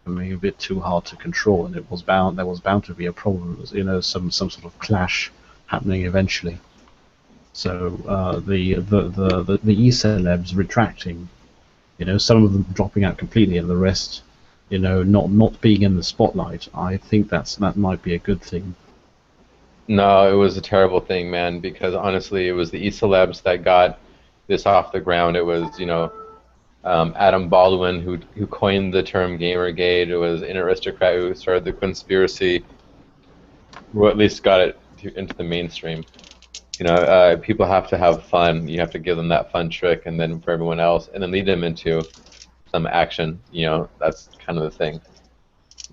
a bit too hard to control, and there was bound to be a problem, some sort of clash happening eventually. So the e-celebs retracting, some of them dropping out completely, and the rest, not being in the spotlight. I think that might be a good thing. No, it was a terrible thing, man, because honestly, it was the e-celebs that got this off the ground. It was, Adam Baldwin who coined the term Gamergate. It was an aristocrat who started the conspiracy, who at least got it into the mainstream. People have to have fun. You have to give them that fun trick, and then for everyone else, and then lead them into some action. That's kind of the thing.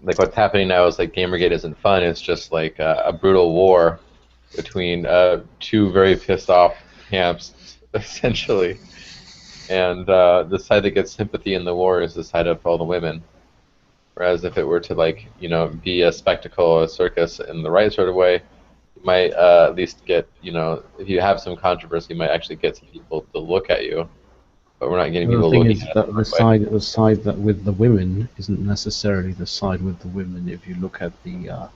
Like what's happening now is like Gamergate isn't fun. It's just like a brutal war between two very pissed off camps, essentially. And the side that gets sympathy in the war is the side of all the women. Whereas if it were to be a spectacle, a circus in the right sort of way, you might at least get, if you have some controversy, you might actually get some people to look at you. But we're not getting people looking at it. The side that with the women isn't necessarily the side with the women. If you look at the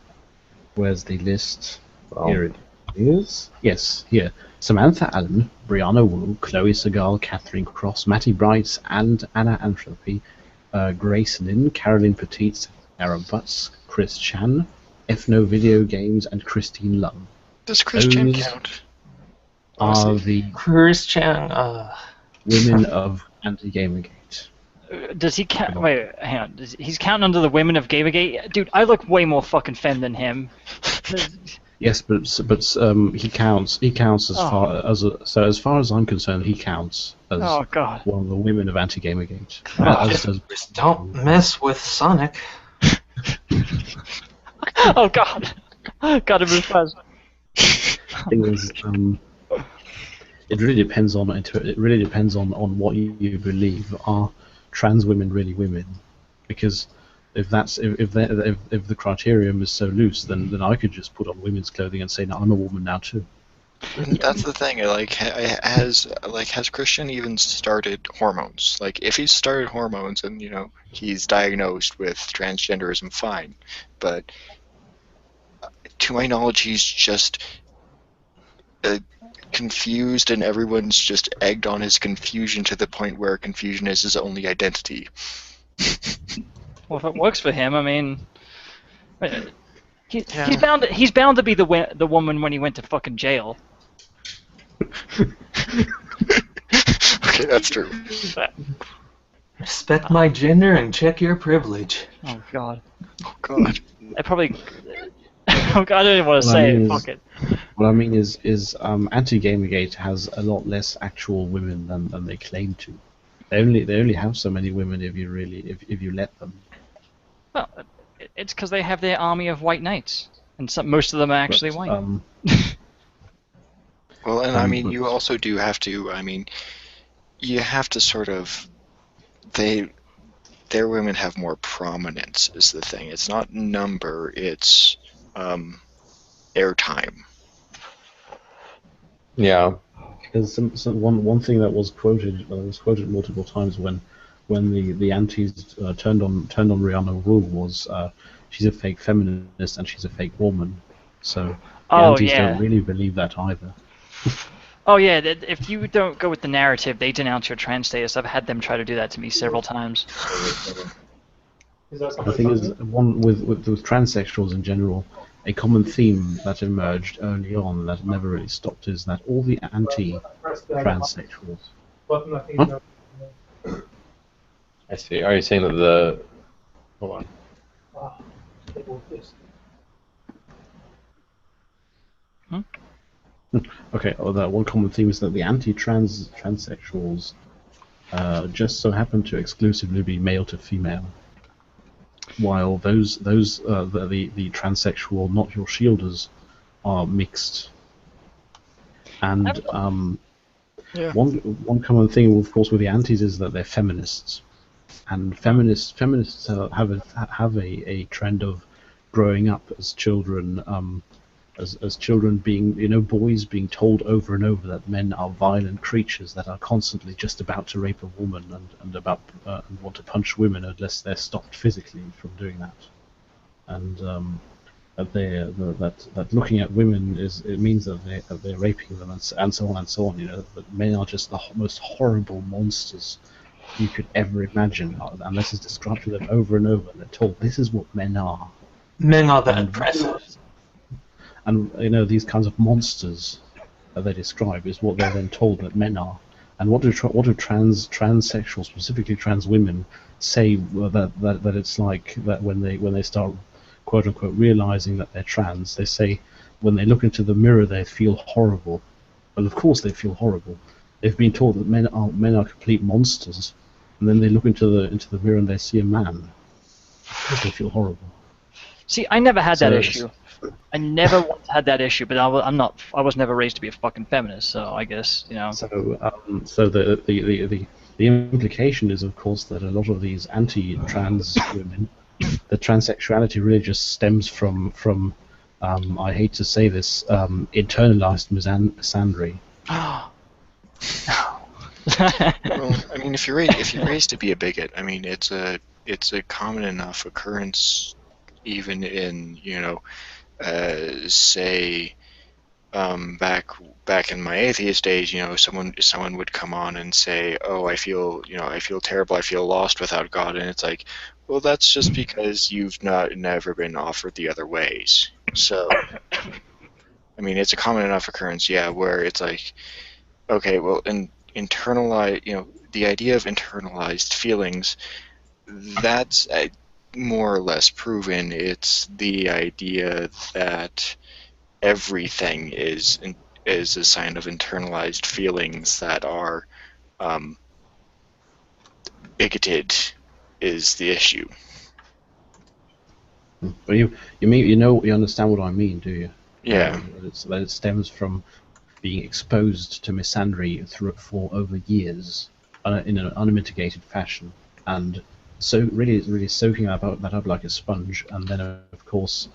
where's the list? Well, Here it is. Yes, here. Samantha Allen, Brianna Wu, Chloe Segal, Catherine Cross, Matty Bright, and Anna Anthropy, Grace Lynn, Caroline Petit, Sarah Butts, Chris Chan, Ethno Video Games, and Christine Love. Does Christian count? Are the Chris Chan. women of Anti-Gamergate. Does he count? Wait, hang on. He's counting under the women of Gamergate? Dude, I look way more fucking femme than him. Yes, but he counts. He counts as as far as I'm concerned, he counts as one of the women of Anti-Gamergate. Just don't mess with Sonic. Oh god, gotta move fast. Thing is, it really depends on what you believe. Are trans women really women? Because if the criterion is so loose, then I could just put on women's clothing and say, "No, I'm a woman now too." That's the thing. Has Christian even started hormones? Like, if he's started hormones and he's diagnosed with transgenderism, fine. But to my knowledge, he's just confused, and everyone's just egged on his confusion to the point where confusion is his only identity. Well, if it works for him, I mean, he's bound to be the woman when he went to fucking jail. Okay, that's true. Respect my gender and check your privilege. Oh god. Oh god. I probably. Oh god, I don't even want to say it. Fuck it. What I mean is Anti-Gamergate has a lot less actual women than they claim to. They only have so many women if you let them. Well, it's because they have their army of white knights, and most of them are actually white. Well, and I mean, you also do have to. I mean, you have to sort of. Their women have more prominence, is the thing. It's not number. It's airtime. Yeah. There's one thing that was quoted multiple times when the antis turned on Brianna Wu was she's a fake feminist and she's a fake woman. So the antis don't really believe that either. Oh yeah, if you don't go with the narrative, they denounce your trans status. I've had them try to do that to me several times. The thing is, with transsexuals in general, a common theme that emerged early on that never really stopped is that all the anti-transsexuals. Huh? I see. Are you saying that the? Hold on. Okay. Well, that one common theme is that the transsexuals just so happen to exclusively be male to female. while the transsexual not your shielders are mixed. And Yeah. one common thing, of course, with the antis is that they're feminists, and feminists have a trend of growing up as children, as children being, boys being told over and over that men are violent creatures that are constantly just about to rape a woman and want to punch women unless they're stopped physically from doing that, and that looking at women means that they're raping them and so on and so on. That men are just the most horrible monsters you could ever imagine, unless it's described to them over and over, and they're told this is what men are. Men are the oppressors. And these kinds of monsters that they describe is what they're then told that men are. And what do transsexuals, specifically trans women, say that it's like that when they start quote unquote realizing that they're trans? They say when they look into the mirror they feel horrible. Well, of course they feel horrible. They've been told that men are complete monsters, and then they look into the mirror and they see a man. Of course they feel horrible. See, I never had that issue. I never once had that issue, but I was never raised to be a fucking feminist, so I guess So the implication is, of course, that a lot of these anti-trans women, the transsexuality really just stems from I hate to say this, internalized misandry. Well, I mean, if you're raised to be a bigot, I mean, it's a common enough occurrence, even in say back in my atheist days, someone would come on and say, "Oh, I feel terrible, I feel lost without God," and it's like, well, that's just because you've never been offered the other ways. So, I mean, it's a common enough occurrence, yeah, where it's like, okay, well, internalize, the idea of internalized feelings, that's more or less proven. It's the idea that everything is a sign of internalized feelings that are bigoted is the issue. But you understand what I mean, do you? Yeah. That it stems from being exposed to misandry for over years in an unmitigated fashion, and so really soaking that up like a sponge, and then of course,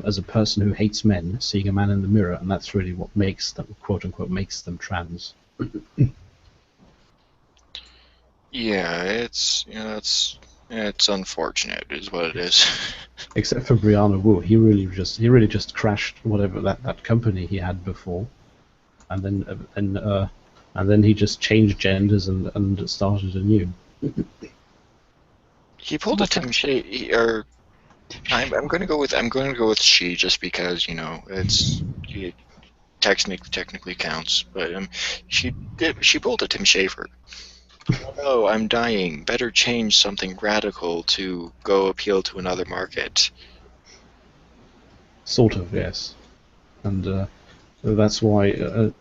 as a person who hates men, seeing a man in the mirror, and that's really what makes them, quote unquote, makes them trans. Yeah, it's unfortunate, is what it is. Except for Brianna Wu, he really just crashed whatever that company he had before, and then he just changed genders and started anew. He pulled a Tim Schafer, I'm going to go with she, just because it technically counts, but she pulled a Tim Schafer. Oh, I'm dying. Better change something radical to go appeal to another market. Sort of, yes, and that's why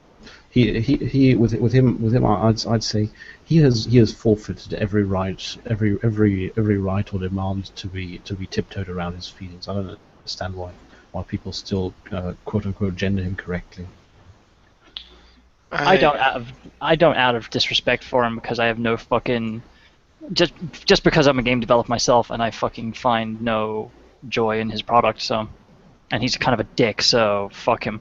he with him I'd say he has forfeited every right or demand to be tiptoed around his feelings. I don't understand why people still quote unquote gender him correctly. I don't out of disrespect for him, because I have no fucking just because I'm a game developer myself and I fucking find no joy in his product. So, and he's kind of a dick. So fuck him.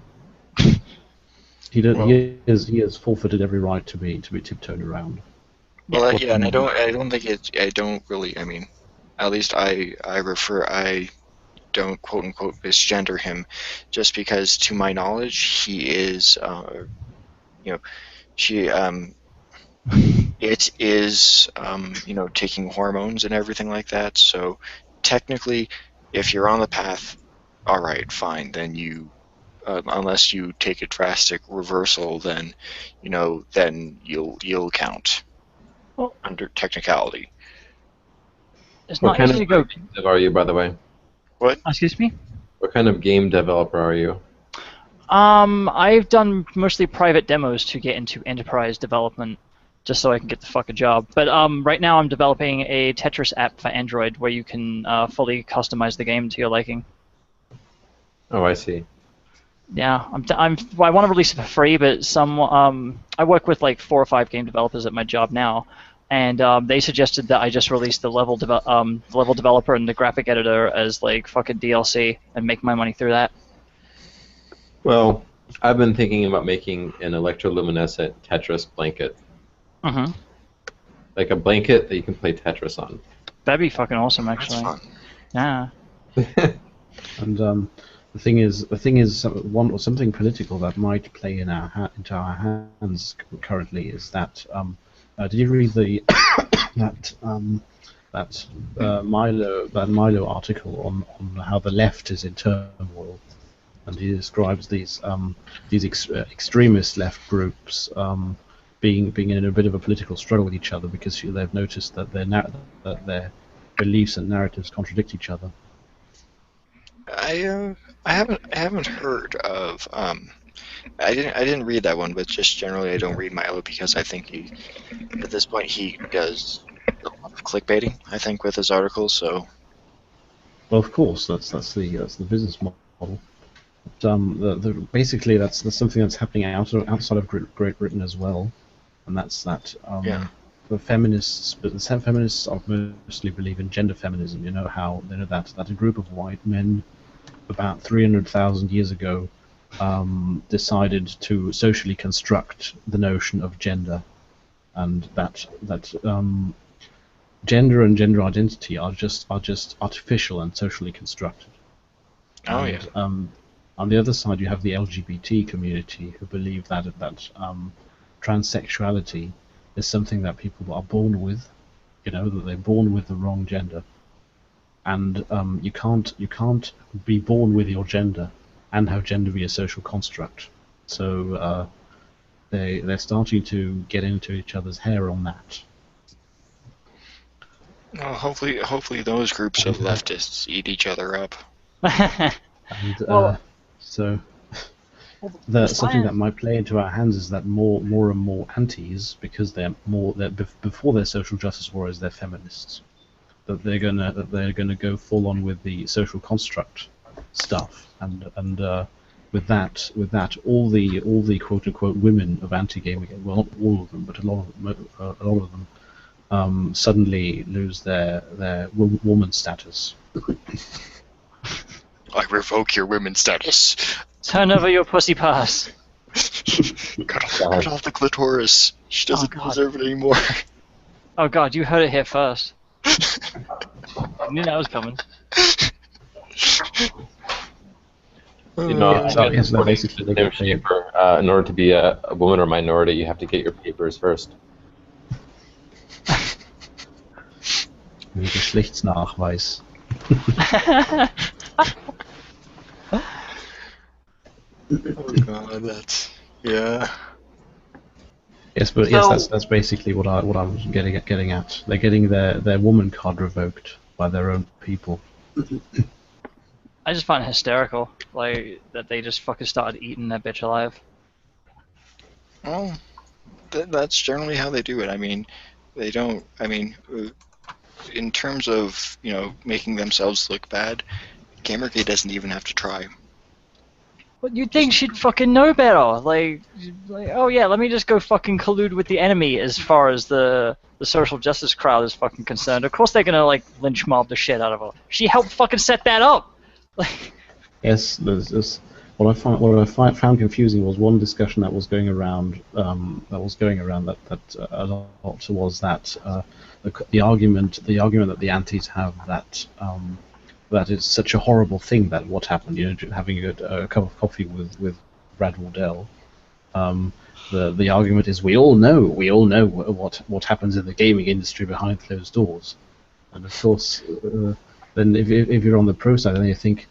He has forfeited every right to be tiptoed around. Well, yeah, and I don't really. I mean, at least I don't quote unquote misgender him, just because to my knowledge he is it is taking hormones and everything like that. So technically, if you're on the path, all right, fine. Then you, unless you take a drastic reversal, then you'll count under technicality. It's What not kind easy of to go. game dev are you, by the way? What? Excuse me. What kind of game developer are you? I've done mostly private demos to get into enterprise development. just so I can get the fucking job. But right now I'm developing a Tetris app for Android where you can fully customize the game to your liking. Oh, I see. Yeah, I want to release it for free, but I work with like 4 or 5 game developers at my job now, and they suggested that I just release the level developer and the graphic editor as like fucking DLC and make my money through that. Well, I've been thinking about making an electroluminescent Tetris blanket. Mm-hmm. Like a blanket that you can play Tetris on. That'd be fucking awesome, actually. That's fun. Yeah. And the thing is, something political that might play into our hands currently is that. Did you read the that Milo article on how the left is in turmoil, and he describes these extremist left groups being in a bit of a political struggle with each other because they've noticed that their beliefs and narratives contradict each other. I haven't heard of I didn't read that one, but just generally I don't read Milo because I think at this point he does a lot of clickbaiting, I think, with his articles. So. Well, of course, that's the business model. But, basically that's something that's happening outside of Great Britain as well, and that's that the feminists mostly believe in gender feminism. You know that a group of white men about 300,000 years ago decided to socially construct the notion of gender, and that gender and gender identity are just artificial and socially constructed. Oh, and, yeah. On the other side, you have the LGBT community who believe that transsexuality is something that people are born with, that they're born with the wrong gender, and you can't be born with your gender and have gender be a social construct. So they're starting to get into each other's hair on that. Well, hopefully those groups of leftists eat each other up. And something that might play into our hands is that more and more antis, because before their social justice warriors, they're feminists. That they're gonna go full on with the social construct stuff, and with that, all the quote unquote women of anti-gaming, well, not all of them, but a lot of them, suddenly lose their woman status. I revoke your women's status. Turn over your pussy pass. Cut off the clitoris. She doesn't deserve it anymore. Oh god, you heard it here first. I knew that was coming. You know, basically Tim Schafer, in order to be a woman or minority, you have to get your papers first. Geschlechtsnachweis. Oh god, yeah. Yes, but yes, that's basically what I was getting at. They're getting their woman card revoked by their own people. I just find it hysterical, like that they just fucking started eating that bitch alive. Well, that's generally how they do it. I mean, they don't. I mean, in terms of making themselves look bad, GamerGate doesn't even have to try. But you'd think she'd fucking know better. Like, oh yeah, let me just go fucking collude with the enemy as far as the social justice crowd is fucking concerned. Of course they're gonna like lynch mob the shit out of her. She helped fucking set that up. Yes, there's what I found confusing was one discussion that was going around that a lot was that the argument that the antis have that it's such a horrible thing that what happened, having a cup of coffee with Brad Wardell. The argument is we all know what happens in the gaming industry behind closed doors, and of course, then if you're on the pro side, then you think,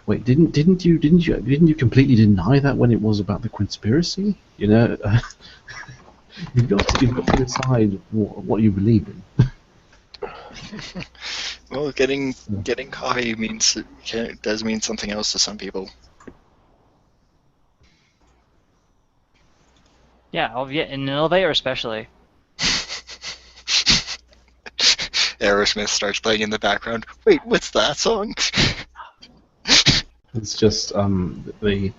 wait, didn't you completely deny that when it was about the conspiracy? You've got to decide what you believe in. Well, getting coffee does mean something else to some people. Yeah, in an elevator especially. Aerosmith starts playing in the background. Wait, what's that song? It's just the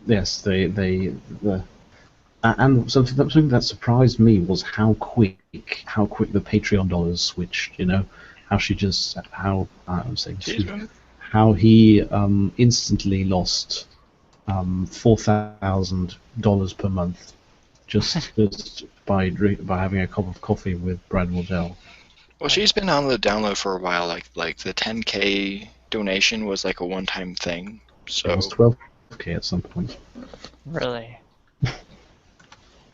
yes the and something that surprised me was how quick the Patreon dollars switched. You know, how she just I'm saying how he instantly lost $4,000 per month just by having a cup of coffee with Brad Wardell. Well, she's been on the download for a while. Like the 10K donation was like a one-time thing. So It was 12K at some point. Really?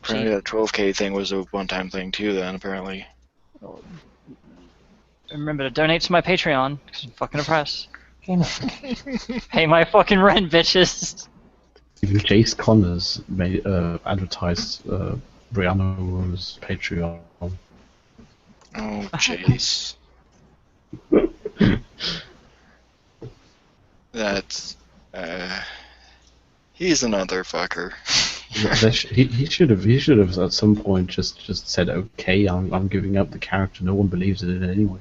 apparently that 12K thing was a one-time thing too. Then apparently. Remember to donate to my Patreon, because I'm fucking oppressed. Gamification. Pay my fucking rent, bitches. Even Jace Connors advertised Brianna Wu's Patreon. Oh, jeez. That's he's another fucker. He should have at some point just said, okay, I'm giving up the character. No one believes in it anyway.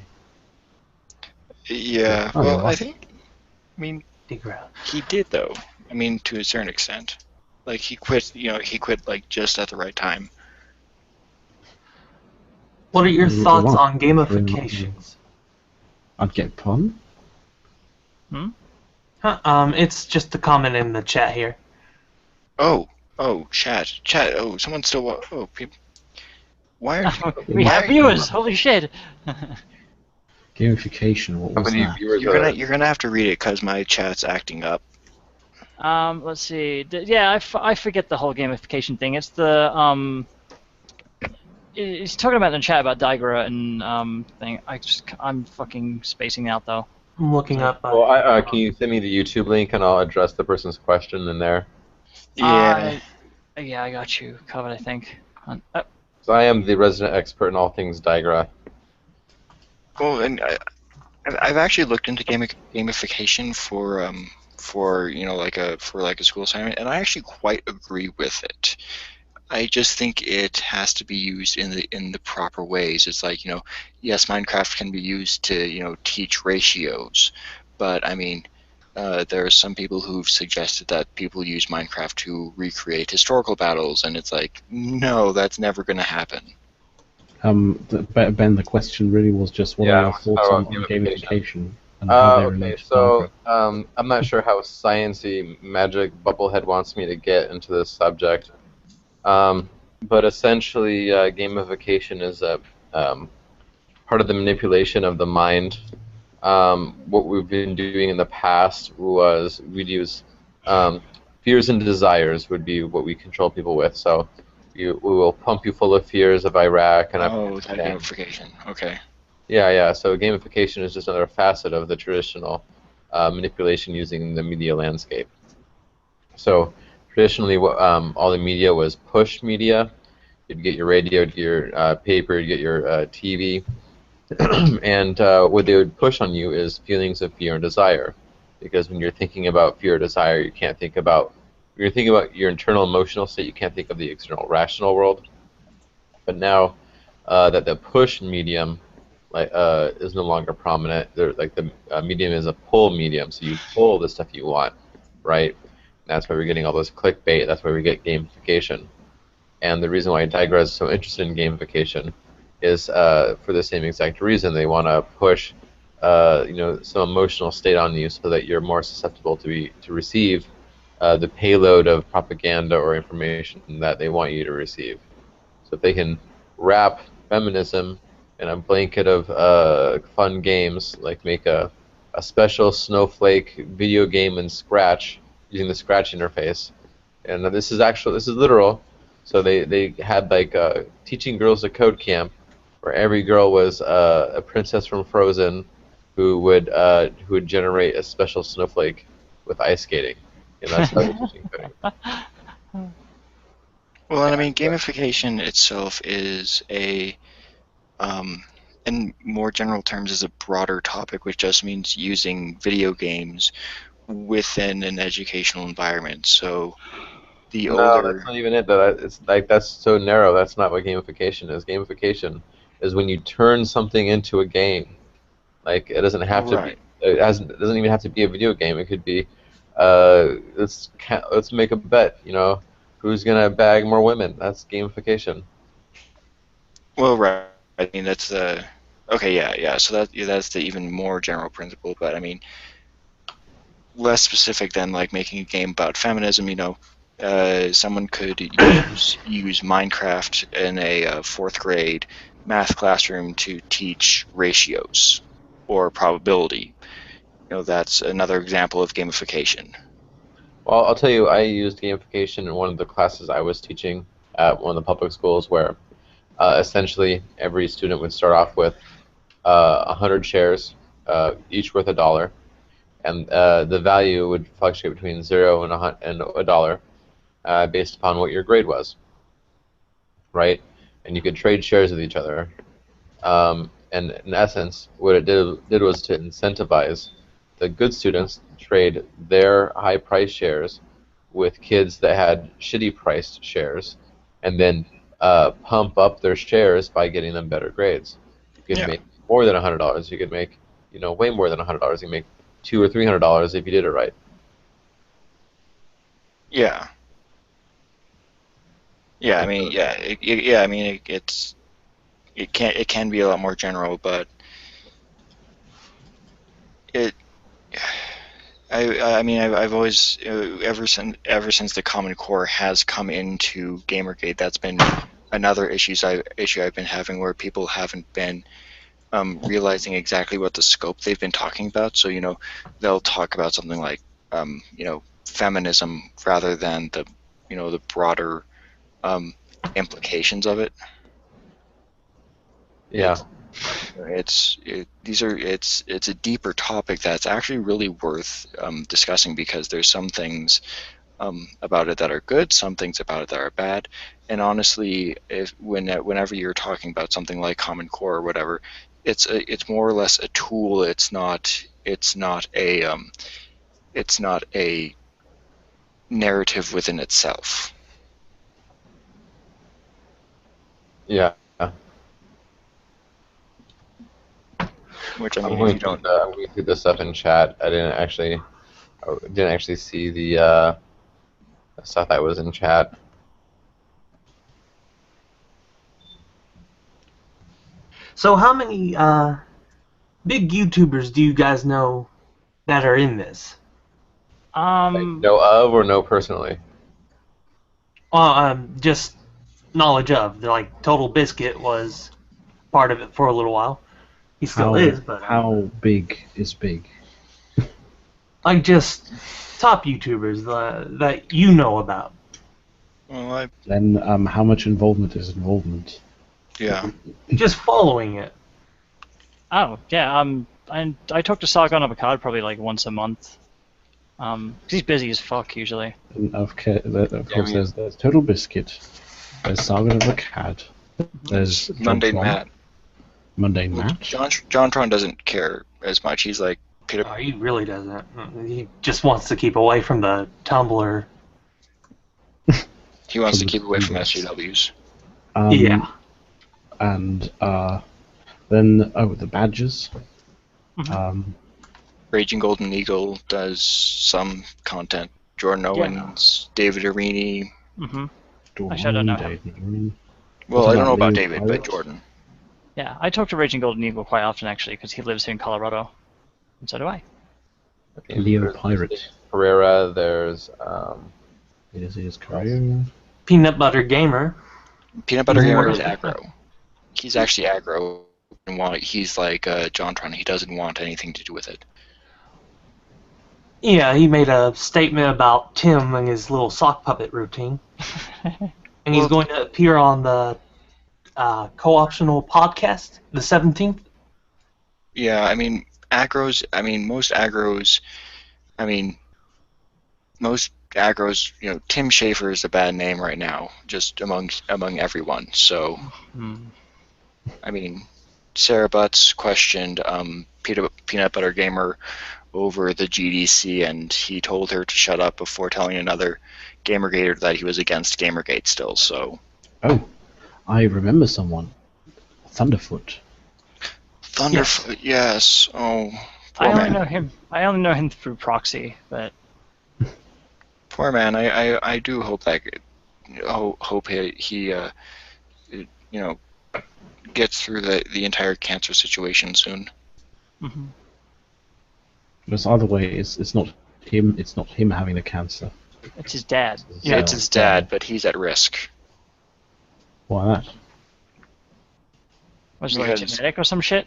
Yeah. Oh, Well, yeah. I think. I mean, he did though. I mean, to a certain extent. Like he quit. You know, he quit like just at the right time. What are your Mm, thoughts what? on gamifications? I'd get pun. It's just a comment in the chat here. Oh, chat. Oh, someone's still. Oh, people. Why are We have viewers. Holy shit. Gamification. What How was many that? viewers you're gonna have to read it because my chat's acting up. Let's see. Yeah, I forget the whole gamification thing. It's the he's talking about in the chat about Digra and thing. I'm fucking spacing out though. I'm looking up. Well, can you send me the YouTube link and I'll address the person's question in there? Yeah. Yeah, I got you covered. I think. So I am the resident expert in all things Digra. Well, and I've actually looked into gamification for you know like a school assignment, and I actually quite agree with it. I just think it has to be used in the proper ways. It's like, you know, yes, Minecraft can be used to, you know, teach ratios, but I mean, there are some people who've suggested that people use Minecraft to recreate historical battles, and it's like, no, that's never going to happen. Ben, the question really was just what are your thoughts on gamification and how they relate to Minecraft? I'm not sure how sciencey Magic Bubblehead wants me to get into this subject. But essentially, gamification is a part of the manipulation of the mind. What we've been doing in the past was we'd use fears and desires would be what we control people with. So we will pump you full of fears of Iraq and Afghanistan. Gamification. Okay. Yeah. So gamification is just another facet of the traditional manipulation using the media landscape. So traditionally, all the media was push media. You'd get your radio, you'd get your paper, you'd get your TV, and what they would push on you is feelings of fear and desire. Because when you're thinking about fear or desire, you can't think about, when you're thinking about your internal emotional state, you can't think of the external rational world. But now that the push medium is no longer prominent, the medium is a pull medium, so you pull the stuff you want, right? That's why we're getting all this clickbait. That's why we get gamification. And the reason why Digra is so interested in gamification is for the same exact reason. They want to push, some emotional state on you so that you're more susceptible to receive the payload of propaganda or information that they want you to receive. So if they can wrap feminism in a blanket of fun games, like make a special snowflake video game in Scratch, using the Scratch interface, and this is literal. So they had like teaching girls a code camp, where every girl was a princess from Frozen, who would generate a special snowflake with ice skating, and that's how they're teaching coding. Well, and I mean, gamification itself is in more general terms, is a broader topic, which just means using video games within an educational environment. So No, that's not even it. It's like that's so narrow. That's not what gamification is. Gamification is when you turn something into a game. Like, it doesn't have to Right. be. It doesn't even have to be a video game. It could be, let's make a bet. Who's gonna bag more women? That's gamification. Well, right. I mean, that's the okay. Yeah. So that's the even more general principle. But I mean, less specific than like making a game about feminism. Someone could use Minecraft in a fourth grade math classroom to teach ratios or probability. That's another example of gamification. Well, I'll tell you, I used gamification in one of the classes I was teaching at one of the public schools, where essentially every student would start off with 100 shares, each worth $1, and the value would fluctuate between 0 and $1, based upon what your grade was, right? And you could trade shares with each other. And in essence, what it did was to incentivize the good students to trade their high-priced shares with kids that had shitty-priced shares, and then pump up their shares by getting them better grades. You could make more than $100. You could make, way more than $100. You could make $200 or $300 if you did it right. Yeah. Yeah. I mean, I mean, it can be a lot more general, but I mean, I've always ever since the Common Core has come into GamerGate, that's been another issue I've been having, where people haven't been realizing exactly what the scope they've been talking about. So they'll talk about something like feminism rather than the broader implications of it. Yeah. It's a deeper topic that's actually really worth discussing, because there's some things about it that are good, some things about it that are bad, and honestly, whenever you're talking about something like Common Core or whatever, it's more or less a tool. It's not a narrative within itself. Yeah. Which, I I'm mean, going if you don't. I'm going through this stuff in chat. I didn't actually see the stuff that was in chat. So how many big YouTubers do you guys know that are in this? Know of or know personally? Just knowledge of. Like Total Biscuit was part of it for a little while. He still is, but how big is big? Like just top YouTubers that you know about. Well, Then how much involvement is involvement? Yeah. Just following it. Oh, yeah. I talk to Sargon of Akkad probably like once a month. 'Cause he's busy as fuck usually. And of course, there's Total Biscuit. There's Sargon of Akkad. There's Mundane Matt. Mundane Matt. JonTron doesn't care as much. He's like Peter. Oh, he really doesn't. He just wants to keep away from the Tumblr. He wants to keep away from SJWs. Yeah. And then the Badgers. Raging Golden Eagle does some content. Jordan Owens, David Arini. Actually, I don't know him. Well, I don't know about David, but Jordan. Yeah, I talk to Raging Golden Eagle quite often actually, because he lives here in Colorado, and so do I. Leo Pirate. Pereira. There's It is Carrera. Peanut Butter Gamer. Peanut Butter Gamer is aggro. He's actually aggro. He's like JonTron. He doesn't want anything to do with it. Yeah, he made a statement about Tim and his little sock puppet routine. And he's going to appear on the co-optional podcast, the 17th. Yeah, I mean, most aggros, Tim Schafer is a bad name right now, just among everyone. So, I mean, Sarah Butts questioned Peanut Butter Gamer over the GDC, and he told her to shut up before telling another GamerGater that he was against GamerGate still. So. Oh, I remember someone. Thunderfoot. Thunderfoot, yes. Oh, I poor only man. know him. I only know him through proxy, but Poor man. I do hope that hope he you know gets through the entire cancer situation soon. mhm. Because either way, it's not him. It's not him having the cancer. It's his dad. Yeah, it's his dad, but he's at risk. Why that? Was it like Because- genetic or some shit?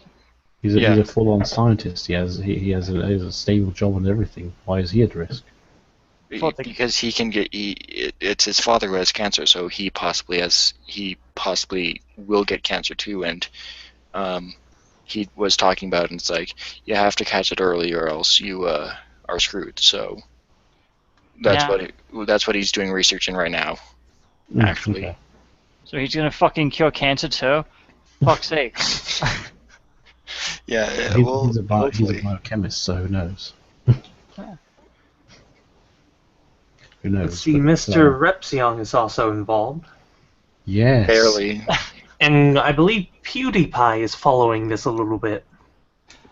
He's Yeah. a full-on scientist. He has a stable job and everything. Why is he at risk? Thought they- Because he can get it's his father who has cancer, so he possibly will get cancer too, and he was talking about it, and it's like you have to catch it early or else you are screwed. So that's what he's doing research in right now. Actually. Okay. So he's gonna fucking cure cancer too? Fuck's sake. Yeah, He's a hopefully. biochemist, so who knows? Who knows? Let's see, but, Mr. Repsion is also involved. Yes. Barely. And I believe PewDiePie is following this a little bit.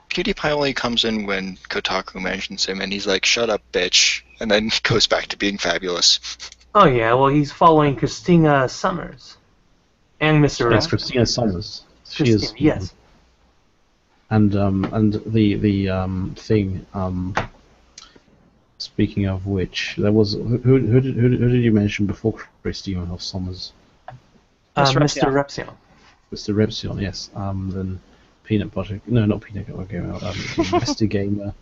PewDiePie only comes in when Kotaku mentions him, and he's like, "Shut up, bitch," and then goes back to being fabulous. Oh yeah, well he's following Christina Summers. And Mr. Yes, Rep- Christina Summers. She Christina, is. yes. And the thing. Speaking of which, there was who did you mention before Christina of Summers? Mr. Mr. Repsion. Mr. Repsion, yes. Then Peanut Butter. No, not Peanut Butter Gamer. Investigamer.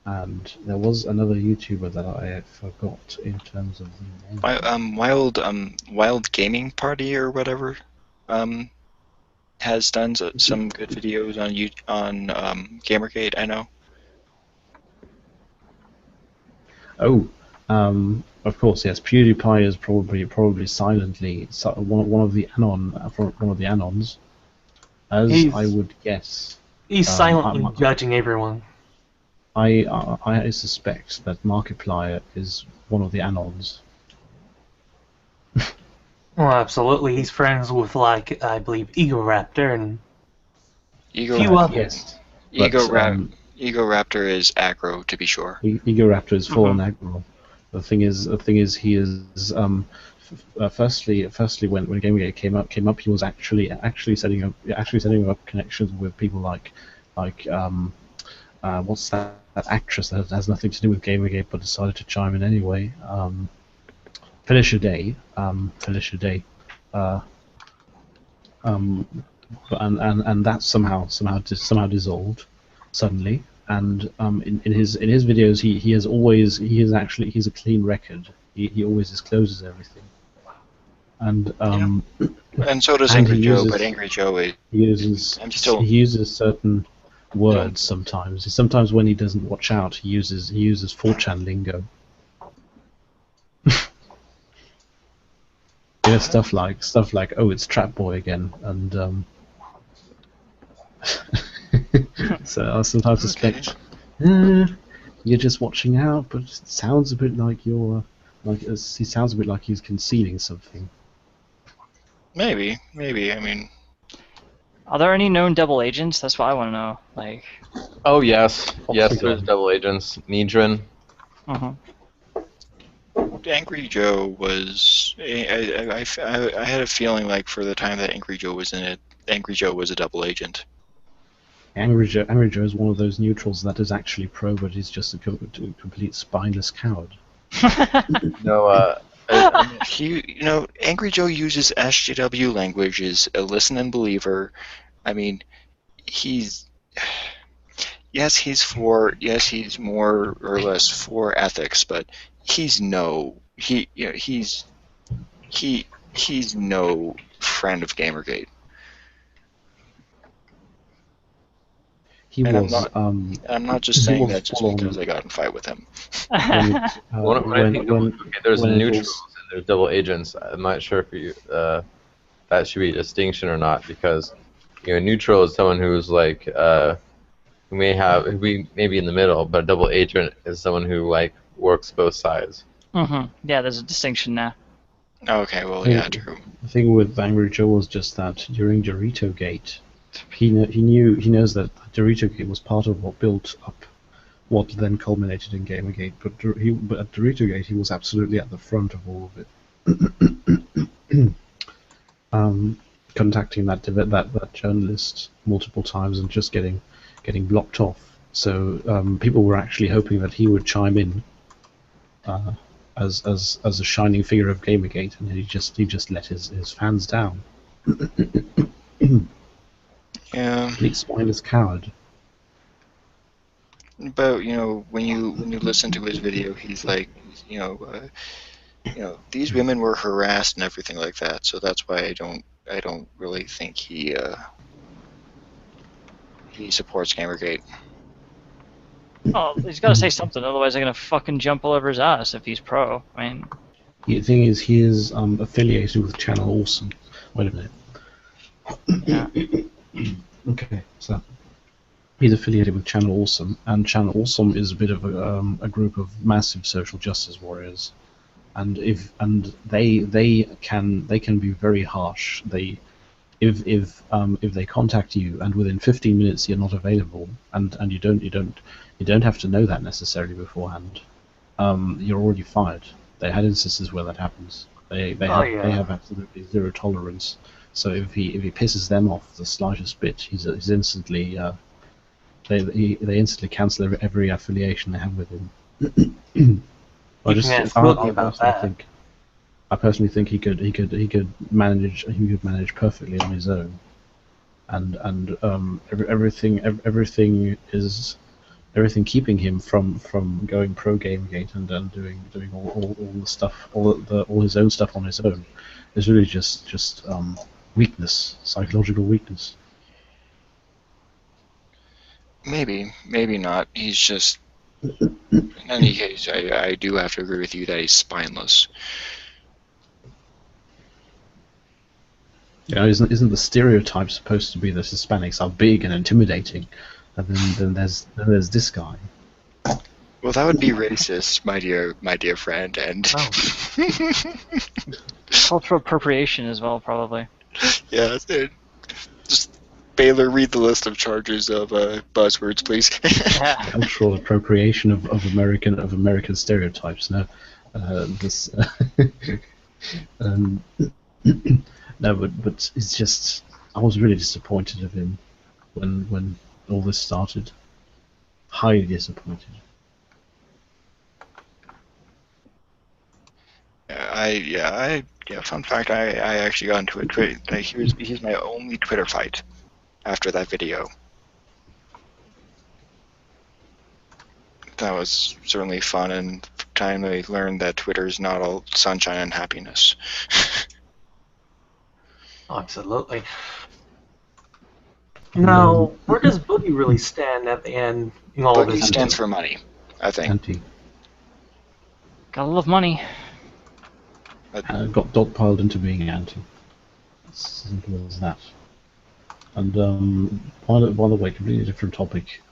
And there was another YouTuber that I forgot in terms of the name. Wild Gaming Party or whatever, has done some good videos on Gamergate. I know. Oh, of course, yes. PewDiePie is probably silently one of the anons, as I would guess. He's silently I'm- judging everyone. I suspect that Markiplier is one of the anons. Well, absolutely. He's friends with, like, I believe, Egoraptor and Ego few others. Yes. Ego Raptor is aggro, to be sure. Egoraptor is full on aggro. The thing is, he is firstly when Gamergate came up, he was actually setting up connections with people like what's that actress that has nothing to do with Gamergate but decided to chime in anyway. Felicia Day. And that somehow dissolved suddenly. And in his videos, he's a clean record. He always discloses everything. And And so does and Angry he Joe, uses- but Angry Joe is. he uses still- he uses certain words sometimes. Sometimes when he doesn't watch out, he uses 4chan lingo. Yeah, stuff like oh, it's Trap Boy again, and so I sometimes suspect you're just watching out, but it sounds a bit like he sounds a bit like he's concealing something. Maybe. I mean, Are there any known double agents? That's what I want to know. Like, Oh yes, yes. Possibly. There's double agents. Nidrin. uh-huh. Angry Joe was. I had a feeling like for the time that Angry Joe was in it, Angry Joe was a double agent. Angry Joe is one of those neutrals that is actually pro, but he's just a complete spineless coward. No, Angry Joe uses SJW language, is a listen and believer. I mean, he's more or less for ethics, but he's no friend of Gamergate. He And was. I'm not just he saying was that just full on- because I got in a fight with him. there's when it neutrals was- and there's double agents. I'm not sure if you that should be a distinction or not, because neutral is someone who's like who may be in the middle, but a double agent is someone who like works both sides. Yeah, there's a distinction there. Okay, well, yeah, true. thing with Angry Joe was just that during Dorito-gate, he knows that Dorito-gate was part of what built up what then culminated in Gamergate, but at Dorito-gate he was absolutely at the front of all of it. Contacting that journalist multiple times and just getting blocked off. So people were actually hoping that he would chime in as a shining figure of Gamergate, and he just let his fans down. Yeah. Complete spineless coward. But when you listen to his video, he's like, these women were harassed and everything like that. So that's why I don't really think he supports Gamergate. Oh, he's got to say something, otherwise they're gonna fucking jump all over his ass if he's pro. I mean, The thing is, he is affiliated with Channel Awesome. Wait a minute. yeah. Okay, so he's affiliated with Channel Awesome, and Channel Awesome is a bit of a group of massive social justice warriors, and they can be very harsh. If they contact you and within 15 minutes you're not available, and you don't have to know that necessarily beforehand, you're already fired. They had instances where that happens. They have absolutely zero tolerance. So if he pisses them off the slightest bit, he's instantly they instantly cancel every affiliation they have with him. I personally think he could manage perfectly on his own, and everything keeping him from going pro Gamergate and doing all the stuff, all his own stuff on his own, is really just weakness, psychological weakness. Maybe not. He's just. In any case, I do have to agree with you that he's spineless. Yeah, isn't the stereotype supposed to be that Hispanics are big and intimidating, and then there's this guy. Well, that would be racist, my dear friend, and Cultural appropriation as well, probably. Yeah, just Baylor, read the list of charges of buzzwords, please. Cultural appropriation of American stereotypes. No, no, but it's just, I was really disappointed of him when all this started. Highly disappointed. Fun fact, I actually got into a Twitter. He's my only Twitter fight after that video. That was certainly fun, and time I learned that Twitter is not all sunshine and happiness. Absolutely. Now, where does Boogie really stand at the end in all Boogie this? stands for money, I think. Anti. Gotta love money. Got dogpiled into being anti. As simple as that. And by the way, completely different topic.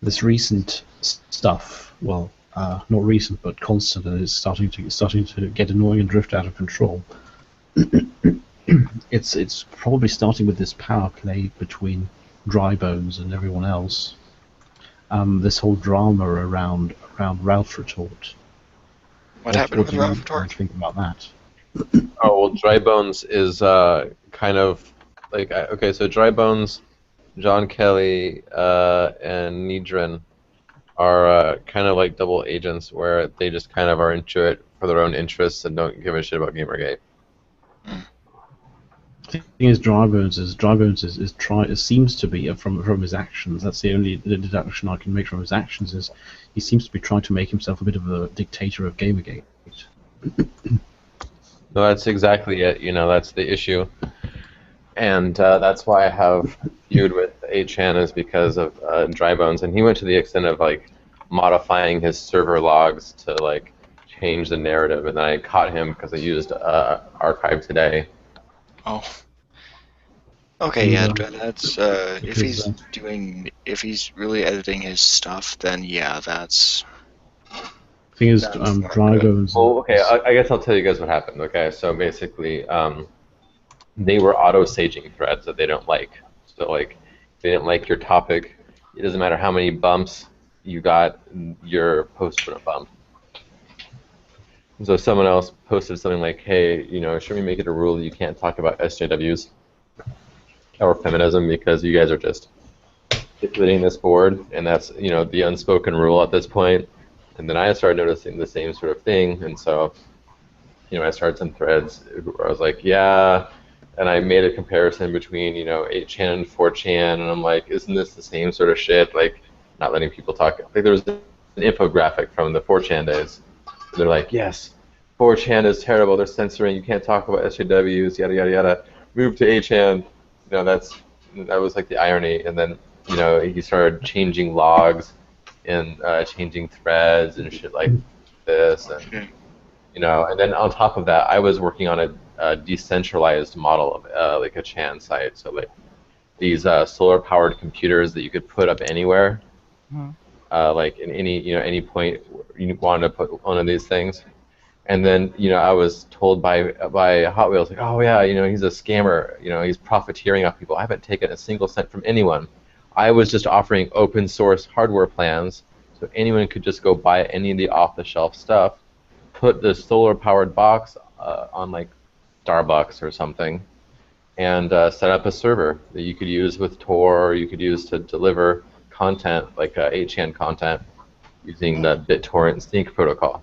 This recent stuff, well, not recent but constant, and it's starting to get annoying and drift out of control. It's probably starting with this power play between Drybones and everyone else. This whole drama around Ralph Retort. What happened with Ralph Retort? What do you think about that? Oh, well, Drybones is kind of like, okay, so Drybones, John Kelly, and Nidrin are kind of like double agents where they just kind of are into it for their own interests and don't give a shit about Gamergate. The thing is, Drybones seems to be from his actions. That's the only deduction I can make from his actions. Is he seems to be trying to make himself a bit of a dictator of Gamergate. No, that's exactly it. That's the issue, and that's why I have feud with A-Chan, is because of Drybones, and he went to the extent of like modifying his server logs to like change the narrative, and then I caught him because I used Archive Today. Oh. Okay, yeah, that's if he's really editing his stuff, then yeah, that's Thing is, Drive owns. Well, okay, I guess I'll tell you guys what happened. Okay, so basically, they were auto-saging threads that they don't like. So like, they didn't like your topic. It doesn't matter how many bumps you got, your post would bump. So someone else posted something like, "Hey, should we make it a rule that you can't talk about SJWs or feminism because you guys are just manipulating this board, and that's the unspoken rule at this point." And then I started noticing the same sort of thing, and so I started some threads where I was like, yeah, and I made a comparison between 8chan and 4chan, and I'm like, isn't this the same sort of shit? Like, not letting people talk. Like, there was an infographic from the 4chan days. They're like, yes, 4chan is terrible. They're censoring. You can't talk about SJWs. Yada yada yada. Move to 8chan. That was like the irony. And then he started changing logs and changing threads and shit like this, and and then on top of that, I was working on a decentralized model of like a Chan site. So like these solar-powered computers that you could put up anywhere, like in any point you wanted to put one of these things. And then I was told by Hot Wheels, like, oh yeah, he's a scammer, he's profiteering off people. I haven't taken a single cent from anyone. I was just offering open source hardware plans, so anyone could just go buy any of the off-the-shelf stuff, put the solar-powered box on like Starbucks or something, and set up a server that you could use with Tor, or you could use to deliver content like 8chan content using the BitTorrent sync protocol.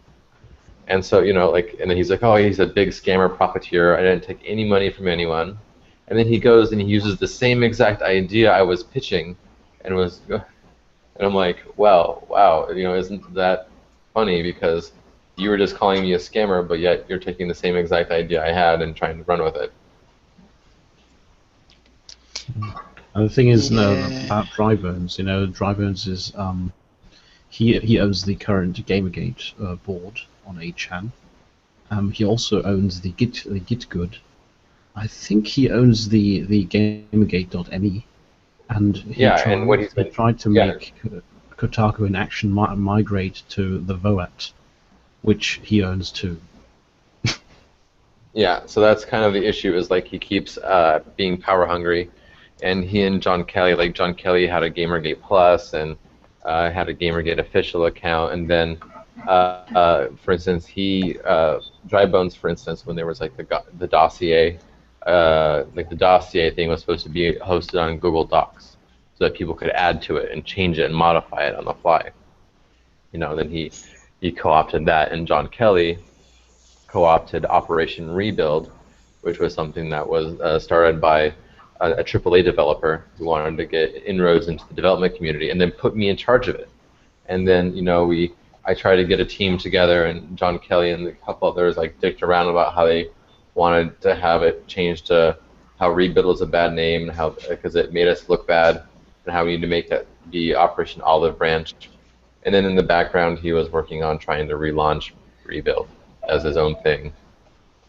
And so and then he's like, oh, he's a big scammer profiteer. I didn't take any money from anyone. And then he goes and he uses the same exact idea I was pitching, and I'm like, well, wow, isn't that funny? Because you were just calling me a scammer, but yet you're taking the same exact idea I had and trying to run with it. And the thing is, about Drive owns, Drive owns is he owns the current GamerGate board on 8chan. He also owns the Git good. I think he owns the GamerGate.me, and he tried to make Kotaku in Action migrate to the VOAT, which he owns too. Yeah, so that's kind of the issue, is like he keeps being power hungry, and he and John Kelly, like John Kelly had a GamerGate Plus and had a GamerGate official account, and then for instance, Drybones, for instance, when there was like the dossier. Like the dossier thing was supposed to be hosted on Google Docs so that people could add to it and change it and modify it on the fly. Then he co-opted that, and John Kelly co-opted Operation Rebuild, which was something that was started by a AAA developer who wanted to get inroads into the development community, and then put me in charge of it. And then I tried to get a team together, and John Kelly and a couple others like dicked around about how they wanted to have it changed to how Rebuild was a bad name, and because it made us look bad, and how we need to make that be Operation Olive Branch. And then in the background, he was working on trying to relaunch Rebuild as his own thing.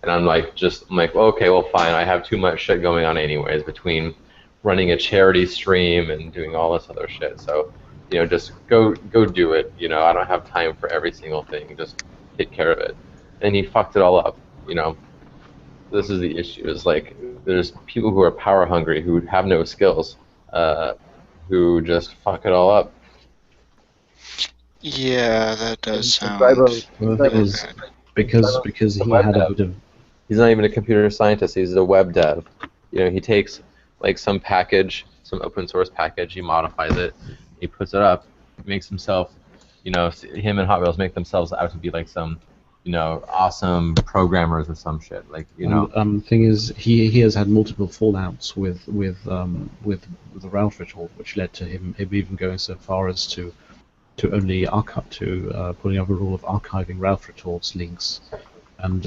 And I'm like, well, okay, well, fine. I have too much shit going on anyways, between running a charity stream and doing all this other shit. So, just go do it. I don't have time for every single thing. Just take care of it. And he fucked it all up. This is the issue. Is like there's people who are power hungry, who have no skills, who just fuck it all up. Yeah, that does sound. Well, the thing is, because he had a bit of. He's not even a computer scientist. He's a web dev. He takes like some package, some open source package, he modifies it, he puts it up, makes himself, him and Hot Wheels make themselves out to be like some, awesome programmers or some shit. Like, Thing is, he has had multiple fallouts with the Ralph retort, which led to him even going so far as to putting up a rule of archiving Ralph retorts links, and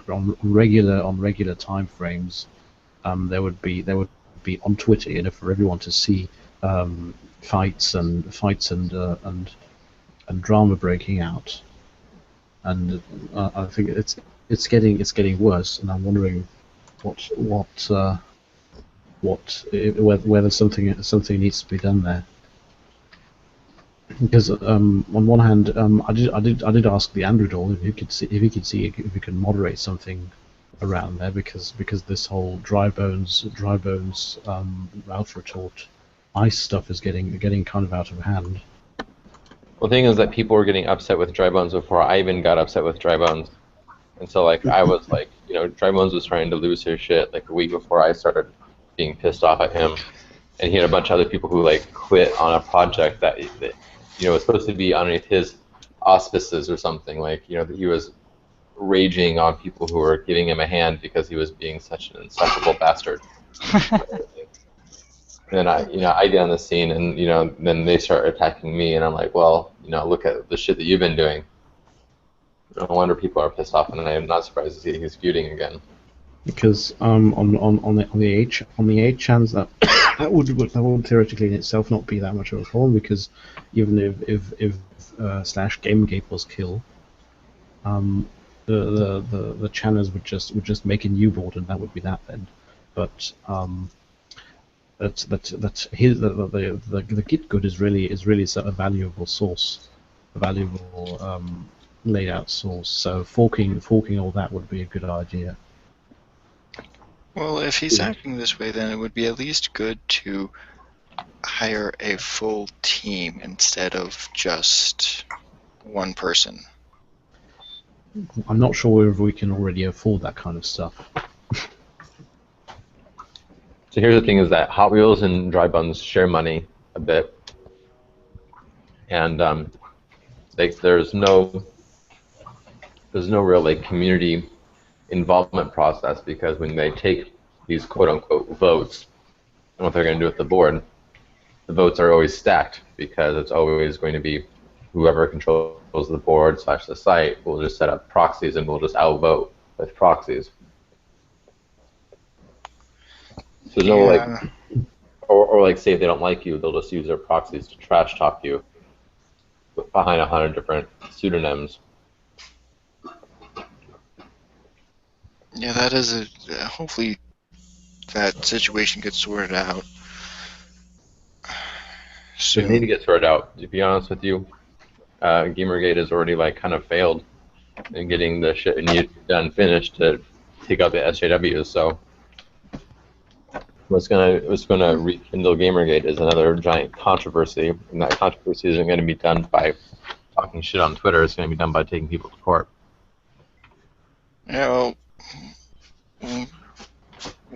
on regular time frames, there would be on Twitter, for everyone to see fights and drama breaking out, and I think it's getting worse, and I'm wondering whether something needs to be done there. Because on one hand, I did ask the Andrew doll if he could see if he could moderate something around there, because this whole dry bones Ralph retort ice stuff is getting kind of out of hand. Well, the thing is that people were getting upset with Dry Bones before I even got upset with Dry Bones. And so, like, I was like, you know, Dry Bones was trying to lose his shit, like, a week before I started being pissed off at him. And he had a bunch of other people who, like, quit on a project that you know, was supposed to be underneath his auspices or something. Like, you know, that he was raging on people who were giving him a hand because he was being such an insufferable bastard. And then I get on the scene, and, you know, then they start attacking me, and I'm like, well, you know, look at the shit that you've been doing. No wonder people are pissed off, and I'm not surprised to see he's feuding again. Because on the 8chans that would theoretically in itself not be that much of a problem, because even if slash GamerGate was killed, the channels would just make a new board, and that would be that then. But the Git good is really a valuable source, a valuable laid out source. So forking all that would be a good idea. Well, if he's acting this way, then it would be at least good to hire a full team instead of just one person. I'm not sure if we can already afford that kind of stuff. So here's the thing: is that Hot Wheels and Dry Bones share money a bit, and there's no real like community involvement process, because when they take these quote-unquote votes and what they're going to do with the board, the votes are always stacked, because it's always going to be whoever controls the board / the site will just set up proxies, and we'll just outvote with proxies. So there's no like, or like, say if they don't like you, they'll just use their proxies to trash talk you behind 100 different pseudonyms. Yeah, that is hopefully that situation gets sorted out. They need to get sorted out. To be honest with you, GamerGate has already like kind of failed in getting the shit needed done finished to take out the SJWs. So what's gonna rekindle GamerGate is another giant controversy, and that controversy isn't going to be done by talking shit on Twitter. It's going to be done by taking people to court. Yeah, well,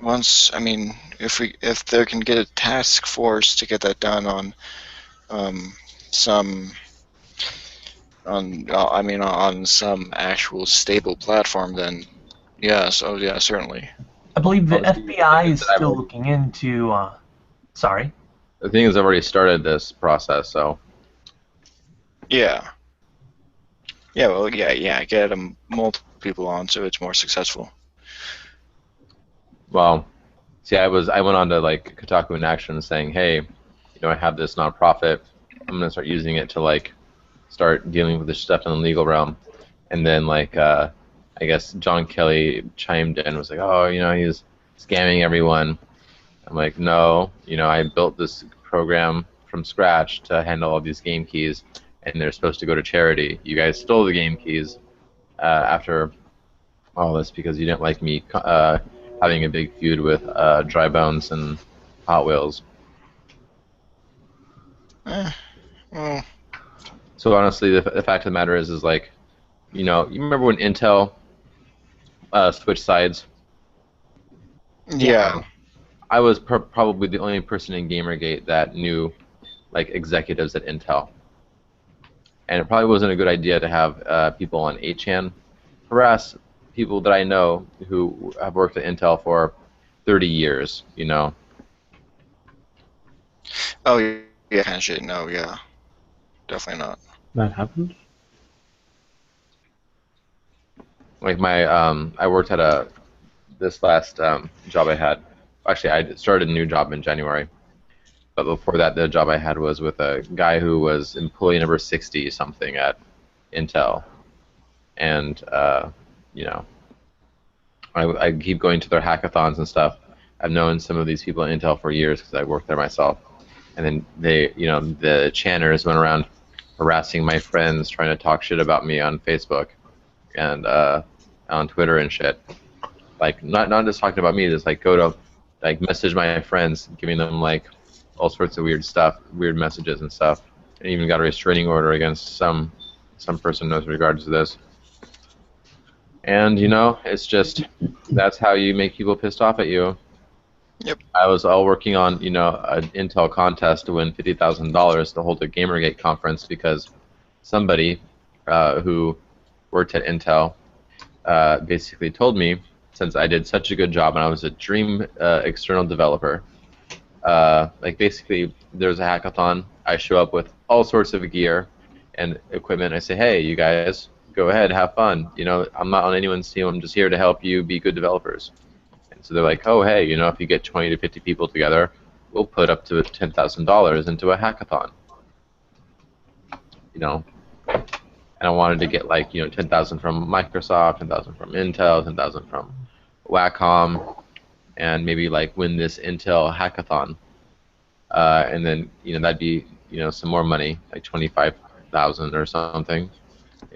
once, I mean, if they can get a task force to get that done on some actual stable platform, then yes, oh yeah, certainly. I believe the FBI is still looking into. Sorry. The thing is, I've already started this process, so. Yeah. Yeah. Well, yeah. Get multiple people on, so it's more successful. Well, see, I went on to like Kotaku in Action saying, hey, you know, I have this nonprofit. I'm gonna start using it to like start dealing with this stuff in the legal realm, and then like I guess John Kelly chimed in and was like, oh, you know, he's scamming everyone. I'm like, no, you know, I built this program from scratch to handle all these game keys, and they're supposed to go to charity. You guys stole the game keys after all this because you didn't like me having a big feud with Dry Bones and Hot Wheels. Well. So honestly, the fact of the matter is like, you know, you remember when Intel switched sides? Yeah. I was probably the only person in GamerGate that knew like executives at Intel, and it probably wasn't a good idea to have people on 8chan harass people that I know who have worked at Intel for 30 years, you know. Oh yeah, kind of shit. No, yeah, definitely not. That happened? Like my, I worked at this last job I had. Actually, I started a new job in January, but before that, the job I had was with a guy who was employee number 60 something at Intel, and you know, I keep going to their hackathons and stuff. I've known some of these people at Intel for years because I worked there myself, and then they, you know, the channers went around harassing my friends, trying to talk shit about me on Facebook and on Twitter and shit. Like not just talking about me, just like go to like message my friends, giving them like all sorts of weird stuff, weird messages and stuff, and even got a restraining order against some person with regards to this. And you know, it's just that's how you make people pissed off at you. Yep. I was all working on, you know, an Intel contest to win $50,000 to hold a GamerGate conference because somebody who worked at Intel basically told me, since I did such a good job and I was a dream external developer, like basically there's a hackathon, I show up with all sorts of gear and equipment, I say, hey, you guys, go ahead, have fun. You know, I'm not on anyone's team, I'm just here to help you be good developers. So they're like, oh, hey, you know, if you get 20 to 50 people together, we'll put up to $10,000 into a hackathon. You know, and I wanted to get like, you know, 10,000 from Microsoft, 10,000 from Intel, 10,000 from Wacom, and maybe like win this Intel hackathon. And then, you know, that'd be, you know, some more money, like 25,000 or something,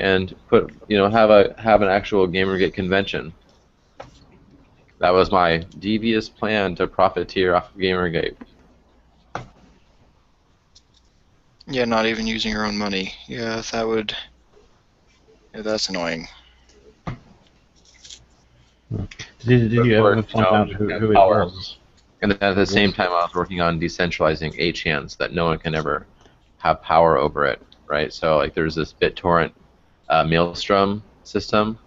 and put, you know, have an actual GamerGate convention. That was my devious plan to profiteer off of GamerGate. Yeah, not even using your own money. Yeah, that would. Yeah, that's annoying. Did you ever find out who it was? And then at the same time, I was working on decentralizing 8chans that no one can ever have power over it, right? So like there's this BitTorrent Maelstrom system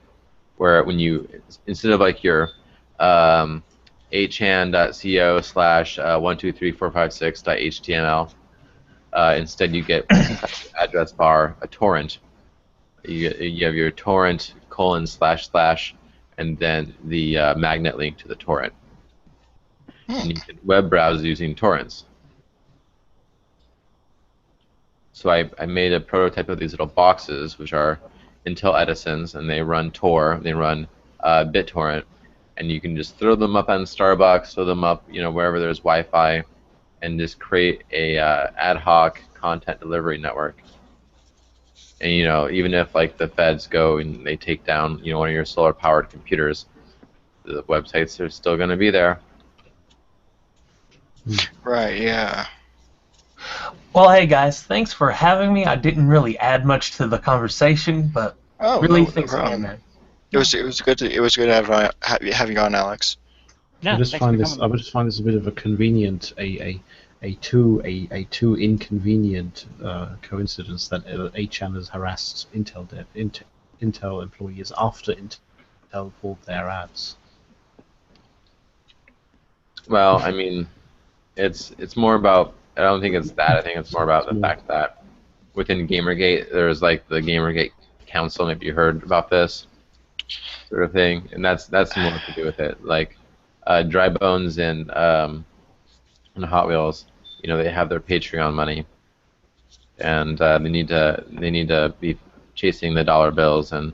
where when you, instead of like your 8chan.co/1234556.html. Instead, you get address bar a torrent. You have your torrent : / and then the magnet link to the torrent. And you can web browse using torrents. So I made a prototype of these little boxes, which are Intel Edisons, and they run Tor, they run BitTorrent. And you can just throw them up on Starbucks, throw them up, you know, wherever there's Wi-Fi, and just create a ad hoc content delivery network. And you know, even if like the feds go and they take down, you know, one of your solar-powered computers, the websites are still going to be there. Right. Yeah. Well, hey guys, thanks for having me. I didn't really add much to the conversation, but really thanks for being there. It was good to have you on, Alex. Yeah, I just find this a bit of a convenient a too inconvenient coincidence that 8chan has harassed Intel employees after Intel pulled their ads. Well, I mean, it's more about, I don't think it's that. I think it's more about the fact that within GamerGate there's like the GamerGate Council. Maybe you heard about this sort of thing, and that's more to do with it. Like Dry Bones and Hot Wheels, you know, they have their Patreon money, and they need to be chasing the dollar bills, and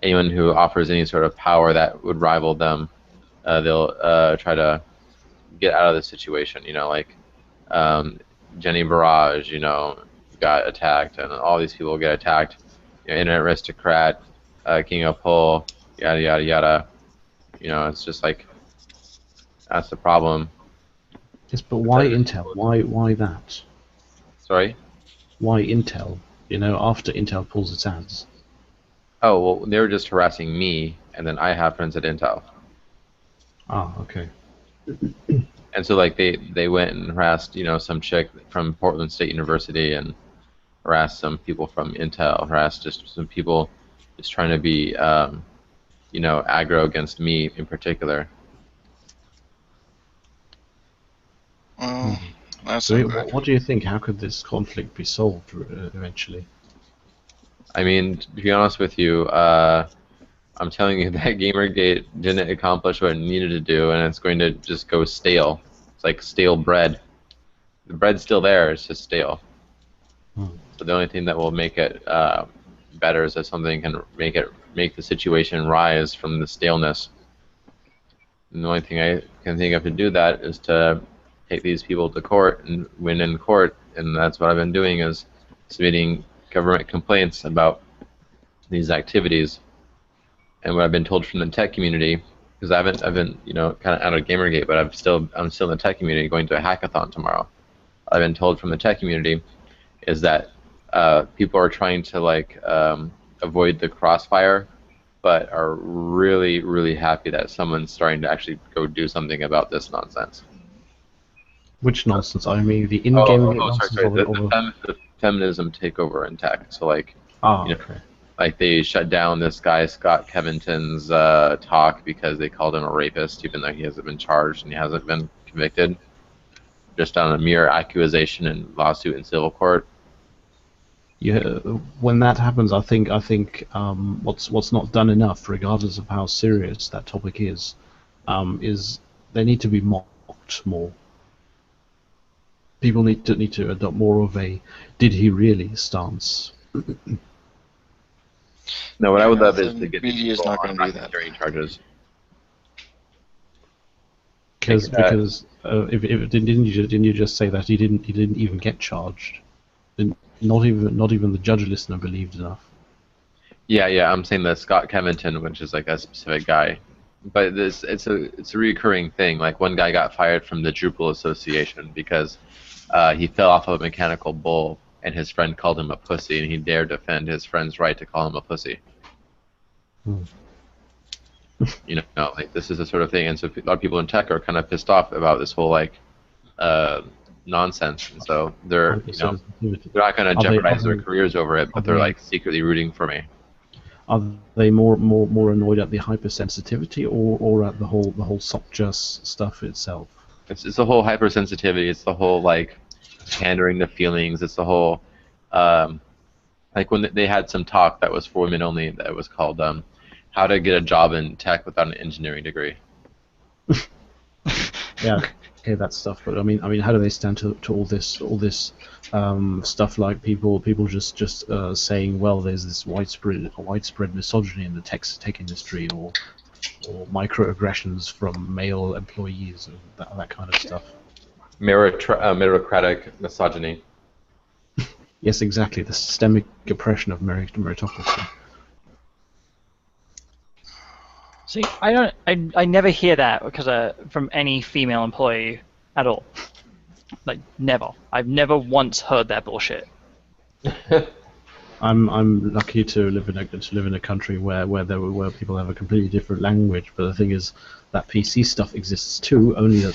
anyone who offers any sort of power that would rival them, they'll try to get out of the situation. You know, like Jenny Barrage, you know, got attacked, and all these people get attacked. You know, Internet Aristocrat, King of Pull, yada yada yada. You know, it's just like that's the problem. Yes, but why Intel? Why that? Sorry? Why Intel? You know, after Intel pulls its ads. Oh, well, they were just harassing me, and then I have friends at Intel. Ah, okay. And so, like, they went and harassed, you know, some chick from Portland State University, and harassed some people from Intel, harassed just some people just trying to be, you know, aggro against me in particular. That's So what do you think? How could this conflict be solved eventually? I mean, to be honest with you, I'm telling you that GamerGate didn't accomplish what it needed to do, and it's going to just go stale. It's like stale bread. The bread's still there, it's just stale. So the only thing that will make it better is that something can make the situation rise from the staleness. And the only thing I can think of to do that is to take these people to court and win in court, and that's what I've been doing, is submitting government complaints about these activities. And what I've been told from the tech community, because I've been kind of out of GamerGate, but I'm still in the tech community, going to a hackathon tomorrow. I've been told from the tech community is that people are trying to avoid the crossfire, but are really, really happy that someone's starting to actually go do something about this nonsense. Which nonsense? I mean, the in-game nonsense. Sorry. The feminism takeover in tech. So okay. They shut down this guy Scott Kevington's talk because they called him a rapist, even though he hasn't been charged and he hasn't been convicted, just on a mere accusation and lawsuit in civil court. Yeah, when that happens, I think what's not done enough, regardless of how serious that topic is they need to be mocked more. People need to adopt more of a "did he really" stance. No, what I would love is to get media is not going to do that. Charges. Because didn't you just say that he didn't even get charged? Not even the judge listener believed enough. Yeah, I'm saying that Scott Kevington, which is like a specific guy, but it's a recurring thing. Like one guy got fired from the Drupal Association because he fell off of a mechanical bull, and his friend called him a pussy, and he dared defend his friend's right to call him a pussy. This is the sort of thing, and so a lot of people in tech are kind of pissed off about this whole nonsense, and so they're not going to jeopardize their careers over it, but they're secretly rooting for me. Are they more annoyed at the hypersensitivity or at the whole SOCJUS stuff itself? It's the whole hypersensitivity. It's the whole pandering to feelings. It's the whole when they had some talk that was for women only that was called "How to Get a Job in Tech Without an Engineering Degree." Yeah. Okay, that stuff, but I mean, how do they stand to all this stuff like people just saying, well, there's this widespread misogyny in the tech industry, or microaggressions from male employees, and that kind of stuff. Meritocratic misogyny. Yes, exactly, the systemic oppression of meritocracy. See, I never hear that because from any female employee at all. Never. I've never once heard that bullshit. I'm lucky to live in a country where people have a completely different language. But the thing is that PC stuff exists too. Only that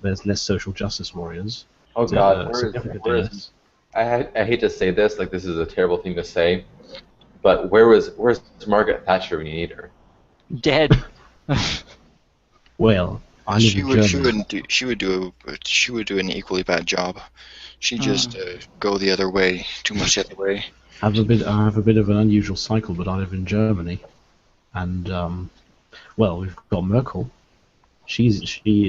there's less social justice warriors. Oh God, where's I hate to say this. This is a terrible thing to say, but where's Margaret Thatcher when you need her? Dead. Well, she would do an equally bad job. She just go the other way, too much the other way. I have a bit of an unusual cycle, but I live in Germany, and we've got Merkel. She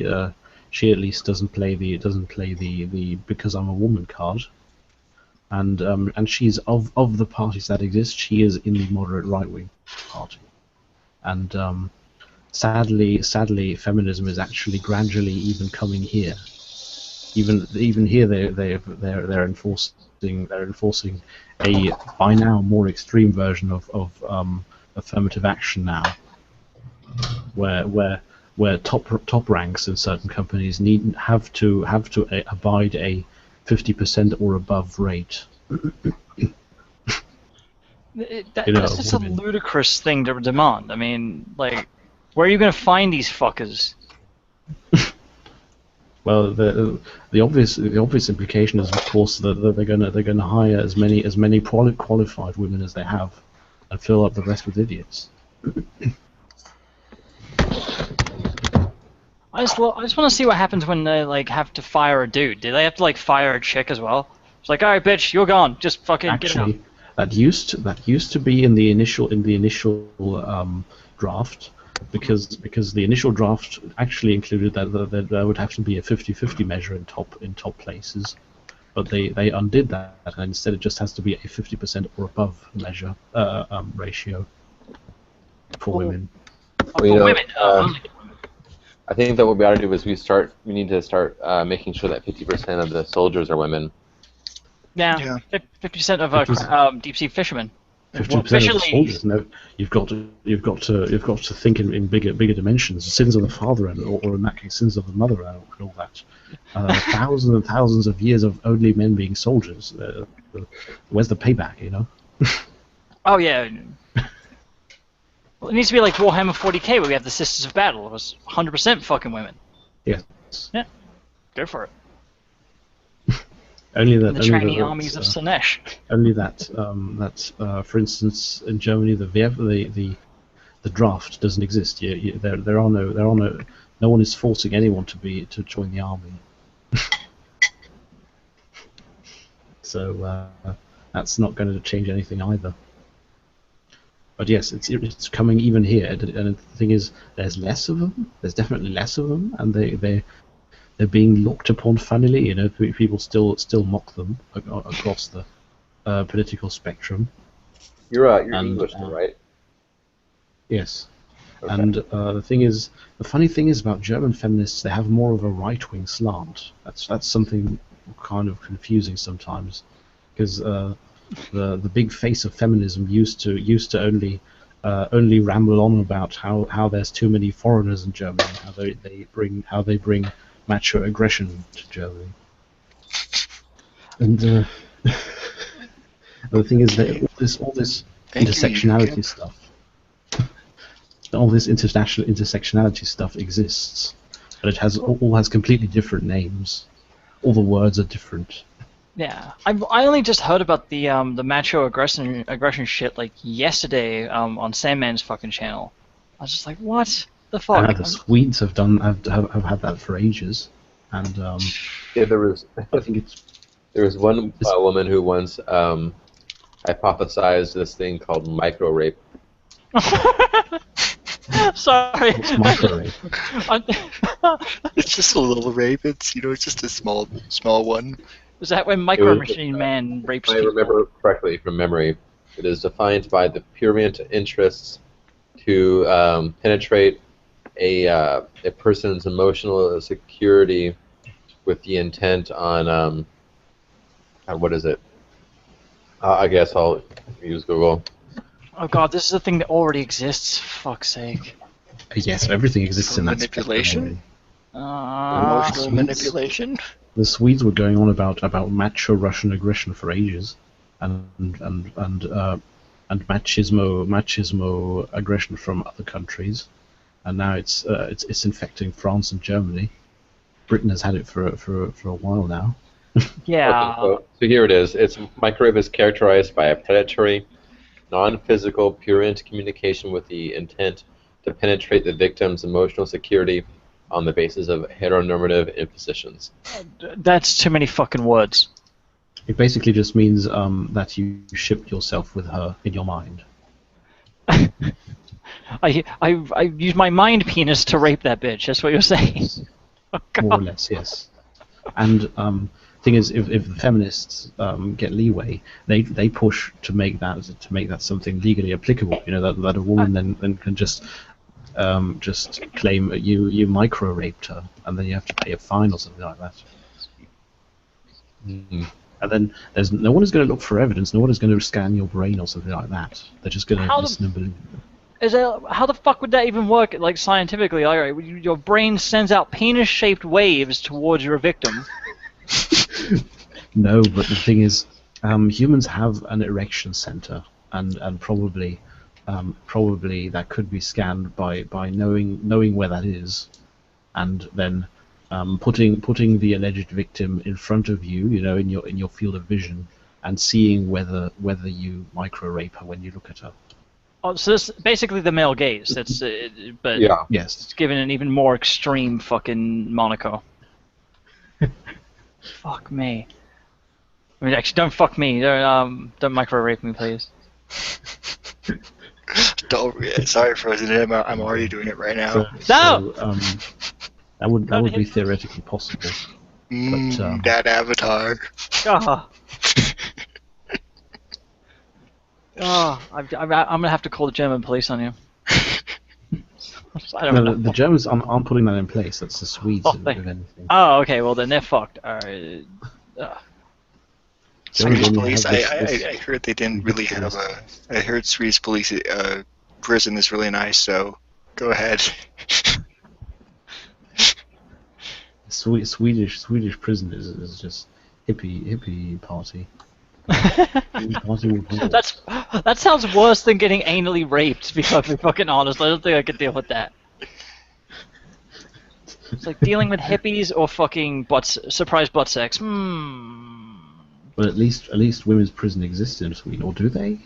at least doesn't play the because I'm a woman card, and she's of the parties that exist, she is in the moderate right wing party. And sadly, feminism is actually gradually even coming here. Even here, they're enforcing a by now more extreme version of affirmative action now, where top ranks in certain companies have to abide a 50% or above rate. That's just a ludicrous thing to demand. I mean, where are you going to find these fuckers? Well, the obvious implication is, of course, that they're going to hire as many qualified women as they have, and fill up the rest with idiots. I just want to see what happens when they have to fire a dude. Do they have to fire a chick as well? It's all right, bitch, you're gone. Just fucking get out. That used to be in the initial draft, because the initial draft actually included that there would have to be a 50-50 measure in top places, but they undid that, and instead it just has to be a 50% or above measure ratio for women. I think that what we ought to do is we need to start making sure that 50% of the soldiers are women. Yeah, 50% of deep sea fishermen. 50% Well, of the officially, soldiers. No, you've got to think in bigger dimensions. Sins of the father and or in that case, sins of the mother and all that. Thousands and thousands of years of only men being soldiers. Where's the payback? You know. oh yeah. Well, it needs to be like Warhammer 40k, where we have the Sisters of Battle. It was 100% fucking women. Yes. Yeah, go for it. Only that. And the only training that, armies of Slanesh. Only that. For instance, in Germany, the draft doesn't exist. There are no one is forcing anyone to join the army. So that's not going to change anything either. But yes, it's coming even here, and the thing is, there's less of them. There's definitely less of them, and they're being looked upon funnily. You know, people still mock them across the political spectrum. You're English, right? Yes. Okay. And the funny thing is about German feminists, they have more of a right-wing slant. That's something kind of confusing sometimes, because the big face of feminism used to only ramble on about how there's too many foreigners in Germany, how they bring macho aggression to Germany. And the thing is that all this intersectionality stuff. All this international intersectionality stuff exists, but it all has completely different names. All the words are different. Yeah, I only just heard about the macho aggression shit like yesterday on Sandman's fucking channel. I was just like, what the fuck? The Swedes have had that for ages, and yeah, there was. I think there was one woman who once hypothesized this thing called micro rape. Sorry. What's micro rape? It's just a little rape. It's it's just a small one. Was that when Micro Machine Man rapes people? If I remember correctly from memory, it is defined by the prurient interests to penetrate a person's emotional security with the intent on what is it? I guess I'll use Google. Oh god, this is a thing that already exists. For fuck's sake. Yes, everything exists in that manipulation. Emotional manipulation. The Swedes were going on about macho Russian aggression for ages, and machismo aggression from other countries, and now it's infecting France and Germany. Britain has had it for a while now. Yeah. Okay, so here it is. Its microrape is characterized by a predatory, non-physical, purient communication with the intent to penetrate the victim's emotional security on the basis of heteronormative impositions. That's too many fucking words. It basically just means that you ship yourself with her in your mind. I use my mind penis to rape that bitch. That's what you're saying. Oh, more or less, yes. And thing is, if the feminists get leeway, they push to make that something legally applicable. You know, that a woman then can just claim you micro raped her, and then you have to pay a fine or something like that. Mm-hmm. And then no one is going to look for evidence. No one is going to scan your brain or something like that. They're just going to listen and believe. How the fuck would that even work, like scientifically? Alright, your brain sends out penis-shaped waves towards your victim. No, but the thing is, humans have an erection center, and probably that could be scanned by knowing where that is, and then putting the alleged victim in front of you, you know, in your field of vision, and seeing whether you micro rape her when you look at her. Oh, so this basically the male gaze. That's but yeah. Yes, it's given an even more extreme fucking moniker. Fuck me. I mean, actually, don't fuck me. Don't micro rape me, please. Sorry, Frozen. I'm already doing it right now. No. That would be theoretically possible. But, that avatar. I'm gonna have to call the German police on you. I don't know. The Germans aren't putting that in place. That's the Swedes, if anything. Oh, okay. Well, then they're fucked. Alright. Swedish only police. have this I heard they didn't really have a. I heard Swedish police prison is really nice. So go ahead. Swedish prison is just hippie party. Party with balls. That sounds worse than getting anally raped. To be fucking honest, I don't think I could deal with that. It's like dealing with hippies or fucking surprise butt sex. But at least women's prison exists in Sweden, or do they?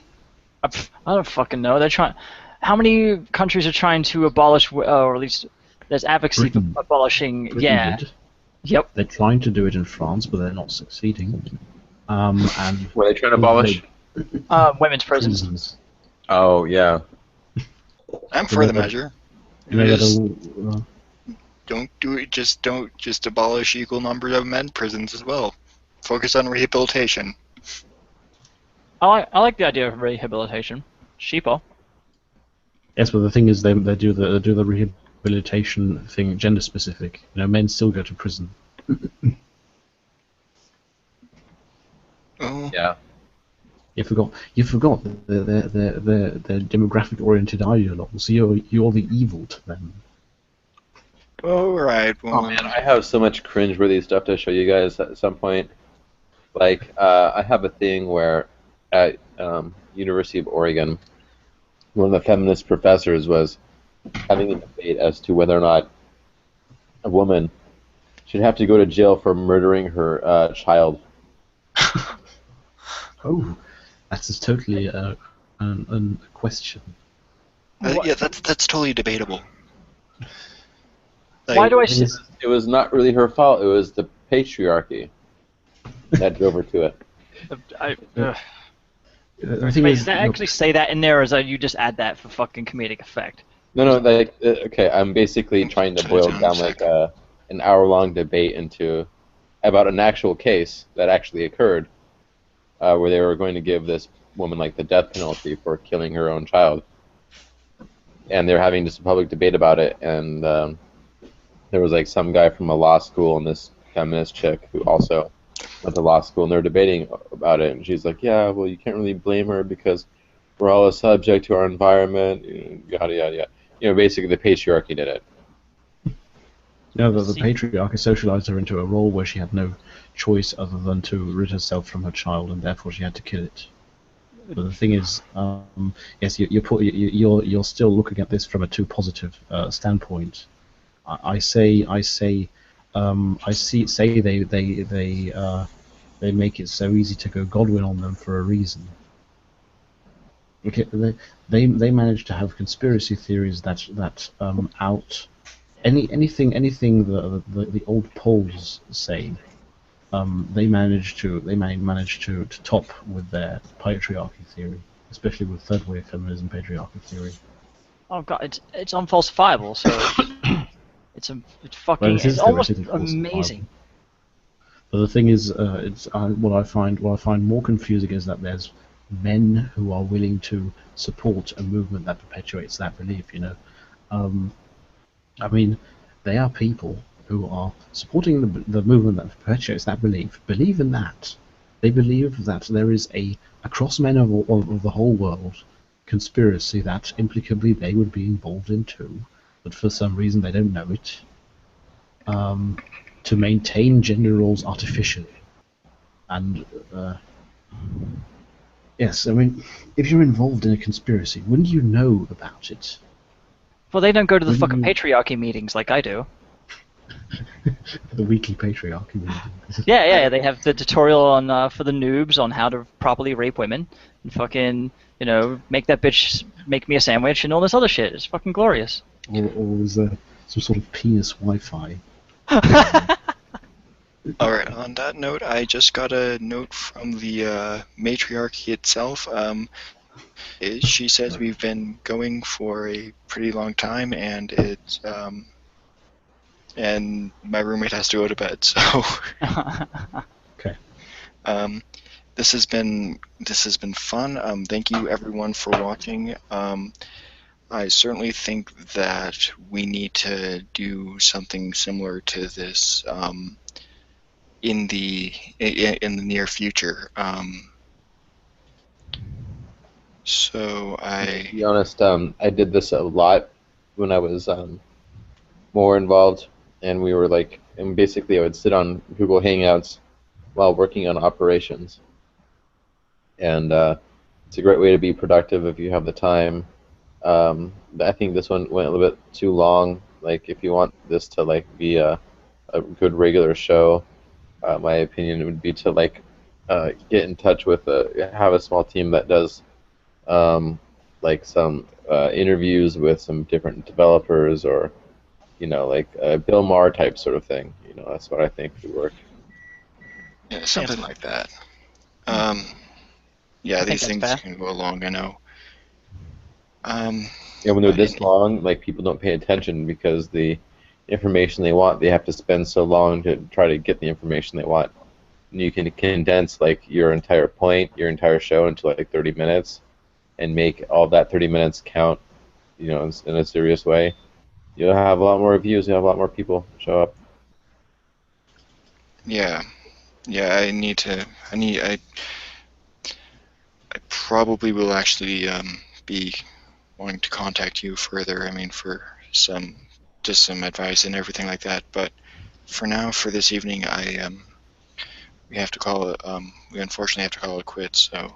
I don't fucking know. They're trying. How many countries are trying to abolish, or at least there's advocacy Britain. for abolishing? Britain Yeah. did. Yep. They're trying to do it in France, but they're not succeeding. And Were they trying to abolish? Women's prisons. Oh yeah. I'm for the measure. You know, Don't do it. Don't just abolish equal numbers of men prisons as well. Focus on rehabilitation. I like the idea of rehabilitation. Sheeple. yes, but the thing is, they do the rehabilitation thing gender specific. You know, men still go to prison. Oh. Yeah. You forgot the demographic oriented ideologues. You're the evil to them. All right. Well, Oh man, I have so much cringeworthy stuff to show you guys at some point. Like, I have a thing where at University of Oregon, one of the feminist professors was having a debate as to whether or not a woman should have to go to jail for murdering her child. Oh, that's just totally a question. yeah, that's totally debatable. Why do I? It was not really her fault. It was the patriarchy that drove her to it. The thing Wait, is, does that actually say that in there, or is that you just add that for fucking comedic effect? No, like, okay, I'm basically trying to boil down like an hour-long debate into about an actual case that actually occurred, where they were going to give this woman like the death penalty for killing her own child, and they were having just a public debate about it, and there was like some guy from a law school and this feminist chick who also went to law school, and they're debating about it, and she's like, yeah, well, you can't really blame her because we're all subject to our environment, yada yada yada. You know, basically the patriarchy did it. No, the patriarchy socialized her into a role where she had no choice other than to rid herself from her child, and therefore she had to kill it. But the thing is, yes, you're still looking at this from a too positive standpoint. I say they make it so easy to go Godwin on them for a reason. Okay, they manage to have conspiracy theories that out anything the old Poles say. They manage to top with their patriarchy theory, especially with third wave feminism patriarchy theory. Oh god, it's unfalsifiable, so it's almost amazing. But the thing is, what I find more confusing is that there's men who are willing to support a movement that perpetuates that belief. You know, I mean, they are people who are supporting the movement that perpetuates that believe in that. They believe that there is across men of the whole world conspiracy that implicably they would be involved in too, but for some reason they don't know it, to maintain gender roles artificially. And yes, I mean, if you're involved in a conspiracy, wouldn't you know about it? Well, they don't go to the fucking patriarchy meetings like I do. The weekly patriarchy meetings. Yeah, they have the tutorial on for the noobs on how to properly rape women and fucking, you know, make that bitch make me a sandwich and all this other shit. It's fucking glorious. Or is there some sort of penis Wi-Fi? Alright, on that note, I just got a note from the matriarchy itself. She says we've been going for a pretty long time, and it's and my roommate has to go to bed, so Okay. This has been fun. Thank you everyone for watching. I certainly think that we need to do something similar to this in the near future. So To be honest, I did this a lot when I was more involved, and we were like, and basically I would sit on Google Hangouts while working on operations, and it's a great way to be productive if you have the time. I think this one went a little bit too long. Like, if you want this to like be a good regular show, my opinion would be to like get in touch with have a small team that does like some interviews with some different developers, or like a Bill Maher type sort of thing. That's what I think would work. yeah, something like that. Yeah, I think these that's things fair. can go along, I know. Yeah, when they're this long, like, people don't pay attention because the information they want, they have to spend so long to try to get the information they want. And you can condense like your entire point, your entire show into like 30 minutes, and make all that 30 minutes count, in a serious way. You'll have a lot more reviews. You'll have a lot more people show up. Yeah, I probably will actually be wanting to contact you further. I mean, for some advice and everything like that. But for now, for this evening, we have to call it. We unfortunately have to call it quits. So,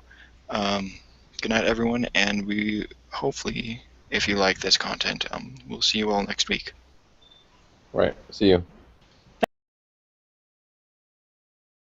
good night, everyone, and we hopefully, if you like this content, we'll see you all next week. Right. See you.